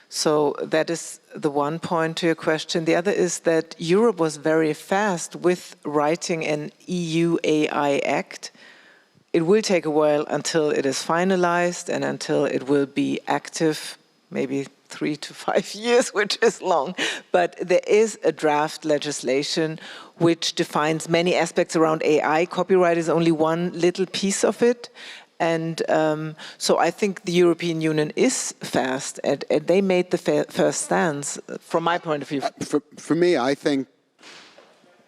So that is the one point to your question. The other is that Europe was very fast with writing an EU AI Act. It will take a while until it is finalized and until it will be active, maybe 3 to 5 years, which is long. But there is a draft legislation which defines many aspects around AI. Copyright is only one little piece of it. And so I think the European Union is fast, and they made the first stance, from my point of view. For me, I think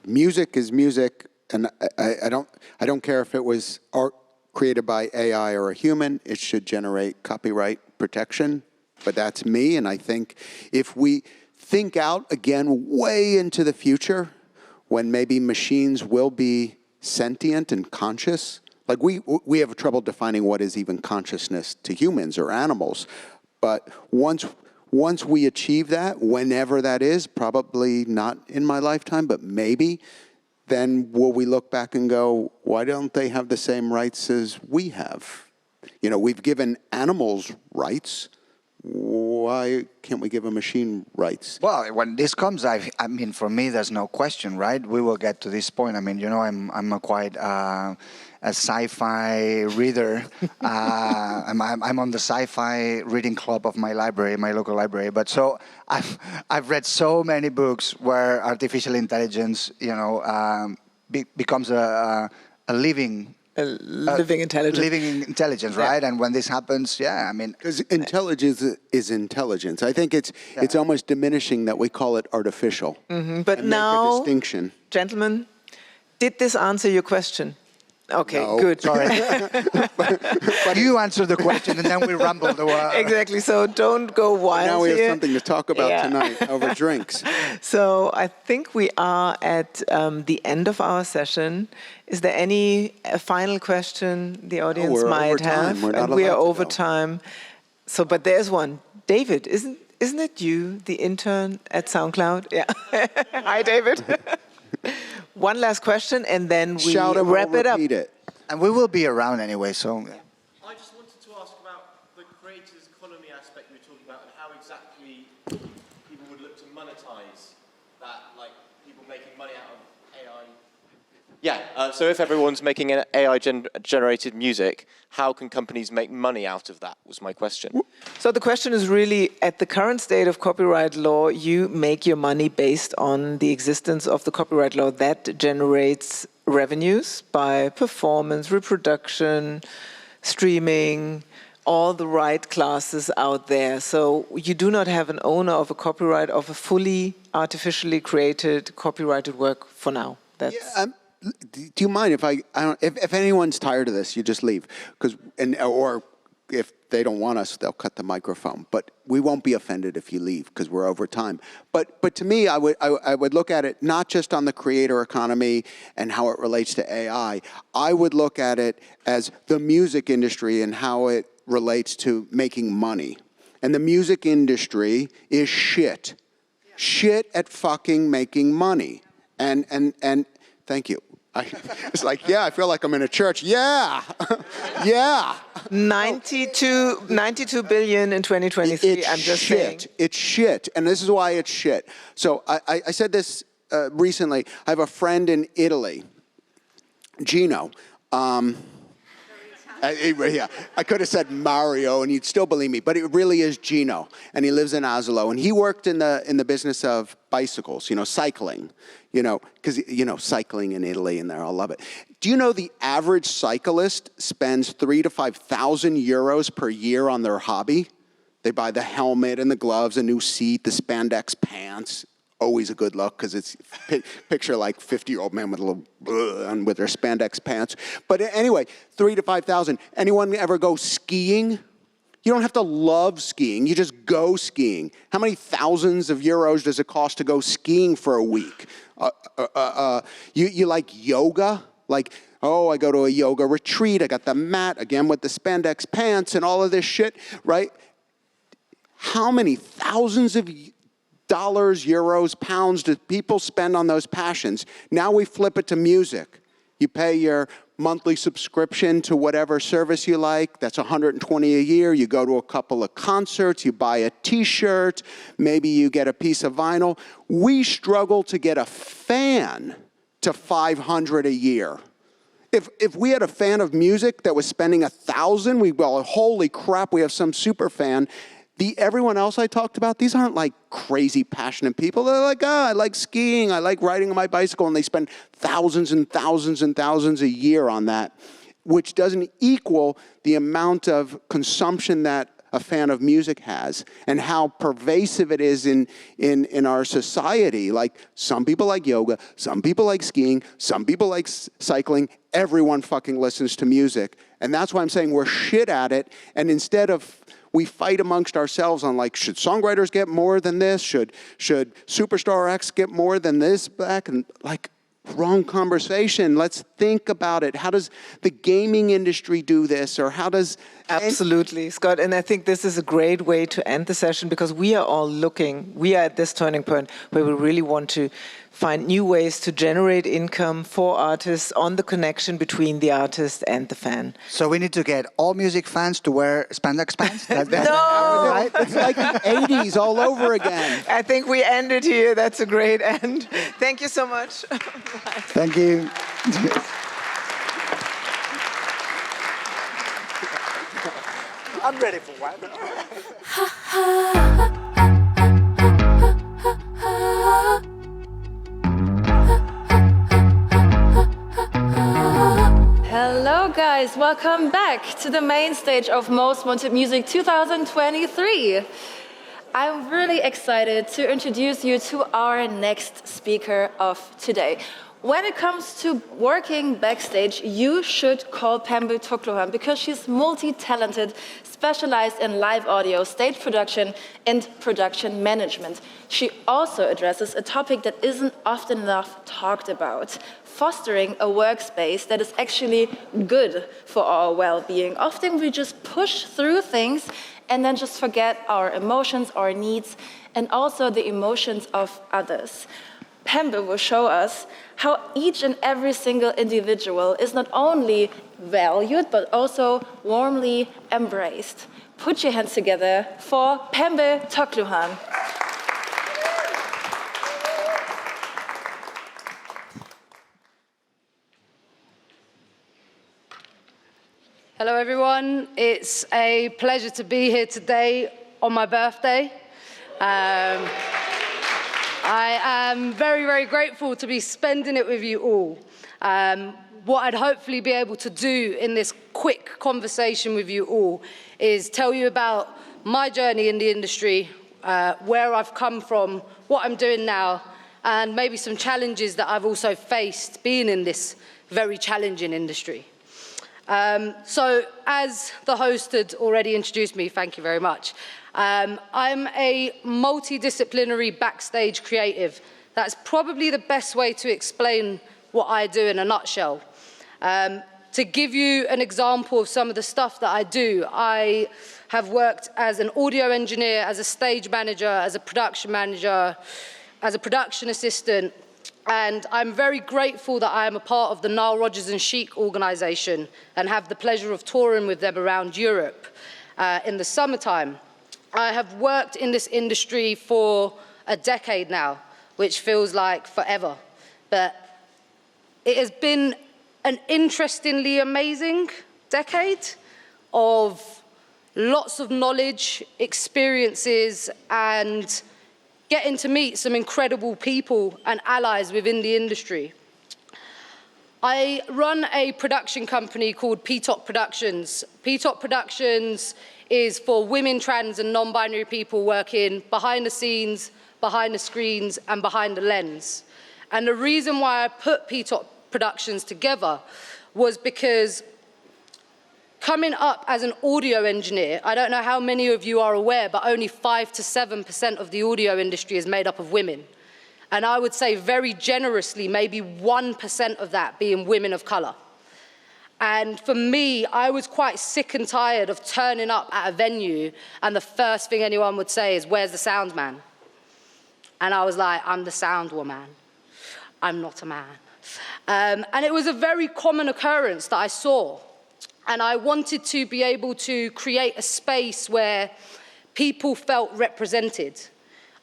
music is music, and I don't care if it was art created by AI or a human. It should generate copyright protection. But that's me, and I think if we think out again way into the future, when maybe machines will be sentient and conscious. Like we have trouble defining what is even consciousness to humans or animals. But once we achieve that, whenever that is, probably not in my lifetime, but maybe, then will we look back and go, why don't they have the same rights as we have? You know, we've given animals rights. Why can't we give a machine rights? Well, when this comes, I mean, for me, there's no question, right? We will get to this point. I mean, you know, I'm a quite a sci-fi reader. I'm on the sci-fi reading club of my library, my local library. But so I've read so many books where artificial intelligence, you know, becomes a living intelligence. Living intelligence, right? And when this happens, yeah, I mean, because intelligence is intelligence. I think it's almost diminishing that we call it artificial. Mm-hmm. But and now, make a distinction. Gentlemen, did this answer your question? Okay, no. good. Sorry. But you answer the question, and then we rumble the world. Exactly. So don't go wild. Now we have here. something to talk about tonight over drinks. So I think we are at the end of our session. Is there any final question the audience might have? And we are over time. So, but there's one. David, isn't it you, the intern at SoundCloud? Yeah. Hi, David. One last question, and then we wrap it up. And we will be around anyway, so... I just wanted to ask about the creators economy aspect you were talking about and how exactly people would look to monetize that, like people making money out of AI. Yeah, so if everyone's making an AI-generated music, how can companies make money out of that, was my question. So the question is really, at the current state of copyright law, you make your money based on the existence of the copyright law that generates revenues by performance, reproduction, streaming, all the right classes out there. So you do not have an owner of a copyright of a fully artificially created copyrighted work for now. That's do you mind if anyone's tired of this, you just leave, or if they don't want us, they'll cut the microphone. But we won't be offended if you leave because we're over time. But to me, I would look at it not just on the creator economy and how it relates to AI. I would look at it as the music industry and how it relates to making money. And the music industry is shit. Shit at fucking making money. And thank you. It's like, yeah, I feel like I'm in a church. Yeah, yeah. 92 billion in 2023. I'm just saying. It's shit, and this is why it's shit. So I said this recently. I have a friend in Italy, Gino. Yeah, I could have said Mario, and you'd still believe me, but it really is Gino, and he lives in Oslo, and he worked in the business of bicycles, cycling, because cycling in Italy, and there, I'll love it. Do you know the average cyclist spends 3,000 to 5,000 euros per year on their hobby? They buy the helmet and the gloves, a new seat, the spandex pants. Always a good look because it's picture like 50-year-old man with a little with their spandex pants. But anyway, 3,000 to 5,000. Anyone ever go skiing? You don't have to love skiing. You just go skiing. How many thousands of euros does it cost to go skiing for a week? You like yoga? Like, oh, I go to a yoga retreat. I got the mat again with the spandex pants and all of this shit, right? How many thousands of dollars, euros, pounds do people spend on those passions? Now we flip it to music. You pay your monthly subscription to whatever service you like. That's $120 a year. You go to a couple of concerts. You buy a T-shirt. Maybe you get a piece of vinyl. We struggle to get a fan to $500 a year. If we had a fan of music that was spending $1,000, we'd go, holy crap, we have some super fan. Everyone else I talked about, these aren't like crazy passionate people. They're like, I like skiing, I like riding on my bicycle, and they spend thousands and thousands and thousands a year on that, which doesn't equal the amount of consumption that a fan of music has and how pervasive it is in our society. Like, some people like yoga, some people like skiing, some people like cycling. Everyone fucking listens to music. And that's why I'm saying we're shit at it. And instead of we fight amongst ourselves on like, should songwriters get more than this? Should Superstar X get more than this back? And like, wrong conversation. Let's think about it. How does the gaming industry do this? Or how does... Absolutely, Scott. And I think this is a great way to end the session because we are all we are at this turning point where we really want to find new ways to generate income for artists on the connection between the artist and the fan. So we need to get all music fans to wear spandex pants? No! Right? It's like the 80s all over again. I think we end it here. That's a great end. Thank you so much. Thank you. I'm ready for one. Hello guys, welcome back to the main stage of Most Wanted Music 2023. I'm really excited to introduce you to our next speaker of today. When it comes to working backstage, you should call Pembe Tokluhan because she's multi-talented, specialized in live audio, stage production, and production management. She also addresses a topic that isn't often enough talked about: fostering a workspace that is actually good for our well-being. Often we just push through things and then just forget our emotions, our needs, and also the emotions of others. Pembe will show us how each and every single individual is not only valued, but also warmly embraced. Put your hands together for Pembe Tokluhan. Hello everyone, it's a pleasure to be here today on my birthday. I am very, very grateful to be spending it with you all. What I'd hopefully be able to do in this quick conversation with you all is tell you about my journey in the industry, where I've come from, what I'm doing now, and maybe some challenges that I've also faced being in this very challenging industry. So as the host had already introduced me, thank you very much. I'm a multidisciplinary backstage creative. That's probably the best way to explain what I do in a nutshell. To give you an example of some of the stuff that I do, I have worked as an audio engineer, as a stage manager, as a production manager, as a production assistant, and I'm very grateful that I am a part of the Nile Rodgers and Chic organization and have the pleasure of touring with them around Europe in the summertime. I have worked in this industry for a decade now, which feels like forever, but it has been an interestingly amazing decade of lots of knowledge, experiences, and getting to meet some incredible people and allies within the industry. I run a production company called PTOC Productions. PTOC Productions is for women, trans, and non-binary people working behind the scenes, behind the screens, and behind the lens. And the reason why I put PTOC Productions together was because coming up as an audio engineer, I don't know how many of you are aware, but only 5 to 7% of the audio industry is made up of women. And I would say very generously, maybe 1% of that being women of color. And for me, I was quite sick and tired of turning up at a venue and the first thing anyone would say is, "Where's the sound man?" And I was like, "I'm the sound woman. I'm not a man." And it was a very common occurrence that I saw. And I wanted to be able to create a space where people felt represented.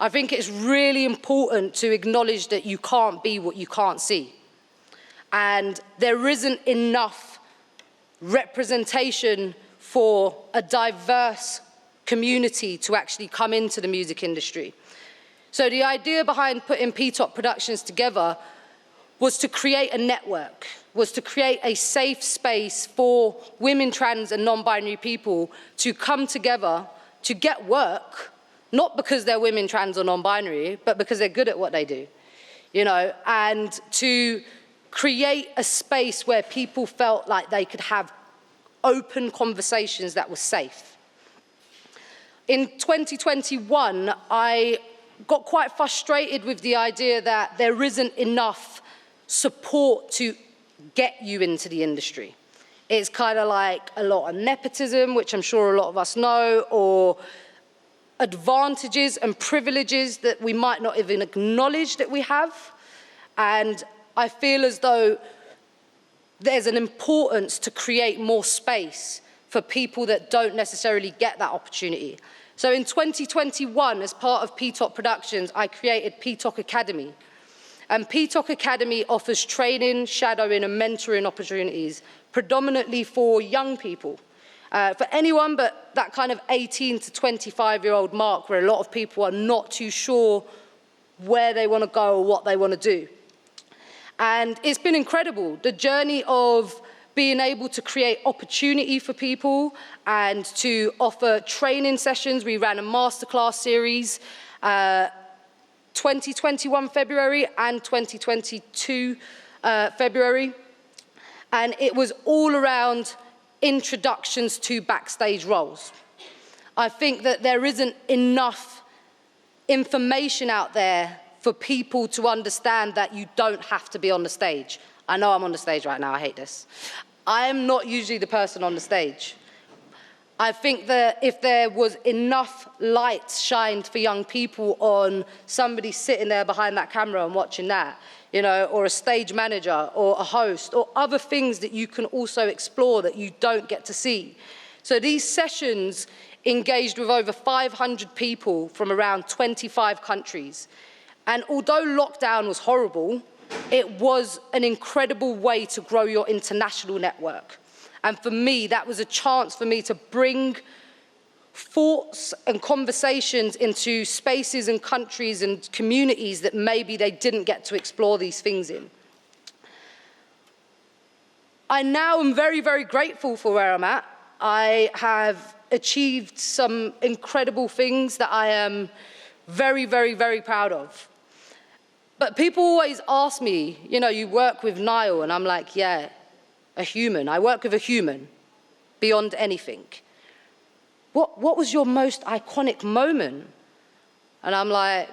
I think it's really important to acknowledge that you can't be what you can't see. And there isn't enough representation for a diverse community to actually come into the music industry. So the idea behind putting PTOC Productions together was to create a network, was to create a safe space for women, trans, and non-binary people to come together to get work, not because they're women, trans, or non-binary, but because they're good at what they do, you know, and to create a space where people felt like they could have open conversations that were safe. In 2021, I got quite frustrated with the idea that there isn't enough support to get you into the industry. It's kind of like a lot of nepotism, which I'm sure a lot of us know, or advantages and privileges that we might not even acknowledge that we have. And I feel as though there's an importance to create more space for people that don't necessarily get that opportunity. So in 2021, as part of PTOC Productions, I created PTOC Academy. And PTOC Academy offers training, shadowing, and mentoring opportunities, predominantly for young people. For anyone but that kind of 18 to 25-year-old mark, where a lot of people are not too sure where they want to go or what they want to do. And it's been incredible, the journey of being able to create opportunity for people and to offer training sessions. We ran a masterclass series, 2021 February and 2022 February. And it was all around introductions to backstage roles. I think that there isn't enough information out there for people to understand that you don't have to be on the stage. I know I'm on the stage right now, I hate this. I am not usually the person on the stage. I think that if there was enough light shined for young people on somebody sitting there behind that camera and watching that, you know, or a stage manager or a host or other things that you can also explore that you don't get to see. So these sessions engaged with over 500 people from around 25 countries. And although lockdown was horrible, it was an incredible way to grow your international network. And for me, that was a chance for me to bring thoughts and conversations into spaces and countries and communities that maybe they didn't get to explore these things in. I now am very, very grateful for where I'm at. I have achieved some incredible things that I am very, very, very proud of. But people always ask me, you know, you work with Niall, and I'm like, yeah, a human. I work with a human beyond anything. What was your most iconic moment? And I'm like,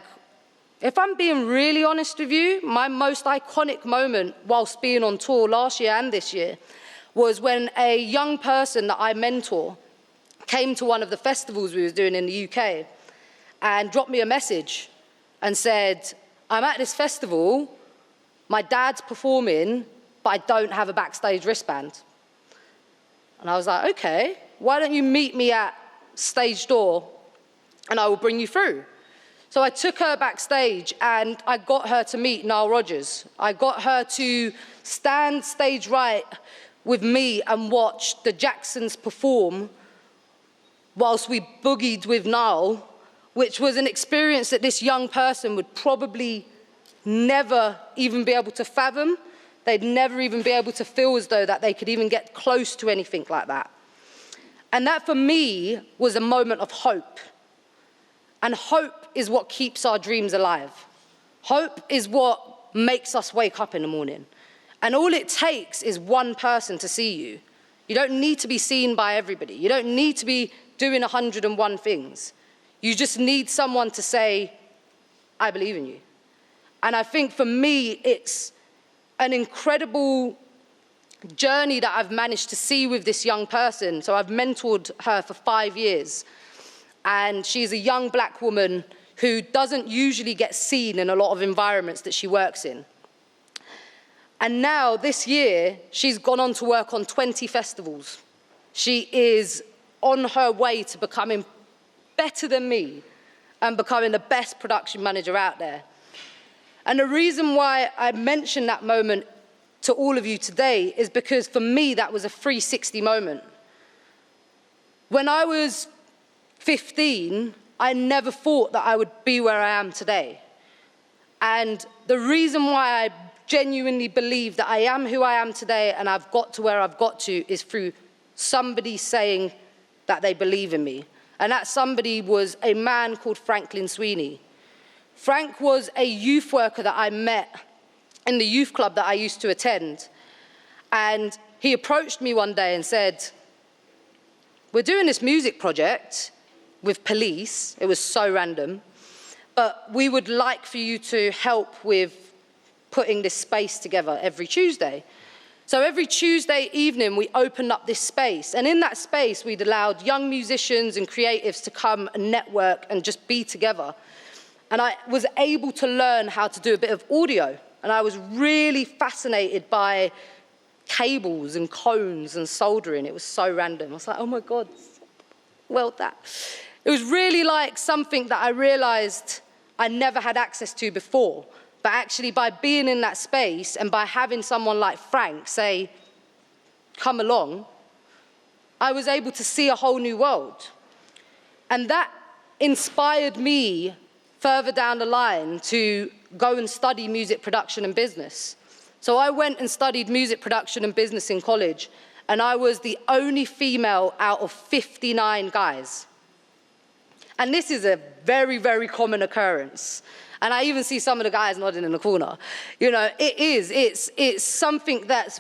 if I'm being really honest with you, my most iconic moment whilst being on tour last year and this year was when a young person that I mentor came to one of the festivals we were doing in the UK and dropped me a message and said, I'm at this festival, my dad's performing, but I don't have a backstage wristband. And I was like, okay, why don't you meet me at stage door and I will bring you through. So I took her backstage and I got her to meet Nile Rodgers. I got her to stand stage right with me and watched the Jacksons perform whilst we boogied with Niall, which was an experience that this young person would probably never even be able to fathom. They'd never even be able to feel as though that they could even get close to anything like that. And that for me was a moment of hope. And hope is what keeps our dreams alive. Hope is what makes us wake up in the morning. And all it takes is one person to see you. You don't need to be seen by everybody. You don't need to be doing 101 things. You just need someone to say, I believe in you. And I think for me, it's an incredible journey that I've managed to see with this young person. So I've mentored her for 5 years. And she's a young black woman who doesn't usually get seen in a lot of environments that she works in. And now, this year, she's gone on to work on 20 festivals. She is on her way to becoming better than me and becoming the best production manager out there. And the reason why I mention that moment to all of you today is because for me, that was a 360 moment. When I was 15, I never thought that I would be where I am today. And the reason why I genuinely believe that I am who I am today and I've got to where I've got to is through somebody saying that they believe in me. And that somebody was a man called Franklin Sweeney. Frank was a youth worker that I met in the youth club that I used to attend. And he approached me one day and said, we're doing this music project with police. It was so random. But we would like for you to help with putting this space together every Tuesday. So every Tuesday evening, we opened up this space. And in that space, we'd allowed young musicians and creatives to come and network and just be together. And I was able to learn how to do a bit of audio. And I was really fascinated by cables and cones and soldering. It was so random. I was like, oh my God, well that. It was really like something that I realized I never had access to before. But actually, by being in that space and by having someone like Frank say, come along, I was able to see a whole new world. And that inspired me further down the line to go and study music production and business. So I went and studied music production and business in college, and I was the only female out of 59 guys. And this is a very, very common occurrence. And I even see some of the guys nodding in the corner. You know, it's something that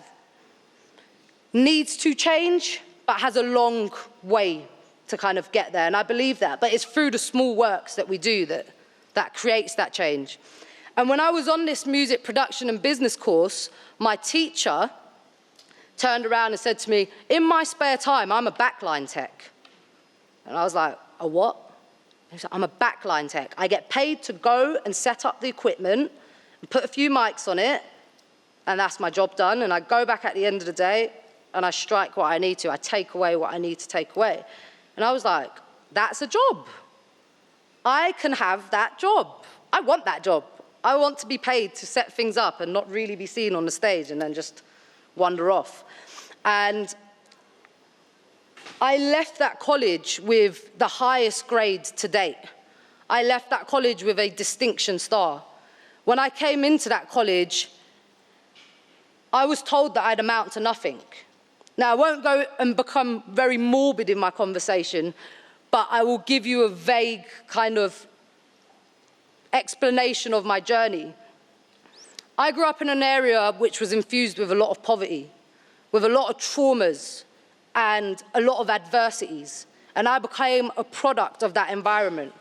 needs to change, but has a long way to kind of get there. And I believe that. But it's through the small works that we do that creates that change. And when I was on this music production and business course, my teacher turned around and said to me, in my spare time, I'm a backline tech. And I was like, a what? He said, I'm a backline tech. I get paid to go and set up the equipment and put a few mics on it, and that's my job done. And I go back at the end of the day, and I strike what I need to. I take away what I need to take away. And I was like, that's a job. I can have that job. I want that job. I want to be paid to set things up and not really be seen on the stage and then just wander off. And I left that college with the highest grade to date. I left that college with a distinction star. When I came into that college, I was told that I'd amount to nothing. Now, I won't go and become very morbid in my conversation, but I will give you a vague kind of explanation of my journey. I grew up in an area which was infused with a lot of poverty, with a lot of traumas, and a lot of adversities. And I became a product of that environment.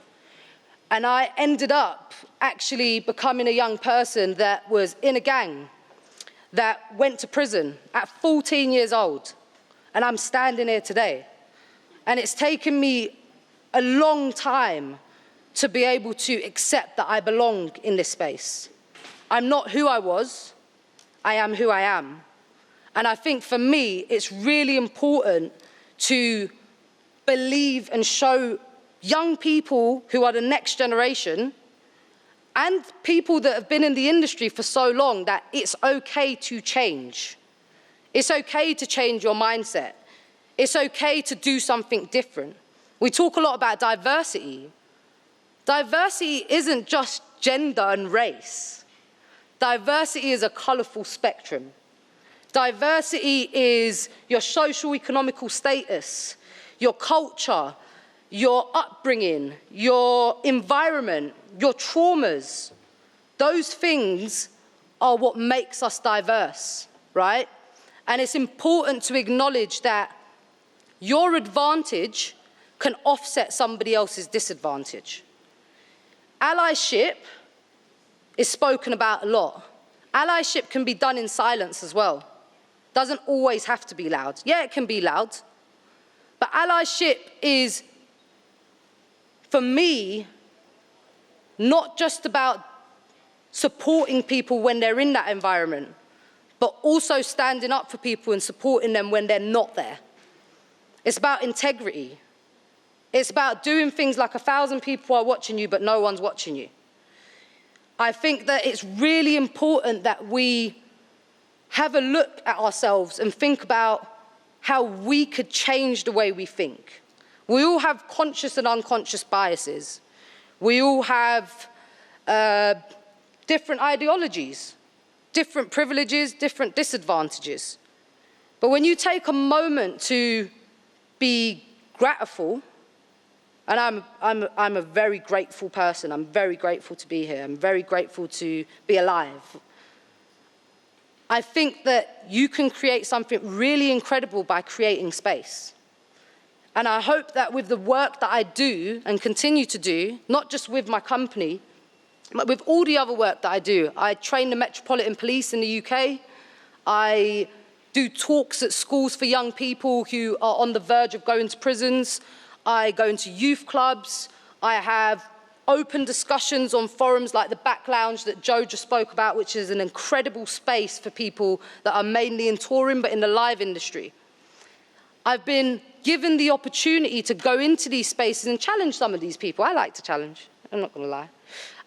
And I ended up actually becoming a young person that was in a gang, that went to prison at 14 years old. And I'm standing here today. And it's taken me a long time to be able to accept that I belong in this space. I'm not who I was, I am who I am. And I think for me, it's really important to believe and show young people who are the next generation and people that have been in the industry for so long that it's okay to change. It's okay to change your mindset. It's okay to do something different. We talk a lot about diversity. Diversity isn't just gender and race. Diversity is a colourful spectrum. Diversity is your socio-economical status, your culture, your upbringing, your environment, your traumas. Those things are what makes us diverse, right? And it's important to acknowledge that your advantage can offset somebody else's disadvantage. Allyship is spoken about a lot. Allyship can be done in silence as well. Doesn't always have to be loud. Yeah, it can be loud. But allyship is, for me, not just about supporting people when they're in that environment, but also standing up for people and supporting them when they're not there. It's about integrity. It's about doing things like 1,000 people are watching you, but no one's watching you. I think that it's really important that we have a look at ourselves and think about how we could change the way we think. We all have conscious and unconscious biases. We all have different ideologies, different privileges, different disadvantages. But when you take a moment to be grateful, and I'm a very grateful person. I'm very grateful to be here. I'm very grateful to be alive. I think that you can create something really incredible by creating space. And I hope that with the work that I do and continue to do, not just with my company, but with all the other work that I do. I train the Metropolitan Police in the UK. I do talks at schools for young people who are on the verge of going to prisons. I go into youth clubs. I have open discussions on forums like the Back Lounge that Joe just spoke about, which is an incredible space for people that are mainly in touring but in the live industry. I've been given the opportunity to go into these spaces and challenge some of these people. I like to challenge, I'm not going to lie.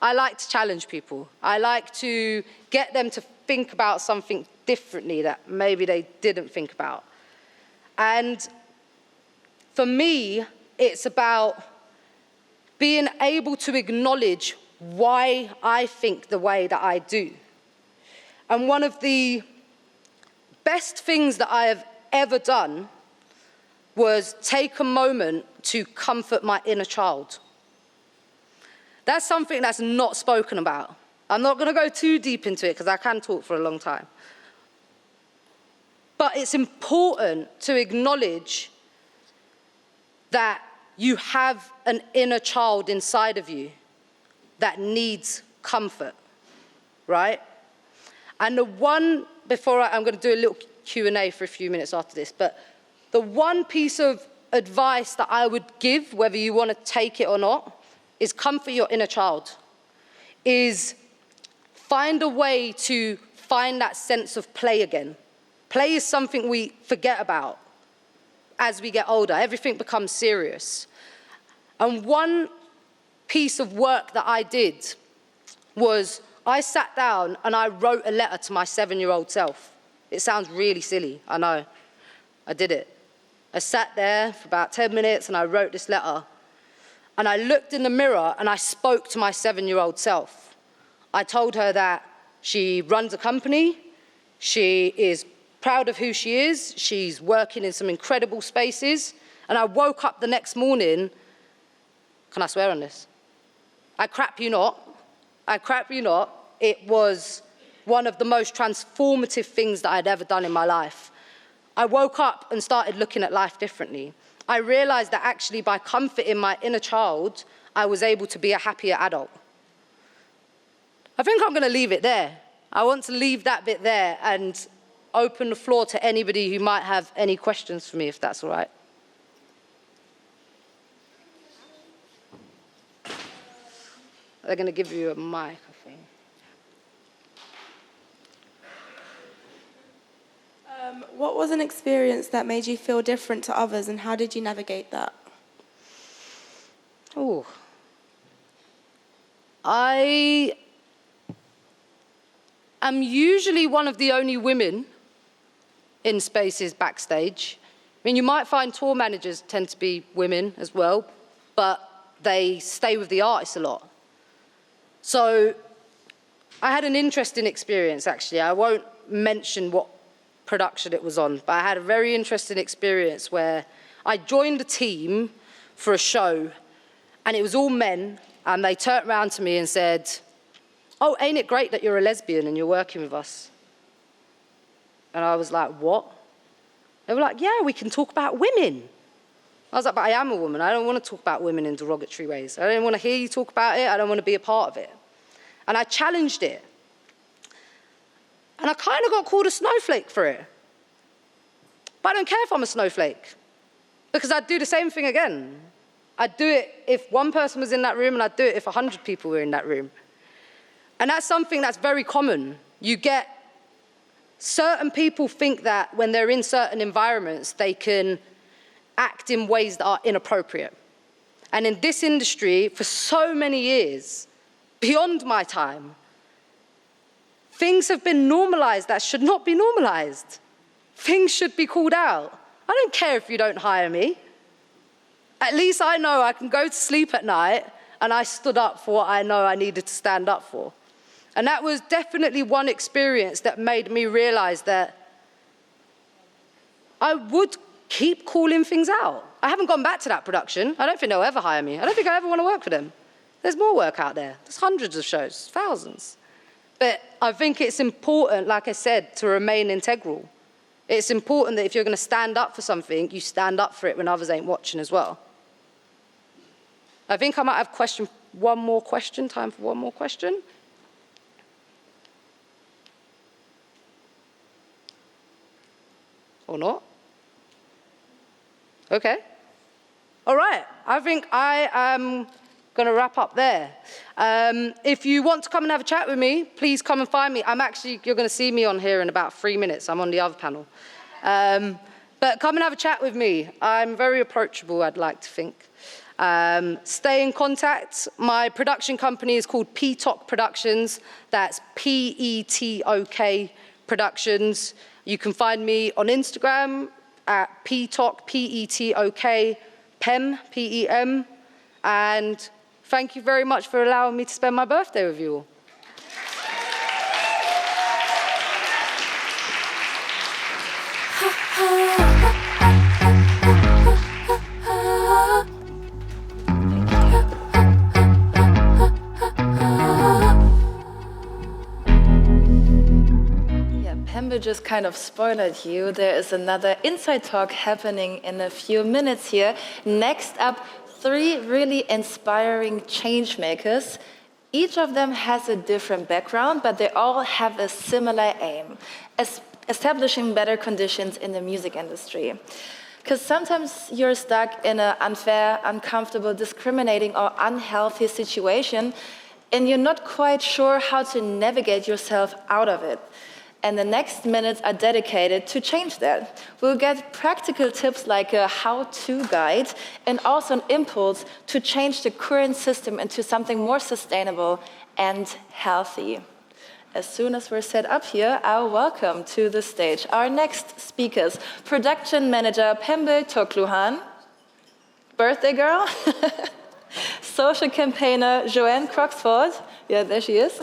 I like to challenge people. I like to get them to think about something differently that maybe they didn't think about. And for me, it's about being able to acknowledge why I think the way that I do. And one of the best things that I have ever done was take a moment to comfort my inner child. That's something that's not spoken about. I'm not going to go too deep into it because I can talk for a long time. But it's important to acknowledge that you have an inner child inside of you that needs comfort, right? And the one, I'm going to do a little Q&A for a few minutes after this, but the one piece of advice that I would give, whether you want to take it or not, is comfort your inner child, is find a way to find that sense of play again. Play is something we forget about as we get older. Everything becomes serious. And one piece of work that I did was I sat down and I wrote a letter to my 7-year-old self. It sounds really silly, I know. I did it. I sat there for about 10 minutes and I wrote this letter. And I looked in the mirror and I spoke to my 7-year-old self. I told her that she runs a company, she is proud of who she is, she's working in some incredible spaces, and I woke up the next morning, can I swear on this? I crap you not, it was one of the most transformative things that I'd ever done in my life. I woke up and started looking at life differently. I realized that actually by comforting my inner child, I was able to be a happier adult. I think I'm going to leave it there. I want to leave that bit there and open the floor to anybody who might have any questions for me, if that's all right. They're going to give you a mic, I think. What was an experience that made you feel different to others, and how did you navigate that? Oh. I am usually one of the only women in spaces backstage. I mean, you might find tour managers tend to be women as well, but they stay with the artists a lot. So I had an interesting experience, actually. I won't mention what production it was on, but I had a very interesting experience where I joined a team for a show, and it was all men, and they turned around to me and said, "Oh, ain't it great that you're a lesbian and you're working with us?" And I was like, "What?" They were like, "Yeah, we can talk about women." I was like, "But I am a woman. I don't want to talk about women in derogatory ways. I don't want to hear you talk about it. I don't want to be a part of it." And I challenged it. And I kind of got called a snowflake for it. But I don't care if I'm a snowflake, because I'd do the same thing again. I'd do it if one person was in that room, and I'd do it if 100 people were in that room. And that's something that's very common. You get certain people think that when they're in certain environments, they can act in ways that are inappropriate. And in this industry, for so many years, beyond my time, things have been normalized that should not be normalized. Things should be called out. I don't care if you don't hire me. At least I know I can go to sleep at night and I stood up for what I know I needed to stand up for. And that was definitely one experience that made me realize that I would keep calling things out. I haven't gone back to that production. I don't think they'll ever hire me. I don't think I ever want to work for them. There's more work out there. There's hundreds of shows, thousands. But I think it's important, like I said, to remain integral. It's important that if you're going to stand up for something, you stand up for it when others ain't watching as well. I think I might have one more question, time for one more question. Or not? Okay. All right. I think I am going to wrap up there. If you want to come and have a chat with me, please come and find me. You're going to see me on here in about 3 minutes. I'm on the other panel. But come and have a chat with me. I'm very approachable, I'd like to think. Stay in contact. My production company is called PETOK Productions. That's PETOK Productions. You can find me on Instagram at PETOK, P-E-T-O-K, PEM, P-E-M. And thank you very much for allowing me to spend my birthday with you all. Pembe just kind of spoiled you. There is another Inside Talk happening in a few minutes here. Next up, 3 really inspiring change makers. Each of them has a different background, but they all have a similar aim: establishing better conditions in the music industry. Because sometimes you're stuck in an unfair, uncomfortable, discriminating, or unhealthy situation, and you're not quite sure how to navigate yourself out of it. And the next minutes are dedicated to change that. We'll get practical tips like a how-to guide and also an impulse to change the current system into something more sustainable and healthy. As soon as we're set up here, I'll welcome to the stage our next speakers. Production manager Pembe Tokluhan, birthday girl, social campaigner Joanne Croxford. Yeah, there she is.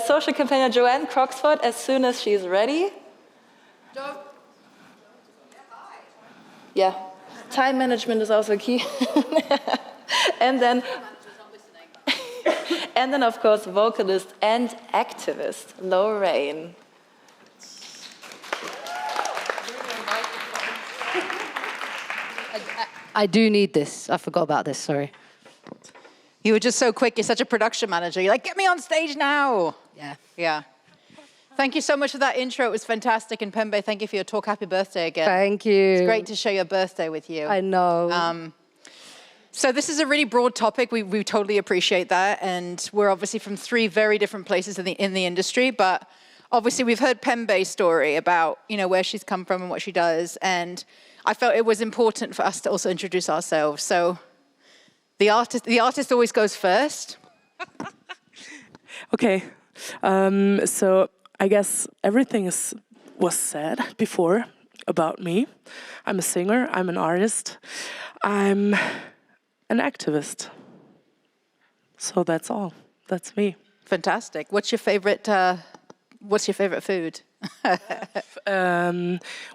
Social campaigner Joanne Croxford, as soon as she's ready. Yeah, time management is also key. and then, of course, vocalist and activist Lorraine. I do need this. I forgot about this, sorry. You were just so quick. You're such a production manager. You're like, get me on stage now. Yeah. Yeah. Thank you so much for that intro. It was fantastic. And Pembe, thank you for your talk. Happy birthday again. Thank you. It's great to share your birthday with you. I know. So this is a really broad topic. We totally appreciate that. And we're obviously from 3 very different places in the industry. But obviously we've heard Pembe's story about, where she's come from and what she does. And I felt it was important for us to also introduce ourselves. So the artist always goes first. Okay, so I guess everything is was said before about me. I'm a singer, I'm an artist, I'm an activist. So that's all. That's me. Fantastic. What's your favorite food?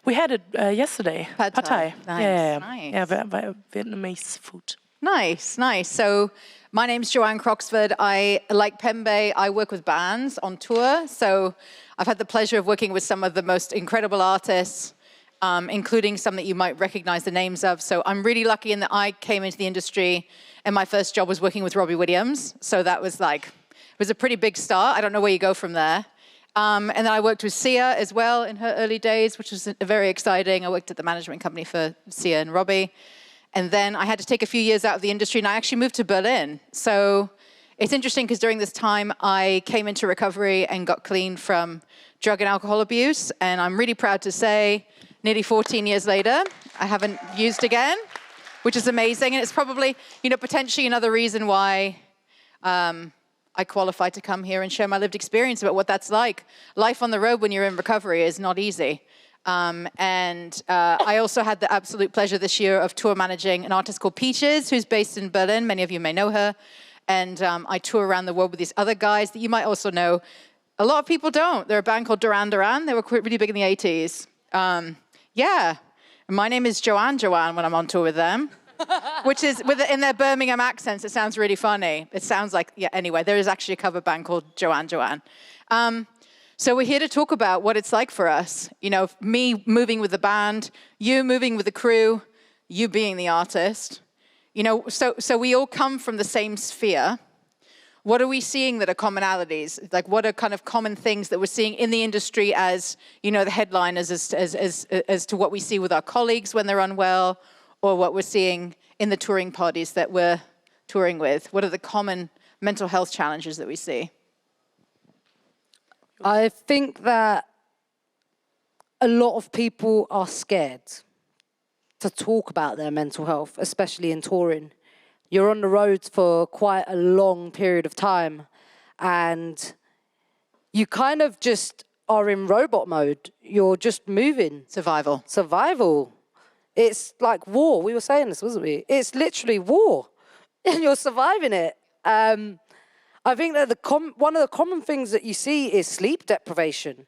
We had it yesterday. Pad Thai. Nice. Yeah, Nice. yeah, Vietnamese food. Nice, nice. So my name's Joanne Croxford. I, like Pembe, I work with bands on tour. So I've had the pleasure of working with some of the most incredible artists, including some that you might recognize the names of. So I'm really lucky in that I came into the industry and my first job was working with Robbie Williams. So that was like, it was a pretty big start. I don't know where you go from there. And then I worked with Sia as well in her early days, which was very exciting. I worked at the management company for Sia and Robbie. And then I had to take a few years out of the industry, and I actually moved to Berlin. So it's interesting because during this time, I came into recovery and got clean from drug and alcohol abuse. And I'm really proud to say, nearly 14 years later, I haven't used again, which is amazing. And it's probably, potentially another reason why I qualified to come here and share my lived experience about what that's like. Life on the road when you're in recovery is not easy. I also had the absolute pleasure this year of tour managing an artist called Peaches, who's based in Berlin. Many of you may know her. And I tour around the world with these other guys that you might also know. A lot of people don't. They're a band called Duran Duran. They were really big in the 80s. Yeah. And my name is Joanne when I'm on tour with them. Which is, in their Birmingham accents, it sounds really funny. It sounds like, anyway, there is actually a cover band called Joanne. So we're here to talk about what it's like for us. Me moving with the band, you moving with the crew, you being the artist. So we all come from the same sphere. What are we seeing that are commonalities? Like, what are kind of common things that we're seeing in the industry as, the headliners as to what we see with our colleagues when they're unwell, or what we're seeing in the touring parties that we're touring with? What are the common mental health challenges that we see? I think that a lot of people are scared to talk about their mental health, especially in touring. You're on the roads for quite a long period of time, and you kind of just are in robot mode. You're just moving. Survival. It's like war. We were saying this, wasn't we? It's literally war, and you're surviving it. I think that one of the common things that you see is sleep deprivation.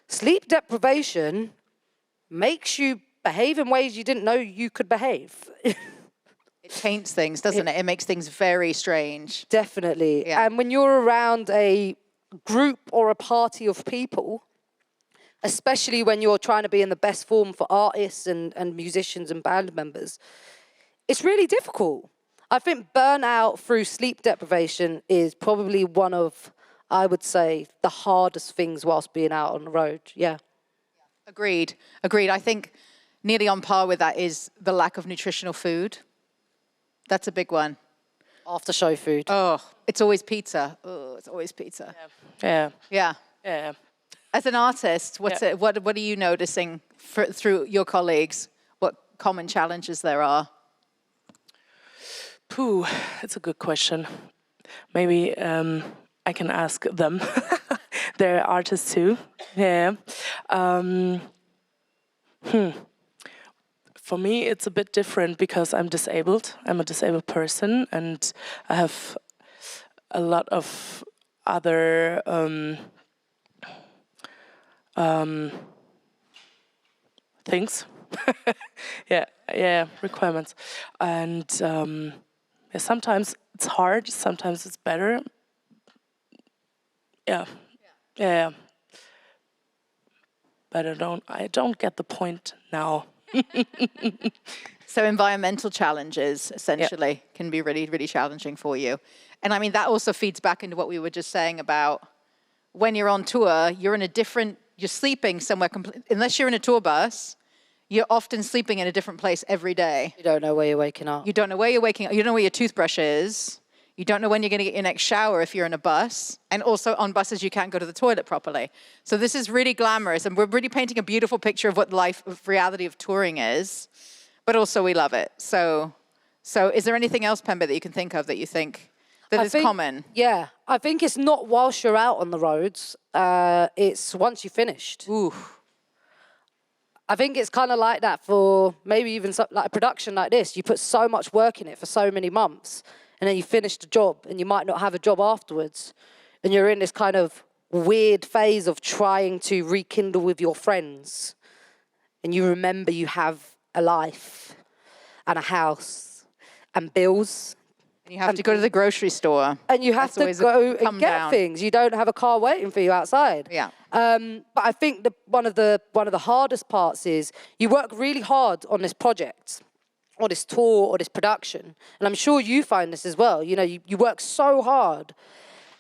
Sleep deprivation makes you behave in ways you didn't know you could behave. It paints things, doesn't it? It makes things very strange. Definitely. Yeah. And when you're around a group or a party of people, especially when you're trying to be in the best form for artists and musicians and band members, it's really difficult. I think burnout through sleep deprivation is probably one of, I would say, the hardest things whilst being out on the road. Yeah. Agreed. I think nearly on par with that is the lack of nutritional food. That's a big one. After show food. Oh, it's always pizza. Oh, it's always pizza. Yeah. Yeah. As an artist, what are you noticing through your colleagues? What common challenges there are? It's a good question. Maybe I can ask them. They're artists too. Yeah. For me, it's a bit different because I'm disabled. I'm a disabled person, and I have a lot of other things. Requirements. And sometimes it's hard, sometimes it's better. Yeah. But I don't get the point now. So environmental challenges, essentially, can be really, really challenging for you. And I mean, that also feeds back into what we were just saying about when you're on tour, you're sleeping somewhere, unless you're in a tour bus, you're often sleeping in a different place every day. You don't know where you're waking up. You don't know where you're waking up. You don't know where your toothbrush is. You don't know when you're going to get your next shower if you're in a bus. And also on buses, you can't go to the toilet properly. So this is really glamorous. And we're really painting a beautiful picture of what reality of touring is. But also we love it. So is there anything else, Pembe, that you can think of that you think that is common? Yeah. I think it's not whilst you're out on the roads. It's once you've finished. Ooh. I think it's kind of like that for maybe even like a production like this. You put so much work in it for so many months, and then you finish the job, and you might not have a job afterwards, and you're in this kind of weird phase of trying to rekindle with your friends, and you remember you have a life and a house and bills. And you have to go to the grocery store. And you have to go and get things. You don't have a car waiting for you outside. Yeah. But I think one of the hardest parts is you work really hard on this project, or this tour, or this production. And I'm sure you find this as well. You know, you work so hard.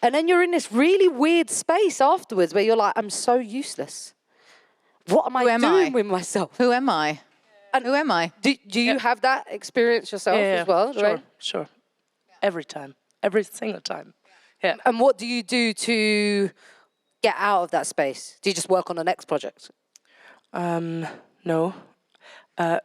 And then you're in this really weird space afterwards where you're like, I'm so useless. What am I doing with myself? Who am I? And who am I? Do you have that experience yourself as well? Sure, right? Sure. Every time. Every single time. Yeah. And what do you do to get out of that space? Do you just work on the next project? No. I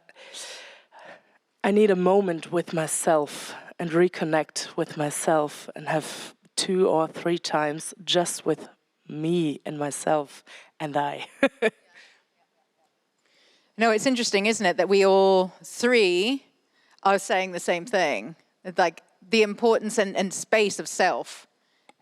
need a moment with myself and reconnect with myself and have 2 or 3 times just with me and myself and I. No, it's interesting, isn't it, that we all 3 are saying the same thing. It's like the importance and space of self.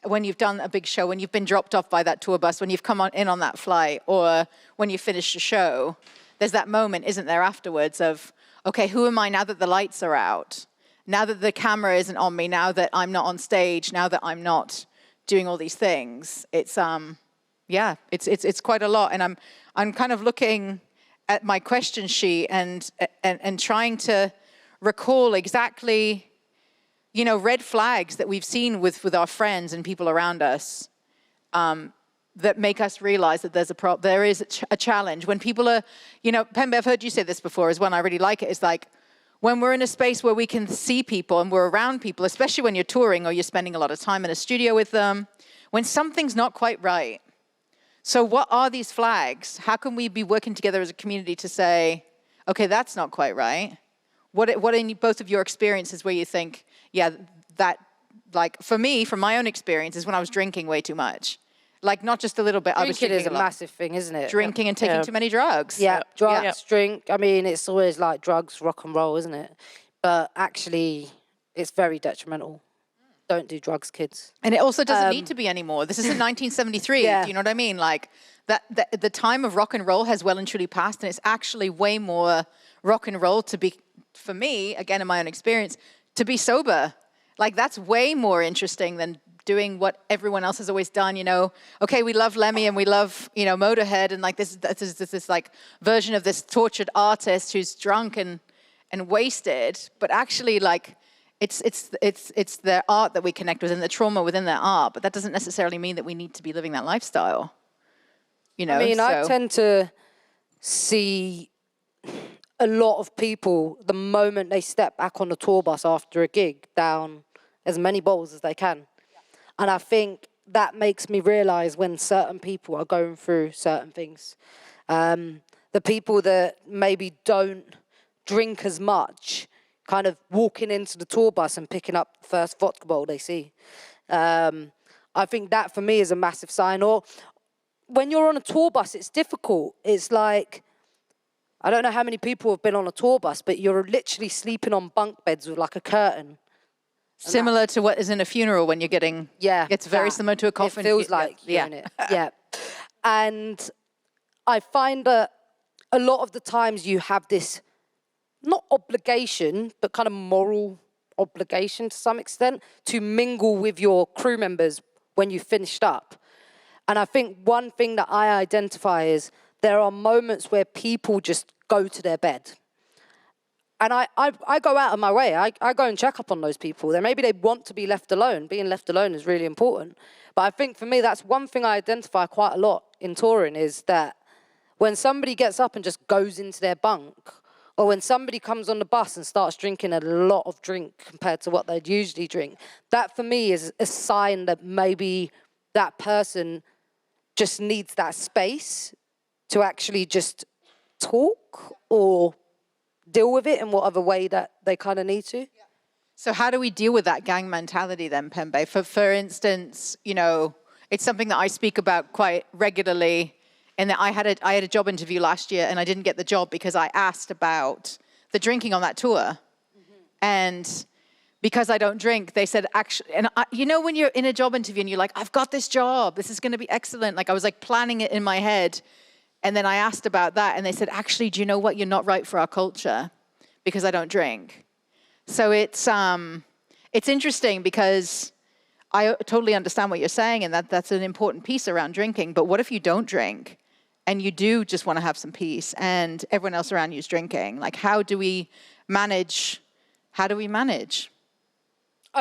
When you've done a big show, when you've been dropped off by that tour bus, when you've come in on that flight, or when you finish a show, there's that moment, isn't there, afterwards of, okay, who am I now that the lights are out? Now that the camera isn't on me, now that I'm not on stage, now that I'm not doing all these things. It's it's quite a lot. And I'm kind of looking at my question sheet and trying to recall exactly, you know, red flags that we've seen with our friends and people around us that make us realize that there is a challenge. When people are, you know, Pembe, I've heard you say this before as well, and I really like it. It's like when we're in a space where we can see people and we're around people, especially when you're touring or you're spending a lot of time in a studio with them, when something's not quite right. So what are these flags? How can we be working together as a community to say, okay, that's not quite right? What in both of your experiences where you think, yeah, that, like, for me, from my own experience, is when I was drinking way too much. Like, not just a little bit. I was drinking is a massive thing, isn't it? Drinking and taking too many drugs. Yeah, drugs, drink. I mean, it's always like drugs, rock and roll, isn't it? But actually, it's very detrimental. Don't do drugs, kids. And it also doesn't need to be anymore. This is in 1973. Do you know what I mean? Like, the time of rock and roll has well and truly passed, and it's actually way more rock and roll to be, for me, again, in my own experience, to be sober. Like, that's way more interesting than doing what everyone else has always done, you know. Okay, we love Lemmy and we love, you know, Motorhead, and like this like version of this tortured artist who's drunk and wasted, but actually, like, it's their art that we connect with and the trauma within their art, but that doesn't necessarily mean that we need to be living that lifestyle. You know, I mean, I tend to see a lot of people, the moment they step back on the tour bus after a gig, down as many bottles as they can. And I think that makes me realize when certain people are going through certain things. The people that maybe don't drink as much, kind of walking into the tour bus and picking up the first vodka bottle they see. I think that for me is a massive sign. Or when you're on a tour bus, it's difficult. It's like, I don't know how many people have been on a tour bus, but you're literally sleeping on bunk beds with like a curtain. Similar to what is in a funeral when you're getting, it's very similar to a coffin. It feels like you're in it. Yeah. And I find that a lot of the times you have this, not obligation, but kind of moral obligation to some extent, to mingle with your crew members when you've finished up. And I think one thing that I identify is there are moments where people just go to their bed. And I go out of my way. I go and check up on those people. Maybe they want to be left alone. Being left alone is really important. But I think for me, that's one thing I identify quite a lot in touring, is that when somebody gets up and just goes into their bunk, or when somebody comes on the bus and starts drinking a lot of drink compared to what they'd usually drink, that for me is a sign that maybe that person just needs that space to actually just talk or deal with it in whatever way that they kind of need to. So how do we deal with that gang mentality then, Pembe? For instance, you know, it's something that I speak about quite regularly And that I had a job interview last year and I didn't get the job because I asked about the drinking on that tour. And because I don't drink, they said, actually, and you know when you're in a job interview and you're like, I've got this job, this is going to be excellent. Like I was like planning it in my head. And then I asked about that and they said, actually, do you know what? You're not right for our culture because I don't drink. So it's interesting because I totally understand what you're saying and that's an important piece around drinking. But what if you don't drink and you do just want to have some peace and everyone else around you is drinking? Like how do we manage? I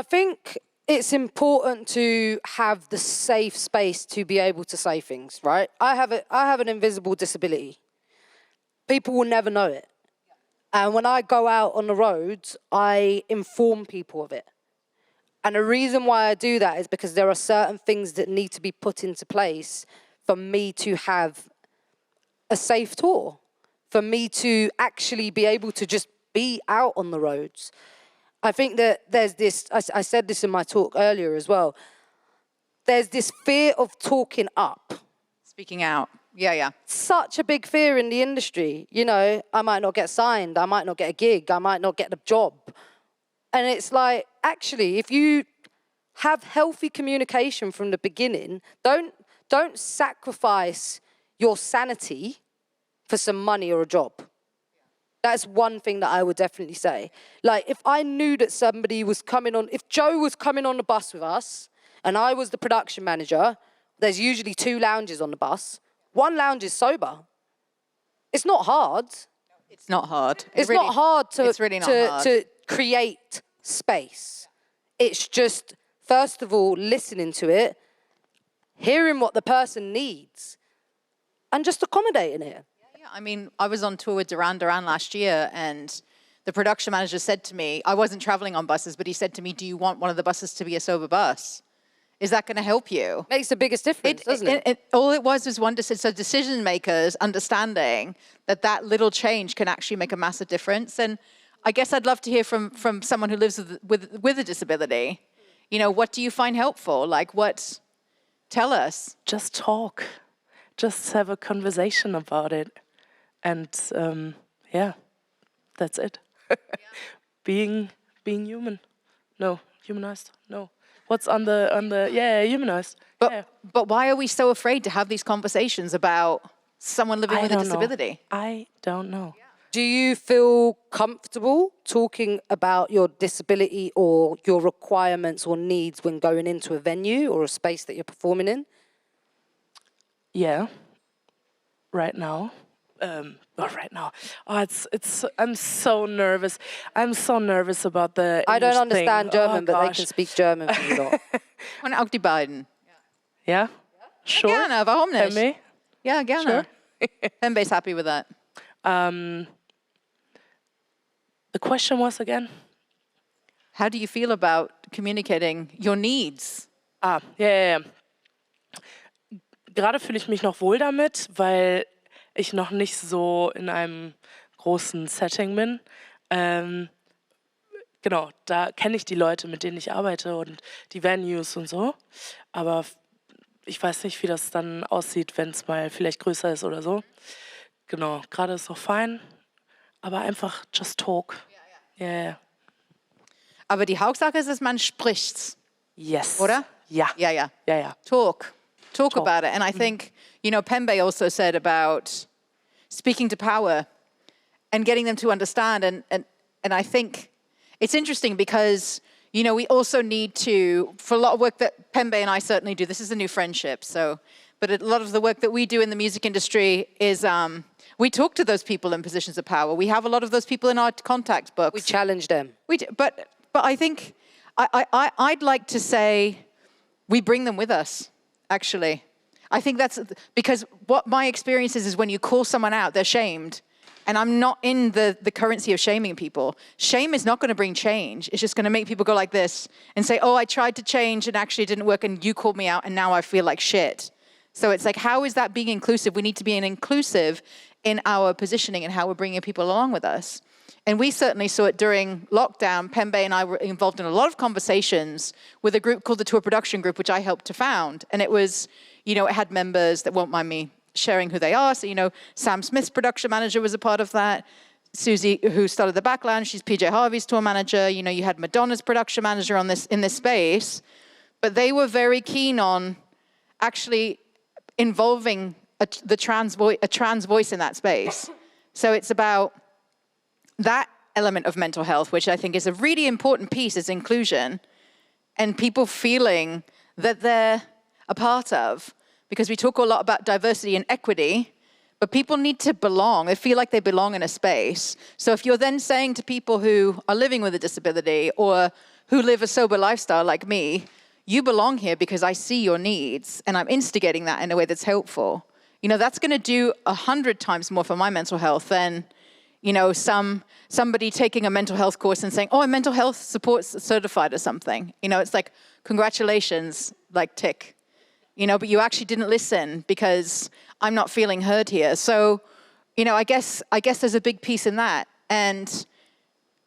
think it's important to have the safe space to be able to say things, right? I have an invisible disability. People will never know it. And when I go out on the roads, I inform people of it. And the reason why I do that is because there are certain things that need to be put into place for me to have a safe tour, for me to actually be able to just be out on the roads. I think that there's this, I said this in my talk earlier as well, there's this fear of talking up. Speaking out, yeah. Such a big fear in the industry. You know, I might not get signed, I might not get a gig, I might not get the job. And it's like, actually, if you have healthy communication from the beginning, don't sacrifice your sanity for some money or a job. That's one thing that I would definitely say. Like, if I knew that somebody was coming on, if Joe was coming on the bus with us, and I was the production manager, there's usually 2 lounges on the bus. 1 lounge is sober. It's not hard. It's not hard. It's really not hard hard to create space. It's just, first of all, listening to it, hearing what the person needs, and just accommodating it. Yeah, I mean, I was on tour with Duran Duran last year, and the production manager said to me, I wasn't traveling on buses, but he said to me, do you want one of the buses to be a sober bus? Is that going to help you? Makes the biggest difference, doesn't it? All it was one decision. So decision makers understanding that little change can actually make a massive difference. And I guess I'd love to hear from someone who lives with a disability. You know, what do you find helpful? Like what? Tell us. Just talk. Just have a conversation about it. And yeah, that's it. Being human. No, humanized. No. What's on the humanized. But why are we so afraid to have these conversations about someone living with a disability? I don't know. Do you feel comfortable talking about your disability or your requirements or needs when going into a venue or a space that you're performing in? Yeah. Right now. Right now. Oh, it's. I'm so nervous. I'm so nervous about the. I don't English understand thing. German, but they can speak German for you lot. Und auch die beiden. Yeah? Sure. Gerne, warum nicht? Pembe? Yeah, gerne. Sure. Pembe's happy with that. The question was again? How do you feel about communicating your needs? Ja. Gerade fühle ich mich noch wohl damit, weil ich noch nicht so in einem großen Setting bin. Genau, da kenne ich die Leute, mit denen ich arbeite und die Venues und so. Aber ich weiß nicht, wie das dann aussieht, wenn es mal vielleicht größer ist oder so. Genau, gerade ist noch fein, aber einfach just talk. Yeah. Aber die Hauptsache ist, dass man spricht. Yes. Oder? Ja. Yeah. Talk about it. And I think, you know, Pembe also said about speaking to power and getting them to understand. And I think it's interesting because, you know, we also need to, for a lot of work that Pembe and I certainly do, this is a new friendship, but a lot of the work that we do in the music industry is we talk to those people in positions of power. We have a lot of those people in our contact books. We challenge them. We do, but I think I'd like to say we bring them with us, actually. I think that's because what my experience is when you call someone out, they're shamed. And I'm not in the currency of shaming people. Shame is not going to bring change. It's just going to make people go like this and say, oh, I tried to change and actually it didn't work and you called me out and now I feel like shit. So it's like, how is that being inclusive? We need to be inclusive in our positioning and how we're bringing people along with us. And we certainly saw it during lockdown. Pembe and I were involved in a lot of conversations with a group called the Tour Production Group, which I helped to found. And it was, you know, it had members that won't mind me sharing who they are. So, you know, Sam Smith's production manager was a part of that. Susie, who started the Backland, she's PJ Harvey's tour manager. You know, you had Madonna's production manager on this in this space. But they were very keen on actually involving a trans voice in that space. So it's about that element of mental health, which I think is a really important piece, is inclusion, and people feeling that they're a part of. Because we talk a lot about diversity and equity, but people need to belong. They feel like they belong in a space. So if you're then saying to people who are living with a disability or who live a sober lifestyle like me, you belong here because I see your needs, and I'm instigating that in a way that's helpful. You know, that's going to do 100 times more for my mental health than, you know, somebody taking a mental health course and saying, oh, I'm mental health support certified or something. You know, it's like, congratulations, like tick. You know, but you actually didn't listen because I'm not feeling heard here. So, you know, I guess there's a big piece in that. And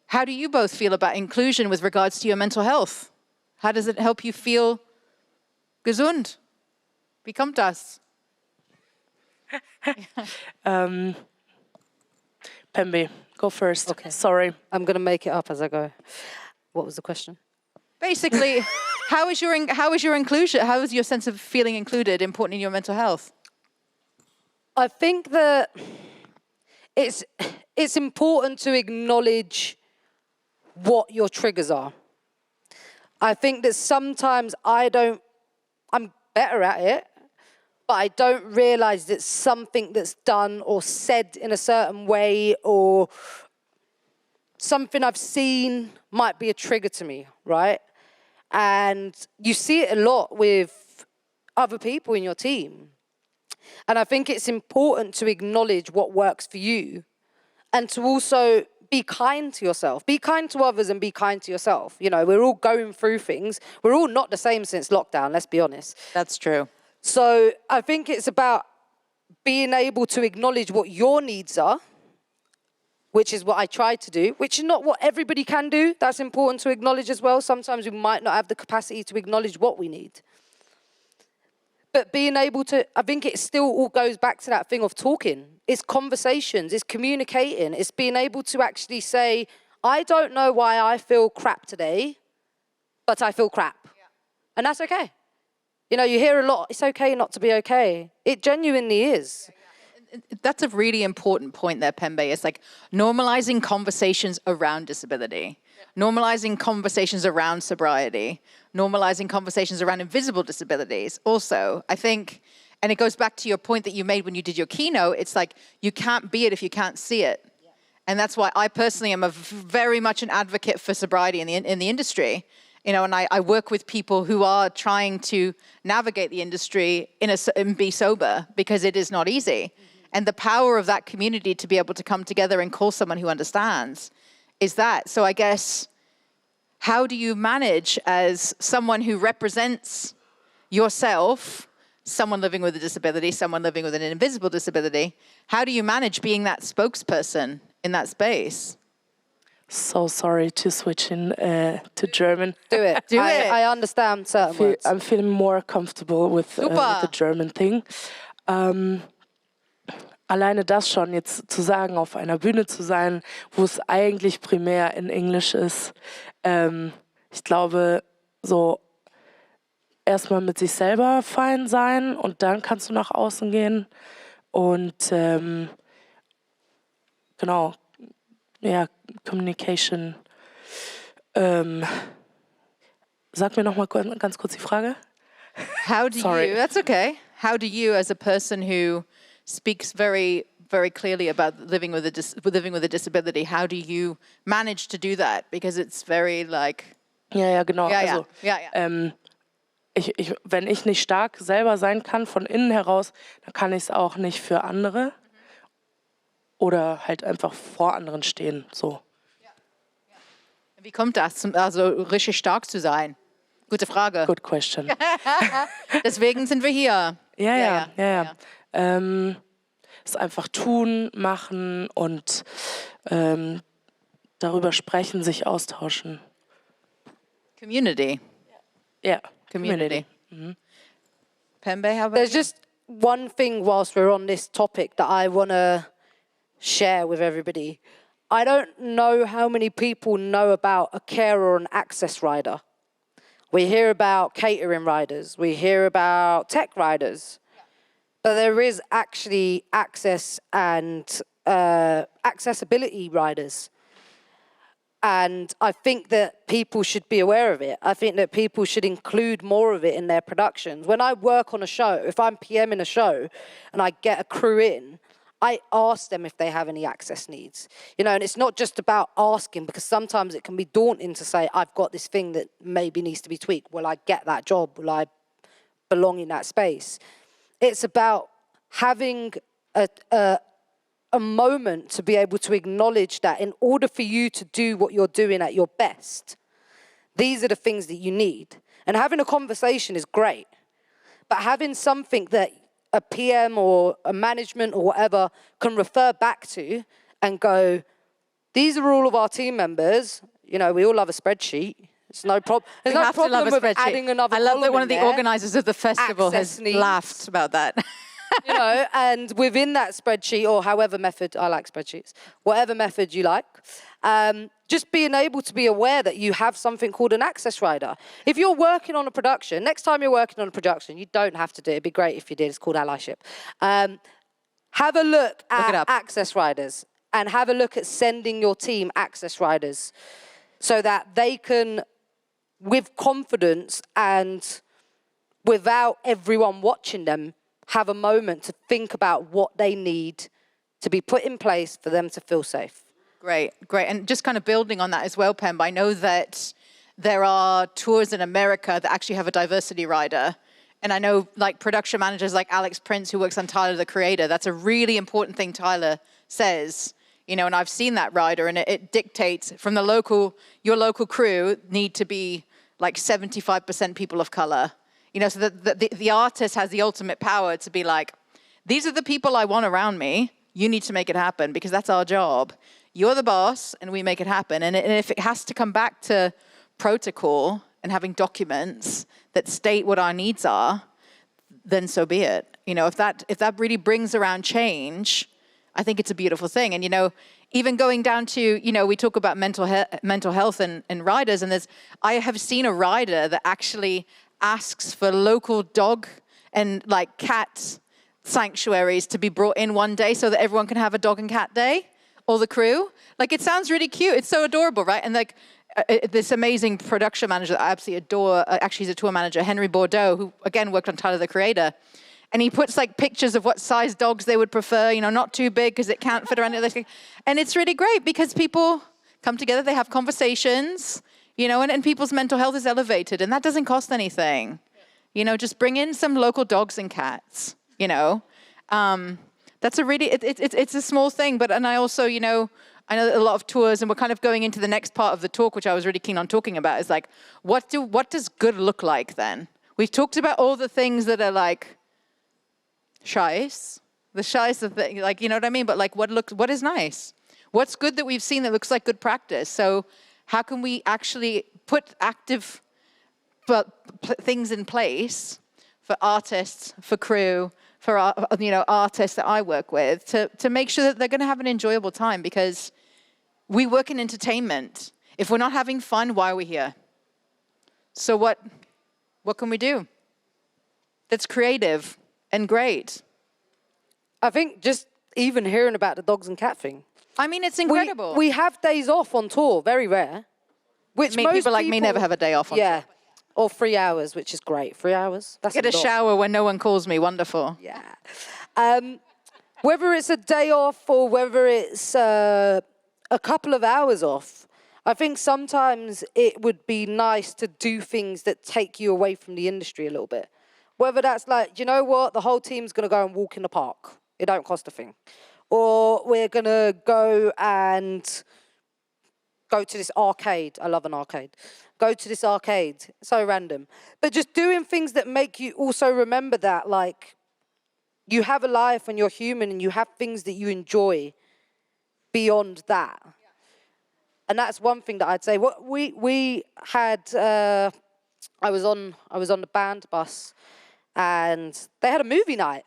how do you both feel about inclusion with regards to your mental health? How does it help you feel gesund? Wie kommt das? Pembe, go first. Okay. Sorry. I'm going to make it up as I go. What was the question? Basically, how is your inclusion, how is your sense of feeling included important in your mental health? I think that it's important to acknowledge what your triggers are. I think that sometimes I'm better at it, but I don't realize that something that's done or said in a certain way or something I've seen might be a trigger to me, right? And you see it a lot with other people in your team. And I think it's important to acknowledge what works for you and to also be kind to yourself. Be kind to others and be kind to yourself. You know, we're all going through things. We're all not the same since lockdown, let's be honest. That's true. So I think it's about being able to acknowledge what your needs are, which is what I try to do, which is not what everybody can do. That's important to acknowledge as well. Sometimes we might not have the capacity to acknowledge what we need. But being able to, I think it still all goes back to that thing of talking. It's conversations, it's communicating, it's being able to actually say, I don't know why I feel crap today, but I feel crap. Yeah. And that's okay. You know, you hear a lot, it's okay not to be okay. It genuinely is. That's a really important point there, Pembe. It's like normalizing conversations around disability, normalizing conversations around sobriety, normalizing conversations around invisible disabilities. Also, I think, and it goes back to your point that you made when you did your keynote, it's like you can't be it if you can't see it. Yeah. And that's why I personally am very much an advocate for sobriety in the industry. You know, and I work with people who are trying to navigate the industry and be sober because it is not easy. And the power of that community to be able to come together and call someone who understands is that. So I guess, how do you manage as someone who represents yourself, someone living with a disability, someone living with an invisible disability, how do you manage being that spokesperson in that space? So sorry to switch in to German. Do it. Do it. I understand certain words. I'm feeling more comfortable with the German thing. Alleine das schon, jetzt zu sagen, auf einer Bühne zu sein, wo es eigentlich primär in Englisch ist. Ich glaube, so erstmal mit sich selber fein sein und dann kannst du nach außen gehen. Und genau, ja, Communication. Sag mir noch mal ganz kurz die Frage. How do you, that's okay. How do you, as a person who speaks very, very clearly about living with a disability, how do you manage to do that? Because it's very like... Ja, genau. Ja, also, ja. wenn ich nicht stark selber sein kann von innen heraus, dann kann ich es auch nicht für andere oder halt einfach vor anderen stehen. So. Wie kommt das, also richtig stark zu sein? Gute Frage. Good question. Deswegen sind wir hier. Ja. Es einfach tun, machen und darüber sprechen, sich austauschen. Community. Yeah. Community. Pembe, how about one thing whilst we're on this topic that I want to share with everybody. I don't know how many people know about a carer or an access rider. We hear about catering riders, we hear about tech riders, but there is actually access and accessibility riders. And I think that people should be aware of it. I think that people should include more of it in their productions. When I work on a show, if I'm PMing a show and I get a crew in, I ask them if they have any access needs. You know, and it's not just about asking, because sometimes it can be daunting to say, I've got this thing that maybe needs to be tweaked. Will I get that job? Will I belong in that space? It's about having a moment to be able to acknowledge that in order for you to do what you're doing at your best, these are the things that you need. And having a conversation is great, but having something that a PM or a management or whatever can refer back to and go, these are all of our team members. You know, we all have a spreadsheet. It's no problem. There's no problem with adding another column. I love that one of the there. organizers of the festival has laughed about that. You know, and within that spreadsheet, or however method, I like spreadsheets, whatever method you like, just being able to be aware that you have something called an access rider. If you're working on a production, next time you're working on a production, you don't have to do it. It'd be great if you did. It's called allyship. Have a look at access riders and have a look at sending your team access riders so that they can, with confidence and without everyone watching them, have a moment to think about what they need to be put in place for them to feel safe. Great, great. And just kind of building on that as well, Pembe, I know that there are tours in America that actually have a diversity rider. And I know like production managers like Alex Prince, who works on Tyler, the Creator, that's a really important thing Tyler says. You know, and I've seen that rider, and it dictates from the local, your local crew need to be like 75% people of color. You know, so that the artist has the ultimate power to be like, these are the people I want around me. You need to make it happen, because that's our job. You're the boss, and we make it happen. And if it has to come back to protocol and having documents that state what our needs are, then so be it. You know, if that really brings around change, I think it's a beautiful thing. And, you know, even going down to, you know, we talk about mental health and riders, and I have seen a rider that actually asks for local dog and like cat sanctuaries to be brought in one day so that everyone can have a dog and cat day, all the crew. Like, it sounds really cute. It's so adorable, right? And like this amazing production manager that I absolutely adore, actually he's a tour manager, Henry Bordeaux, who again worked on Tyler, the Creator. And he puts like pictures of what size dogs they would prefer, you know, not too big because it can't fit around the other thing. And it's really great because people come together, they have conversations, you know, and people's mental health is elevated, and that doesn't cost anything. You know, just bring in some local dogs and cats, you know. That's a really, it's a small thing, but, and I also, you know, I know that a lot of tours, and we're kind of going into the next part of the talk, which I was really keen on talking about, is like, what does good look like then? We've talked about all the things that are like the shice of the, like, you know what I mean? But like, what is nice? What's good that we've seen that looks like good practice? So how can we actually put active things in place for artists, for crew, for you know, artists that I work with, to make sure that they're going to have an enjoyable time? Because we work in entertainment. If we're not having fun, why are we here? So what can we do that's creative and great? I think just even hearing about the dogs and cat thing. I mean, it's incredible. We have days off on tour, very rare. Which I mean, people like me never have a day off on tour. Or 3 hours, which is great. 3 hours. That's Get a shower when no one calls me. Wonderful. Yeah. Whether it's a day off or whether it's a couple of hours off, I think sometimes it would be nice to do things that take you away from the industry a little bit. Whether that's like, you know what, the whole team's going to go and walk in the park. It don't cost a thing. Or we're going to go to this arcade. I love an arcade. Go to this arcade. So random. But just doing things that make you also remember that, like, you have a life and you're human and you have things that you enjoy beyond that. Yeah. And that's one thing that I'd say. What we had, I was on the band bus, and they had a movie night.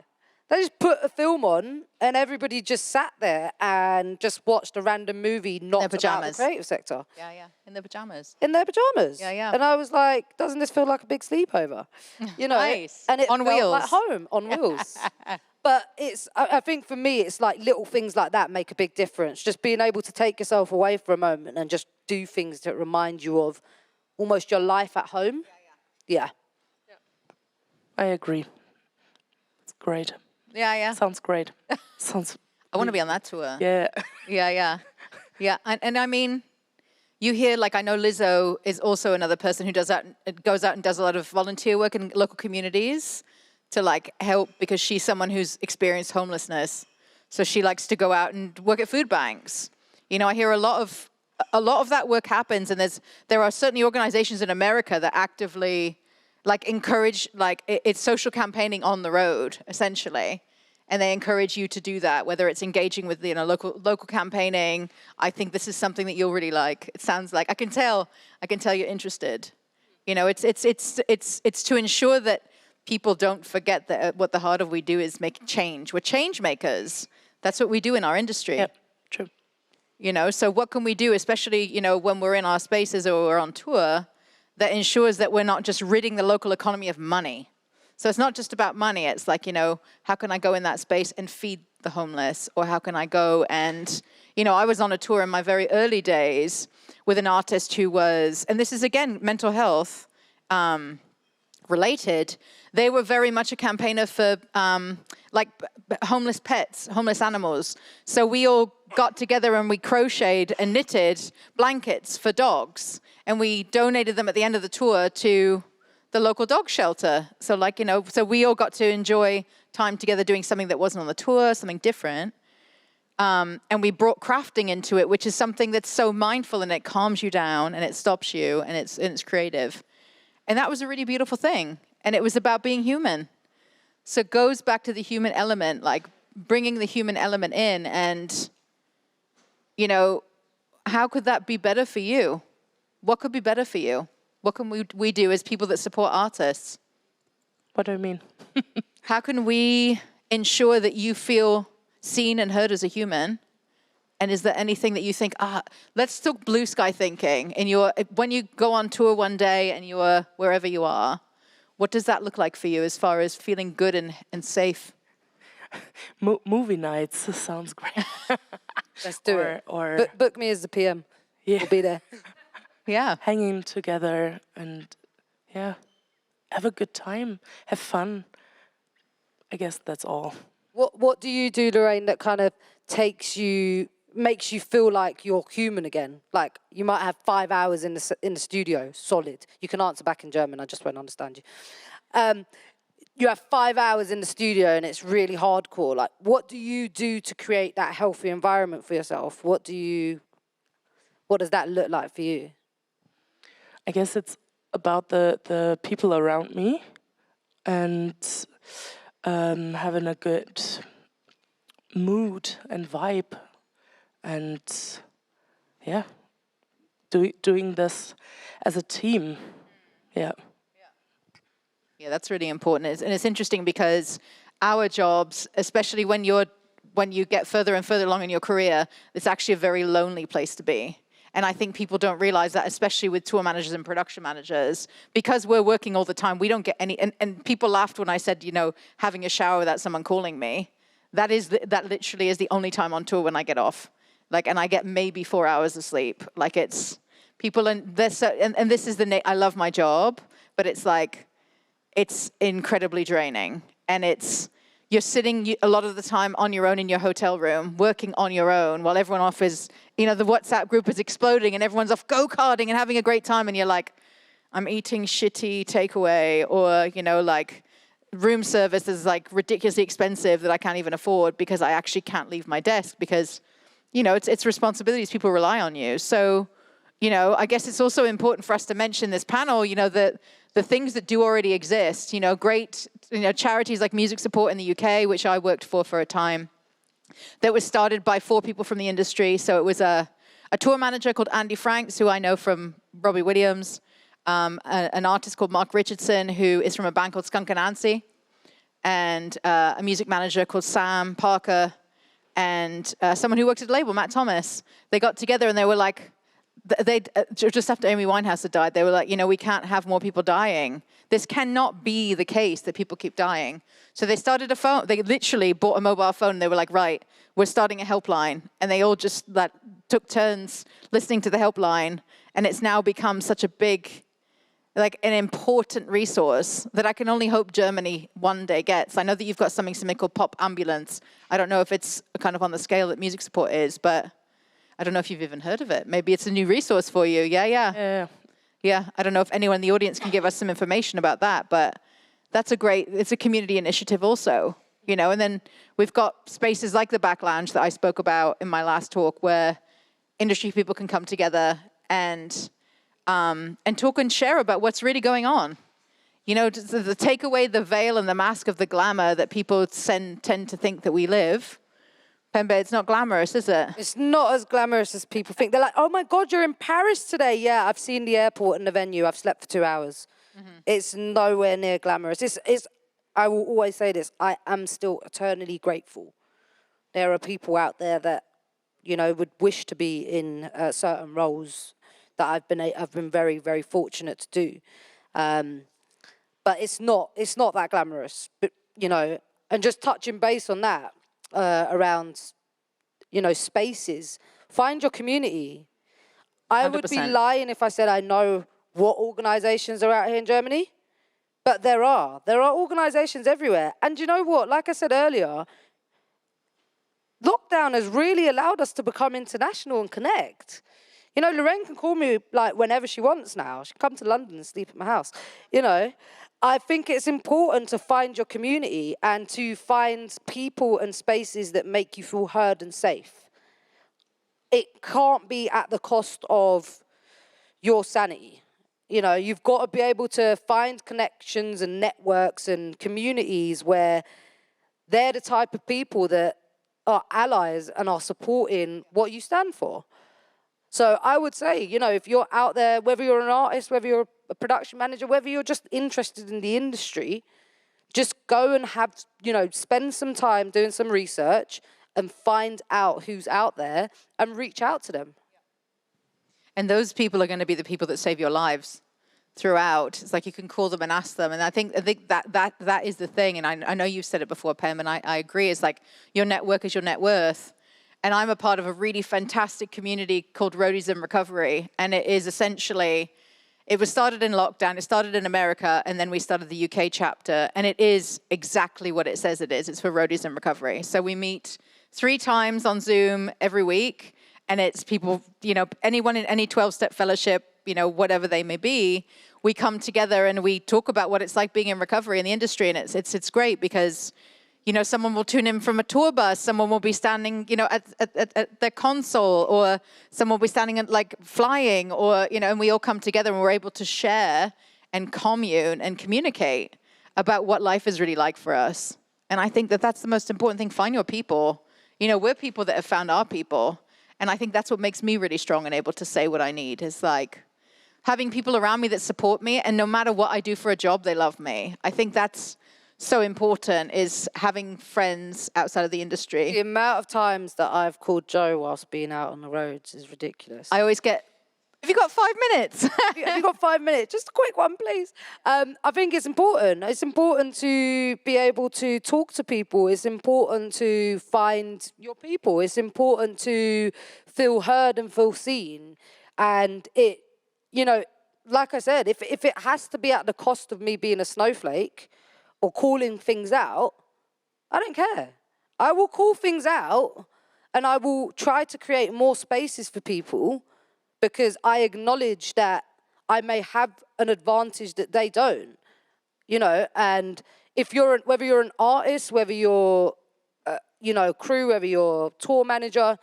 They just put a film on and everybody just sat there and just watched a random movie not about the pajamas. creative sector. Yeah, yeah, in their pajamas. In their pajamas. Yeah, yeah. And I was like, doesn't this feel like a big sleepover? You know, Nice. and it On felt wheels. like home, on wheels. But I think for me, it's like little things like that make a big difference. Just being able to take yourself away for a moment and just do things that remind you of almost your life at home. Yeah. I agree. It's great. Yeah, yeah. Sounds great. Sounds. I want to be on that tour. Yeah. Yeah, yeah. Yeah, and I mean, you hear, like, I know Lizzo is also another person who goes out and does a lot of volunteer work in local communities to, like, help, because she's someone who's experienced homelessness. So she likes to go out and work at food banks. You know, I hear a lot of that work happens, and there are certainly organizations in America that actively, like, encourage, like, it's social campaigning on the road, essentially. And they encourage you to do that, whether it's engaging with, you know, local campaigning. I think this is something that you'll really like. It sounds like, I can tell you're interested. You know, it's to ensure that people don't forget that what the heart of we do is make change. We're change makers. That's what we do in our industry. Yep, true. You know, so what can we do, especially, you know, when we're in our spaces or we're on tour, that ensures that we're not just ridding the local economy of money. So it's not just about money. It's like, you know, how can I go in that space and feed the homeless? Or how can I go and, you know, I was on a tour in my very early days with an artist who was, and this is, again, mental health related. They were very much a campaigner for homeless pets, homeless animals. So we all got together and we crocheted and knitted blankets for dogs. And we donated them at the end of the tour to the local dog shelter. So, like, you know, so we all got to enjoy time together doing something that wasn't on the tour, something different. And we brought crafting into it, which is something that's so mindful, and it calms you down and it stops you, and it's creative. And that was a really beautiful thing. And it was about being human. So it goes back to the human element, like bringing the human element in. And, you know, how could that be better for you? What could be better for you? What can we do as people that support artists? What do you mean? How can we ensure that you feel seen and heard as a human? And is there anything that you think, let's talk blue sky thinking. When you go on tour one day and you're wherever you are, what does that look like for you as far as feeling good and safe? Movie nights sounds great. Let's do it. Book me as the PM. Yeah. We'll be there. Yeah. Hanging together and, yeah, have a good time, have fun. I guess that's all. What do you do, Lorraine, that kind of makes you feel like you're human again? Like, you might have 5 hours in the studio, solid. You can answer back in German, I just won't understand you. You have 5 hours in the studio and it's really hardcore. Like, what do you do to create that healthy environment for yourself? What does that look like for you? I guess it's about the people around me and having a good mood and vibe, and yeah, doing this as a team. Yeah. Yeah, that's really important. And it's interesting because our jobs, especially when you get further and further along in your career, it's actually a very lonely place to be. And I think people don't realize that, especially with tour managers and production managers, because we're working all the time, we don't get any, and people laughed when I said, you know, having a shower without someone calling me. That literally is the only time on tour when I get off. Like, and I get maybe 4 hours of sleep. Like, it's people, and this is I love my job, but it's like, it's incredibly draining. And you're sitting a lot of the time on your own in your hotel room, working on your own, while everyone off is, you know, the WhatsApp group is exploding and everyone's off go-karting and having a great time. And you're like, I'm eating shitty takeaway, or, you know, like, room service is like ridiculously expensive that I can't even afford because I actually can't leave my desk because, you know, it's responsibilities. People rely on you. So, you know, I guess it's also important for us to mention this panel, you know, that the things that do already exist, you know, great, you know, charities like Music Support in the UK, which I worked for a time, that was started by 4 people from the industry. So it was a tour manager called Andy Franks, who I know from Robbie Williams, an artist called Mark Richardson, who is from a band called Skunk Anansie, and a music manager called Sam Parker, and someone who worked at the label, Matt Thomas. They got together and they were like, just after Amy Winehouse had died, they were like, we can't have more people dying. This cannot be the case that people keep dying. So they started a phone. They literally bought a mobile phone. And they were like, right, we're starting a helpline. And they all just took turns listening to the helpline. And it's now become such a big, an important resource that I can only hope Germany one day gets. I know that you've got something called Pop Ambulance. I don't know if it's kind of on the scale that music support is, but I don't know if you've even heard of it. Maybe it's a new resource for you. Yeah. I don't know if anyone in the audience can give us some information about that, but that's it's a community initiative also, and then we've got spaces like the Back Lounge that I spoke about in my last talk where industry people can come together and talk and share about what's really going on. To take away the veil and the mask of the glamour that people tend to think that we live. Pembe, it's not glamorous, is it? It's not as glamorous as people think. They're like, oh my God, you're in Paris today. Yeah, I've seen the airport and the venue. I've slept for 2 hours. It's nowhere near glamorous. I will always say this, I am still eternally grateful. There are people out there that, would wish to be in certain roles that I've been very, very fortunate to do. But it's not that glamorous. But, and just touching base on that, around, spaces. Find your community. I 100%. Would be lying if I said I know what organizations are out here in Germany, but there are organizations everywhere. And you know what? Like I said earlier, lockdown has really allowed us to become international and connect. Lorraine can call me whenever she wants now. She can come to London and sleep at my house. I think it's important to find your community and to find people and spaces that make you feel heard and safe. It can't be at the cost of your sanity. You've got to be able to find connections and networks and communities where they're the type of people that are allies and are supporting what you stand for. So I would say, if you're out there, whether you're an artist, whether you're a production manager, whether you're just interested in the industry, just go and spend some time doing some research and find out who's out there and reach out to them. And those people are going to be the people that save your lives throughout. It's like you can call them and ask them. And I think that is the thing. And I know you've said it before, Pam, and I agree. It's like your network is your net worth. And I'm a part of a really fantastic community called Roadies in Recovery. And it is essentially, it was started in lockdown. It started in America, and then we started the UK chapter. And it is exactly what it says it is. It's for Roadies in Recovery. So we meet 3 times on Zoom every week. And it's people, anyone in any 12-step fellowship, whatever they may be, we come together and we talk about what it's like being in recovery in the industry. And it's great because someone will tune in from a tour bus, someone will be standing, at their console, or someone will be standing at flying, or, and we all come together and we're able to share and commune and communicate about what life is really like for us. And I think that that's the most important thing. Find your people. We're people that have found our people. And I think that's what makes me really strong and able to say what I need is having people around me that support me. And no matter what I do for a job, they love me. I think that's so important, is having friends outside of the industry. The amount of times that I've called Joe whilst being out on the roads is ridiculous. I always get, have you got 5 minutes? Have you got 5 minutes? Just a quick one, please. I think it's important. It's important to be able to talk to people. It's important to find your people. It's important to feel heard and feel seen. And it, like I said, if it has to be at the cost of me being a snowflake or calling things out, I don't care. I will call things out and I will try to create more spaces for people because I acknowledge that I may have an advantage that they don't, and whether you're an artist, whether you're, crew, whether you're tour manager,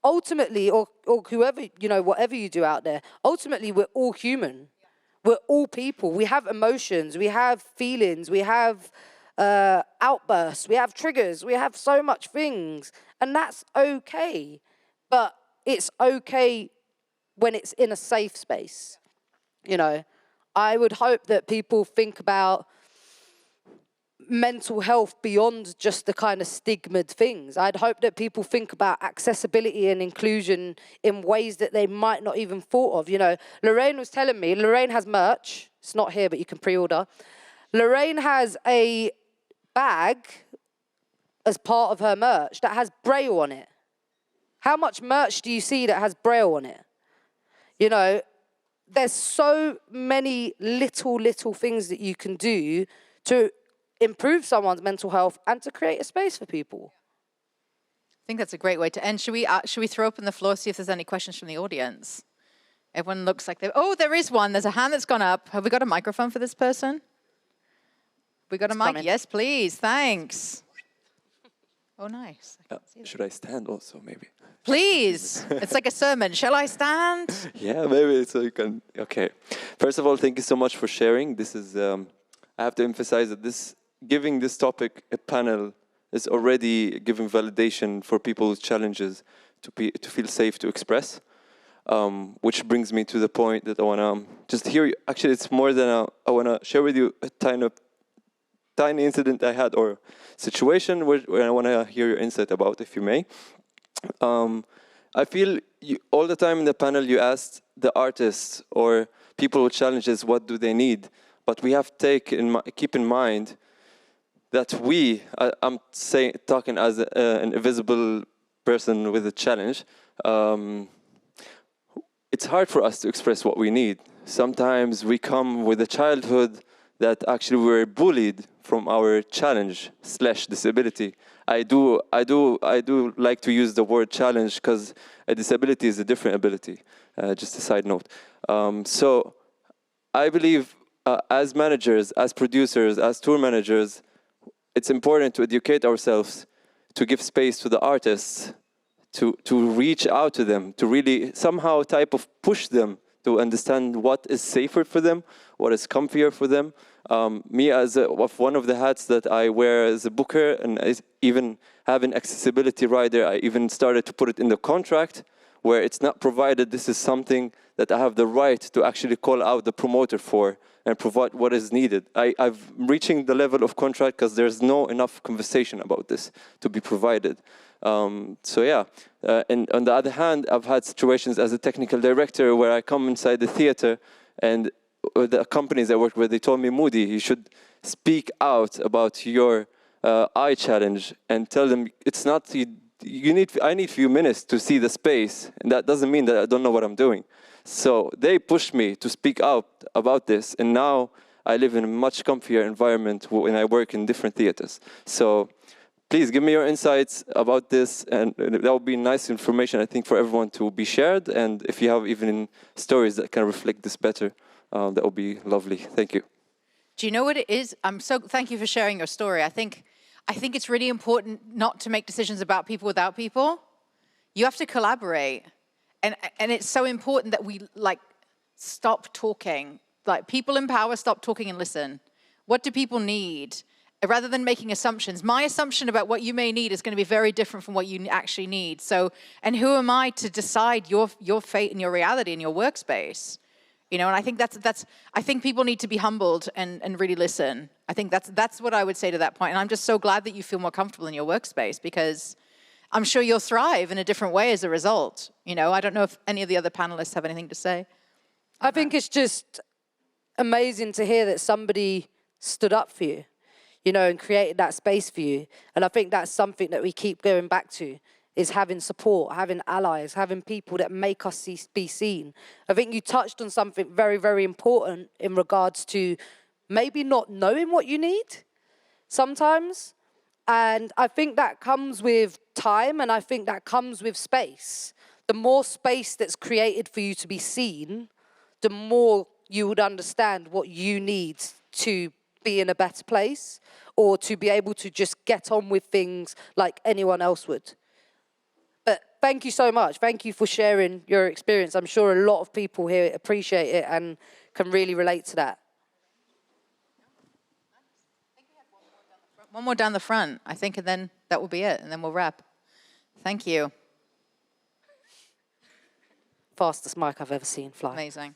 ultimately, or whoever, whatever you do out there, ultimately we're all human. We're all people. We have emotions. We have feelings. We have outbursts. We have triggers. We have so much things. And that's okay. But it's okay when it's in a safe space. I would hope that people think about mental health beyond just the kind of stigmaed things. I'd hope that people think about accessibility and inclusion in ways that they might not even thought of. You know, Lorraine was telling me, Lorraine has merch. It's not here, but you can pre-order. Lorraine has a bag as part of her merch that has Braille on it. How much merch do you see that has Braille on it? You know, there's so many little things that you can do to improve someone's mental health and to create a space for people. I think that's a great way to end. Should we throw open the floor, see if there's any questions from the audience? Everyone looks like they... Oh, there is one. There's a hand that's gone up. Have we got a microphone for this person? We got a mic? Coming. Yes, please. Thanks. Oh, nice. Should I stand also, maybe? Please. It's like a sermon. Shall I stand? Yeah, maybe so you can. Okay. First of all, thank you so much for sharing. This is, I have to emphasize that giving this topic a panel is already giving validation for people's challenges to feel safe to express. Which brings me to the point that I want to just hear you. Actually, it's more than I want to share with you a tiny incident I had or situation where I want to hear your insight about, if you may. I feel all the time in the panel you asked the artists or people with challenges what do they need, but we have to keep in mind that I'm talking as an invisible person with a challenge. It's hard for us to express what we need. Sometimes we come with a childhood that actually we were bullied from our challenge/disability. I do like to use the word challenge because a disability is a different ability. Just a side note. So I believe as managers, as producers, as tour managers, it's important to educate ourselves, to give space to the artists, to reach out to them, to really somehow push them to understand what is safer for them, what is comfier for them. Me, as one of the hats that I wear as a booker, and even having accessibility rider, I even started to put it in the contract, where it's not provided. This is something that I have the right to actually call out the promoter for and provide what is needed. I'm reaching the level of contract because there's no enough conversation about this to be provided. So yeah, and on the other hand, I've had situations as a technical director where I come inside the theater and the companies I work with, they told me, Moody, you should speak out about your eye challenge and tell them it's not, I need a few minutes to see the space, and that doesn't mean that I don't know what I'm doing. So they pushed me to speak out about this, and now I live in a much comfier environment when I work in different theaters. So please give me your insights about this, and that would be nice information, I think, for everyone to be shared. And if you have even stories that can reflect this better, that would be lovely. Thank you. Do you know what it is? Thank you for sharing your story. I think it's really important not to make decisions about people without people. You have to collaborate. And it's so important that we stop talking. Like, people in power, stop talking and listen. What do people need? Rather than making assumptions, my assumption about what you may need is going to be very different from what you actually need. So, and who am I to decide your fate and your reality in your workspace? You know, and I think I think people need to be humbled and really listen. I think that's what I would say to that point. And I'm just so glad that you feel more comfortable in your workspace, because I'm sure you'll thrive in a different way as a result. You know, I don't know if any of the other panelists have anything to say. I think it's just amazing to hear that somebody stood up for you, you know, and created that space for you. And I think that's something that we keep going back to, is having support, having allies, having people that make us be seen. I think you touched on something very, very important in regards to maybe not knowing what you need sometimes. And I think that comes with time, and I think that comes with space. The more space that's created for you to be seen, the more you would understand what you need to be in a better place, or to be able to just get on with things like anyone else would. But thank you so much. Thank you for sharing your experience. I'm sure a lot of people here appreciate it and can really relate to that. One more down the front, I think, and then that will be it, and then we'll wrap. Thank you. Fastest mic I've ever seen fly. Amazing.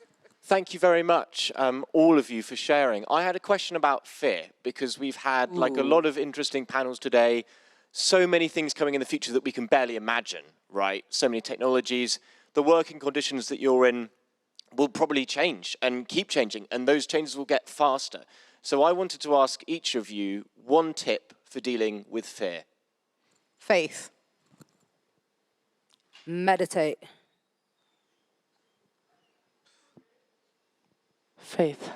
Thank you very much, all of you, for sharing. I had a question about fear, because we've had like a lot of interesting panels today, so many things coming in the future that we can barely imagine, right? So many technologies. The working conditions that you're in will probably change and keep changing, and those changes will get faster. So I wanted to ask each of you one tip for dealing with fear. Faith. Meditate. Faith.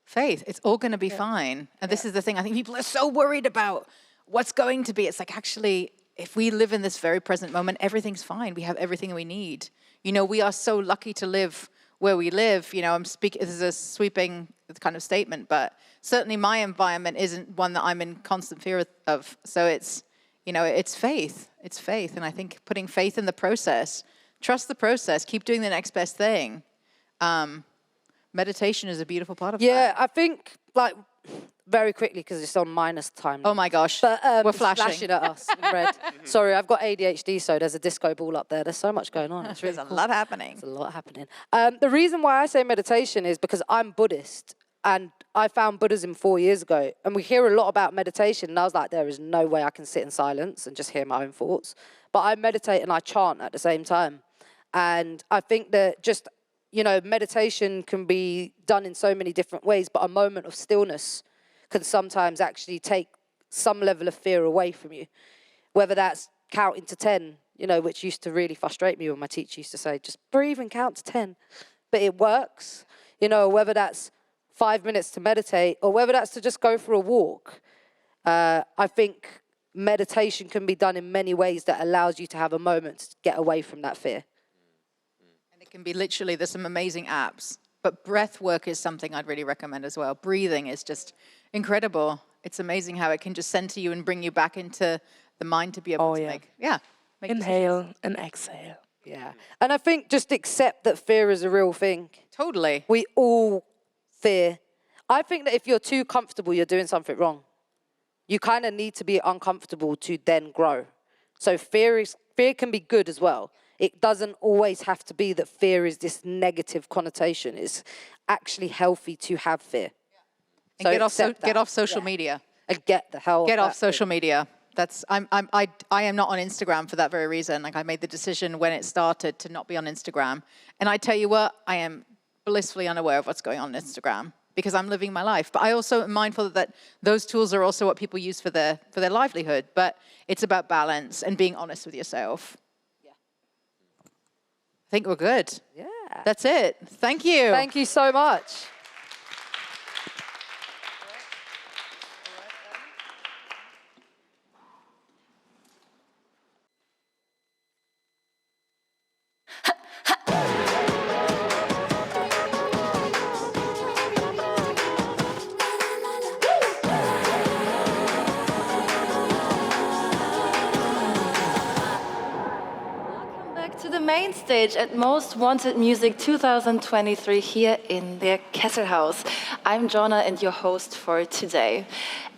Faith. It's all going to be fine. And this is the thing. I think people are so worried about what's going to be. It's like, actually, if we live in this very present moment, everything's fine. We have everything we need. You know, we are so lucky to live where we live. You know, I'm speaking, this is a sweeping kind of statement, but certainly my environment isn't one that I'm in constant fear of. So it's, you know, it's faith. It's faith. And I think putting faith in the process, trust the process, keep doing the next best thing. Meditation is a beautiful part of that. Yeah, I think, like, very quickly, because it's on minus time. Oh my gosh, but, we're flashing. at us in red. Sorry, I've got ADHD, so there's a disco ball up there. There's so much going on. It's really There's a cool. lot happening. There's a lot happening. The reason why I say meditation is because I'm Buddhist, and I found Buddhism 4 years ago, and we hear a lot about meditation, and I was like, there is no way I can sit in silence and just hear my own thoughts. But I meditate and I chant at the same time. And I think that just, you know, meditation can be done in so many different ways, but a moment of stillness can sometimes actually take some level of fear away from you. Whether that's counting to 10, you know, which used to really frustrate me when my teacher used to say, just breathe and count to 10. But it works, you know, whether that's 5 minutes to meditate or whether that's to just go for a walk. I think meditation can be done in many ways that allows you to have a moment to get away from that fear. It can be literally, there's some amazing apps, but breath work is something I'd really recommend as well. Breathing is just incredible. It's amazing how it can just center you and bring you back into the mind to be able to make Inhale and exhale. Yeah. And I think just accept that fear is a real thing. Totally. We all fear. I think that if you're too comfortable, you're doing something wrong. You kind of need to be uncomfortable to then grow. So fear can be good as well. It doesn't always have to be that fear is this negative connotation. It's actually healthy to have fear. And get off social media. And get the hell off social media. I am not on Instagram for that very reason. Like, I made the decision when it started to not be on Instagram. And I tell you what, I am blissfully unaware of what's going on Instagram because I'm living my life. But I also am mindful that those tools are also what people use for their livelihood. But it's about balance and being honest with yourself. I think we're good. Yeah. That's it. Thank you. Thank you so much. To the main stage at Most Wanted Music 2023 here in the Kesselhaus. I'm Jonna and your host for today.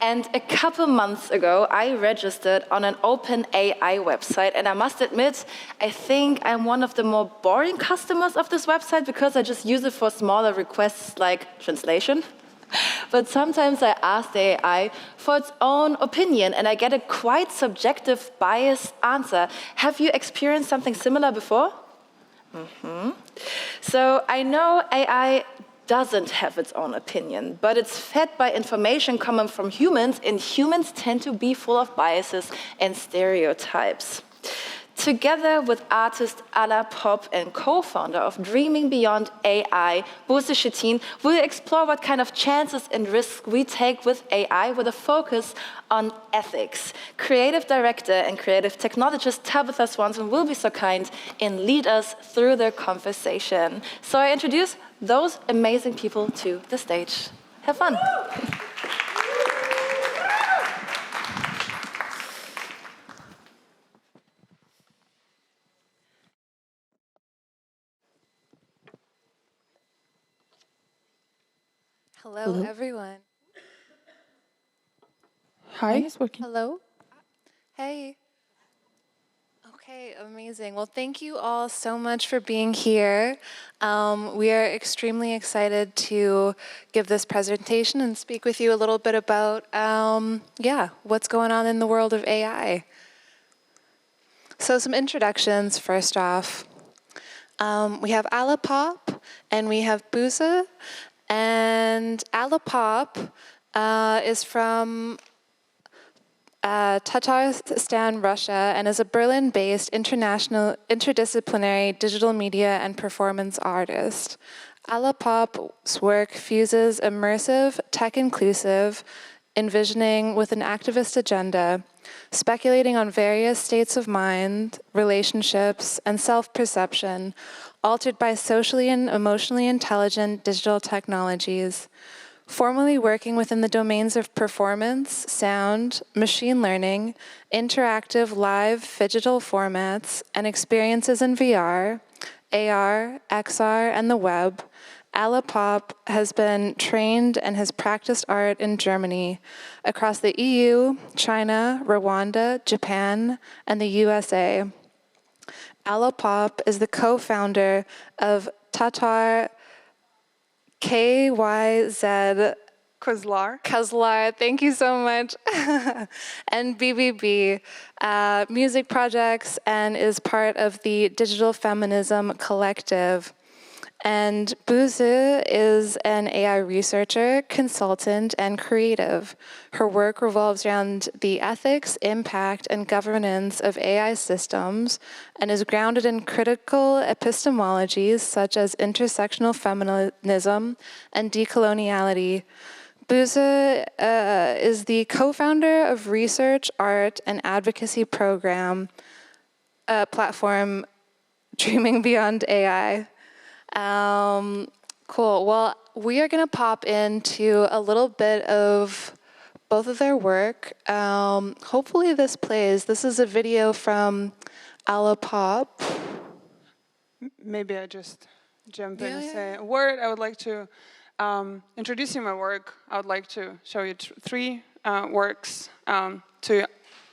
And a couple months ago, I registered on an open AI website, and I must admit, I think I'm one of the more boring customers of this website because I just use it for smaller requests like translation. But sometimes I ask the AI for its own opinion, and I get a quite subjective, biased answer. Have you experienced something similar before? So I know AI doesn't have its own opinion, but it's fed by information coming from humans, and humans tend to be full of biases and stereotypes. Together with artist Ala Pop and co-founder of Dreaming Beyond AI, Bose Shettin, we'll explore what kind of chances and risks we take with AI with a focus on ethics. Creative director and creative technologist Tabitha Swanson will be so kind and lead us through their conversation. So I introduce those amazing people to the stage. Have fun. Hello, everyone. Hi. It's working. Hello. Hey. Okay, amazing. Well, thank you all so much for being here. We are extremely excited to give this presentation and speak with you a little bit about, what's going on in the world of AI. So some introductions first off. We have Allapop and we have Buza. And Allapop is from Tatarstan, Russia, and is a Berlin-based interdisciplinary digital media and performance artist. Allapop's work fuses immersive, tech-inclusive envisioning with an activist agenda, speculating on various states of mind, relationships, and self-perception, altered by socially and emotionally intelligent digital technologies. Formerly working within the domains of performance, sound, machine learning, interactive live phygital formats, and experiences in VR, AR, XR, and the web, Allapop has been trained and has practiced art in Germany, across the EU, China, Rwanda, Japan, and the USA. Allapop is the co-founder of Tatar KYZ Kesselhaus, thank you so much, and BBB music projects, and is part of the Digital Feminism Collective. And Buza is an AI researcher, consultant, and creative. Her work revolves around the ethics, impact, and governance of AI systems, and is grounded in critical epistemologies such as intersectional feminism and decoloniality. Buza is the co-founder of research, art, and advocacy platform Dreaming Beyond AI. Cool. Well, we are going to pop into a little bit of both of their work. Hopefully this plays. This is a video from Allapop. Maybe I just jump in and say a word. I would like to introduce you my work. I would like to show you three works to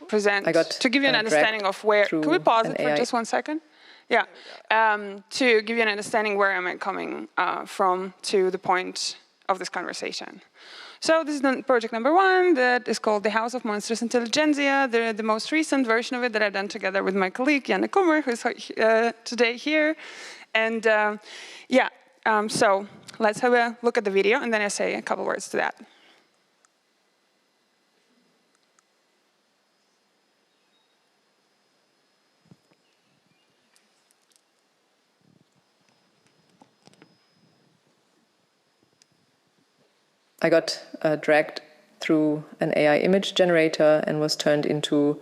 present, to give you an understanding of where. Can we pause it for just 1 second? Yeah, to give you an understanding where am I coming from to the point of this conversation. So this is project number 1 that is called The House of Monstrous Intelligentsia, the most recent version of it that I've done together with my colleague Janne Kommer, who's today here. And so let's have a look at the video and then I say a couple words to that. I got dragged through an AI image generator and was turned into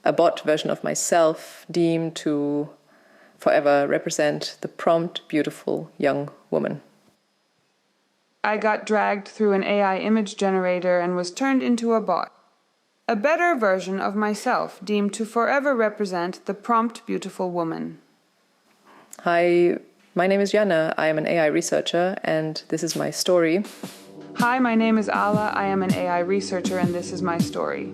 a bot version of myself, deemed to forever represent the prompt, beautiful young woman. I got dragged through an AI image generator and was turned into a bot. A better version of myself, deemed to forever represent the prompt, beautiful woman. Hi, my name is Janne. I am an AI researcher and this is my story. Hi, my name is Ala. I am an AI researcher and this is my story.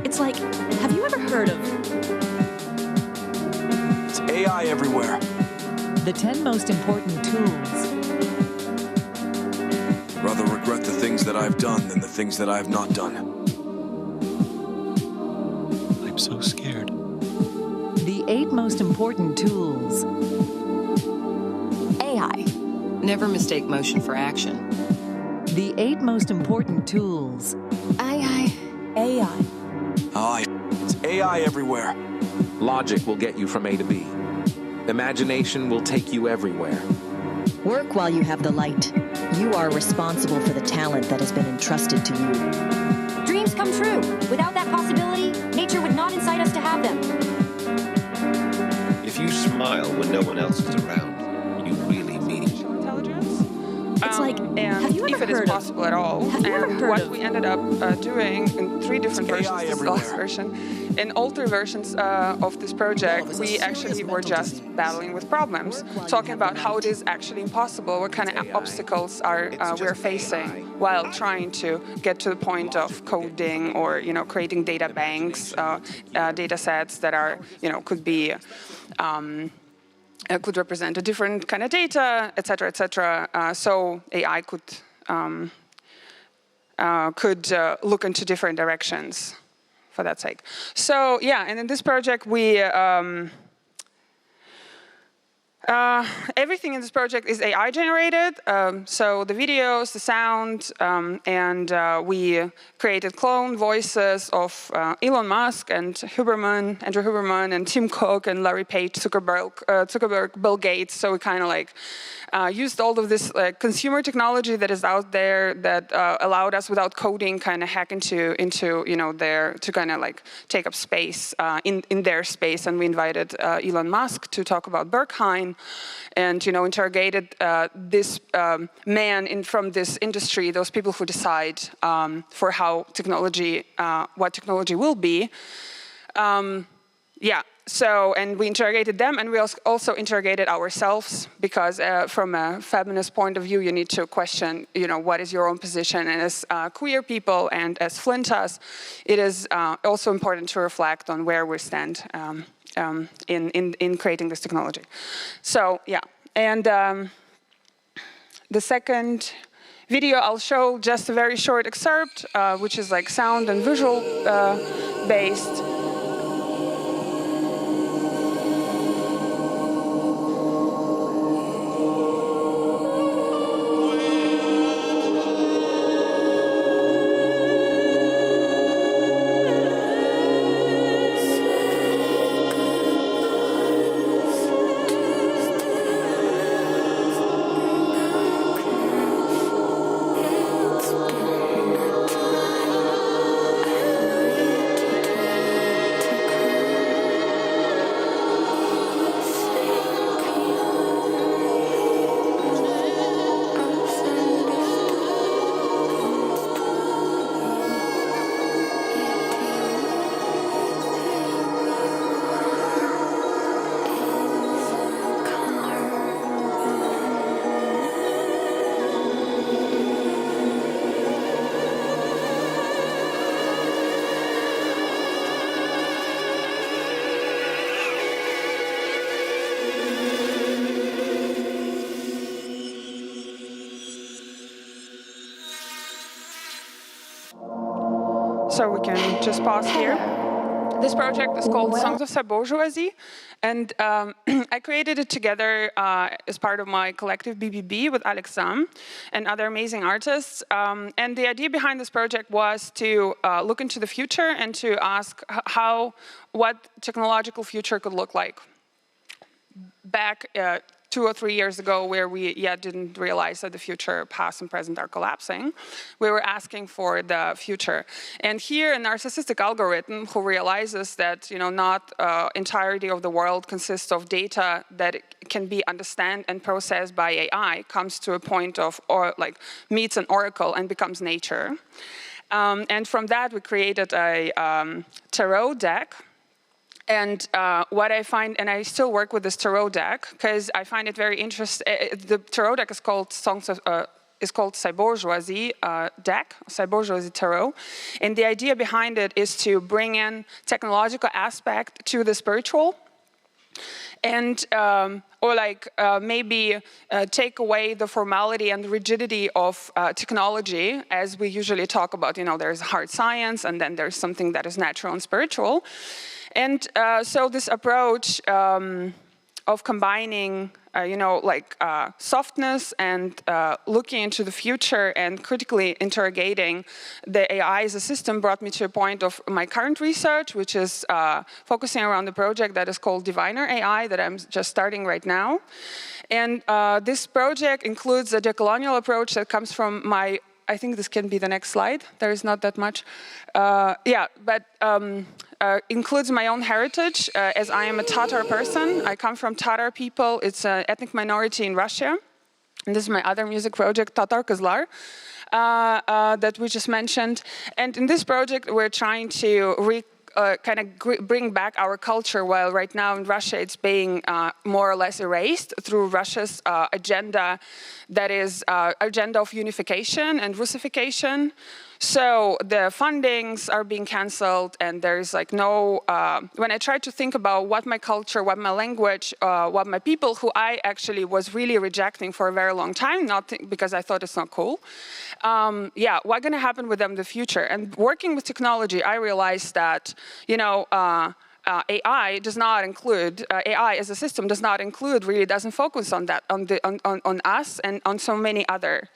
It's like, have you ever heard of... It's AI everywhere. The 10 most important tools. Rather regret the things that I've done than the things that I have not done. I'm so scared. The 8 most important tools. AI. Never mistake motion for action. The 8 most important tools. AI. It's AI everywhere. Logic will get you from A to B. Imagination will take you everywhere. Work while you have the light. You are responsible for the talent that has been entrusted to you. Dreams come true. Without that possibility, nature would not incite us to have them. If you smile when no one else is around, you really mean it. It's like, and have you ever if it is heard of- possible at all. have you ever And heard what of- we ended up doing in 3 different versions, this last version, in all 3 versions of this project, we actually were just battling with problems, talking about how it is actually impossible, what kind of obstacles are we're facing while trying to get to the point of coding or creating data banks, data sets that are could be. Could represent a different kind of data, et cetera, so AI could look into different directions for that sake. So yeah, and in this project we everything in this project is AI generated. So the videos, the sound, and we created clone voices of Elon Musk and Andrew Huberman, and Tim Cook and Larry Page, Zuckerberg, Bill Gates. So we kind of like used all of this consumer technology that is out there that allowed us, without coding, kind of hack into their, to kind of like take up space in their space. And we invited Elon Musk to talk about Berkheim, and interrogated this man from this industry, those people who decide for how technology, what technology will be. So, and we interrogated them, and we also interrogated ourselves, because from a feminist point of view, you need to question, what is your own position. And as queer people and as Flintas, it is also important to reflect on where we stand in creating this technology. So, yeah, and the second video I'll show just a very short excerpt, which is like sound and visual based. So we can just pause here. This project is called Songs of Bourgeoisie, and I created it together as part of my collective BBB with Alex Sam and other amazing artists. And the idea behind this project was to look into the future and to ask what technological future could look like. Back 2 or 3 years ago, where we yet didn't realize that the future, past and present, are collapsing, we were asking for the future. And here, a narcissistic algorithm who realizes that not entirety of the world consists of data that can be understood and processed by AI, comes to a point of, meets an oracle and becomes nature. And from that, we created a tarot deck. And what I find, and I still work with this tarot deck because I find it very interesting. The tarot deck is called Bourgeoisie deck, Bourgeoisie tarot, and the idea behind it is to bring in technological aspect to the spiritual, and maybe take away the formality and rigidity of technology, as we usually talk about. There's hard science, and then there's something that is natural and spiritual. And so this approach of combining, softness and looking into the future and critically interrogating the AI as a system brought me to a point of my current research, which is focusing around the project that is called Diviner AI that I'm just starting right now. And this project includes a decolonial approach that comes from my, I think this can be the next slide. There is not that much. Includes my own heritage, as I am a Tatar person. I come from Tatar people. It's an ethnic minority in Russia. And this is my other music project, Tatar Kızlar, that we just mentioned. And in this project, we're trying to bring back our culture, while right now in Russia it's being more or less erased through Russia's agenda, that is agenda of unification and Russification. So the fundings are being cancelled, and there's no, when I tried to think about what my culture, what my language, what my people, who I actually was really rejecting for a very long time, not because I thought it's not cool, what's going to happen with them in the future? And working with technology, I realized that, AI does not include, AI as a system does not include, really doesn't focus on that, on us and on so many other,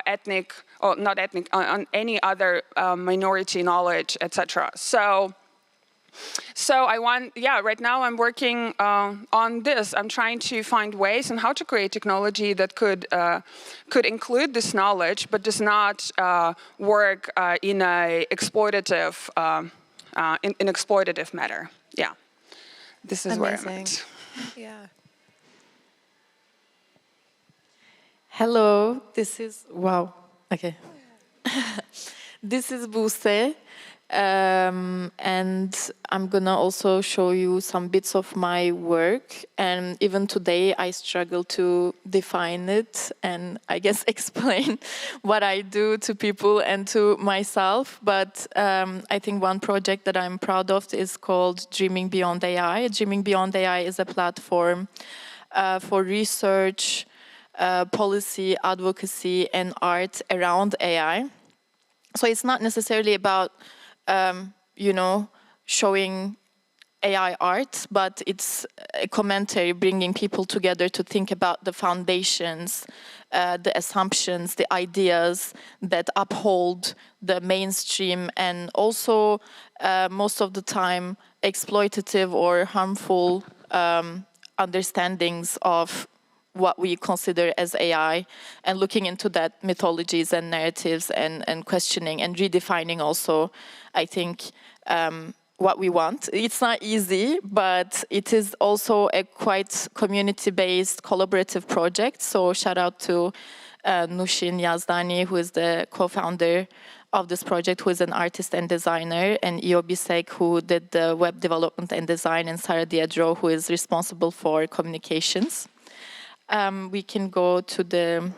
ethnic, or not ethnic, on any other minority knowledge, etc. So I want, right now I'm working on this. I'm trying to find ways on how to create technology that could include this knowledge, but does not work in a exploitative, in exploitative manner. Yeah, this is where I'm at. Yeah. Hello, this is, wow, okay. This is Buse, and I'm gonna also show you some bits of my work. And even today, I struggle to define it and I guess explain what I do to people and to myself. But I think one project that I'm proud of is called Dreaming Beyond AI. Dreaming Beyond AI is a platform for research, policy, advocacy, and art around AI. So it's not necessarily about, showing AI art, but it's a commentary bringing people together to think about the foundations, the assumptions, the ideas that uphold the mainstream, and also most of the time exploitative or harmful understandings of what we consider as AI, and looking into that mythologies and narratives and questioning and redefining also, I think, what we want. It's not easy, but it is also a quite community-based collaborative project. So shout out to Nushin Yazdani, who is the co-founder of this project, who is an artist and designer, and Io Bisek, who did the web development and design, and Sarah Diadro, who is responsible for communications. We can go to the...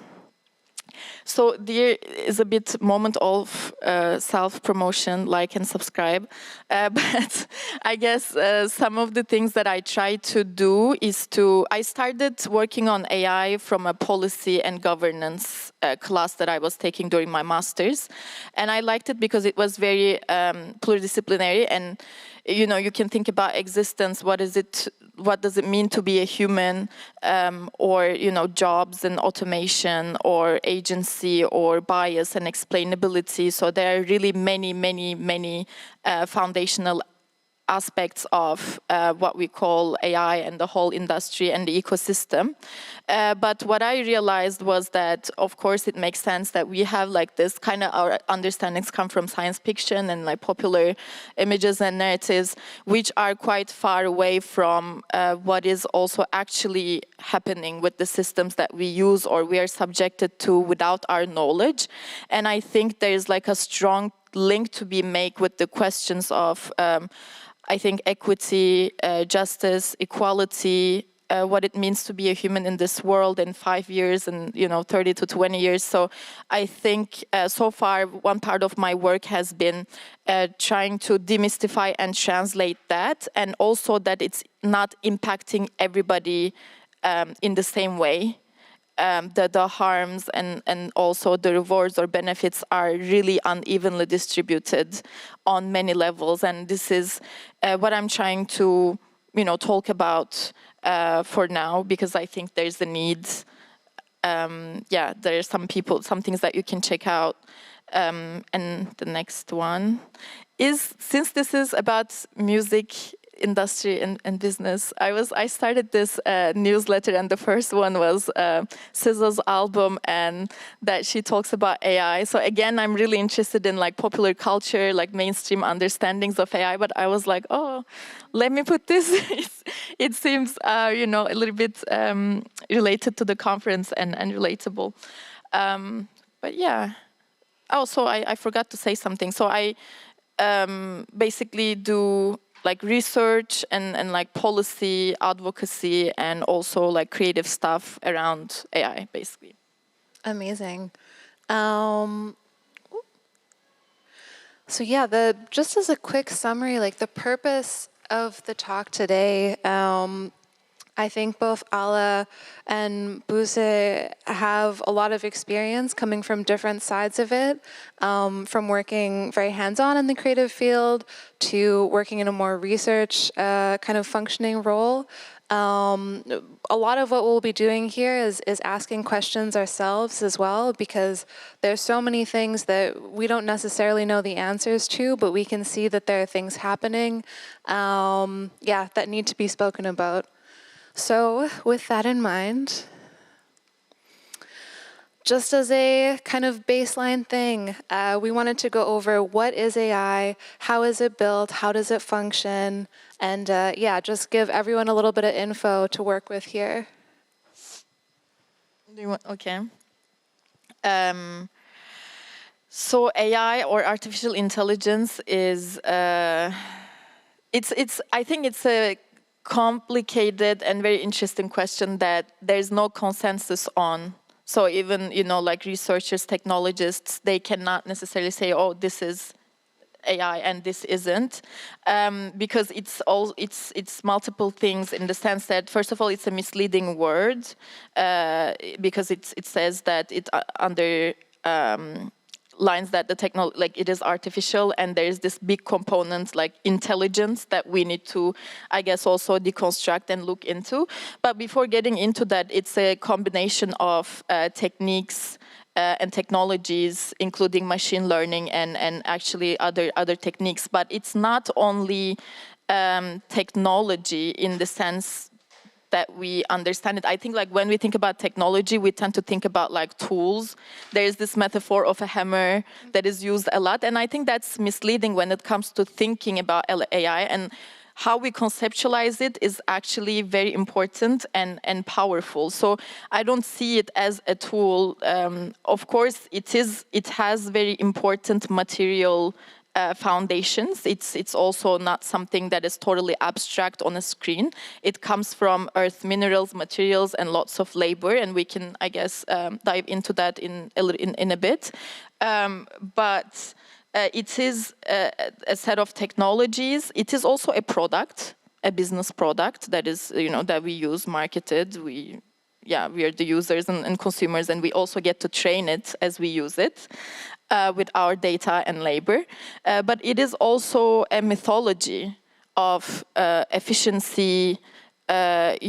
So there is a bit moment of self-promotion, like and subscribe. But I guess some of the things that I try to do is I started working on AI from a policy and governance class that I was taking during my master's. And I liked it because it was very pluridisciplinary, and you can think about existence. What does it mean to be a human, or jobs and automation, or agency, or bias and explainability. So there are really many foundational aspects of what we call AI and the whole industry and the ecosystem. But what I realized was that, of course, it makes sense that we have like this kind of, our understandings come from science fiction and like popular images and narratives, which are quite far away from what is also actually happening with the systems that we use or we are subjected to without our knowledge. And I think there's like a strong link to be made with the questions of I think equity, justice, equality, what it means to be a human in this world in 5 years and 30 to 20 years. So I think so far one part of my work has been trying to demystify and translate that, and also that it's not impacting everybody in the same way. The harms and also the rewards or benefits are really unevenly distributed on many levels, and this is what I'm trying to talk about for now, because I think there's a need. There are some things that you can check out. And the next one is, since this is about music industry and business, I started this newsletter, and the first one was SZA's album, and that she talks about AI. So again, I'm really interested in like popular culture, like mainstream understandings of AI, but I was like, oh, let me put this. It seems a little bit related to the conference and relatable. But yeah. Oh, so I forgot to say something. So I basically do like research and like policy advocacy and also like creative stuff around AI, basically. Amazing. So yeah, just as a quick summary, like the purpose of the talk today, I think both Ala and Buse have a lot of experience coming from different sides of it, from working very hands-on in the creative field to working in a more research kind of functioning role. A lot of what we'll be doing here is asking questions ourselves as well, because there's so many things that we don't necessarily know the answers to, but we can see that there are things happening, that need to be spoken about. So with that in mind, just as a kind of baseline thing, we wanted to go over what is AI, how is it built, how does it function, and just give everyone a little bit of info to work with here. Okay. So AI or artificial intelligence is, I think it's a complicated and very interesting question that there's no consensus on. So even, like researchers, technologists, they cannot necessarily say, oh, this is AI and this isn't, because it's multiple things in the sense that, first of all, it's a misleading word, because it says that it lines that the technology, like it is artificial, and there's this big component like intelligence that we need to, I guess, also deconstruct and look into. But before getting into that, it's a combination of techniques and technologies, including machine learning and actually other techniques. But it's not only technology in the sense that we understand it. I think like when we think about technology, we tend to think about like tools. There's this metaphor of a hammer that is used a lot. And I think that's misleading when it comes to thinking about AI, and how we conceptualize it is actually very important and powerful. So I don't see it as a tool. Of course, it has very important material foundations. It's also not something that is totally abstract on a screen. It comes from earth minerals, materials, and lots of labor, and we can, I guess, dive into that in a bit. But it is a set of technologies. It is also a product, a business product that is, that we use, marketed. We are the users and consumers, and we also get to train it as we use it. With our data and labor. But it is also a mythology of efficiency, like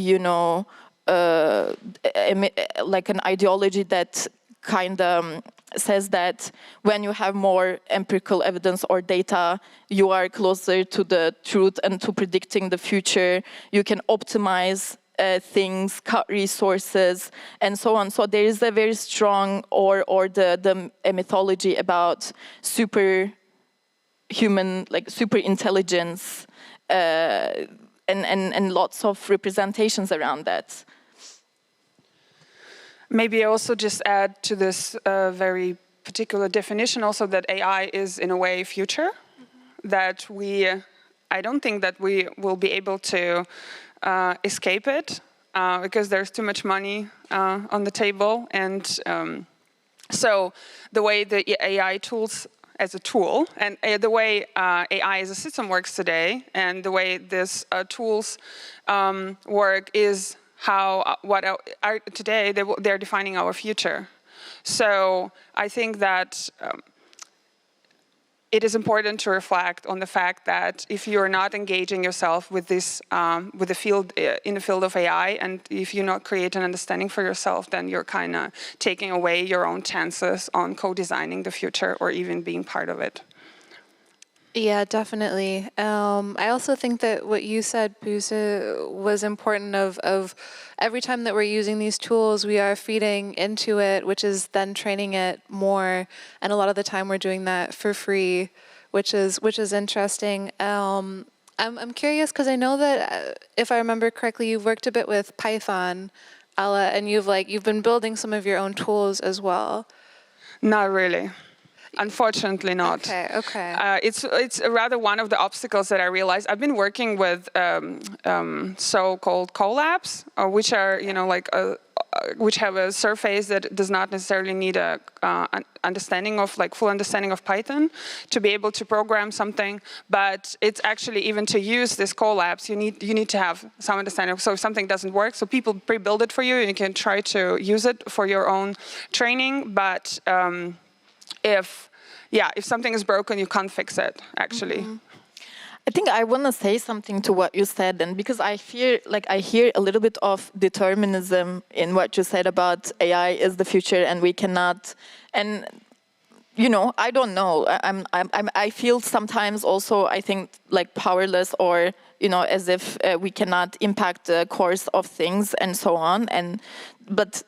an ideology that kind of says that when you have more empirical evidence or data, you are closer to the truth and to predicting the future. You can optimize things, cut resources, and so on. So there is a very strong, or a mythology about super intelligence, and lots of representations around that. Maybe I also just add to this very particular definition also that AI is in a way future, that I don't think that we will be able to escape it because there's too much money on the table. And so the way the AI tools as a tool and the way AI as a system works today and the way these tools work is how today they're defining our future. So I think that it is important to reflect on the fact that if you're not engaging yourself with this, with the field in the field of AI, and if you not create an understanding for yourself, then you're kind of taking away your own chances on co-designing the future or even being part of it. Yeah, definitely. I also think that what you said, Buse, was important of every time that we're using these tools, we are feeding into it, which is then training it more. And a lot of the time we're doing that for free, which is interesting. I'm curious because I know that if I remember correctly, you've worked a bit with Python, Ala, and you've been building some of your own tools as well. Not really. Unfortunately not. Okay. It's rather one of the obstacles that I realized. I've been working with so-called collabs, which are, which have a surface that does not necessarily need a understanding of, full understanding of Python to be able to program something. But it's actually, even to use this collabs, you need to have some understanding. So if something doesn't work, so people pre-build it for you, and you can try to use it for your own training. But if something is broken, you can't fix it, actually. Mm-hmm. I think I want to say something to what you said, and because I hear a little bit of determinism in what you said about AI is the future, and we cannot. And I don't know. I feel sometimes also, I think, powerless, or as if we cannot impact the course of things and so on. But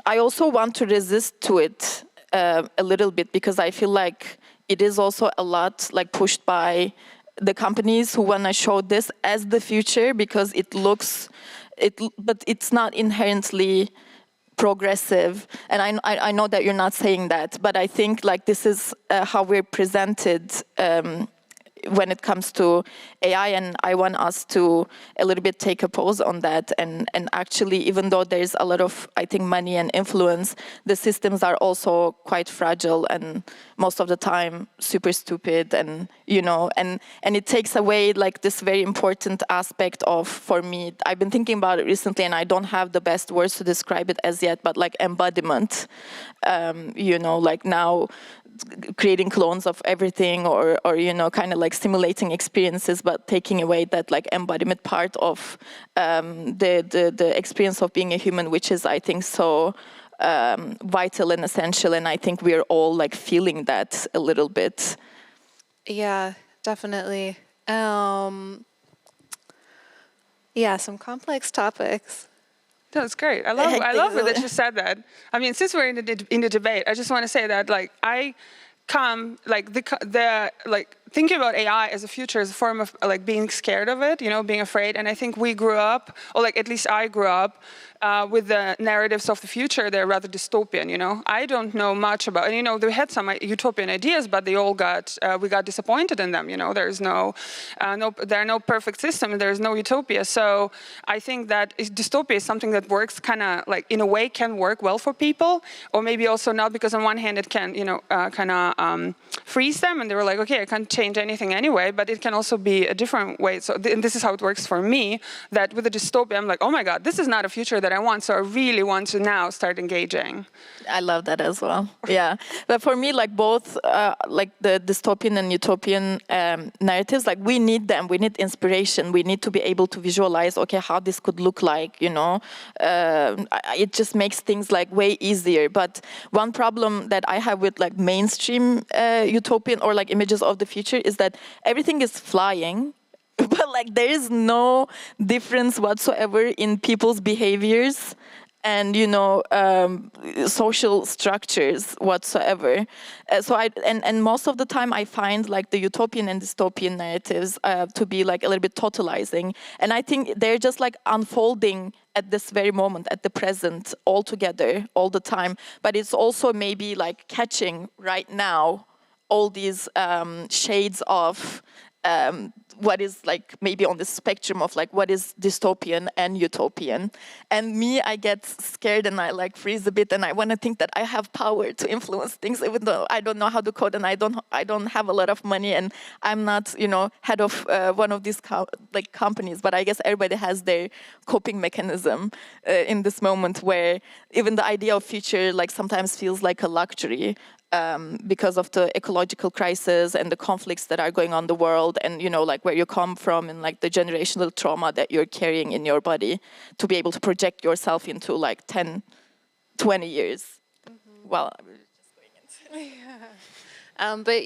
I also want to resist to it a little bit, because I feel like it is also a lot pushed by the companies who want to show this as the future, because but it's not inherently progressive. And I know that you're not saying that, but I think this is how we're presented when it comes to AI, and I want us to a little bit take a pause on that. And actually, even though there's a lot of, I think, money and influence, the systems are also quite fragile and most of the time super stupid. And and it takes away this very important aspect of, for me, I've been thinking about it recently, and I don't have the best words to describe it as yet, but embodiment. Now creating clones of everything, or kind of simulating experiences, but taking away that embodiment part of the experience of being a human, which is, I think, so vital and essential. And I think we're all feeling that a little bit. Yeah, definitely. Some complex topics. That's great. I love it that you said that. I mean, since we're in the debate, I just want to say that I come thinking about AI as a future is a form of being scared of it, being afraid. And I think we grew up, or at least I grew up, with the narratives of the future. They're rather dystopian, I don't know much about, and they had some utopian ideas, but they all we got disappointed in them. There's there are no perfect systems. There's no utopia. So I think that dystopia is something that works kind of in a way can work well for people, or maybe also not, because on one hand it can, freeze them, and they were okay, I can't change anything anyway, but it can also be a different way. So and this is how it works for me, that with the dystopia, I'm oh my God, this is not a future that I want, so I really want to now start engaging. I love that as well. Yeah, but for me, both the dystopian and utopian narratives, we need them. We need inspiration. We need to be able to visualize, okay, how this could look like. It just makes things way easier. But one problem that I have with mainstream utopian or images of the future is that everything is flying. But there is no difference whatsoever in people's behaviors and social structures whatsoever. And most of the time I find the utopian and dystopian narratives to be a little bit totalizing, and I think they're just unfolding at this very moment, at the present, all together, all the time. But it's also maybe catching right now all these shades of what is maybe on the spectrum of what is dystopian and utopian. And me, I get scared and I freeze a bit, and I want to think that I have power to influence things, even though I don't know how to code, and I don't have a lot of money, and I'm not head of one of these companies. But I guess everybody has their coping mechanism in this moment, where even the idea of future sometimes feels like a luxury. because of the ecological crisis and the conflicts that are going on in the world, and like where you come from and like the generational trauma that you're carrying in your body, to be able to project yourself into like 10, 20 years. Well, I was just going into but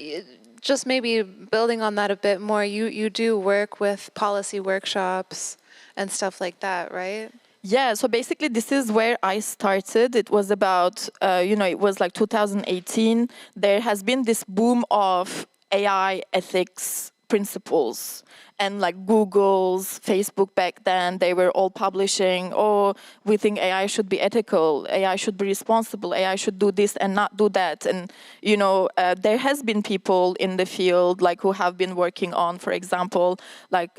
just maybe building on that a bit more, you do work with policy workshops and stuff like that, right? Yeah, so basically this is where I started. It was about, it was like 2018. There has been this boom of AI ethics principles. And like Google's, Facebook back then, they were all publishing, we think AI should be ethical, AI should be responsible, AI should do this and not do that. And, there has been people in the field like who have been working on, for example, like,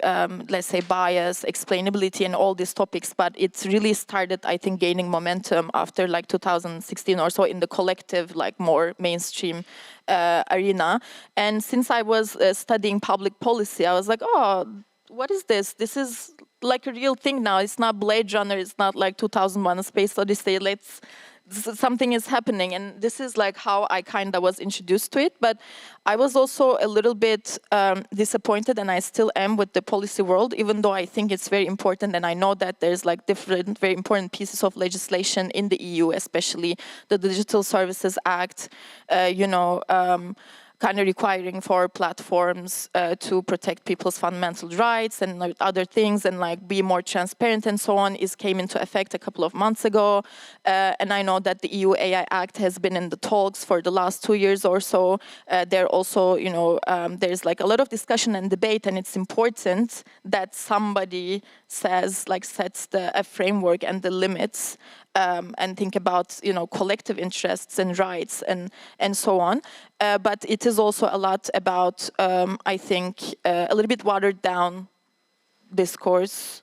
let's say bias, explainability and all these topics. But it's really started, I think, gaining momentum after like 2016 or so in the collective, like more mainstream arena. And since I was studying public policy, I was like, what is this? This is like a real thing now. It's not Blade Runner. It's not like 2001: A Space Odyssey. Something is happening. And this is like how I kind of was introduced to it. But I was also a little bit disappointed, and I still am, with the policy world, even though I think it's very important. And I know that there's like different very important pieces of legislation in the EU, especially the Digital Services Act, kind of requiring for platforms to protect people's fundamental rights and like, other things, and like be more transparent and so on, came into effect a couple of months ago. And I know that the EU AI Act has been in the talks for the last 2 years or so. There also, there's like a lot of discussion and debate, and it's important that somebody sets a framework and the limits, and think about collective interests and rights and so on. But it is also a lot about, I think, a little bit watered down discourse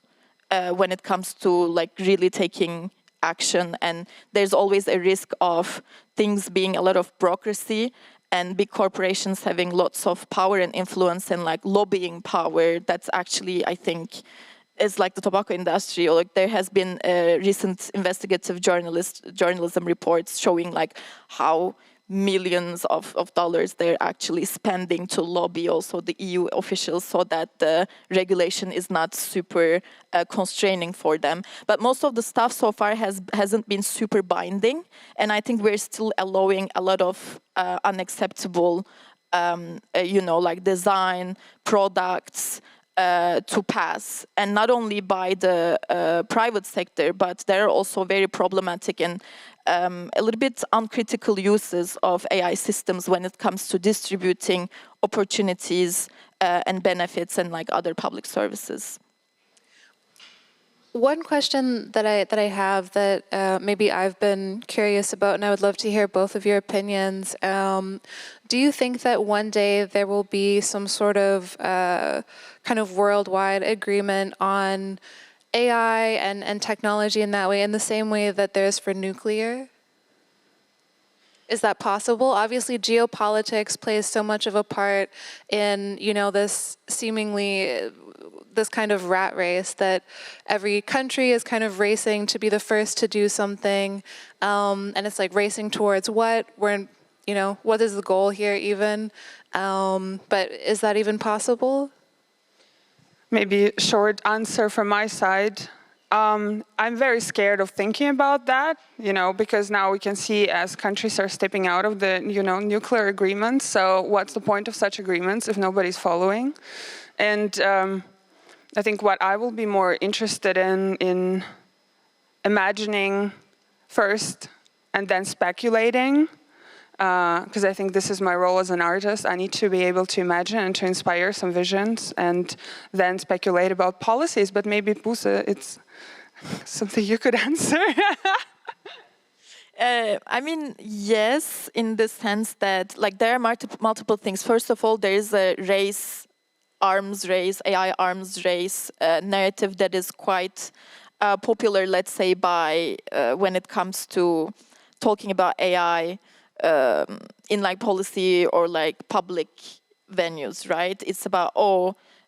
when it comes to like really taking action. And there's always a risk of things being a lot of bureaucracy and big corporations having lots of power and influence and like lobbying power. That's actually, I think, is like the tobacco industry. Or like there has been recent investigative journalism reports showing like how millions of dollars they're actually spending to lobby also the EU officials so that the regulation is not super constraining for them. But most of the stuff so far hasn't been super binding, and I think we're still allowing a lot of unacceptable, like design products to pass, and not only by the private sector, but there are also very problematic and a little bit uncritical uses of AI systems when it comes to distributing opportunities and benefits and like other public services. One question that I have that maybe I've been curious about, and I would love to hear both of your opinions. Do you think that one day there will be some sort of kind of worldwide agreement on AI and technology in that way, in the same way that there's for nuclear? Is that possible? Obviously, geopolitics plays so much of a part in, this seemingly this kind of rat race that every country is kind of racing to be the first to do something, and it's like racing towards what? What is the goal here even? But is that even possible? Maybe a short answer from my side. I'm very scared of thinking about that, because now we can see as countries are stepping out of the, nuclear agreements. So what's the point of such agreements if nobody's following? And I think what I will be more interested in imagining first and then speculating, because I think this is my role as an artist. I need to be able to imagine and to inspire some visions and then speculate about policies. But maybe, Buse, it's something you could answer. I mean, yes, in the sense that like there are multiple things. First of all, there is a arms race, AI arms race narrative that is quite popular, let's say, by when it comes to talking about AI in like policy or like public venues, right? It's about,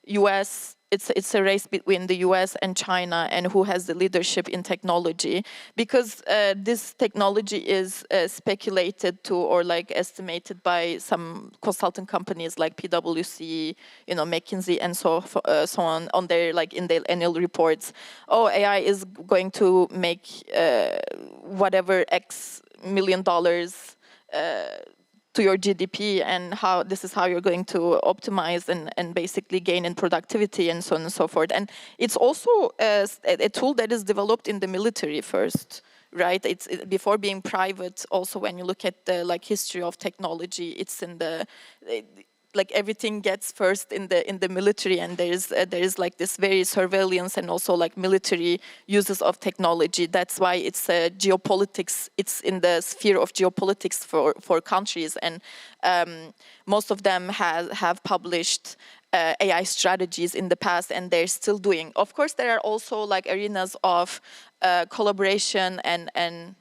US it's a race between the US and China and who has the leadership in technology, because this technology is speculated to or like estimated by some consulting companies like PwC, you know, McKinsey and so on their like in their annual reports. Oh, AI is going to make whatever X $1 million to your GDP, and how this is how you're going to optimize and basically gain in productivity and so on and so forth. And it's also a tool that is developed in the military first, right? It's before being private. Also, when you look at the like history of technology, it's in the like everything gets first in the military, and there is like this very surveillance and also like military uses of technology. That's why it's geopolitics. It's in the sphere of geopolitics for countries, and most of them have published AI strategies in the past, and they're still doing. Of course, there are also like arenas of collaboration and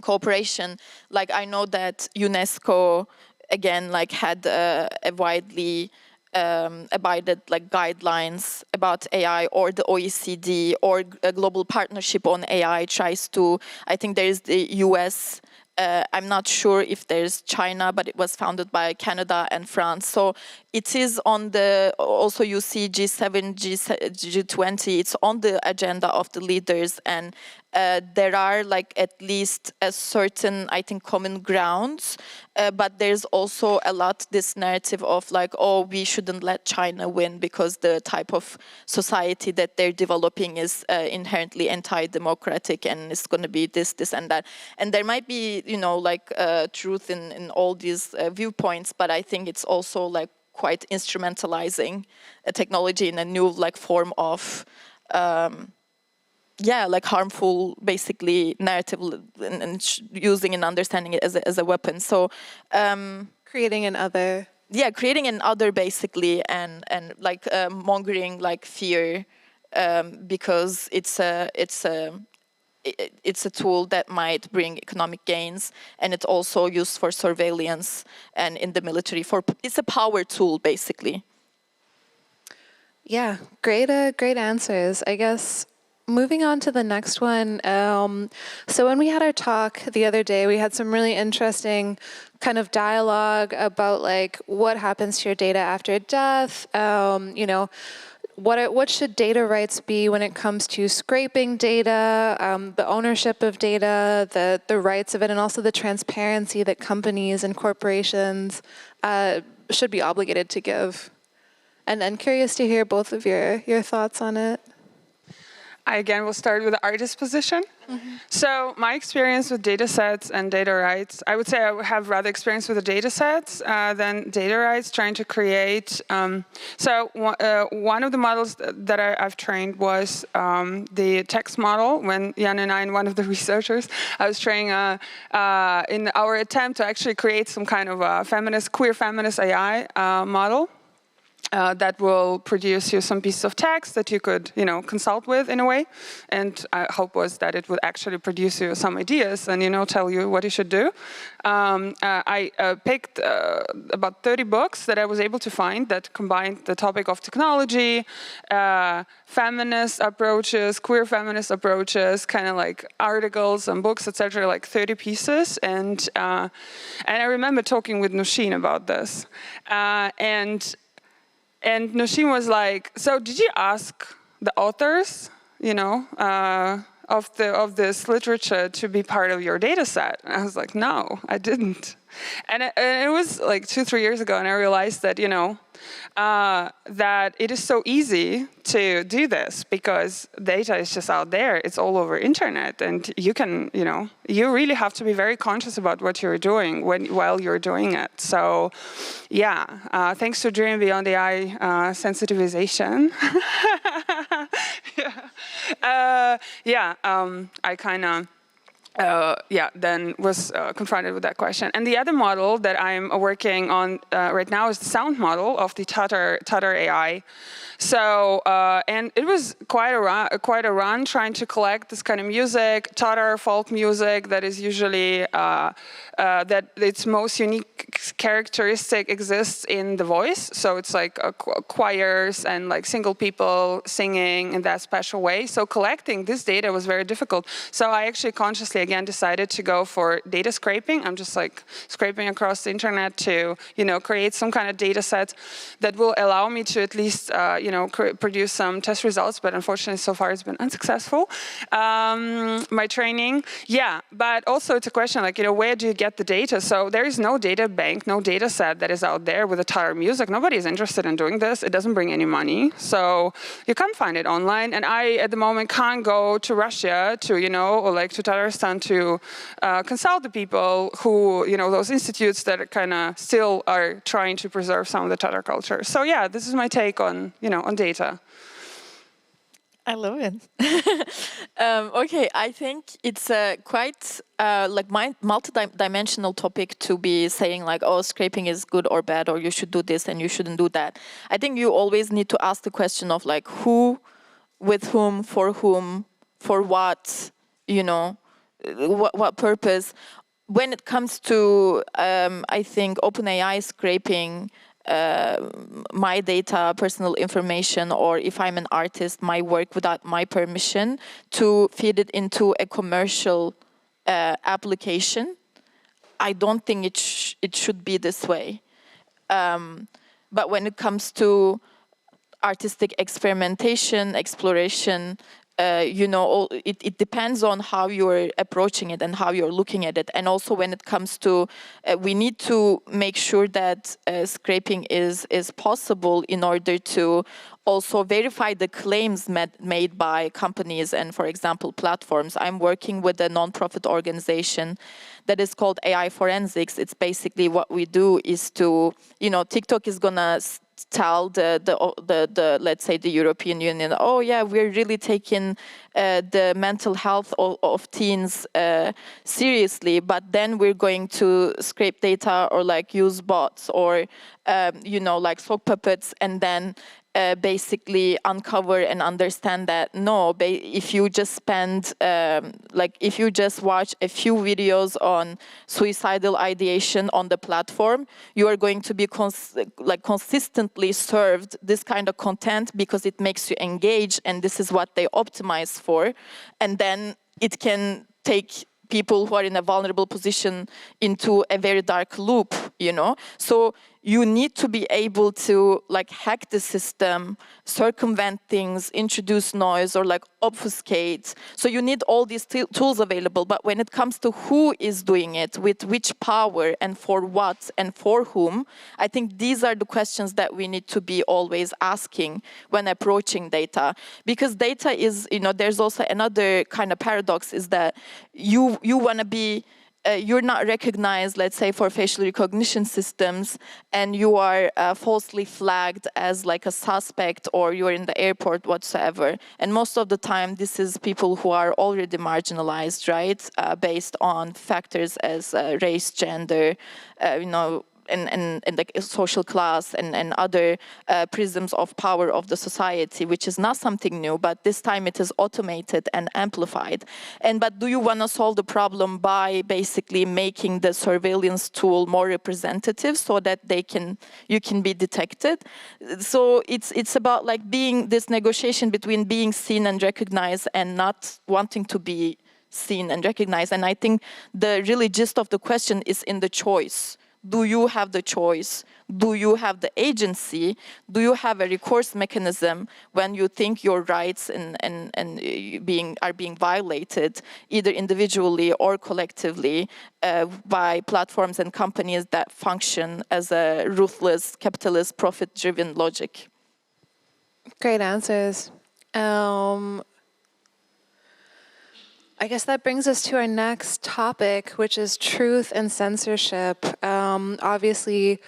cooperation. Like I know that UNESCO, again, like had a widely abided like guidelines about AI, or the OECD or a global partnership on AI tries to. I think there is the US. I'm not sure if there's China, but it was founded by Canada and France. So it is on the, also you see G7, G20, it's on the agenda of the leaders, and there are like at least a certain, I think, common grounds, but there's also a lot this narrative of like, oh, we shouldn't let China win because the type of society that they're developing is inherently anti-democratic, and it's going to be this, and that. And there might be, you know, like truth in all these viewpoints, but I think it's also like quite instrumentalizing a technology in a new like form of like harmful, basically, narrative, and using and understanding it as a weapon. So creating an other. Yeah, creating an other, basically, and like mongering like fear, because it's a tool that might bring economic gains, and it's also used for surveillance and in the military. It's a power tool, basically. Yeah, great answers. I guess moving on to the next one. So when we had our talk the other day, we had some really interesting kind of dialogue about like what happens to your data after death. You know, what should data rights be when it comes to scraping data, the ownership of data, the rights of it, and also the transparency that companies and corporations should be obligated to give. And I'm curious to hear both of your thoughts on it. I again will start with the artist position. Mm-hmm. So my experience with data sets and data rights, I would say I have rather experience with the data sets than data rights, trying to create. So one of the models that I've trained was the text model. When Jan and I and one of the researchers, I was training in our attempt to actually create some kind of a queer feminist AI model. That will produce you some pieces of text that you could, you know, consult with in a way. And our hope was that it would actually produce you some ideas and, you know, tell you what you should do. I picked about 30 books that I was able to find that combined the topic of technology, feminist approaches, queer feminist approaches, kind of like articles and books, etc., like 30 pieces. And I remember talking with Nushin about this. And Nushin was like, so did you ask the authors, you know, of this literature to be part of your data set? And I was like, no, I didn't. And it was like 2-3 years ago, and I realized that, you know, that it is so easy to do this because data is just out there. It's all over internet, and you can, you know, you really have to be very conscious about what you're doing while you're doing it. So, yeah, thanks to Dream Beyond AI sensitization. I kind of. Then was confronted with that question. And the other model that I'm working on right now is the sound model of the Tatar AI. So, and it was quite a run trying to collect this kind of music, Tatar folk music that is usually, that its most unique characteristic exists in the voice. So it's like choirs and like single people singing in that special way. So collecting this data was very difficult. So I actually consciously again decided to go for data scraping. I'm just like scraping across the internet to, create some kind of data set that will allow me to at least, produce some test results. But unfortunately, so far it's been unsuccessful. My training, but also it's a question like, where do you get the data? So there is no data bank, no data set that is out there with entire music. Nobody is interested in doing this. It doesn't bring any money. So you can't find it online. And I, at the moment, can't go to Russia to, or like to Tatarstan to consult the people who, those institutes that kind of still are trying to preserve some of the Tatar culture. So yeah, this is my take on, on data. I love it. Okay, I think it's a quite multi-dimensional topic to be saying like, oh, scraping is good or bad, or you should do this and you shouldn't do that. I think you always need to ask the question of like who, with whom, for what, what purpose. When it comes to, I think, OpenAI scraping my data, personal information, or if I'm an artist, my work without my permission to feed it into a commercial application, I don't think it should be this way. But when it comes to artistic experimentation, exploration, it depends on how you're approaching it and how you're looking at it. And also when it comes to, we need to make sure that scraping is possible in order to also verify the claims made by companies and, for example, platforms. I'm working with a non-profit organization that is called AI Forensics. It's basically what we do is to, TikTok is gonna tell the let's say the European Union, oh yeah, we're really taking the mental health of teens seriously, but then we're going to scrape data or like use bots or like sock puppets and then basically uncover and understand that no, if you just spend if you just watch a few videos on suicidal ideation on the platform, you are going to be consistently served this kind of content because it makes you engage, and this is what they optimize for, and then it can take people who are in a vulnerable position into a very dark loop, So you need to be able to hack the system, circumvent things, introduce noise, or obfuscate. So you need all these tools available. But when it comes to who is doing it, with which power, and for what, and for whom, I think these are the questions that we need to be always asking when approaching data. Because data is, there's also another kind of paradox, is that you want to be you're not recognized, let's say, for facial recognition systems, and you are falsely flagged as like a suspect, or you're in the airport whatsoever. And most of the time, this is people who are already marginalized, right? Based on factors as race, gender, and like social class and other prisms of power of the society, which is not something new, but this time it is automated and amplified. But do you want to solve the problem by basically making the surveillance tool more representative so that you can be detected? So it's about like being this negotiation between being seen and recognized and not wanting to be seen and recognized. And I think the really gist of the question is in the choice. Do you have the choice? Do you have the agency? Do you have a recourse mechanism when you think your rights are being violated, either individually or collectively, by platforms and companies that function as a ruthless, capitalist, profit-driven logic? Great answers. I guess that brings us to our next topic, which is truth and censorship. Obviously,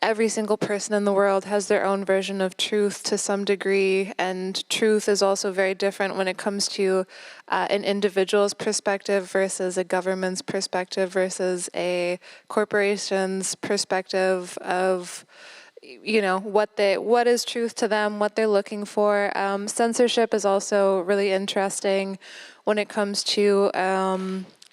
every single person in the world has their own version of truth to some degree, and truth is also very different when it comes to an individual's perspective versus a government's perspective versus a corporation's perspective of what is truth to them, what they're looking for. Censorship is also really interesting when it comes to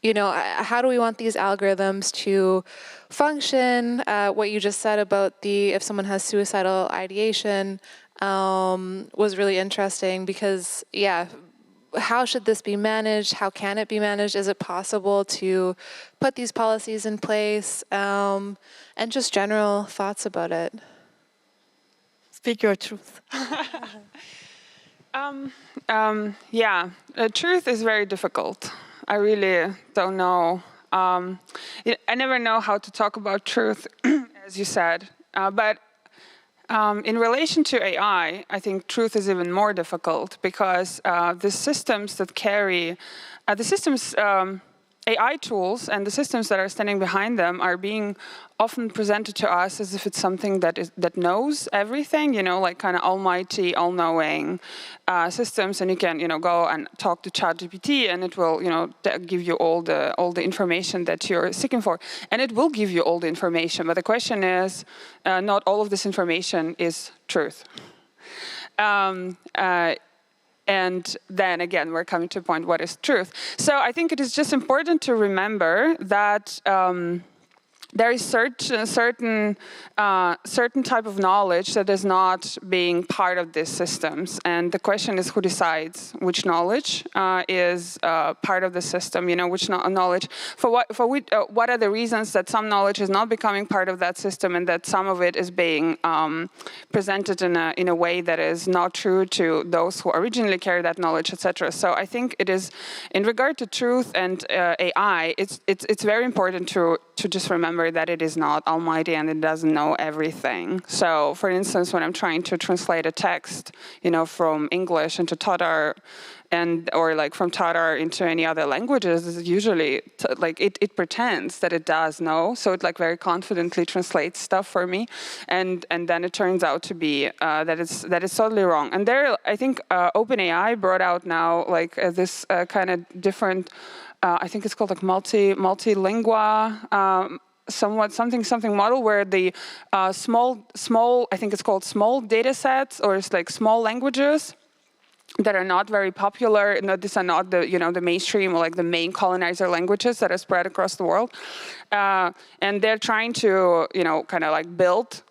how do we want these algorithms to function? What you just said about if someone has suicidal ideation was really interesting because, how should this be managed? How can it be managed? Is it possible to put these policies in place? And just general thoughts about it. Speak your truth. Truth is very difficult. I really don't know. I never know how to talk about truth, as you said. But in relation to AI, I think truth is even more difficult because the systems that carry, AI tools and the systems that are standing behind them are being often presented to us as if it's something that knows everything, like kind of almighty, all-knowing systems, and you can, go and talk to ChatGPT, and it will, give you all the information that you're seeking for, and it will give you all the information. But the question is, not all of this information is truth. And then again, we're coming to a point, what is truth? So I think it is just important to remember that there is certain type of knowledge that is not being part of these systems, and the question is who decides which knowledge is part of the system. Which knowledge what are the reasons that some knowledge is not becoming part of that system, and that some of it is being presented in a way that is not true to those who originally carry that knowledge, etc. So I think it is, in regard to truth and AI, it's very important to just remember that it is not almighty and it doesn't know everything. So, for instance, when I'm trying to translate a text, from English into Tatar, or like from Tatar into any other languages, usually it pretends that it does know, so it very confidently translates stuff for me, and then it turns out to be that it's totally wrong. And there, I think OpenAI brought out now this kind of different. I think it's called multilingua. Something model where the small, I think it's called small data sets, or it's small languages that are not very popular. No, these are not the mainstream or the main colonizer languages that are spread across the world, and they're trying to build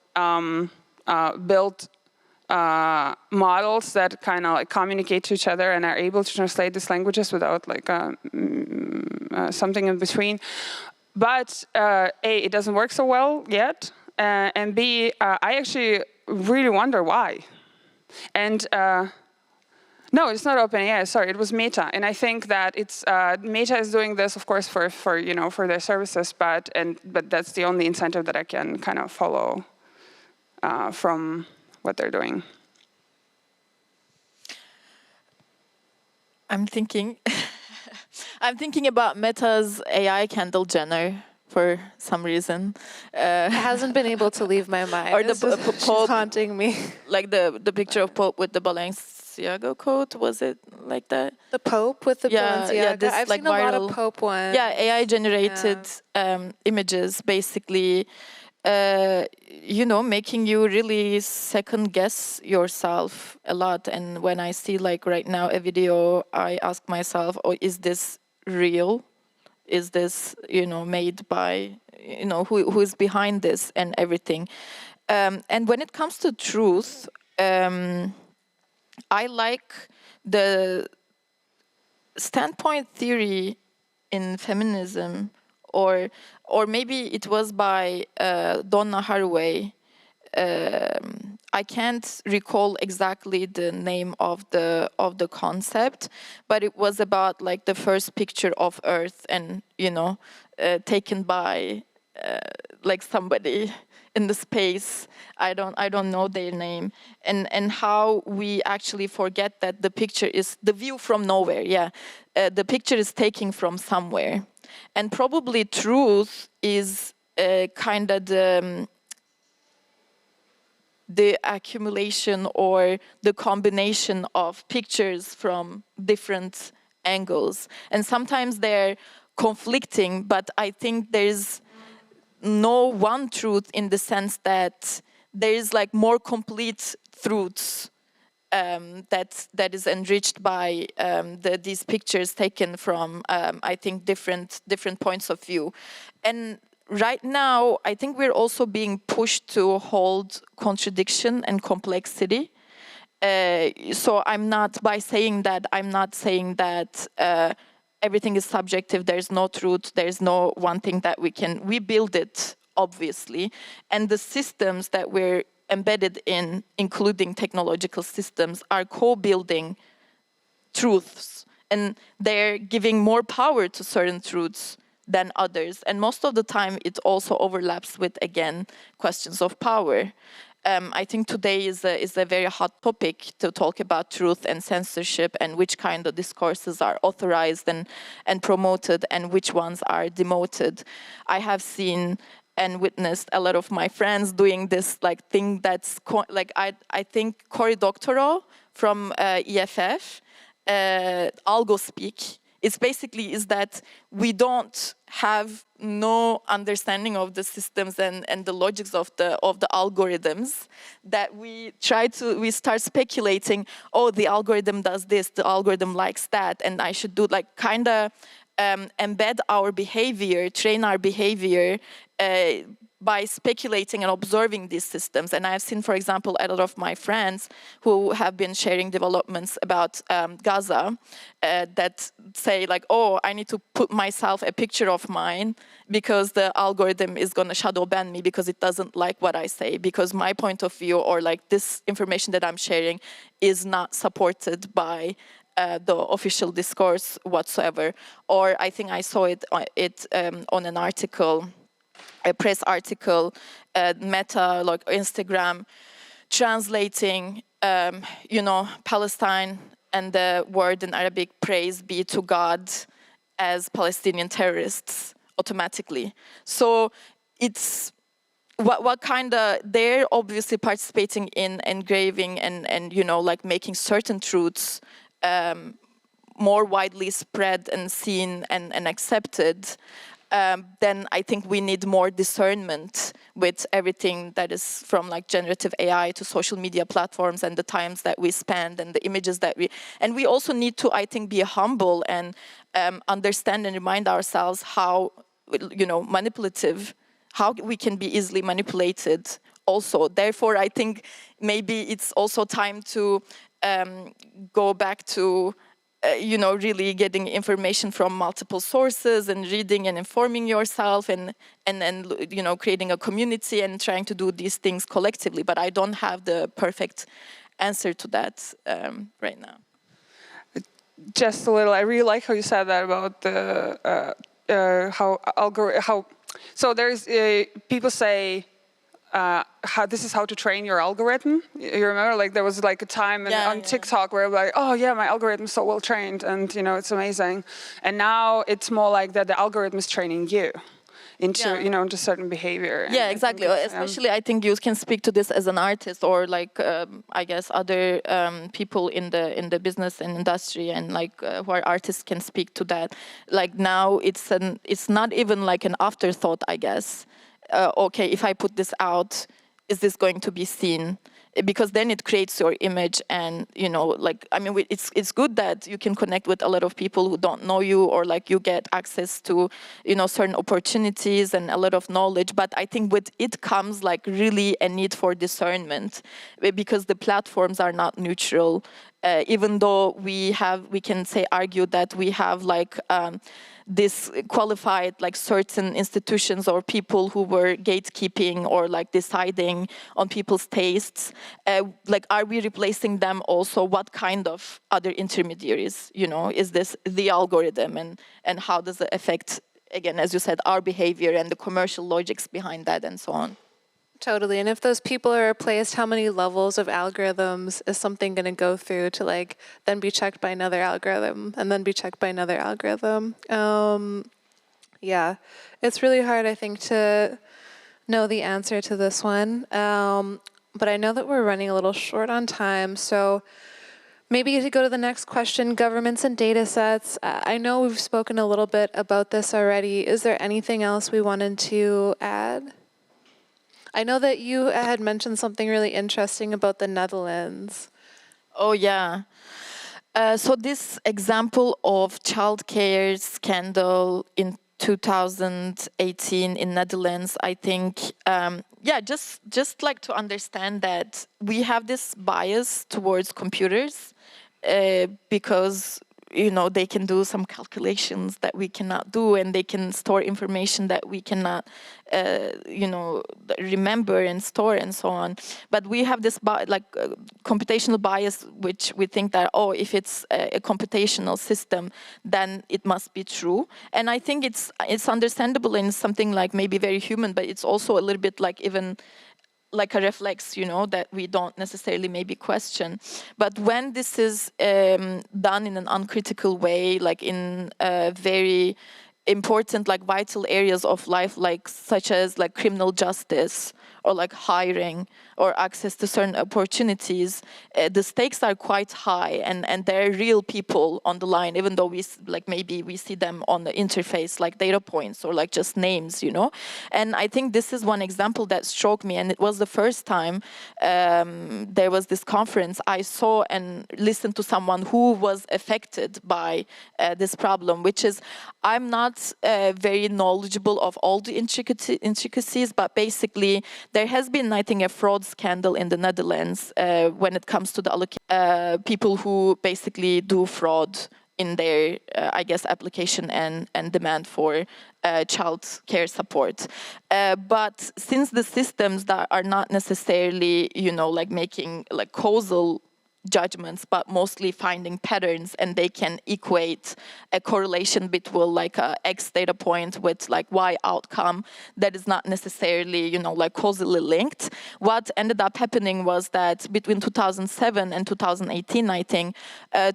models that kind of communicate to each other and are able to translate these languages without something in between. But A, it doesn't work so well yet, and B, I actually really wonder why. And no, it's not OpenAI. Sorry, it was Meta, and I think that it's Meta is doing this, of course, for their services, but that's the only incentive that I can kind of follow from what they're doing. I'm thinking about Meta's AI Kendall Jenner for some reason. It hasn't been able to leave my mind. Or the Pope haunting me. Like the picture of Pope with the Balenciaga coat, was it like that? The Pope with the Balenciaga. Yeah, this I've seen a lot of Pope ones. Yeah, AI generated images, basically. Making you really second guess yourself a lot. And when I see right now a video, I ask myself, is this real? Is this, made by, who is behind this and everything? And when it comes to truth, I like the standpoint theory in feminism, or maybe it was by Donna Haraway. I can't recall exactly the name of the concept, but it was about the first picture of Earth, and taken by somebody in the space. I don't know their name, and how we actually forget that the picture is the view from nowhere. Yeah, the picture is taken from somewhere, and probably truth is kind of the accumulation or the combination of pictures from different angles. And sometimes they're conflicting, but I think there's no one truth, in the sense that there is more complete truths that is enriched by these pictures taken from I think different points of view. And right now, I think we're also being pushed to hold contradiction and complexity. So I'm not saying that everything is subjective. There's no truth. There's no one thing that we build it, obviously, and the systems that we're embedded in, including technological systems, are co-building truths, and they're giving more power to certain truths than others. And most of the time, it also overlaps with, again, questions of power. I think today is a very hot topic to talk about truth and censorship and which kind of discourses are authorized and promoted and which ones are demoted. I have seen and witnessed a lot of my friends doing this thing that's I think Cory Doctorow from EFF, algo speak. It's basically is that we don't have no understanding of the systems and the logics of the algorithms, that we start speculating, oh, the algorithm does this, the algorithm likes that, and I should do kind of embed our behavior, train our behavior by speculating and observing these systems. And I've seen, for example, a lot of my friends who have been sharing developments about Gaza that say oh, I need to put myself a picture of mine because the algorithm is going to shadow ban me because it doesn't like what I say, because my point of view or this information that I'm sharing is not supported by the official discourse whatsoever. Or I think I saw it on an article, a press article, Meta, Instagram, translating, Palestine and the word in Arabic, praise be to God, as Palestinian terrorists automatically. So it's what kind of, they're obviously participating in engraving and making certain truths more widely spread and seen and accepted. Then I think we need more discernment with everything that is from generative AI to social media platforms and the times that we spend and the images that and we also need to, I think, be humble and understand and remind ourselves how, manipulative, how we can be easily manipulated also. Therefore, I think maybe it's also time to go back to really getting information from multiple sources and reading and informing yourself and creating a community and trying to do these things collectively. But I don't have the perfect answer to that right now. Just a little. I really like how you said that about the so there's people say. This is how to train your algorithm. You remember, there was a time on TikTok where oh yeah, my algorithm's so well trained, and it's amazing. And now it's more like that the algorithm is training you into into certain behavior. Yeah, exactly. Especially, I think you can speak to this as an artist, or I guess other people in the business and industry, and who are artists can speak to that. Now it's not even an afterthought, I guess. Okay, if I put this out, is this going to be seen? Because then it creates your image, and it's good that you can connect with a lot of people who don't know you, or you get access to certain opportunities and a lot of knowledge. But I think with it comes really a need for discernment, because the platforms are not neutral. Even though we can argue that we have this qualified certain institutions or people who were gatekeeping or deciding on people's tastes, are we replacing them also? What kind of other intermediaries, is this the algorithm, and how does it affect, again, as you said, our behavior and the commercial logics behind that and so on? Totally. And if those people are replaced, how many levels of algorithms is something going to go through to then be checked by another algorithm and then be checked by another algorithm? Yeah, it's really hard, I think, to know the answer to this one. But I know that we're running a little short on time. So maybe to go to the next question, governments and data sets. I know we've spoken a little bit about this already. Is there anything else we wanted to add? I know that you had mentioned something really interesting about the Netherlands. Oh, yeah. So this example of childcare scandal in 2018 in Netherlands, I think, just like to understand that we have this bias towards computers because they can do some calculations that we cannot do, and they can store information that we cannot, remember and store and so on. But we have this computational bias, which we think that, if it's a computational system, then it must be true. And I think it's understandable and something like maybe very human, but it's also a little bit like even like a reflex, that we don't necessarily maybe question. But when this is done in an uncritical way, like in very important, like vital areas of life, like such as like criminal justice or like hiring or access to certain opportunities, the stakes are quite high, and there are real people on the line, even though maybe we see them on the interface like data points or like just names, And I think this is one example that struck me, and it was the first time there was this conference I saw and listened to someone who was affected by this problem, which is, I'm not very knowledgeable of all the intricacies, but basically there has been, I think, a fraud scandal in the Netherlands when it comes to the people who basically do fraud in their, application and demand for child care support. But since the systems that are not necessarily, making like causal judgments, but mostly finding patterns, and they can equate a correlation between like a X data point with like Y outcome that is not necessarily, causally linked. What ended up happening was that between 2007 and 2018, I think,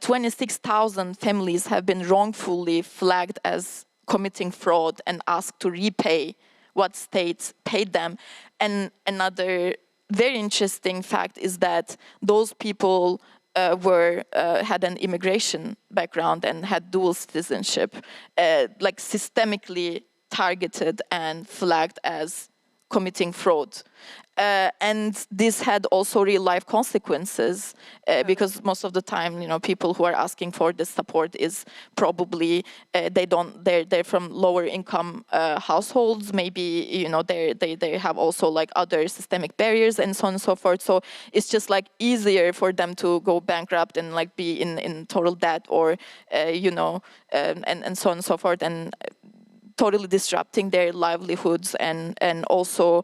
26,000 families have been wrongfully flagged as committing fraud and asked to repay what states paid them. And another very interesting fact is that those people had an immigration background and had dual citizenship, like systemically targeted and flagged as committing fraud. And this had also real life consequences because most of the time, people who are asking for this support is probably they're from lower income households. Maybe they have also like other systemic barriers and so on and so forth. So it's just like easier for them to go bankrupt and like be in total debt or and so on and so forth, and totally disrupting their livelihoods, and also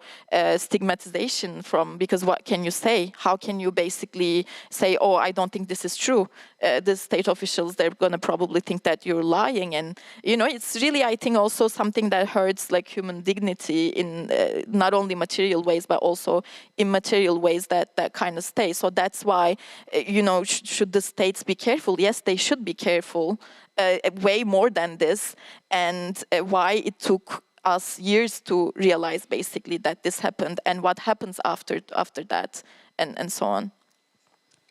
stigmatization because what can you say? How can you basically say, I don't think this is true? The state officials, they're going to probably think that you're lying. And, it's really, I think, also something that hurts like human dignity in not only material ways, but also immaterial ways that kind of stay. So that's why, should the states be careful? Yes, they should be careful. Way more than this, and why it took us years to realize basically that this happened, and what happens after that, and so on.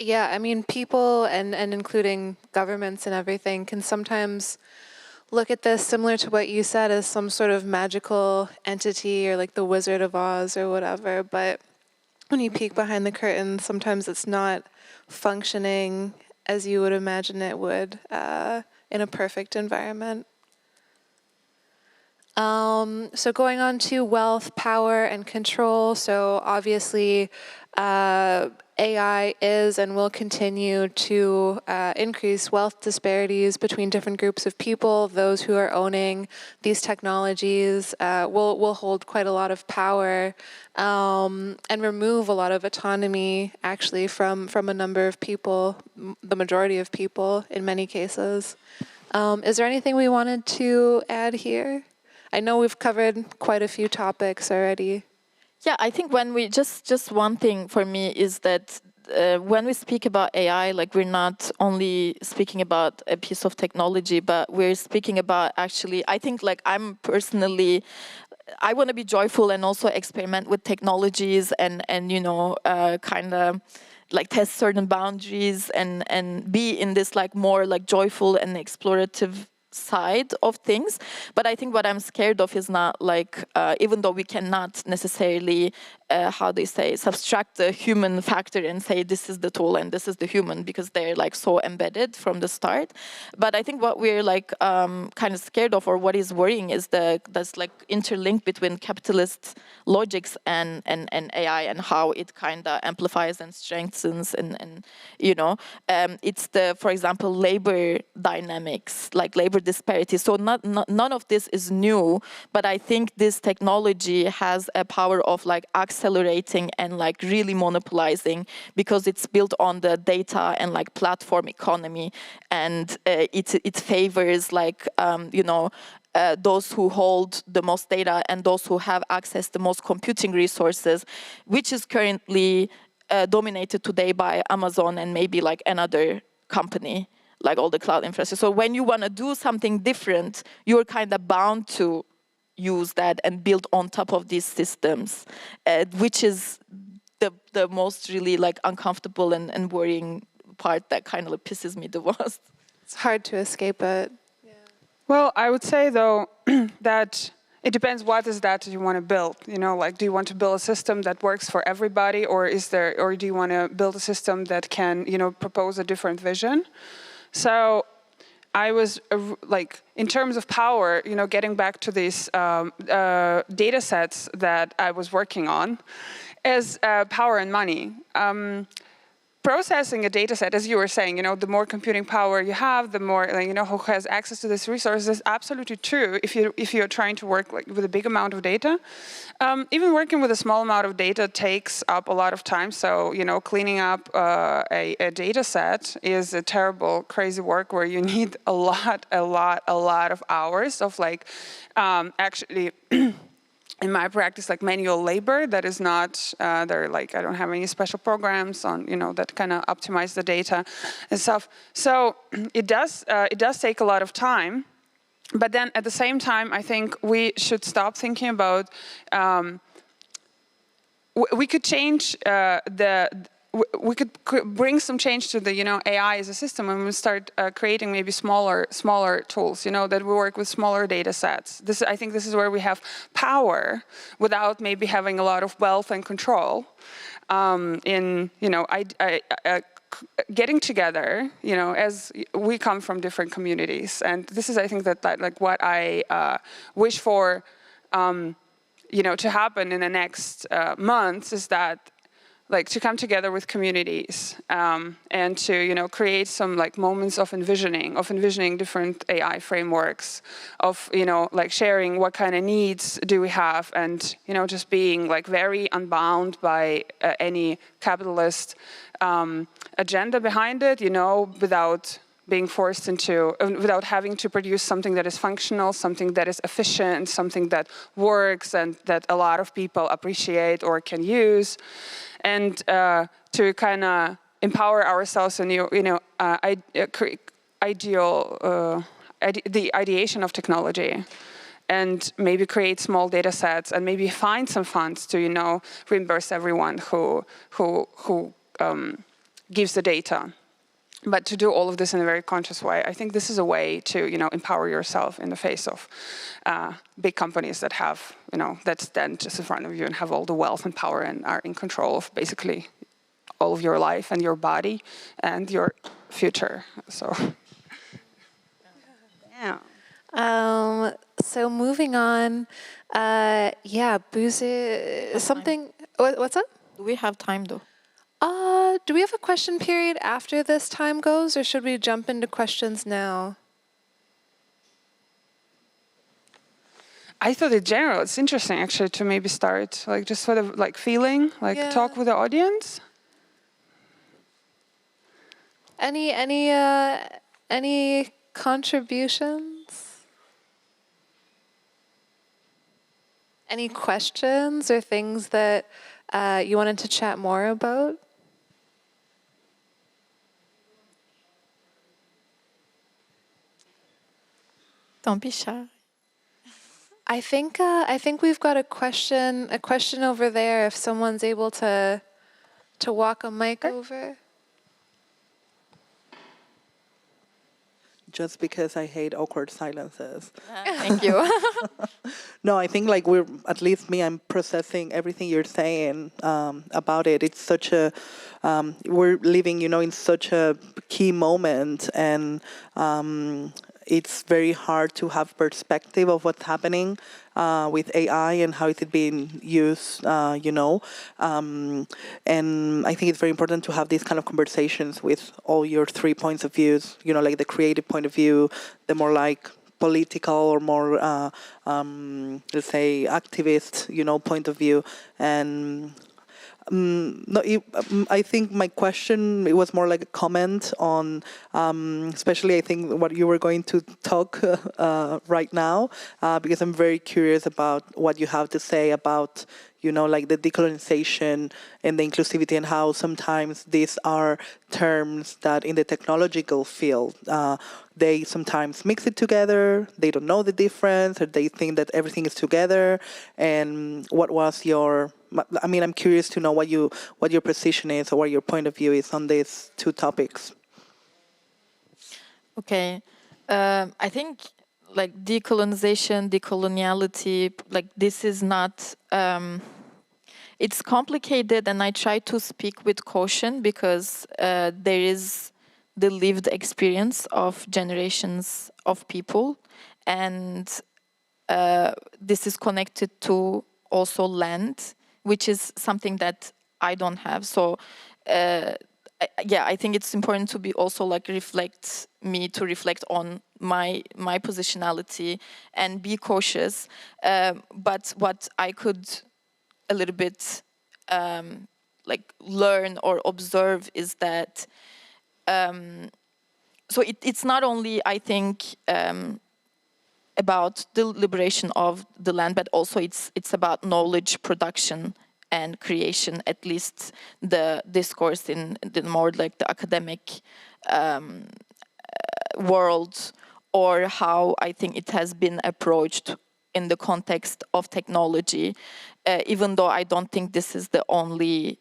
Yeah, I mean, people and including governments and everything can sometimes look at this, similar to what you said, as some sort of magical entity or like the Wizard of Oz or whatever, but when you peek behind the curtain, sometimes it's not functioning as you would imagine it would in a perfect environment. So going on to wealth, power, and control. So obviously, AI is and will continue to increase wealth disparities between different groups of people. Those who are owning these technologies will hold quite a lot of power and remove a lot of autonomy, actually, from a number of people, the majority of people in many cases. Is there anything we wanted to add here? I know we've covered quite a few topics already. Yeah, I think when we just one thing for me is that when we speak about AI, like we're not only speaking about a piece of technology, but we're speaking about actually, I think like I'm personally, I want to be joyful and also experiment with technologies and kind of like test certain boundaries and be in this like more like joyful and explorative side of things. But I think what I'm scared of is not like, even though we cannot necessarily how they say, subtract the human factor and say this is the tool and this is the human, because they're like so embedded from the start. But I think what we're like kind of scared of, or what is worrying, is that's like interlink between capitalist logics and AI, and how it kind of amplifies and strengthens and you know, it's the, for example, labor dynamics, like labor disparity. So none of this is new, but I think this technology has a power of like accelerating and like really monopolizing, because it's built on the data and like platform economy, and it favors like you know, those who hold the most data and those who have access to the most computing resources, which is currently dominated today by Amazon and maybe like another company, like all the cloud infrastructure. So when you want to do something different, you're kind of bound to use that and build on top of these systems, which is the most really like uncomfortable and worrying part that kind of pisses me the most. It's hard to escape it. Well, I would say though that it depends what is that you want to build. You know, like, do you want to build a system that works for everybody, or do you want to build a system that can, you know, propose a different vision? So I was like, in terms of power, you know, getting back to these data sets that I was working on, as power and money. Processing a data set, as you were saying, you know, the more computing power you have, the more, you know, who has access to this resource is absolutely true if you're trying to work like with a big amount of data. Even working with a small amount of data takes up a lot of time. So, you know, cleaning up a data set is a terrible, crazy work where you need a lot of hours of like actually in my practice, like manual labor that is not, they're like, I don't have any special programs on, you know, that kind of optimize the data and stuff. So it does take a lot of time. But then at the same time, I think we should stop thinking about, we could change we could bring some change to the, you know, AI as a system, and we start creating maybe smaller tools, you know, that we work with smaller data sets. I think this is where we have power without maybe having a lot of wealth and control in, you know, getting together, you know, as we come from different communities. And this is, I think, that like what I wish for, you know, to happen in the next months is that, like, to come together with communities and to, you know, create some like moments of envisioning different AI frameworks, of, you know, like sharing what kind of needs do we have, and, you know, just being like very unbound by any capitalist agenda behind it, you know, without being forced into, without having to produce something that is functional, something that is efficient, something that works and that a lot of people appreciate or can use. And to kind of empower ourselves in, you know, the ideation of technology, and maybe create small data sets, and maybe find some funds to, you know, reimburse everyone who gives the data. But to do all of this in a very conscious way, I think this is a way to, you know, empower yourself in the face of big companies that have, you know, that stand just in front of you and have all the wealth and power and are in control of basically all of your life and your body and your future. So, yeah. So moving on, yeah, Buse, something. What's up? Do we have time though? Do we have a question period after this time goes, or should we jump into questions now? I thought in general it's interesting actually to maybe start like just sort of like feeling, like talk with the audience. Any contributions? Any questions or things that you wanted to chat more about? Don't be shy. I think we've got a question over there. If someone's able to walk a mic over. just because I hate awkward silences. Thank you. No, I think like at least me, I'm processing everything you're saying about it. It's such a, we're living, in such a key moment, and it's very hard to have perspective of what's happening with AI and how is it being used, and I think it's very important to have these kind of conversations with all your 3 points of views, like the creative point of view, the more like political or more, let's say, activist, point of view. And no, I think my question, it was more like a comment on, especially I think what you were going to talk right now, because I'm very curious about what you have to say about, like the decolonization and the inclusivity, and how sometimes these are terms that in the technological field, they sometimes mix it together, they don't know the difference, or they think that everything is together. And what was your, I'm curious to know what your position is, or what your point of view is on these two topics. Okay. I think like decolonization, decoloniality, like this is not, it's complicated, and I try to speak with caution because there is the lived experience of generations of people, and this is connected to also land, which is something that I don't have. So I think it's important to be also like reflect on my positionality and be cautious. But what I could a little bit like learn or observe is that so it's not only, I think, about the liberation of the land, but also it's about knowledge production and creation, at least the discourse in the more like the academic world, or how I think it has been approached in the context of technology, even though I don't think this is the only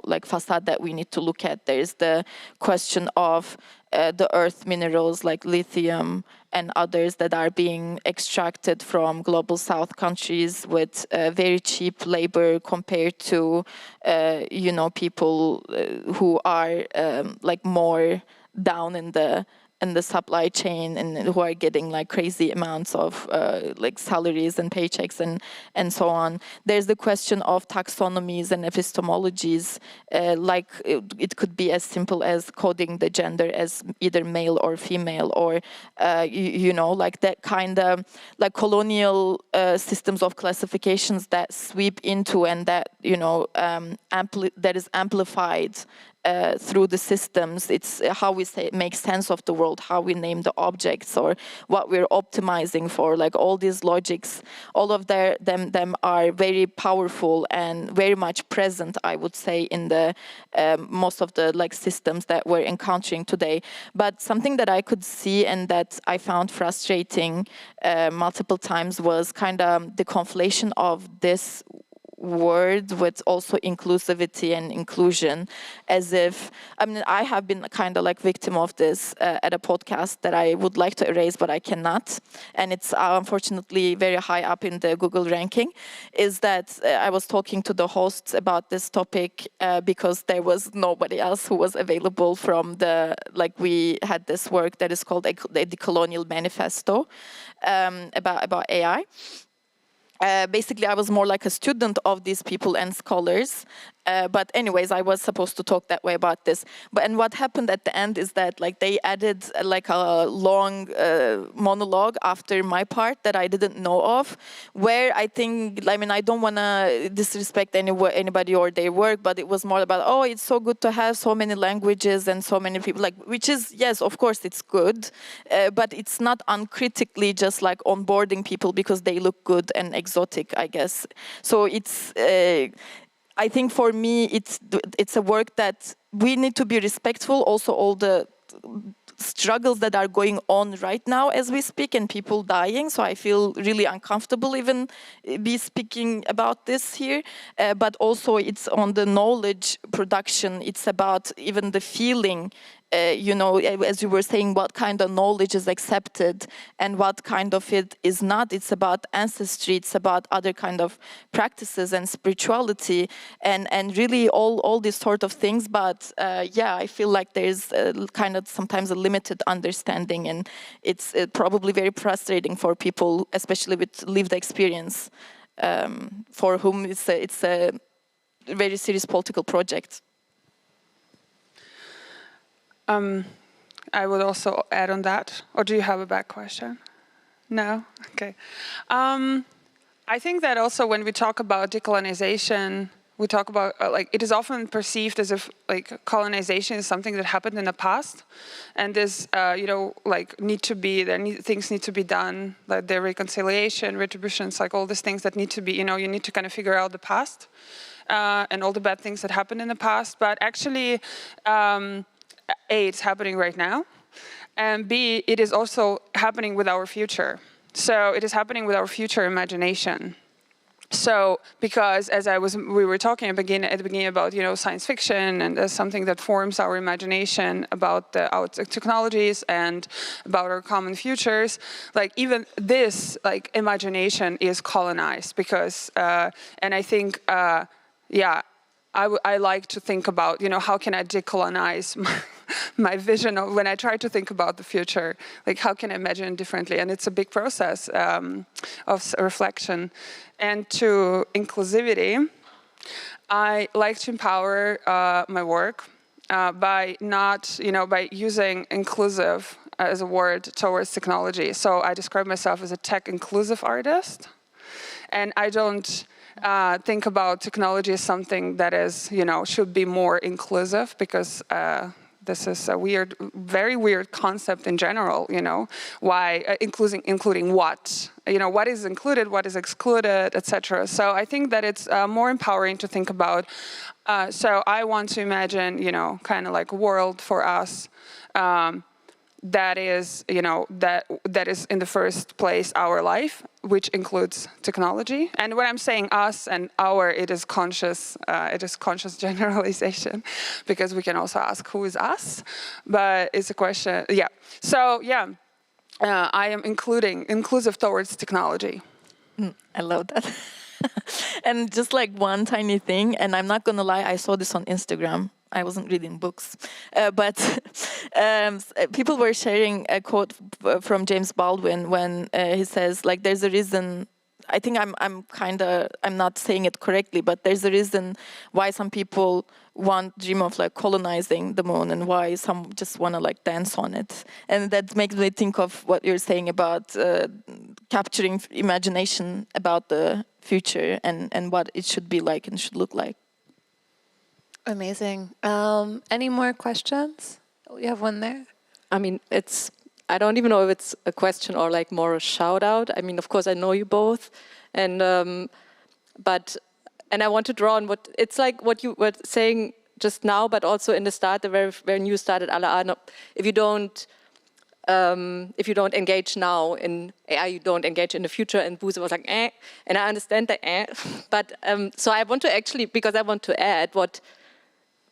like facade that we need to look at. There is the question of the earth minerals like lithium and others that are being extracted from global south countries with very cheap labor compared to people who are like more down in the supply chain, and who are getting like crazy amounts of like salaries and paychecks and so on. There's the question of taxonomies and epistemologies, like it could be as simple as coding the gender as either male or female, or like that kind of like colonial systems of classifications that sweep into, and that that is amplified through the systems. It's how we make sense of the world, how we name the objects, or what we're optimizing for. Like all these logics, all of them are very powerful and very much present, I would say, in the most of the like systems that we're encountering today. But something that I could see and that I found frustrating multiple times was kind of the conflation of this word with also inclusivity and inclusion, as if, I have been kind of like victim of this at a podcast that I would like to erase, but I cannot. And it's unfortunately very high up in the Google ranking, is that I was talking to the hosts about this topic because there was nobody else who was available from we had this work that is called the Decolonial Manifesto about AI. Basically, I was more like a student of these people and scholars. But anyways, I was supposed to talk that way about this. And what happened at the end is that like they added like a long monologue after my part that I didn't know of, where I think, I don't want to disrespect anybody or their work, but it was more about, oh, it's so good to have so many languages and so many people, like, which is, yes, of course it's good, but it's not uncritically just like onboarding people because they look good and exotic, I guess. So it's... I think for me, it's a work that we need to be respectful. Also, all the struggles that are going on right now as we speak, and people dying. So I feel really uncomfortable even be speaking about this here. But also, it's on the knowledge production. It's about even the feeling you know, as you were saying, what kind of knowledge is accepted and what kind of it is not. It's about ancestry, it's about other kind of practices and spirituality and really all these sort of things. But yeah, I feel like there's kind of sometimes a limited understanding, and it's probably very frustrating for people, especially with lived experience, for whom it's a very serious political project. I would also add on that. Or do you have a back question? No? Okay. I think that also when we talk about decolonization, we talk about, like, it is often perceived as if, like, colonization is something that happened in the past. And this, you know, like, things need to be done, like the reconciliation, retributions, like all these things that need to be, you know, you need to kind of figure out the past and all the bad things that happened in the past. But actually, A, it's happening right now, and B, it is also happening with our future. So it is happening with our future imagination. So, because as we were talking at the beginning about, you know, science fiction and as something that forms our imagination about our technologies and about our common futures, like even this, like, imagination is colonized because, and I think, yeah, I like to think about, you know, how can I decolonize my vision of when I try to think about the future, like how can I imagine differently? And it's a big process of reflection. And to inclusivity, I like to empower my work by not, you know, by using inclusive as a word towards technology. So I describe myself as a tech inclusive artist, and I don't think about technology as something that is, you know, should be more inclusive, because this is a weird, very weird concept in general, you know, why, including what, you know, what is included, what is excluded, etc. So I think that it's more empowering to think about, so I want to imagine, you know, kind of like a world for us that is, you know, that is in the first place our life, which includes technology. And when I'm saying us and our, it is conscious generalization, because we can also ask who is us, but it's a question, yeah. So yeah, I am inclusive towards technology. I love that. And just like one tiny thing, and I'm not gonna lie, I saw this on Instagram. I wasn't reading books, but people were sharing a quote from James Baldwin when he says, like, there's a reason. I think I'm not saying it correctly, but there's a reason why some people dream of like colonizing the moon, and why some just want to like dance on it. And that makes me think of what you're saying about capturing imagination about the future and what it should be like and should look like. Amazing. Any more questions? We have one there. I mean, I don't even know if it's a question or like more a shout out. I mean, of course, I know you both, and I want to draw on it's like what you were saying just now, but also in the start, when you started, if you don't engage now in AI, you don't engage in the future. And Buse was like, and I understand that, but so I want to actually, because I want to add what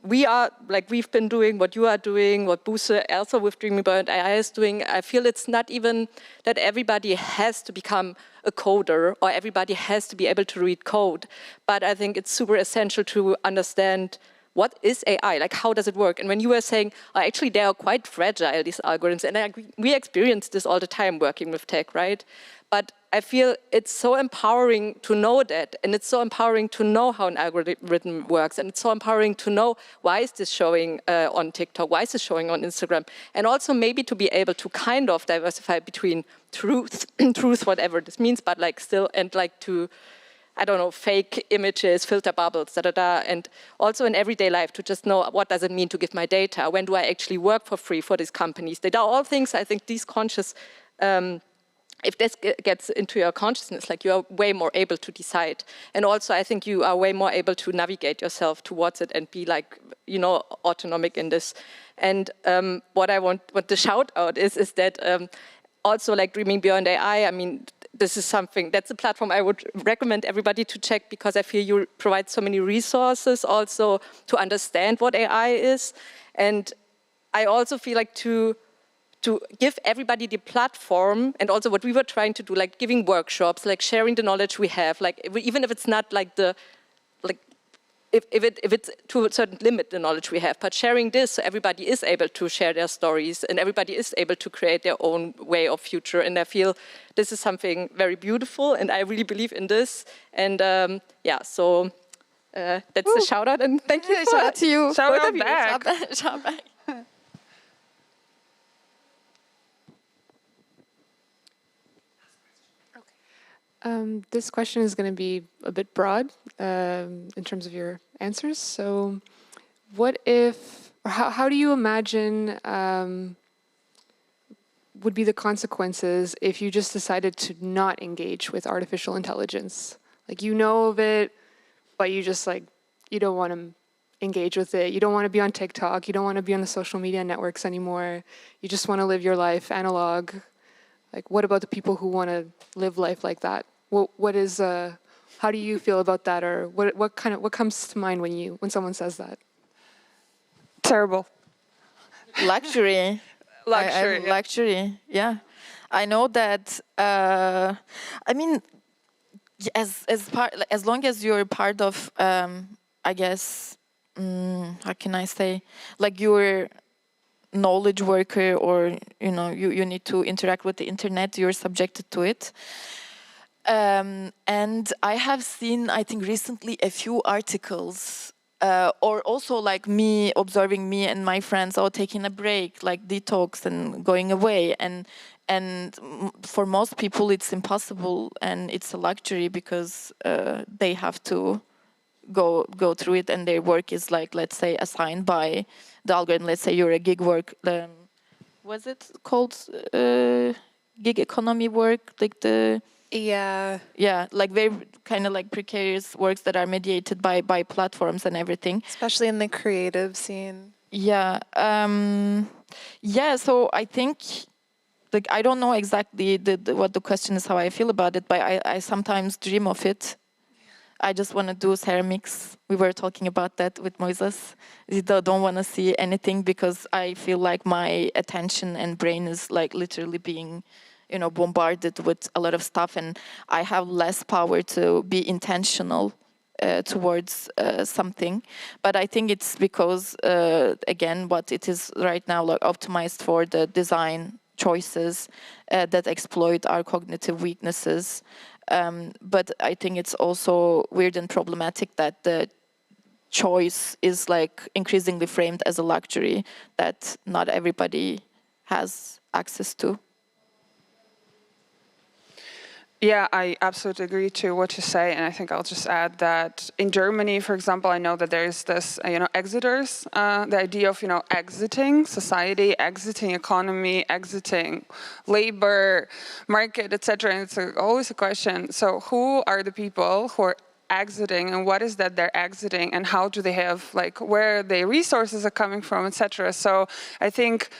we are, like we've been doing, what you are doing, what Buse also with Dreaming Beyond AI is doing. I feel it's not even that everybody has to become a coder or everybody has to be able to read code, but I think it's super essential to understand what is AI, like how does it work? And when you were saying, actually they are quite fragile, these algorithms, and we experience this all the time working with tech, right? But I feel it's so empowering to know that, and it's so empowering to know how an algorithm works, and it's so empowering to know why is this showing on TikTok, why is this showing on Instagram, and also maybe to be able to kind of diversify between truth, whatever this means, but like still, and like to, I don't know, fake images, filter bubbles, and also in everyday life to just know what does it mean to give my data, when do I actually work for free for these companies. They are all things, I think, these conscious, if this gets into your consciousness, like you are way more able to decide. And also I think you are way more able to navigate yourself towards it and be like, you know, autonomic in this. And what the shout out is that also like Dreaming Beyond AI, I mean, this is something, that's a platform I would recommend everybody to check, because I feel you provide so many resources also to understand what AI is. And I also feel like to give everybody the platform, and also what we were trying to do, like giving workshops, like sharing the knowledge we have, like even if it's not like if it's to a certain limit, the knowledge we have, but sharing this so everybody is able to share their stories and everybody is able to create their own way of future. And I feel this is something very beautiful, and I really believe in this. And so that's a shout out, and thank you. Shout out to you. Shout Both out of you. back. Shout back. This question is going to be a bit broad in terms of your answers. So what if, or how do you imagine would be the consequences if you just decided to not engage with artificial intelligence? Like, you know of it, but you just you don't want to engage with it. You don't want to be on TikTok. You don't want to be on the social media networks anymore. You just want to live your life analog. Like, what about the people who want to live life like that? How do you feel about that, or what comes to mind when someone says that? Terrible. Luxury. Luxury. Luxury. Yeah, I know that. I mean, as long as you're part of, I guess, how can I say, like you're knowledge worker, or you need to interact with the internet, you're subjected to it. And I have seen, I think recently, a few articles, or also like me observing me and my friends all taking a break, like detox and going away. And for most people, it's impossible, and it's a luxury because they have to go through it, and their work is like, let's say, assigned by the algorithm. Let's say you're a gig work. Was it called gig economy work? Like the like very kind of like precarious works that are mediated by platforms and everything, Especially in the creative scene. So I think, like, I don't know exactly what the question is, how I feel about it, but I sometimes dream of it. I just want to do ceramics. We were talking about that with Moises. I don't want to see anything because I feel like my attention and brain is like literally being bombarded with a lot of stuff, and I have less power to be intentional towards something. But I think it's because, again, what it is right now, like optimized for the design choices that exploit our cognitive weaknesses. But I think it's also weird and problematic that the choice is like increasingly framed as a luxury that not everybody has access to. Yeah, I absolutely agree to what you say, and I think I'll just add that in Germany, for example, I know that there is this, exiters, the idea of, exiting society, exiting economy, exiting labor market, etc. And it's always a question. So, who are the people who are exiting, and what is that they're exiting, and how do they have, like, where their resources are coming from, etc. So, I think.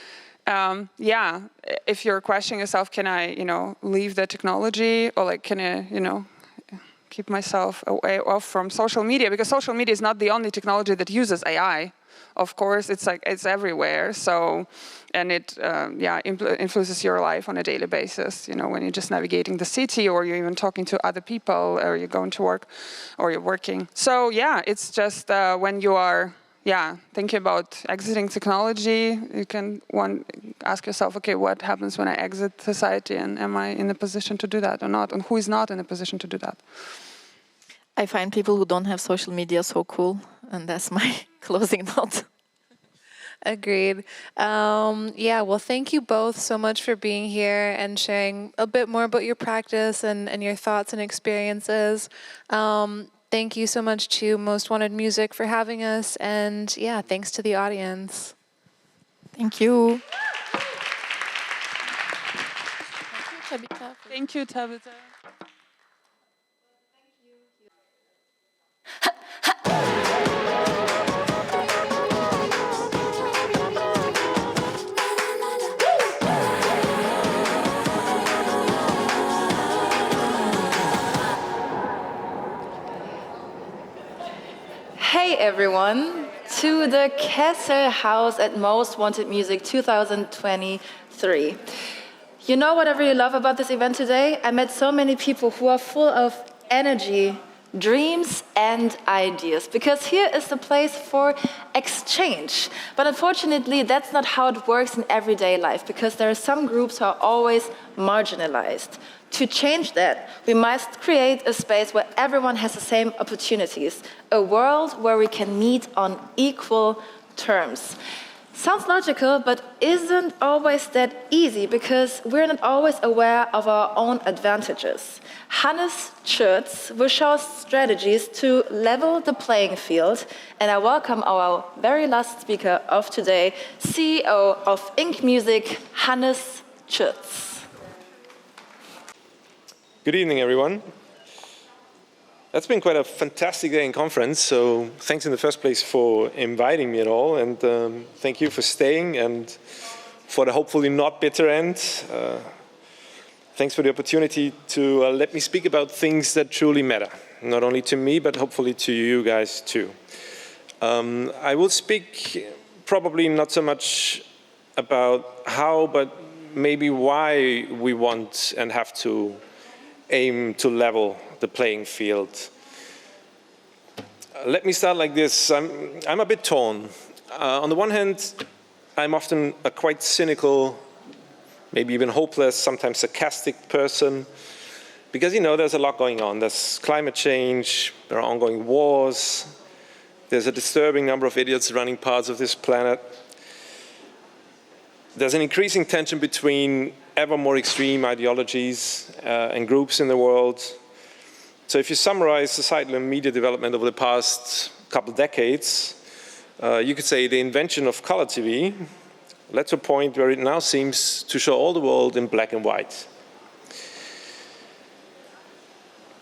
If you're questioning yourself, can I, leave the technology, or like, can I, keep myself away off from social media? Because social media is not the only technology that uses AI. Of course, it's everywhere. So, and it, influences your life on a daily basis. When you're just navigating the city, or you're even talking to other people, or you're going to work, or you're working. So yeah, it's just when you are. Thinking about exiting technology, you can ask yourself, okay, what happens when I exit society, and am I in a position to do that or not? And who is not in a position to do that? I find people who don't have social media so cool, and that's my closing note. Agreed. Well, thank you both so much for being here and sharing a bit more about your practice and your thoughts and experiences. Thank you so much to Most Wanted Music for having us, and thanks to the audience. Thank you. Thank you, Tabitha. Hey everyone, to the Kesselhaus at Most Wanted Music 2023. You know what I really love about this event today? I met so many people who are full of energy, dreams and ideas, because here is the place for exchange. But unfortunately, that's not how it works in everyday life, because there are some groups who are always marginalized. To change that, we must create a space where everyone has the same opportunities, a world where we can meet on equal terms. Sounds logical, but isn't always that easy, because we're not always aware of our own advantages. Hannes Schürz will show us strategies to level the playing field, and I welcome our very last speaker of today, CEO of Ink Music, Hannes Schürz. Good evening, everyone. That's been quite a fantastic day in conference, so thanks in the first place for inviting me at all, and thank you for staying and for the hopefully not bitter end. Thanks for the opportunity to let me speak about things that truly matter, not only to me, but hopefully to you guys too. I will speak probably not so much about how, but maybe why we want and have to aim to level the playing field. Let me start like this. I'm a bit torn. On the one hand, I'm often a quite cynical, maybe even hopeless, sometimes sarcastic person, because, you know, there's a lot going on. There's climate change, there are ongoing wars, there's a disturbing number of idiots running parts of this planet. There's an increasing tension between ever more extreme ideologies and groups in the world. So if you summarize societal and media development over the past couple decades, you could say the invention of color TV led to a point where it now seems to show all the world in black and white.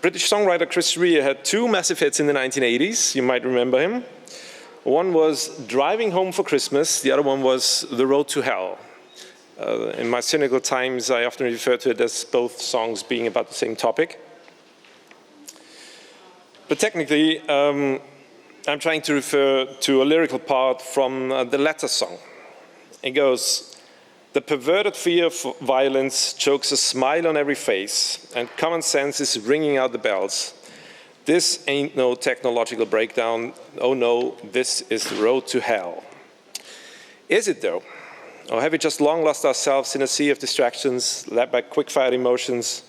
British songwriter Chris Rea had two massive hits in the 1980s. You might remember him. One was Driving Home for Christmas. The other one was The Road to Hell. In my cynical times, I often refer to it as both songs being about the same topic. But technically, I'm trying to refer to a lyrical part from the latter song. It goes, "The perverted fear of violence chokes a smile on every face, and common sense is ringing out the bells. This ain't no technological breakdown. Oh no, this is the road to hell." Is it though? Or have we just long lost ourselves in a sea of distractions led by quick-fire emotions,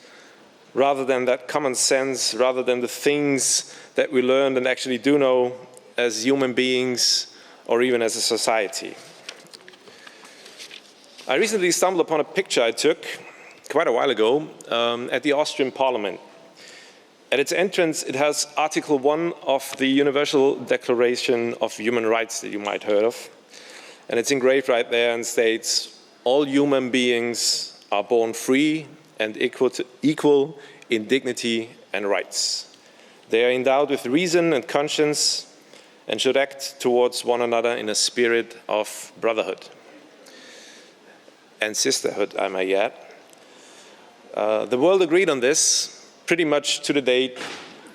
rather than that common sense, rather than the things that we learned and actually do know as human beings or even as a society? I recently stumbled upon a picture I took quite a while ago at the Austrian Parliament. At its entrance, it has Article 1 of the Universal Declaration of Human Rights that you might heard of. And it's engraved right there and states, "All human beings are born free and equal in dignity and rights. They are endowed with reason and conscience and should act towards one another in a spirit of brotherhood and sisterhood, I may add." The world agreed on this pretty much to the date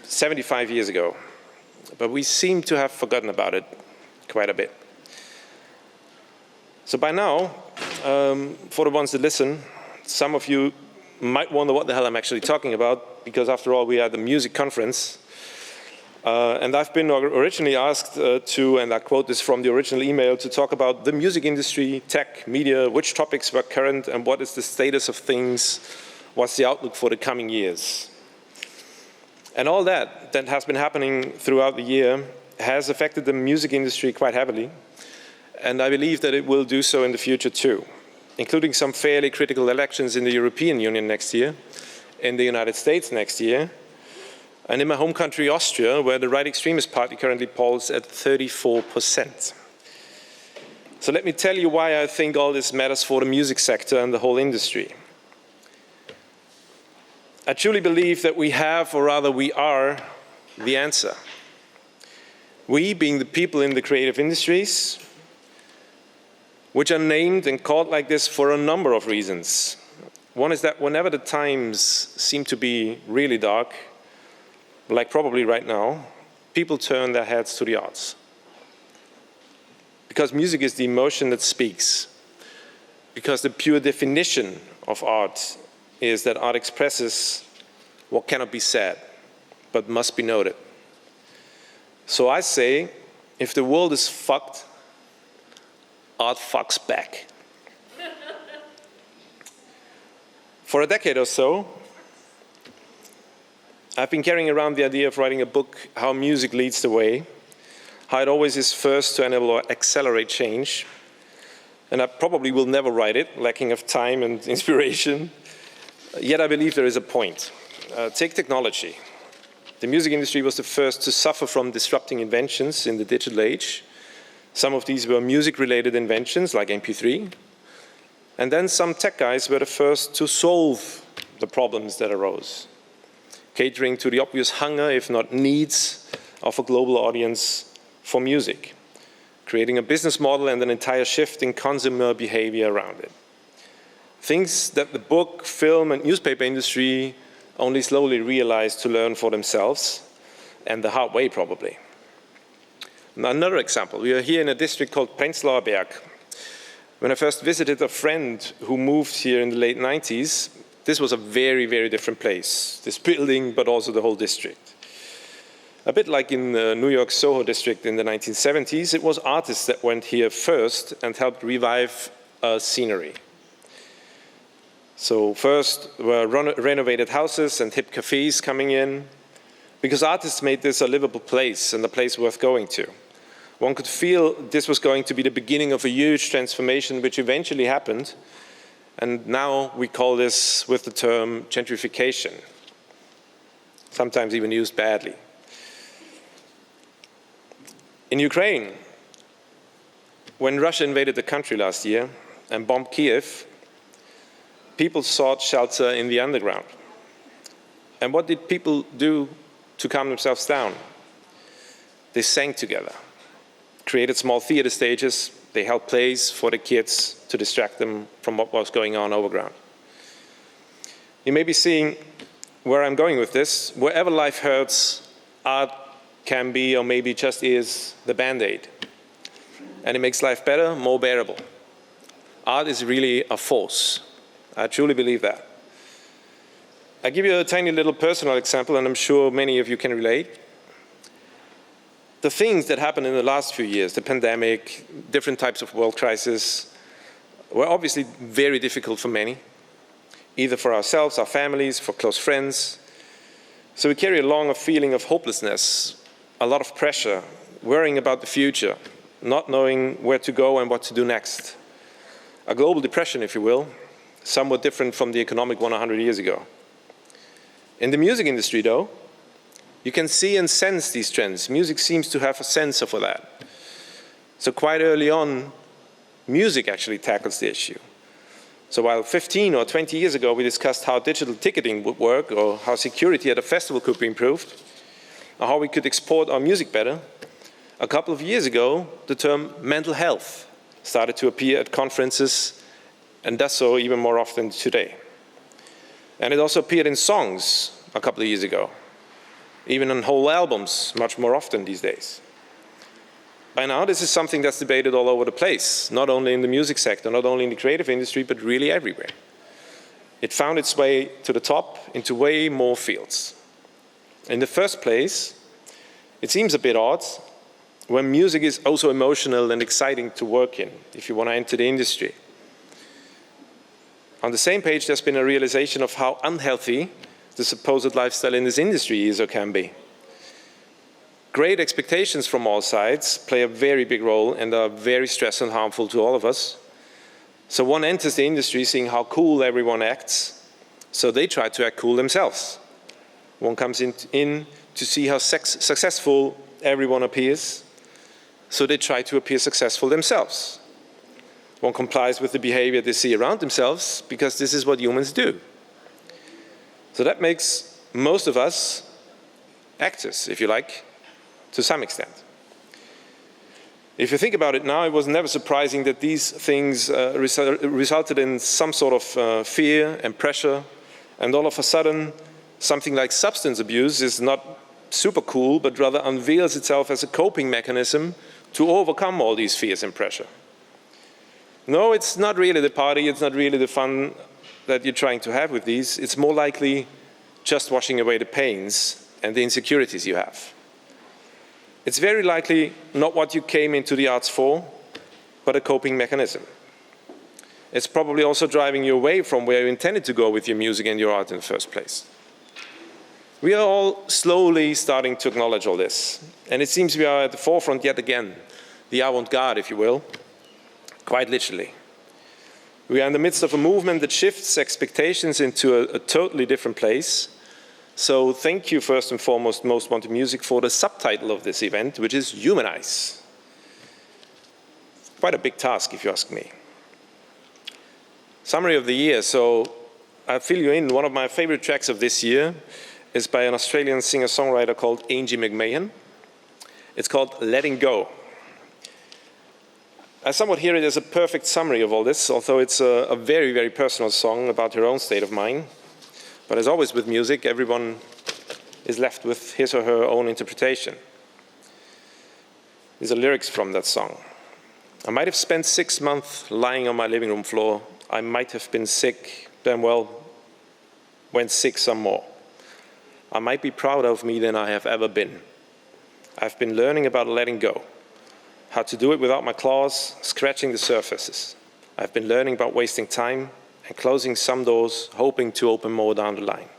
75 years ago, but we seem to have forgotten about it quite a bit. So by now, for the ones that listen, some of you might wonder what the hell I'm actually talking about, because after all, we are at the music conference. And I've been originally asked to, and I quote this from the original email, to talk about the music industry, tech, media, which topics were current, and what is the status of things, what's the outlook for the coming years. And all that has been happening throughout the year has affected the music industry quite heavily. And I believe that it will do so in the future too, including some fairly critical elections in the European Union next year, in the United States next year, and in my home country, Austria, where the right extremist party currently polls at 34%. So let me tell you why I think all this matters for the music sector and the whole industry. I truly believe that we have, or rather we are, the answer. We, being the people in the creative industries, which are named and called like this for a number of reasons. One is that whenever the times seem to be really dark, like probably right now, people turn their heads to the arts. Because music is the emotion that speaks. Because the pure definition of art is that art expresses what cannot be said, but must be noted. So I say, if the world is fucked, art fucks back. For a decade or so, I've been carrying around the idea of writing a book, How Music Leads the Way, how it always is first to enable or accelerate change. And I probably will never write it, lacking of time and inspiration. Yet I believe there is a point. Take technology. The music industry was the first to suffer from disrupting inventions in the digital age. Some of these were music-related inventions, like MP3. And then some tech guys were the first to solve the problems that arose, catering to the obvious hunger, if not needs, of a global audience for music, creating a business model and an entire shift in consumer behavior around it. Things that the book, film, and newspaper industry only slowly realized to learn for themselves, and the hard way, probably. Another example, we are here in a district called Prenzlauer Berg. When I first visited a friend who moved here in the late 90s, this was a very, very different place. This building, but also the whole district. A bit like in the New York Soho district in the 1970s, it was artists that went here first and helped revive scenery. So first were renovated houses and hip cafes coming in, because artists made this a livable place and a place worth going to. One could feel this was going to be the beginning of a huge transformation, which eventually happened. And now we call this with the term gentrification, sometimes even used badly. In Ukraine, when Russia invaded the country last year and bombed Kiev, people sought shelter in the underground. And what did people do to calm themselves down? They sang together, created small theater stages. They held plays for the kids to distract them from what was going on overground. You may be seeing where I'm going with this. Wherever life hurts, art can be, or maybe just is, the Band-Aid. And it makes life better, more bearable. Art is really a force. I truly believe that. I'll give you a tiny little personal example, and I'm sure many of you can relate. The things that happened in the last few years, the pandemic, different types of world crises, were obviously very difficult for many, either for ourselves, our families, for close friends. So we carry along a feeling of hopelessness, a lot of pressure, worrying about the future, not knowing where to go and what to do next. A global depression, if you will, somewhat different from the economic one 100 years ago. In the music industry, though, you can see and sense these trends. Music seems to have a sensor for that. So quite early on, music actually tackles the issue. So while 15 or 20 years ago we discussed how digital ticketing would work, or how security at a festival could be improved, or how we could export our music better, a couple of years ago the term mental health started to appear at conferences, and does so even more often today. And it also appeared in songs a couple of years ago, even on whole albums much more often these days. By now, this is something that's debated all over the place, not only in the music sector, not only in the creative industry, but really everywhere. It found its way to the top into way more fields. In the first place, it seems a bit odd when music is also emotional and exciting to work in, if you want to enter the industry. On the same page, there's been a realization of how unhealthy the supposed lifestyle in this industry is or can be. Great expectations from all sides play a very big role and are very stressful and harmful to all of us. So one enters the industry seeing how cool everyone acts, so they try to act cool themselves. One comes in to see how successful everyone appears, so they try to appear successful themselves. One complies with the behavior they see around themselves, because this is what humans do. So that makes most of us actors, if you like, to some extent. If you think about it now, it was never surprising that these things resulted in some sort of fear and pressure, and all of a sudden, something like substance abuse is not super cool, but rather unveils itself as a coping mechanism to overcome all these fears and pressure. No, it's not really the party, it's not really the fun that you're trying to have with these. It's more likely just washing away the pains and the insecurities you have. It's very likely not what you came into the arts for, but a coping mechanism. It's probably also driving you away from where you intended to go with your music and your art in the first place. We are all slowly starting to acknowledge all this. And it seems we are at the forefront yet again, the avant-garde, if you will, quite literally. We are in the midst of a movement that shifts expectations into a totally different place. So thank you first and foremost, Most Wanted Music, for the subtitle of this event, which is Humanize. Quite a big task, if you ask me. Summary of the year. So I'll fill you in. One of my favorite tracks of this year is by an Australian singer-songwriter called Angie McMahon. It's called Letting Go. I somewhat hear it as a perfect summary of all this, although it's a very, very personal song about her own state of mind. But as always with music, everyone is left with his or her own interpretation. These are lyrics from that song. I might have spent 6 months lying on my living room floor. I might have been sick, then well, went sick some more. I might be prouder of me than I have ever been. I've been learning about letting go, how to do it without my claws scratching the surfaces. I've been learning about wasting time and closing some doors, hoping to open more down the line.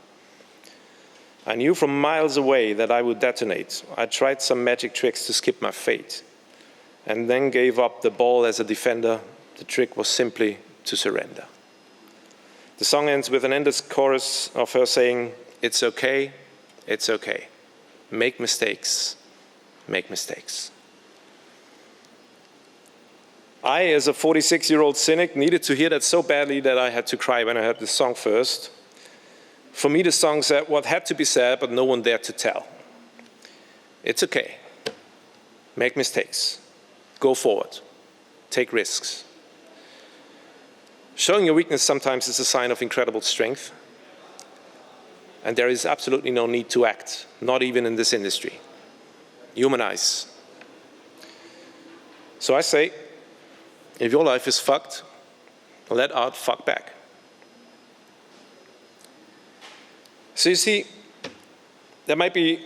I knew from miles away that I would detonate. I tried some magic tricks to skip my fate, and then gave up the ball as a defender. The trick was simply to surrender. The song ends with an endless chorus of her saying, "It's okay, it's okay. Make mistakes, make mistakes." I, as a 46-year-old cynic, needed to hear that so badly that I had to cry when I heard the song first. For me, the song said what had to be said, but no one dared to tell. It's okay. Make mistakes. Go forward. Take risks. Showing your weakness sometimes is a sign of incredible strength. And there is absolutely no need to act, not even in this industry. Humanize. So I say, if your life is fucked, let art fuck back. So you see, there might be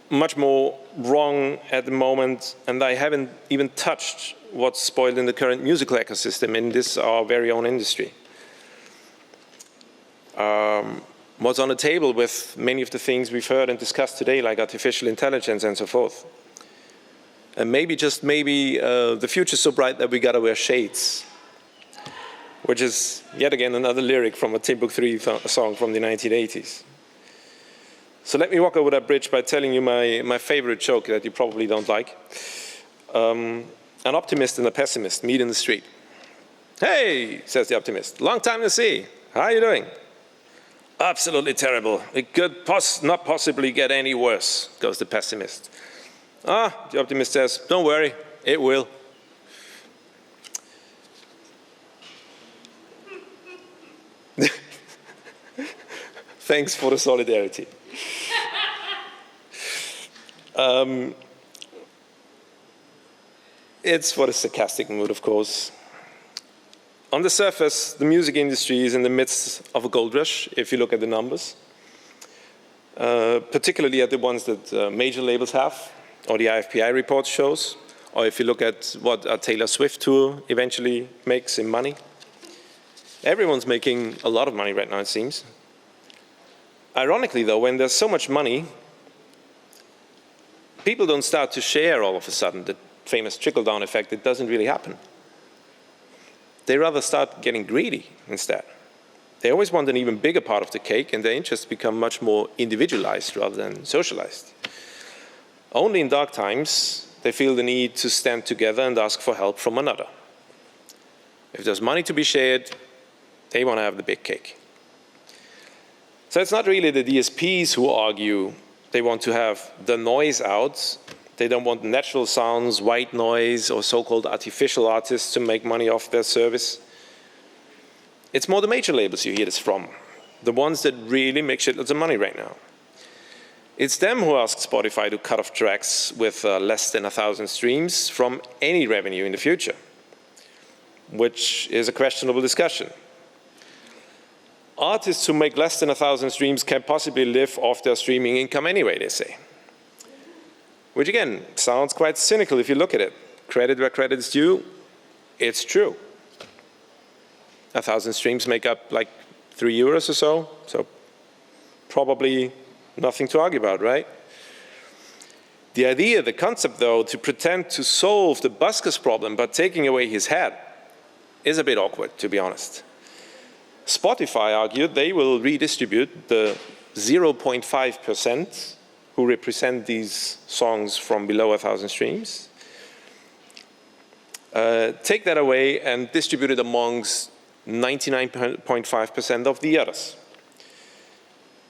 much more wrong at the moment, and I haven't even touched what's spoiled in the current musical ecosystem in this, our very own industry. What's on the table with many of the things we've heard and discussed today, like artificial intelligence and so forth. And maybe, just maybe, the future's so bright that we gotta wear shades, which is yet again another lyric from a Timbuk3 song from the 1980s. So let me walk over that bridge by telling you my favorite joke that you probably don't like. An optimist and a pessimist meet in the street. "Hey," says the optimist, "long time no see. How are you doing?" "Absolutely terrible. It could not possibly get any worse," goes the pessimist. The optimist says, "Don't worry, it will." Thanks for the solidarity. It's for the sarcastic mood, of course. On the surface, the music industry is in the midst of a gold rush, if you look at the numbers, particularly at the ones that major labels have, or the IFPI report shows, or if you look at what a Taylor Swift tour eventually makes in money. Everyone's making a lot of money right now, it seems. Ironically, though, when there's so much money, people don't start to share all of a sudden. The famous trickle-down effect, it doesn't really happen. They rather start getting greedy instead. They always want an even bigger part of the cake, and their interests become much more individualized rather than socialized. Only in dark times, they feel the need to stand together and ask for help from another. If there's money to be shared, they want to have the big cake. So it's not really the DSPs who argue they want to have the noise out. They don't want natural sounds, white noise, or so-called artificial artists to make money off their service. It's more the major labels you hear this from, the ones that really make shitloads of money right now. It's them who ask Spotify to cut off tracks with less than 1,000 streams from any revenue in the future, which is a questionable discussion. Artists who make less than 1,000 streams can possibly live off their streaming income anyway, they say. Which again, sounds quite cynical if you look at it. Credit where credit is due, it's true. 1,000 streams make up like €3 or so probably nothing to argue about, right? The idea, the concept though, to pretend to solve the busker's problem by taking away his head is a bit awkward, to be honest. Spotify argued they will redistribute the 0.5% who represent these songs from below 1,000 streams, take that away and distribute it amongst 99.5% of the others.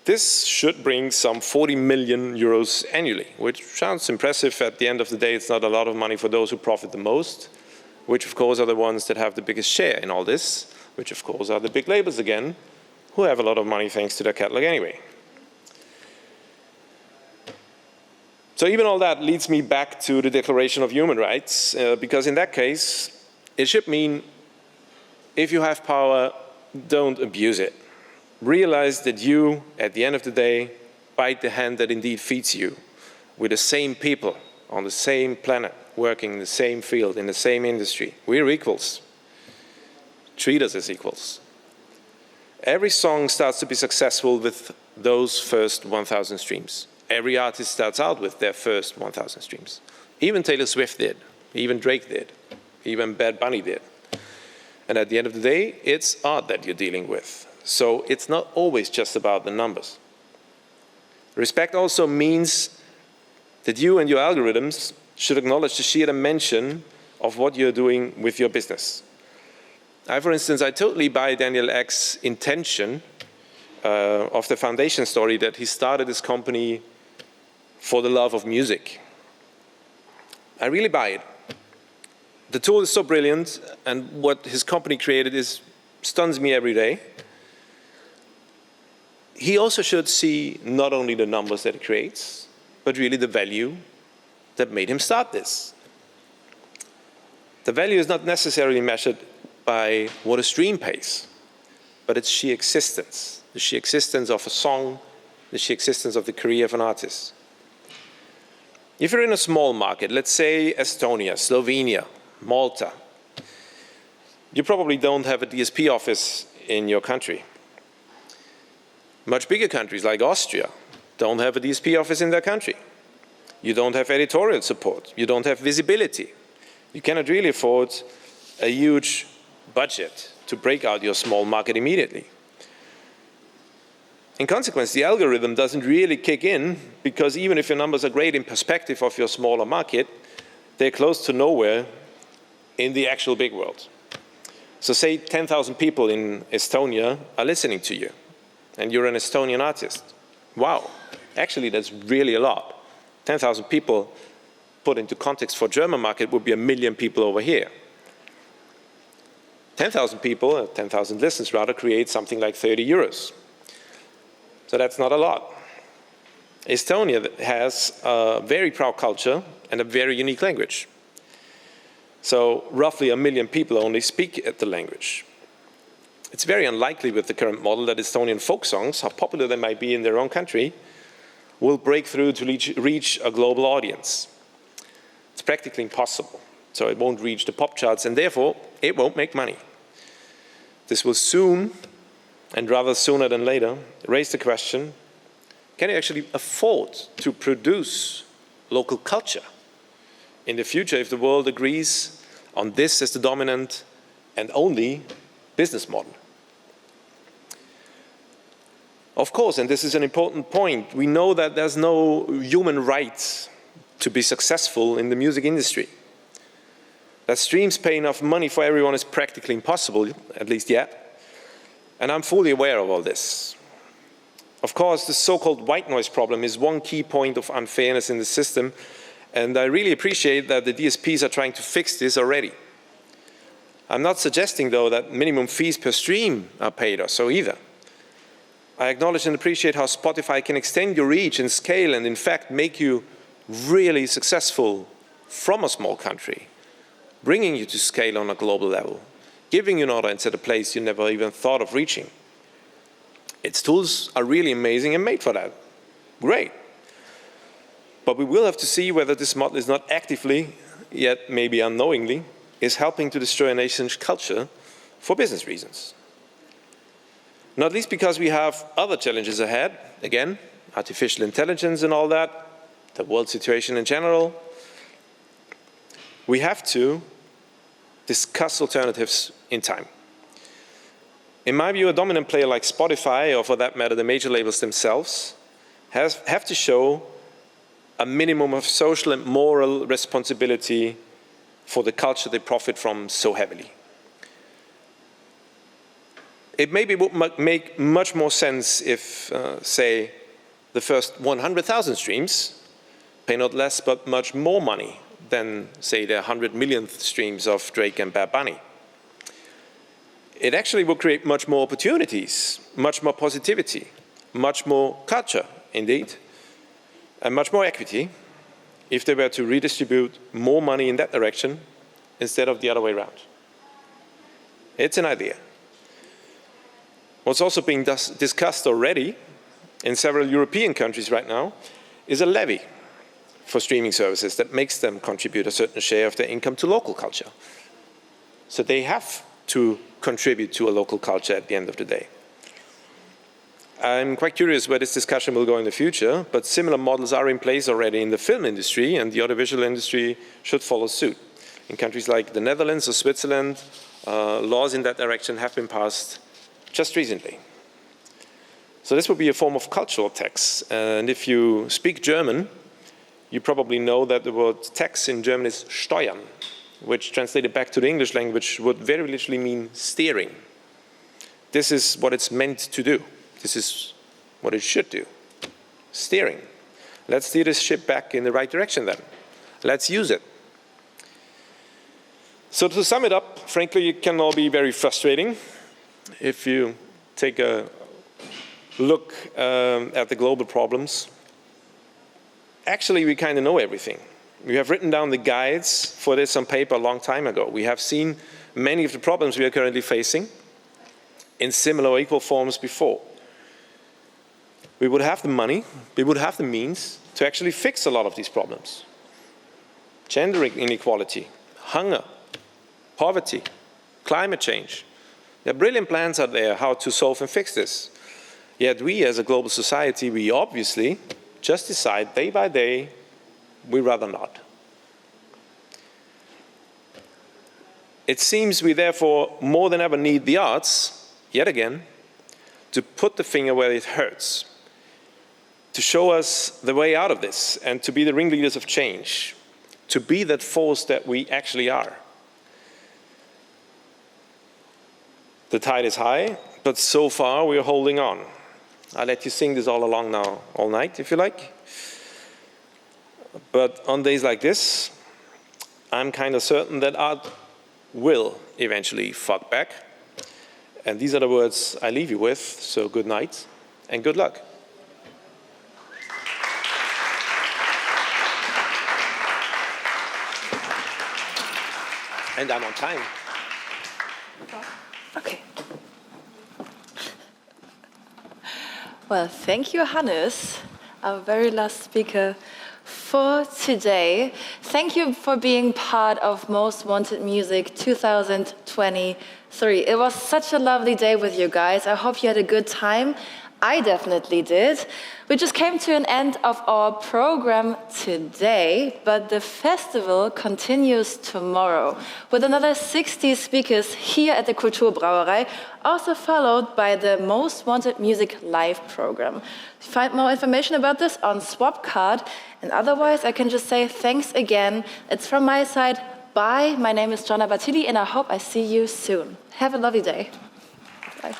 This should bring some 40 million euros annually, which sounds impressive. At the end of the day, it's not a lot of money for those who profit the most, which of course are the ones that have the biggest share in all this, which of course are the big labels again, who have a lot of money thanks to their catalog anyway. So even all that leads me back to the Declaration of Human Rights, because in that case, it should mean if you have power, don't abuse it. Realize that you, at the end of the day, bite the hand that indeed feeds you. We're the same people on the same planet, working in the same field, in the same industry. We're equals. Treat us as equals. Every song starts to be successful with those first 1,000 streams. Every artist starts out with their first 1,000 streams. Even Taylor Swift did. Even Drake did. Even Bad Bunny did. And at the end of the day, it's art that you're dealing with. So it's not always just about the numbers. Respect also means that you and your algorithms should acknowledge the sheer dimension of what you're doing with your business. For instance, I totally buy Daniel Ek's intention of the foundation story that he started his company for the love of music. I really buy it. The tool is so brilliant, and what his company created stuns me every day. He also should see not only the numbers that it creates, but really the value that made him start this. The value is not necessarily measured by what a stream pays, but its sheer existence, the sheer existence of a song, the sheer existence of the career of an artist. If you're in a small market, let's say Estonia, Slovenia, Malta, you probably don't have a DSP office in your country. Much bigger countries like Austria don't have a DSP office in their country. You don't have editorial support. You don't have visibility. You cannot really afford a huge budget to break out your small market immediately. In consequence, the algorithm doesn't really kick in, because even if your numbers are great in perspective of your smaller market, they're close to nowhere in the actual big world. So say 10,000 people in Estonia are listening to you, and you're an Estonian artist. Wow, actually that's really a lot. 10,000 people put into context for German market would be 1 million people over here. 10,000 people, 10,000 listens rather, create something like 30 euros. So that's not a lot. Estonia has a very proud culture and a very unique language. So roughly 1 million people only speak the language. It's very unlikely with the current model that Estonian folk songs, how popular they might be in their own country, will break through to reach a global audience. It's practically impossible. So it won't reach the pop charts, and therefore it won't make money. This will soon, and rather sooner than later, raise the question, can you actually afford to produce local culture in the future if the world agrees on this as the dominant and only business model? Of course, and this is an important point, we know that there's no human right to be successful in the music industry. That streams pay enough money for everyone is practically impossible, at least yet. And I'm fully aware of all this. Of course, the so-called white noise problem is one key point of unfairness in the system, and I really appreciate that the DSPs are trying to fix this already. I'm not suggesting, though, that minimum fees per stream are paid or so either. I acknowledge and appreciate how Spotify can extend your reach and scale and in fact make you really successful from a small country, bringing you to scale on a global level, giving you an audience at a place you never even thought of reaching. Its tools are really amazing and made for that. Great. But we will have to see whether this model is not actively, yet maybe unknowingly, is helping to destroy a nation's culture for business reasons. Not least because we have other challenges ahead. Again, artificial intelligence and all that, the world situation in general. We have to discuss alternatives in time. In my view, a dominant player like Spotify, or for that matter, the major labels themselves, have to show a minimum of social and moral responsibility for the culture they profit from so heavily. It maybe would make much more sense if, say, the first 100,000 streams pay not less but much more money than, say, the 100 millionth streams of Drake and Bad Bunny. It actually will create much more opportunities, much more positivity, much more culture, indeed, and much more equity if they were to redistribute more money in that direction instead of the other way around. It's an idea. What's also being discussed already in several European countries right now is a levy for streaming services that makes them contribute a certain share of their income to local culture. So they have to contribute to a local culture at the end of the day. I'm quite curious where this discussion will go in the future, but similar models are in place already in the film industry, and the audiovisual industry should follow suit. In countries like the Netherlands or Switzerland, laws in that direction have been passed just recently. So this would be a form of cultural tax. And if you speak German, you probably know that the word tax in German is Steuern, which translated back to the English language would very literally mean steering. This is what it's meant to do. This is what it should do. Steering. Let's steer this ship back in the right direction then. Let's use it. So to sum it up, frankly, it can all be very frustrating. If you take a look at the global problems, actually we kind of know everything. We have written down the guides for this on paper a long time ago. We have seen many of the problems we are currently facing in similar or equal forms before. We would have the money, we would have the means to actually fix a lot of these problems. Gender inequality, hunger, poverty, climate change. There are brilliant plans out there how to solve and fix this. Yet we as a global society, we obviously just decide day by day, we rather not. It seems we therefore more than ever need the arts, yet again, to put the finger where it hurts, to show us the way out of this and to be the ringleaders of change, to be that force that we actually are. The tide is high, but so far we are holding on. I'll let you sing this all along now, all night, if you like. But on days like this, I'm kind of certain that art will eventually fuck back. And these are the words I leave you with, so good night and good luck. And I'm on time. Okay. Well, thank you, Hannes, our very last speaker for today. Thank you for being part of Most Wanted Music 2023. It was such a lovely day with you guys. I hope you had a good time. I definitely did. We just came to an end of our program today, but the festival continues tomorrow with another 60 speakers here at the Kulturbrauerei, also followed by the Most Wanted Music Live program. Find more information about this on Swapcard, and otherwise I can just say thanks again. It's from my side. Bye. My name is Jonna Battili, and I hope I see you soon. Have a lovely day. Bye.